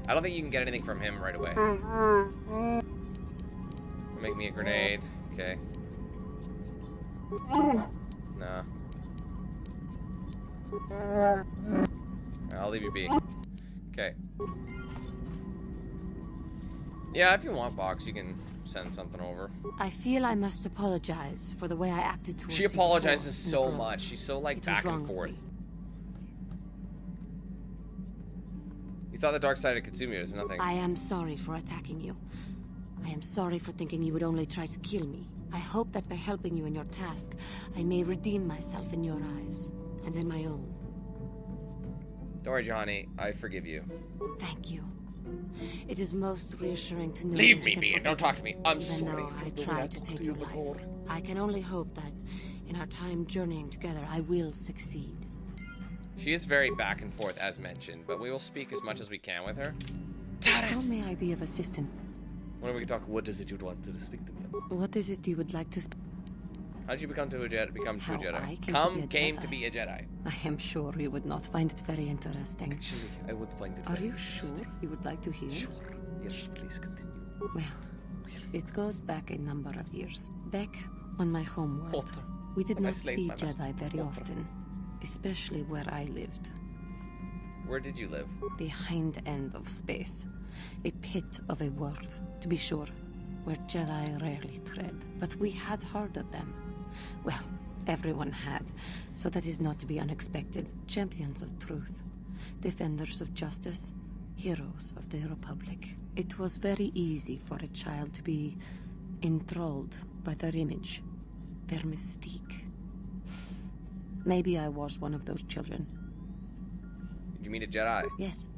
I don't think you can get anything from him right away. Make me a grenade. Okay. Nah. Alright, I'll leave you be. Okay. Yeah, if you want, Box, you can send something over. I feel I must apologize for the way I acted towards She you apologizes before, so much. She's so, like, back and forth. You thought the dark side had consumed you. There's nothing. I am sorry for attacking you. I am sorry for thinking you would only try to kill me. I hope that by helping you in your task, I may redeem myself in your eyes, and in my own. Don't worry, Juhani. I forgive you. Thank you. It is most reassuring to know Leave me be and don't talk to me. I'm even sorry though for I the way tried I to talked take to your you before. life. I can only hope that in our time journeying together, I will succeed. She is very back and forth, as mentioned, but we will speak as much as we can with her. How may I be of assistance? When we can talk, what is it you'd want to speak to me about? What is it you would like to How did you become to a Jedi? Become to a How I Jedi? came Came to be a to be a Jedi. I am sure you would not find it very interesting. Actually, I would find it Are very you sure interesting. you would like to hear? Sure. Yes, please continue. Well, it goes back a number of years. Back on my home world, we did When I not slayed see my master. Jedi very often, especially where I lived. Where did you live? The hind end of space. A pit of a world, to be sure, where Jedi rarely tread. But we had heard of them. Well, everyone had, so that is not to be unexpected. Champions of truth, defenders of justice, heroes of the Republic. It was very easy for a child to be enthralled by their image, their mystique. Maybe I was one of those children. Did you meet a Jedi? Yes.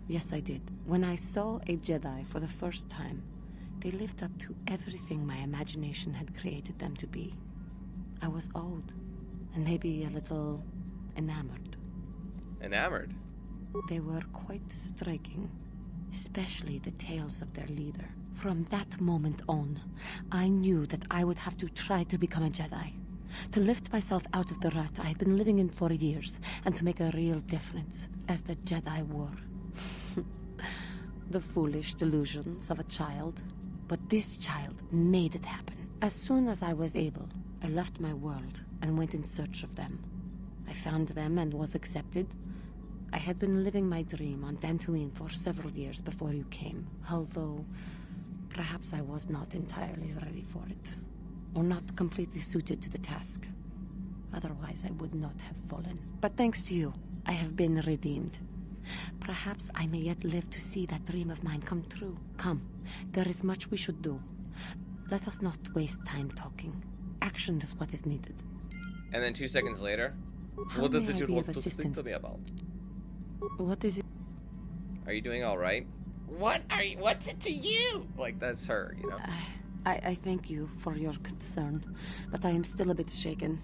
Yes, I did. When I saw a Jedi for the first time, they lived up to everything my imagination had created them to be. I was awed, and maybe a little enamored. Enamored? They were quite striking, especially the tales of their leader. From that moment on, I knew that I would have to try to become a Jedi. To lift myself out of the rut I had been living in for years, and to make a real difference, as the Jedi were. The foolish delusions of a child. But this child made it happen. As soon as I was able, I left my world and went in search of them. I found them and was accepted. I had been living my dream on Dantooine for several years before you came, although perhaps I was not entirely ready for it, or not completely suited to the task. Otherwise, I would not have fallen. But thanks to you, I have been redeemed. Perhaps I may yet live to see that dream of mine come true. Come, there is much we should do. Let us not waste time talking. Action is what is needed. And then 2 seconds later, How what does may the I dude be want of to speak assistance? to me about? What is it? Are you doing all right? What are you? What's it to you? Like, that's her, you know? I thank you for your concern, but I am still a bit shaken.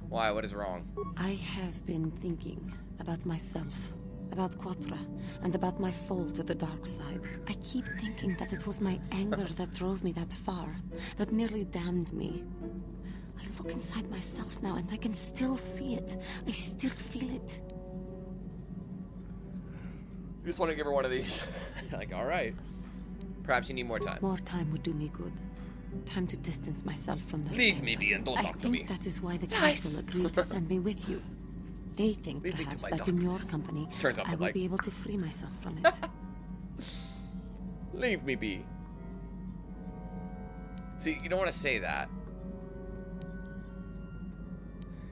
Why? What is wrong? I have been thinking about myself, about KotOR, and about my fall to the dark side. I keep thinking that it was my anger that drove me that far, that nearly damned me. I look inside myself now and I can still see it. I still feel it. You just want to give her one of these. Like, all right. Perhaps you need more time. More time would do me good. Time to distance myself from the Leave me be and don't talk to me. I think that is why the Nice. council agreed to send me with you. They think Leave me to perhaps my that in your darkness. company, Turns out I to will like- be able to free myself from it. Leave me be. See, you don't want to say that.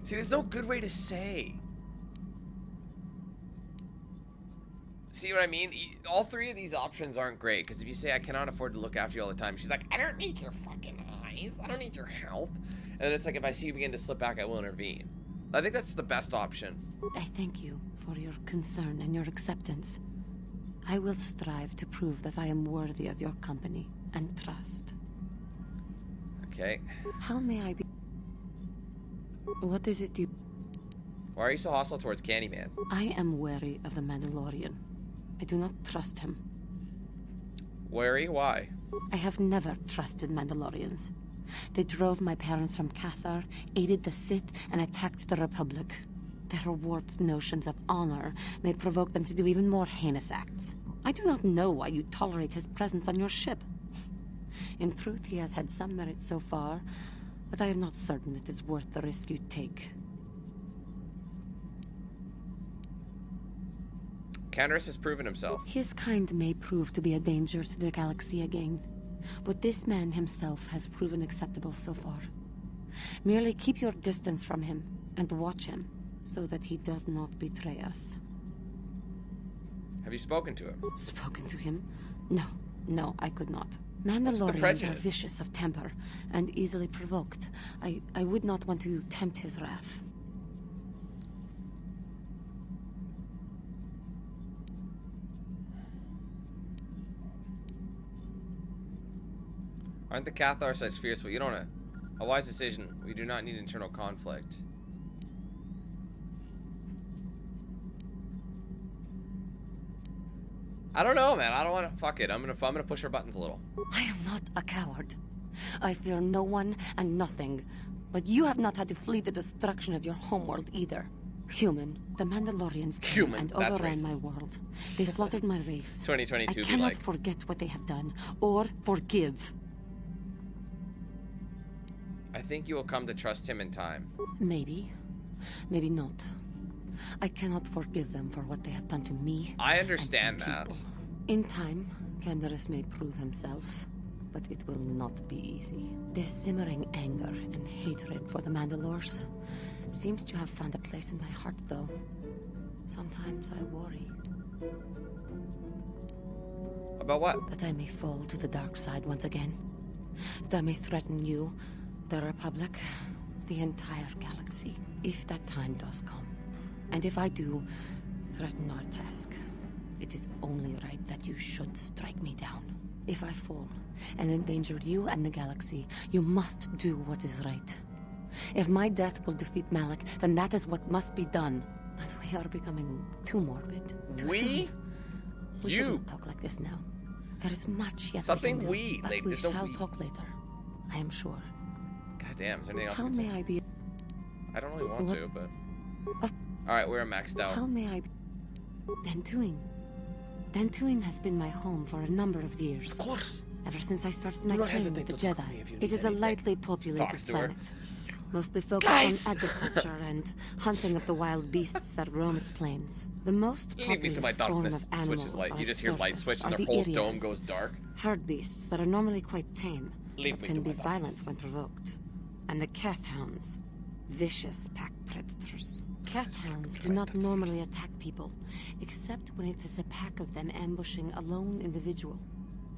See, there's no good way to say. See what I mean? All 3 of these options aren't great, because if you say, I cannot afford to look after you all the time, she's like, I don't need your fucking eyes. I don't need your help. And then it's like, if I see you begin to slip back, I will intervene. I think that's the best option. I thank you for your concern and your acceptance. I will strive to prove that I am worthy of your company and trust. Okay. How may I be? What is it you... Why are you so hostile towards Candyman? I am wary of the Mandalorian. I do not trust him. Wary? Why? I have never trusted Mandalorians. They drove my parents from KotOR, aided the Sith, and attacked the Republic. Their warped notions of honor may provoke them to do even more heinous acts. I do not know why you tolerate his presence on your ship. In truth, he has had some merit so far, but I am not certain it is worth the risk you take. Canderous has proven himself. His kind may prove to be a danger to the galaxy again, but this man himself has proven acceptable so far. Merely keep your distance from him and watch him, so that he does not betray us. Have you spoken to him? Spoken to him? No, I could not. Mandalorians are vicious of temper and easily provoked. I would not want to tempt his wrath. Aren't the KotOR such fierce? Well, you don't. A wise decision. We do not need internal conflict. I don't know, man. I don't want to. Fuck it. I'm gonna push our buttons a little. I am not a coward. I fear no one and nothing. But you have not had to flee the destruction of your homeworld either. Human. The Mandalorians came and overran my world. They slaughtered my race. 2022 I cannot forget what they have done, or forgive. I think you will come to trust him in time. Maybe. Maybe not. I cannot forgive them for what they have done to me. I understand that. In time, Canderous may prove himself, but it will not be easy. This simmering anger and hatred for the Mandalores seems to have found a place in my heart, though. Sometimes I worry. About what? That I may fall to the dark side once again. That I may threaten you, the Republic, the entire galaxy, if that time does come. And if I do threaten our task, it is only right that you should strike me down. If I fall and endanger you and the galaxy, you must do what is right. If my death will defeat Malak, then that is what must be done. But we are becoming too morbid. Too soon. We shouldn't talk like this now. There is much yet Something we can do, but like, we shall talk later. I am sure. God damn, is there anything else? How may I be? I don't really want to, but. Alright, we're maxed out. How may I be? Dantooine. Dantooine has been my home for a number of years. Of course. Ever since I started my training with the Jedi. It is a lightly populated planet. Mostly focused on agriculture and hunting of the wild beasts that roam its plains. The most populous form of animals you just hear light switch and the their whole Irias, dome goes dark. Herd beasts that are normally quite tame, but can be violent when provoked. And the Kathhounds, vicious pack predators. Kathhounds do not normally attack people, except when it is a pack of them ambushing a lone individual.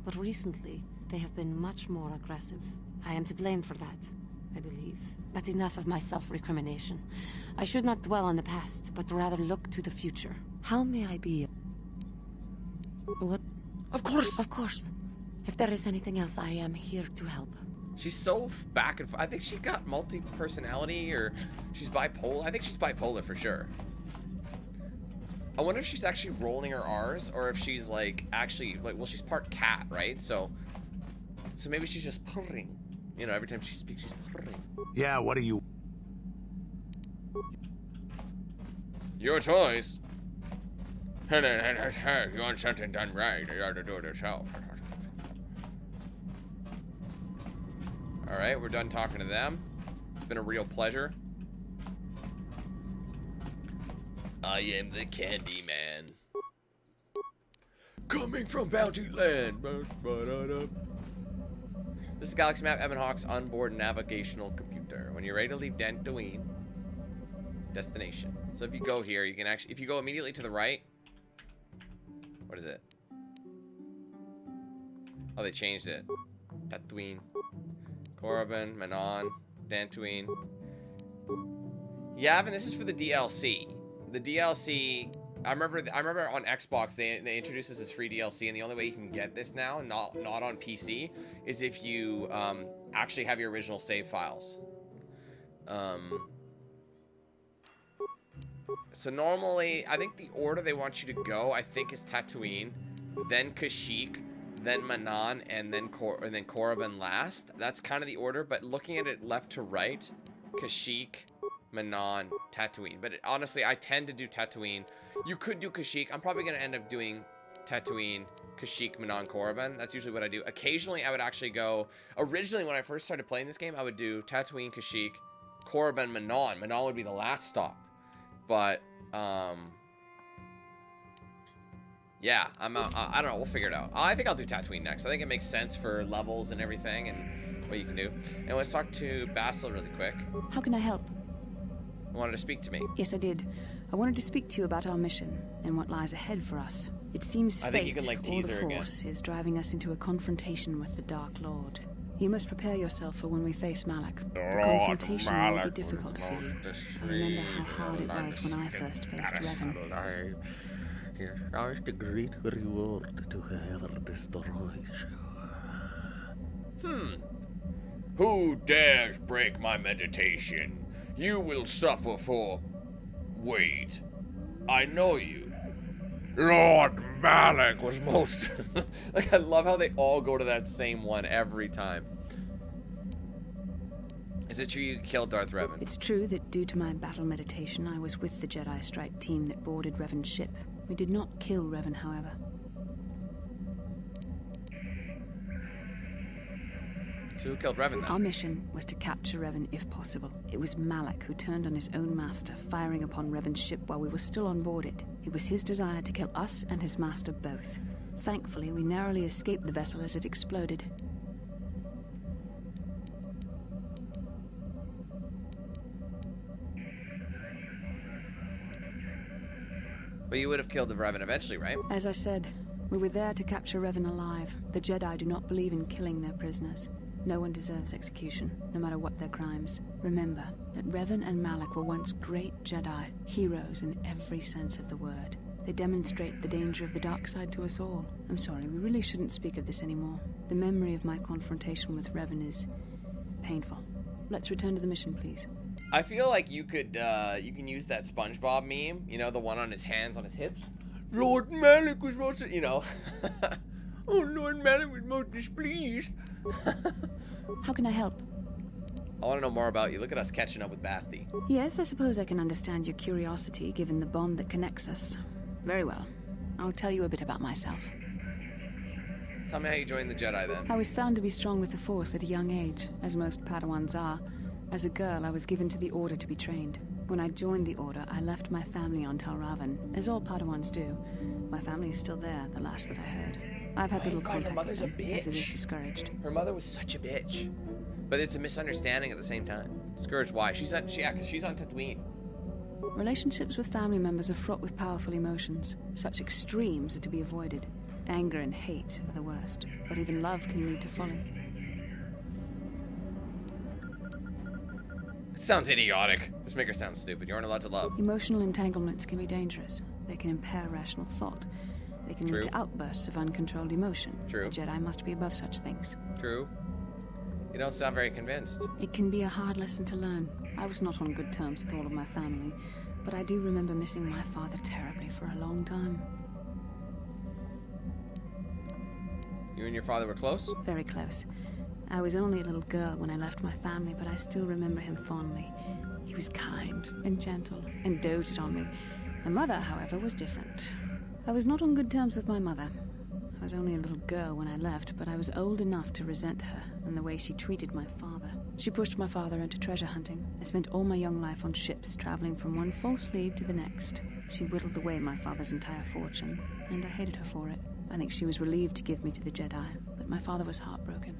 But recently, they have been much more aggressive. I am to blame for that, I believe. But enough of my self-recrimination. I should not dwell on the past, but rather look to the future. How may I be? What? Of course! Of course. If there is anything else, I am here to help. She's so back and forth. I think she got multi-personality, or she's bipolar. I think she's bipolar for sure. I wonder if she's actually rolling her R's, or if she's like actually like, well, she's part cat, right? So maybe she's just purring. You know, every time she speaks, she's purring. Yeah, what do you? Your choice. You want something done right, you have to do it yourself. Alright, we're done talking to them. It's been a real pleasure. I am the Candy Man. Coming from Bounty Land. This is Galaxy Map, Evan Hawk's onboard navigational computer. When you're ready to leave Dantooine, destination. So if you go here, you can actually, if you go immediately to the right, what is it? Oh, they changed it. Dantooine. Korriban, Manon, Dantooine. Yeah, and this is for the DLC. The DLC I remember on Xbox they introduced this as free DLC, and the only way you can get this now, not on PC, is if you actually have your original save files. So normally, I think the order they want you to go, I think, is Tatooine, then Kashyyyk, then Manaan, and then Korriban last. That's kind of the order, but looking at it left to right, Kashyyyk, Manaan, Tatooine. But honestly, I tend to do Tatooine. You could do Kashyyyk. I'm probably going to end up doing Tatooine, Kashyyyk, Manaan, Korriban. That's usually what I do. Occasionally, I would actually go... Originally, when I first started playing this game, I would do Tatooine, Kashyyyk, Korriban, Manaan. Manaan would be the last stop. But, yeah, I don't know. We'll figure it out. I think I'll do Tatooine next. I think it makes sense for levels and everything and what you can do. And let's talk to Bastila really quick. How can I help? You wanted to speak to me. Yes, I did. I wanted to speak to you about our mission and what lies ahead for us. It seems I think you can, like, tease her again. Force is driving us into a confrontation with the Dark Lord. You must prepare yourself for when we face Malak. The confrontation will be difficult for you. I remember how hard it was when I first faced Revan. Ours the great reward to whoever destroys you. Who dares break my meditation? You will suffer for... Wait. I know you. Lord Malak was most... Like, I love how they all go to that same one every time. Is it true you killed Darth Revan? It's true that due to my battle meditation, I was with the Jedi strike team that boarded Revan's ship. We did not kill Revan, however. So who killed Revan then? Our mission was to capture Revan if possible. It was Malak who turned on his own master, firing upon Revan's ship while we were still on board it. It was his desire to kill us and his master both. Thankfully, we narrowly escaped the vessel as it exploded. But you would have killed the Revan eventually, right? As I said, we were there to capture Revan alive. The Jedi do not believe in killing their prisoners. No one deserves execution, no matter what their crimes. Remember that Revan and Malak were once great Jedi, heroes in every sense of the word. They demonstrate the danger of the dark side to us all. I'm sorry, we really shouldn't speak of this anymore. The memory of my confrontation with Revan is painful. Let's return to the mission, please. I feel like you could, you can use that SpongeBob meme, you know, the one on his hands on his hips. Lord Malak was most, you know. Oh, Lord Malak was most displeased. How can I help? I want to know more about you. Look at us catching up with Basti. Yes, I suppose I can understand your curiosity, given the bond that connects us. Very well. I'll tell you a bit about myself. Tell me how you joined the Jedi, then. I was found to be strong with the Force at a young age, as most Padawans are. As a girl, I was given to the Order to be trained. When I joined the Order, I left my family on Tal Ravan, as all Padawans do. My family is still there, the last that I heard. I've had little contact with them, as it is discouraged. Her mother was such a bitch. But it's a misunderstanding at the same time. Discouraged why? Because she's on Tatooine. Relationships with family members are fraught with powerful emotions. Such extremes are to be avoided. Anger and hate are the worst, but even love can lead to folly. It sounds idiotic. Just make her sound stupid. You aren't allowed to love. Emotional entanglements can be dangerous. They can impair rational thought. They can lead to outbursts of uncontrolled emotion. True. A Jedi must be above such things. True. You don't sound very convinced. It can be a hard lesson to learn. I was not on good terms with all of my family, but I do remember missing my father terribly for a long time. You and your father were close? Very close. I was only a little girl when I left my family, but I still remember him fondly. He was kind and gentle and doted on me. My mother, however, was different. I was not on good terms with my mother. I was only a little girl when I left, but I was old enough to resent her and the way she treated my father. She pushed my father into treasure hunting. I spent all my young life on ships, traveling from one false lead to the next. She whittled away my father's entire fortune, and I hated her for it. I think she was relieved to give me to the Jedi, but my father was heartbroken.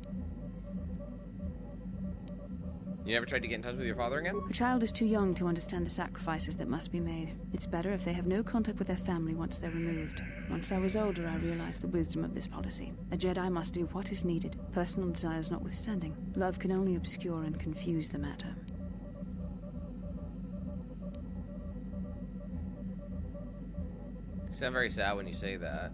You never tried to get in touch with your father again? A child is too young to understand the sacrifices that must be made. It's better if they have no contact with their family once they're removed. Once I was older, I realized the wisdom of this policy. A Jedi must do what is needed, personal desires notwithstanding. Love can only obscure and confuse the matter. sound very sad when you say that.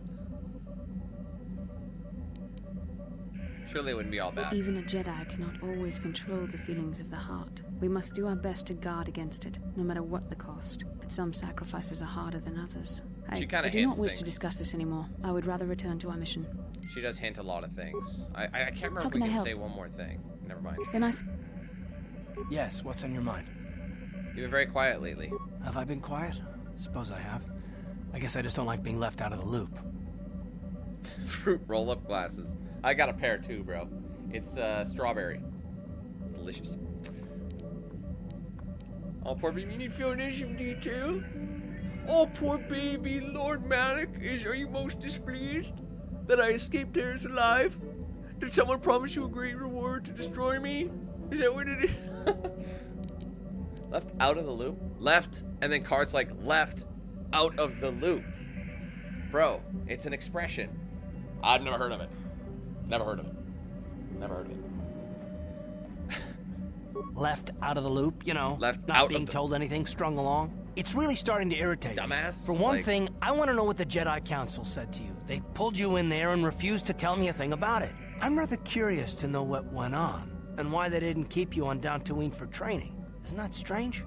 Surely it wouldn't be all bad. Even a Jedi cannot always control the feelings of the heart. We must do our best to guard against it, no matter what the cost. But some sacrifices are harder than others. She kinda I do not hints wish things. to discuss this anymore. I would rather return to our mission. She does hint a lot of things. I can't remember How if we can I can help? say one more thing. Never mind. Then I... Yes, what's on your mind? You've been very quiet lately. Have I been quiet? Suppose I have. I guess I just don't like being left out of the loop. Fruit roll-up glasses. I got a pair too, bro. It's strawberry. Delicious. Oh, poor baby, you need Feuding detail. Oh, poor baby, Lord Malik, are you most displeased that I escaped Terrace alive? Did someone promise you a great reward to destroy me? Is that what it is? Left out of the loop? Left, and then cards like left out of the loop. Bro, it's an expression. I've never heard of it. Never heard of it. Never heard of it. Left out of the loop, you know, Left not out being of the... told anything, strung along. It's really starting to irritate me. Dumbass. For one Like- thing, I want to know what the Jedi Council said to you. They pulled you in there and refused to tell me a thing about it. I'm rather curious to know what went on, and why they didn't keep you on Dantooine for training. Isn't that strange?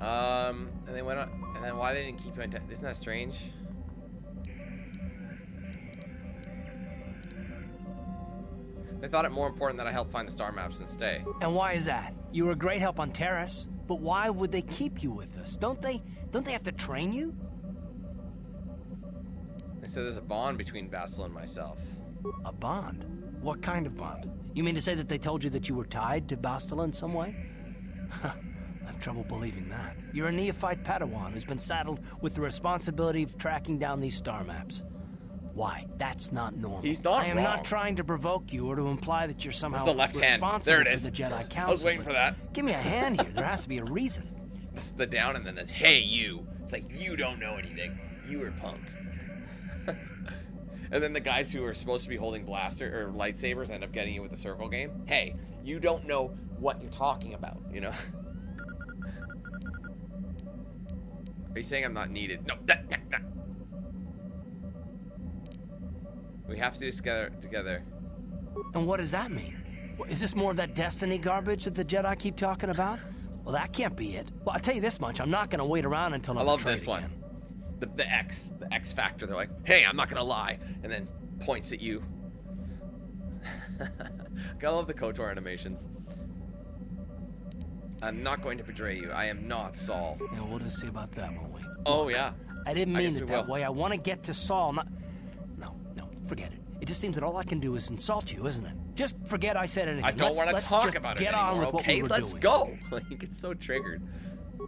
And they went on, and then why they didn't keep you on, isn't that strange? They thought it more important that I help find the star maps and stay. And why is that? You were a great help on Terrace, but why would they keep you with us? Don't they have to train you? They said there's a bond between Bastila and myself. A bond? What kind of bond? You mean to say that they told you that you were tied to Bastila in some way? I have trouble believing that. You're a neophyte Padawan who's been saddled with the responsibility of tracking down these star maps. Why? That's not normal. He's not I am wrong. not trying to provoke you or to imply that you're somehow It's the left hand. responsible There it is. for the Jedi Council. I was waiting for that. Give me a hand here. There has to be a reason. This is the down, and then it's hey you. It's like you don't know anything. You were punk. And then the guys who are supposed to be holding blaster or lightsabers end up getting you with the circle game. Hey, you don't know what you're talking about, you know? Are you saying I'm not needed? No. We have to do this together. And what does that mean? Is this more of that destiny garbage that the Jedi keep talking about? Well, that can't be it. Well, I'll tell you this much. I'm not going to wait around until I I'm love betrayed this one. again. The X factor. They're like, hey, I'm not gonna lie, and then points at you. Gotta love the KotOR animations. I'm not going to betray you. I am not Saul. Yeah, we'll just see about that, won't we? Oh yeah. I didn't mean guess it we that will. way. I want to get to Saul, not... No, forget it. It just seems that all I can do is insult you, isn't it? Just forget I said anything. I don't want to Let's talk just about it get anymore. on with what Okay, we were let's doing. go. Like, he gets so triggered.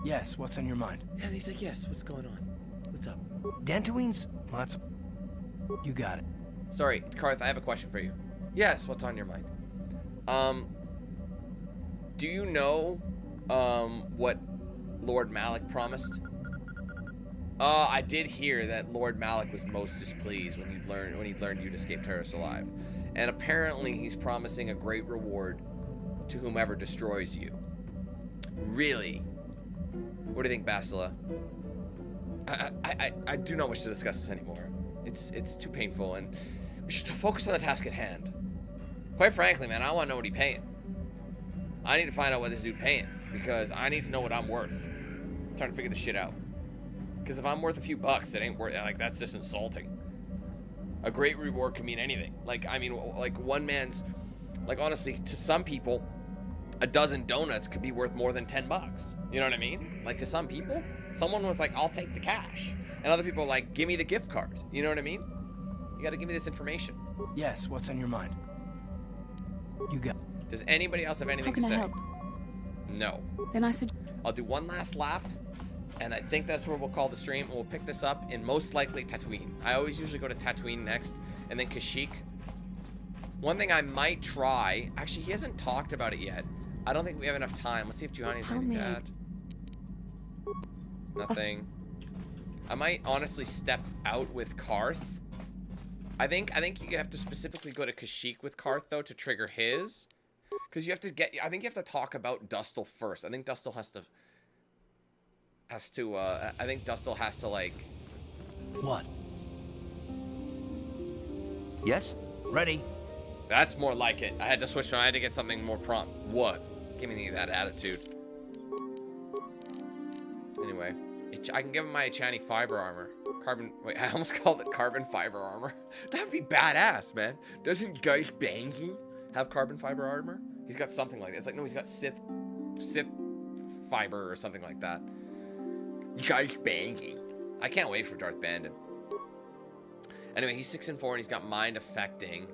Yes, what's on your mind? And he's like, yes. What's going on? What's up? Dantooine's? Well, that's... You got it. Sorry, Karth, I have a question for you. Yes, what's on your mind? Do you know, what Lord Malik promised? I did hear that Lord Malik was most displeased when he learned you'd escaped Terrace alive. And apparently he's promising a great reward to whomever destroys you. Really? What do you think, Bastila? I do not wish to discuss this anymore. It's too painful, and we should focus on the task at hand. Quite frankly, man, I want to know what he's paying. I need to find out what this dude paying, because I need to know what I'm worth. I'm trying to figure this shit out. Because if I'm worth a few bucks, it ain't worth, like, that's just insulting. A great reward can mean anything. Like, I mean, like, one man's, like, honestly, to some people, a dozen donuts could be worth more than 10 bucks. You know what I mean? Like, to some people, someone was like, I'll take the cash. And other people are like, give me the gift card. You know what I mean? You gotta give me this information. Yes, what's on your mind? You got... Does anybody else have anything How can to say? I help? No. Then I said... I'll do one last lap, and I think that's where we'll call the stream, and we'll pick this up in most likely Tatooine. I always usually go to Tatooine next, and then Kashyyyk. One thing I might try... Actually, he hasn't talked about it yet. I don't think we have enough time. Let's see if Juhani has anything to add. Nothing. I might honestly step out with Karth. I think you have to specifically go to Kashyyyk with Karth, though, to trigger his. Because you have to get... I think you have to talk about Dustil first. I think Dustil has to... has to, I think Dustil has to, like... What? Yes? Ready. That's more like it. I had to switch. I had to get something more prompt. What? Give me that attitude. Anyway, I can give him my Juhani fiber armor. Carbon. Wait, I almost called it carbon fiber armor. That'd be badass, man. Doesn't Geist Banging have carbon fiber armor? He's got something like that. It's like, no, he's got Sith fiber or something like that. Geist Banging. I can't wait for Darth Bandit. Anyway, he's 6 and 4 and he's got mind affecting.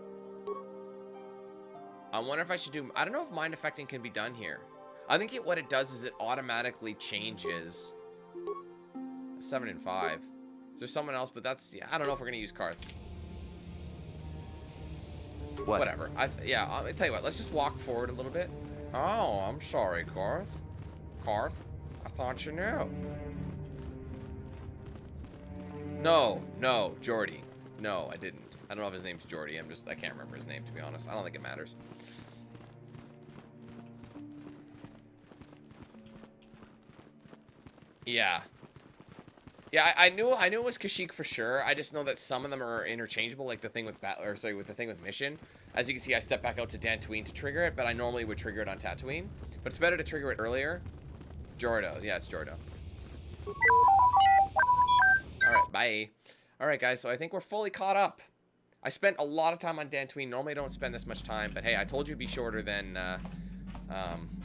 I wonder if I should do... I don't know if mind affecting can be done here. I think what it does is it automatically changes 7 and 5. Is there someone else? But that's... Yeah, I don't know if we're going to use Karth. What? Whatever. Yeah, I'll tell you what. Let's just walk forward a little bit. Oh, I'm sorry, Karth. Karth? I thought you knew. No, Jordy. No, I didn't. I don't know if his name's Jordy. I can't remember his name, to be honest. I don't think it matters. Yeah. Yeah, I knew it was Kashyyyk for sure. I just know that some of them are interchangeable, like the thing with with the thing with mission. As you can see, I stepped back out to Dantooine to trigger it, but I normally would trigger it on Tatooine. But it's better to trigger it earlier. Jordo. Yeah, it's Jordo. Alright, bye. Alright, guys, so I think we're fully caught up. I spent a lot of time on Dantooine. Normally I don't spend this much time, but hey, I told you it'd be shorter than,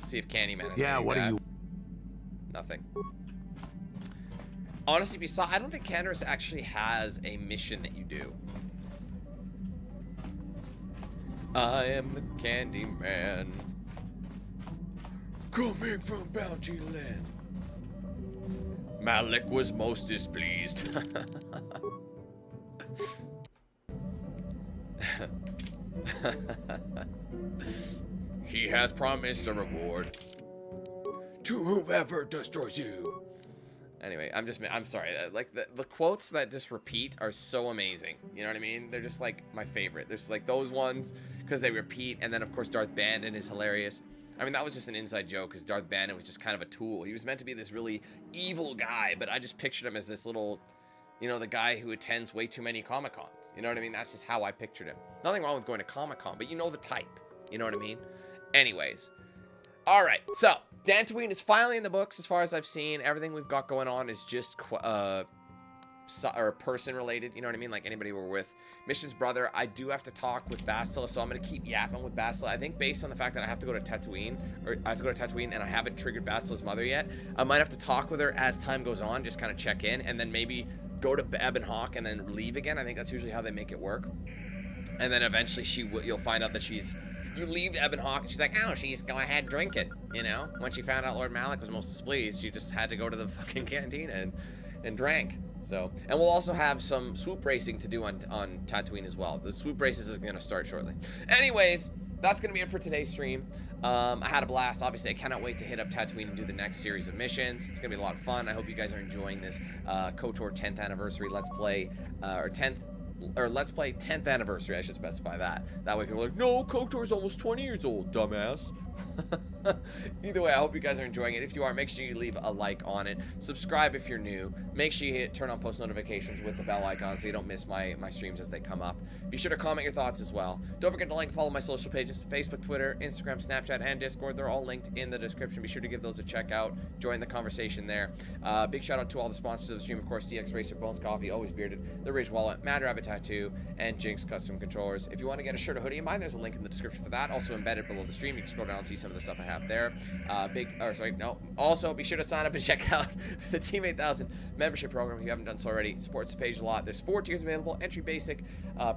see if Candyman has Yeah, what are you... Nothing. Honestly, besides, I don't think Candaris actually has a mission that you do. I am the Candyman, coming from Bounty Land. Malak was most displeased. He has promised a reward to whoever destroys you. Anyway, I'm sorry. Like the quotes that just repeat are so amazing. You know what I mean? They're just like my favorite. There's like those ones because they repeat, and then of course Darth Bandit is hilarious. I mean, that was just an inside joke because Darth Bandit was just kind of a tool. He was meant to be this really evil guy, but I just pictured him as this little, you know, the guy who attends way too many Comic-Cons. You know what I mean? That's just how I pictured him. Nothing wrong with going to Comic-Con, but you know the type. You know what I mean? Anyways. All right, so Dantooine is finally in the books as far as I've seen. Everything we've got going on is just person related, you know what I mean? Like anybody we're with. Mission's brother, I do have to talk with Bastila, so I'm going to keep yapping with Bastila. I think based on the fact that I have to go to Tatooine, and I haven't triggered Bastila's mother yet, I might have to talk with her as time goes on, just kind of check in, and then maybe go to Ebon Hawk and then leave again. I think that's usually how they make it work. And then eventually you'll find out that you leave Ebon Hawk and she's like, oh, she's go ahead, drink it, you know? When she found out Lord Malak was most displeased, she just had to go to the fucking canteen and drank. So, and we'll also have some swoop racing to do on Tatooine as well. The swoop races is going to start shortly. Anyways, that's going to be it for today's stream. I had a blast. Obviously, I cannot wait to hit up Tatooine and do the next series of missions. It's going to be a lot of fun. I hope you guys are enjoying this KotOR 10th anniversary Let's Play, Let's Play 10th anniversary, I should specify that. That way people are like, no, KotOR's almost 20 years old, dumbass. Either way, I hope you guys are enjoying it. If you are, make sure you leave a like on it. Subscribe if you're new. Make sure you turn on post notifications with the bell icon so you don't miss my streams as they come up. Be sure to comment your thoughts as well. Don't forget to like and follow my social pages, Facebook, Twitter, Instagram, Snapchat, and Discord. They're all linked in the description. Be sure to give those a check out. Join the conversation there. Big shout out to all the sponsors of the stream, of course, DX Racer, Bones Coffee, Always Bearded, The Ridge Wallet, Mad Rabbit Tattoo, and Jinx Custom Controllers. If you want to get a shirt or hoodie of mine, there's a link in the description for that. Also embedded below the stream. You can scroll down and see some of the stuff I have there. Also, be sure to sign up and check out the Team 8000 membership program if you haven't done so already. It supports the page a lot. There's 4 tiers available: entry, basic,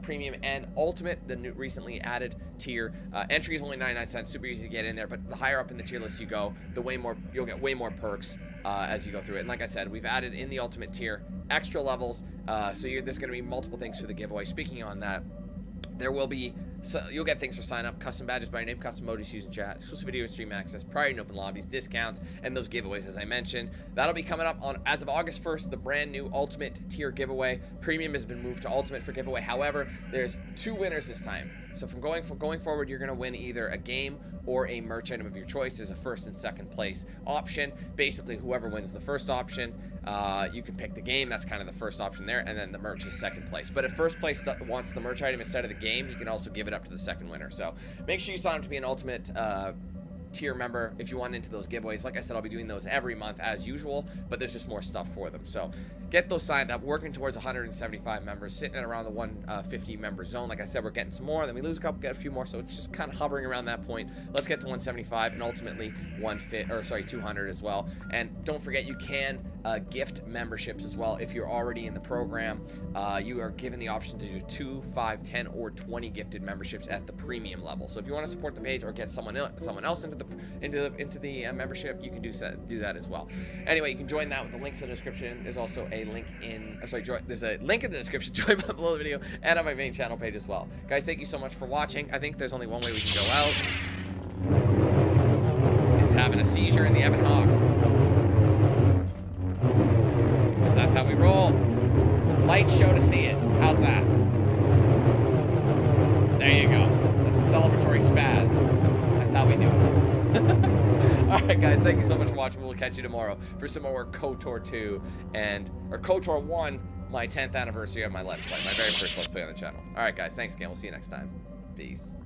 premium, and ultimate, the new recently added tier. Entry is only 99 cents, super easy to get in there, but the higher up in the tier list you go, you'll get way more perks as you go through it. And like I said, we've added in the ultimate tier extra levels, so there's going to be multiple things for the giveaway. Speaking on that, there will be So you'll get things for sign up, custom badges by your name, custom emojis used in chat, exclusive video and stream access, priority and open lobbies, discounts, and those giveaways as I mentioned. That'll be coming up on, as of August 1st, the brand new Ultimate tier giveaway. Premium has been moved to Ultimate for giveaway. However, there's 2 winners this time. So from going forward, you're going to win either a game or a merch item of your choice. There's a first and second place option. Basically, whoever wins the first option, you can pick the game. That's kind of the first option there, and then the merch is second place. But if first place wants the merch item instead of the game, you can also give it up to the second winner. So make sure you sign up to be an Ultimate tier member if you want into those giveaways. Like I said, I'll be doing those every month as usual, but there's just more stuff for them. So get those signed up. Working towards 175 members, sitting at around the 150 member zone. Like I said, we're getting some more, then we lose a couple, get a few more, so it's just kind of hovering around that point. Let's get to 175 and ultimately 200 as well. And don't forget, you can gift memberships as well. If you're already in the program, you are given the option to do 2, 5, 10, or 20 gifted memberships at the premium level. So if you want to support the page or get someone else into the membership, you can do that as well. Anyway, you can join that with the links in the description. There's also a link in, there's a link in the description. Join below the video and on my main channel page as well. Guys, thank you so much for watching. I think there's only one way we can go out. Is having a seizure in the Ebon Hawk. Because that's how we roll. Light show to see it. How's that? There you go. That's a celebratory spaz. That's how we do it. Alright guys, thank you so much for watching. We'll catch you tomorrow for some more KotOR 2 or KotOR 1, my 10th anniversary of my Let's Play, my very first Let's Play on the channel. Alright guys, thanks again. We'll see you next time. Peace.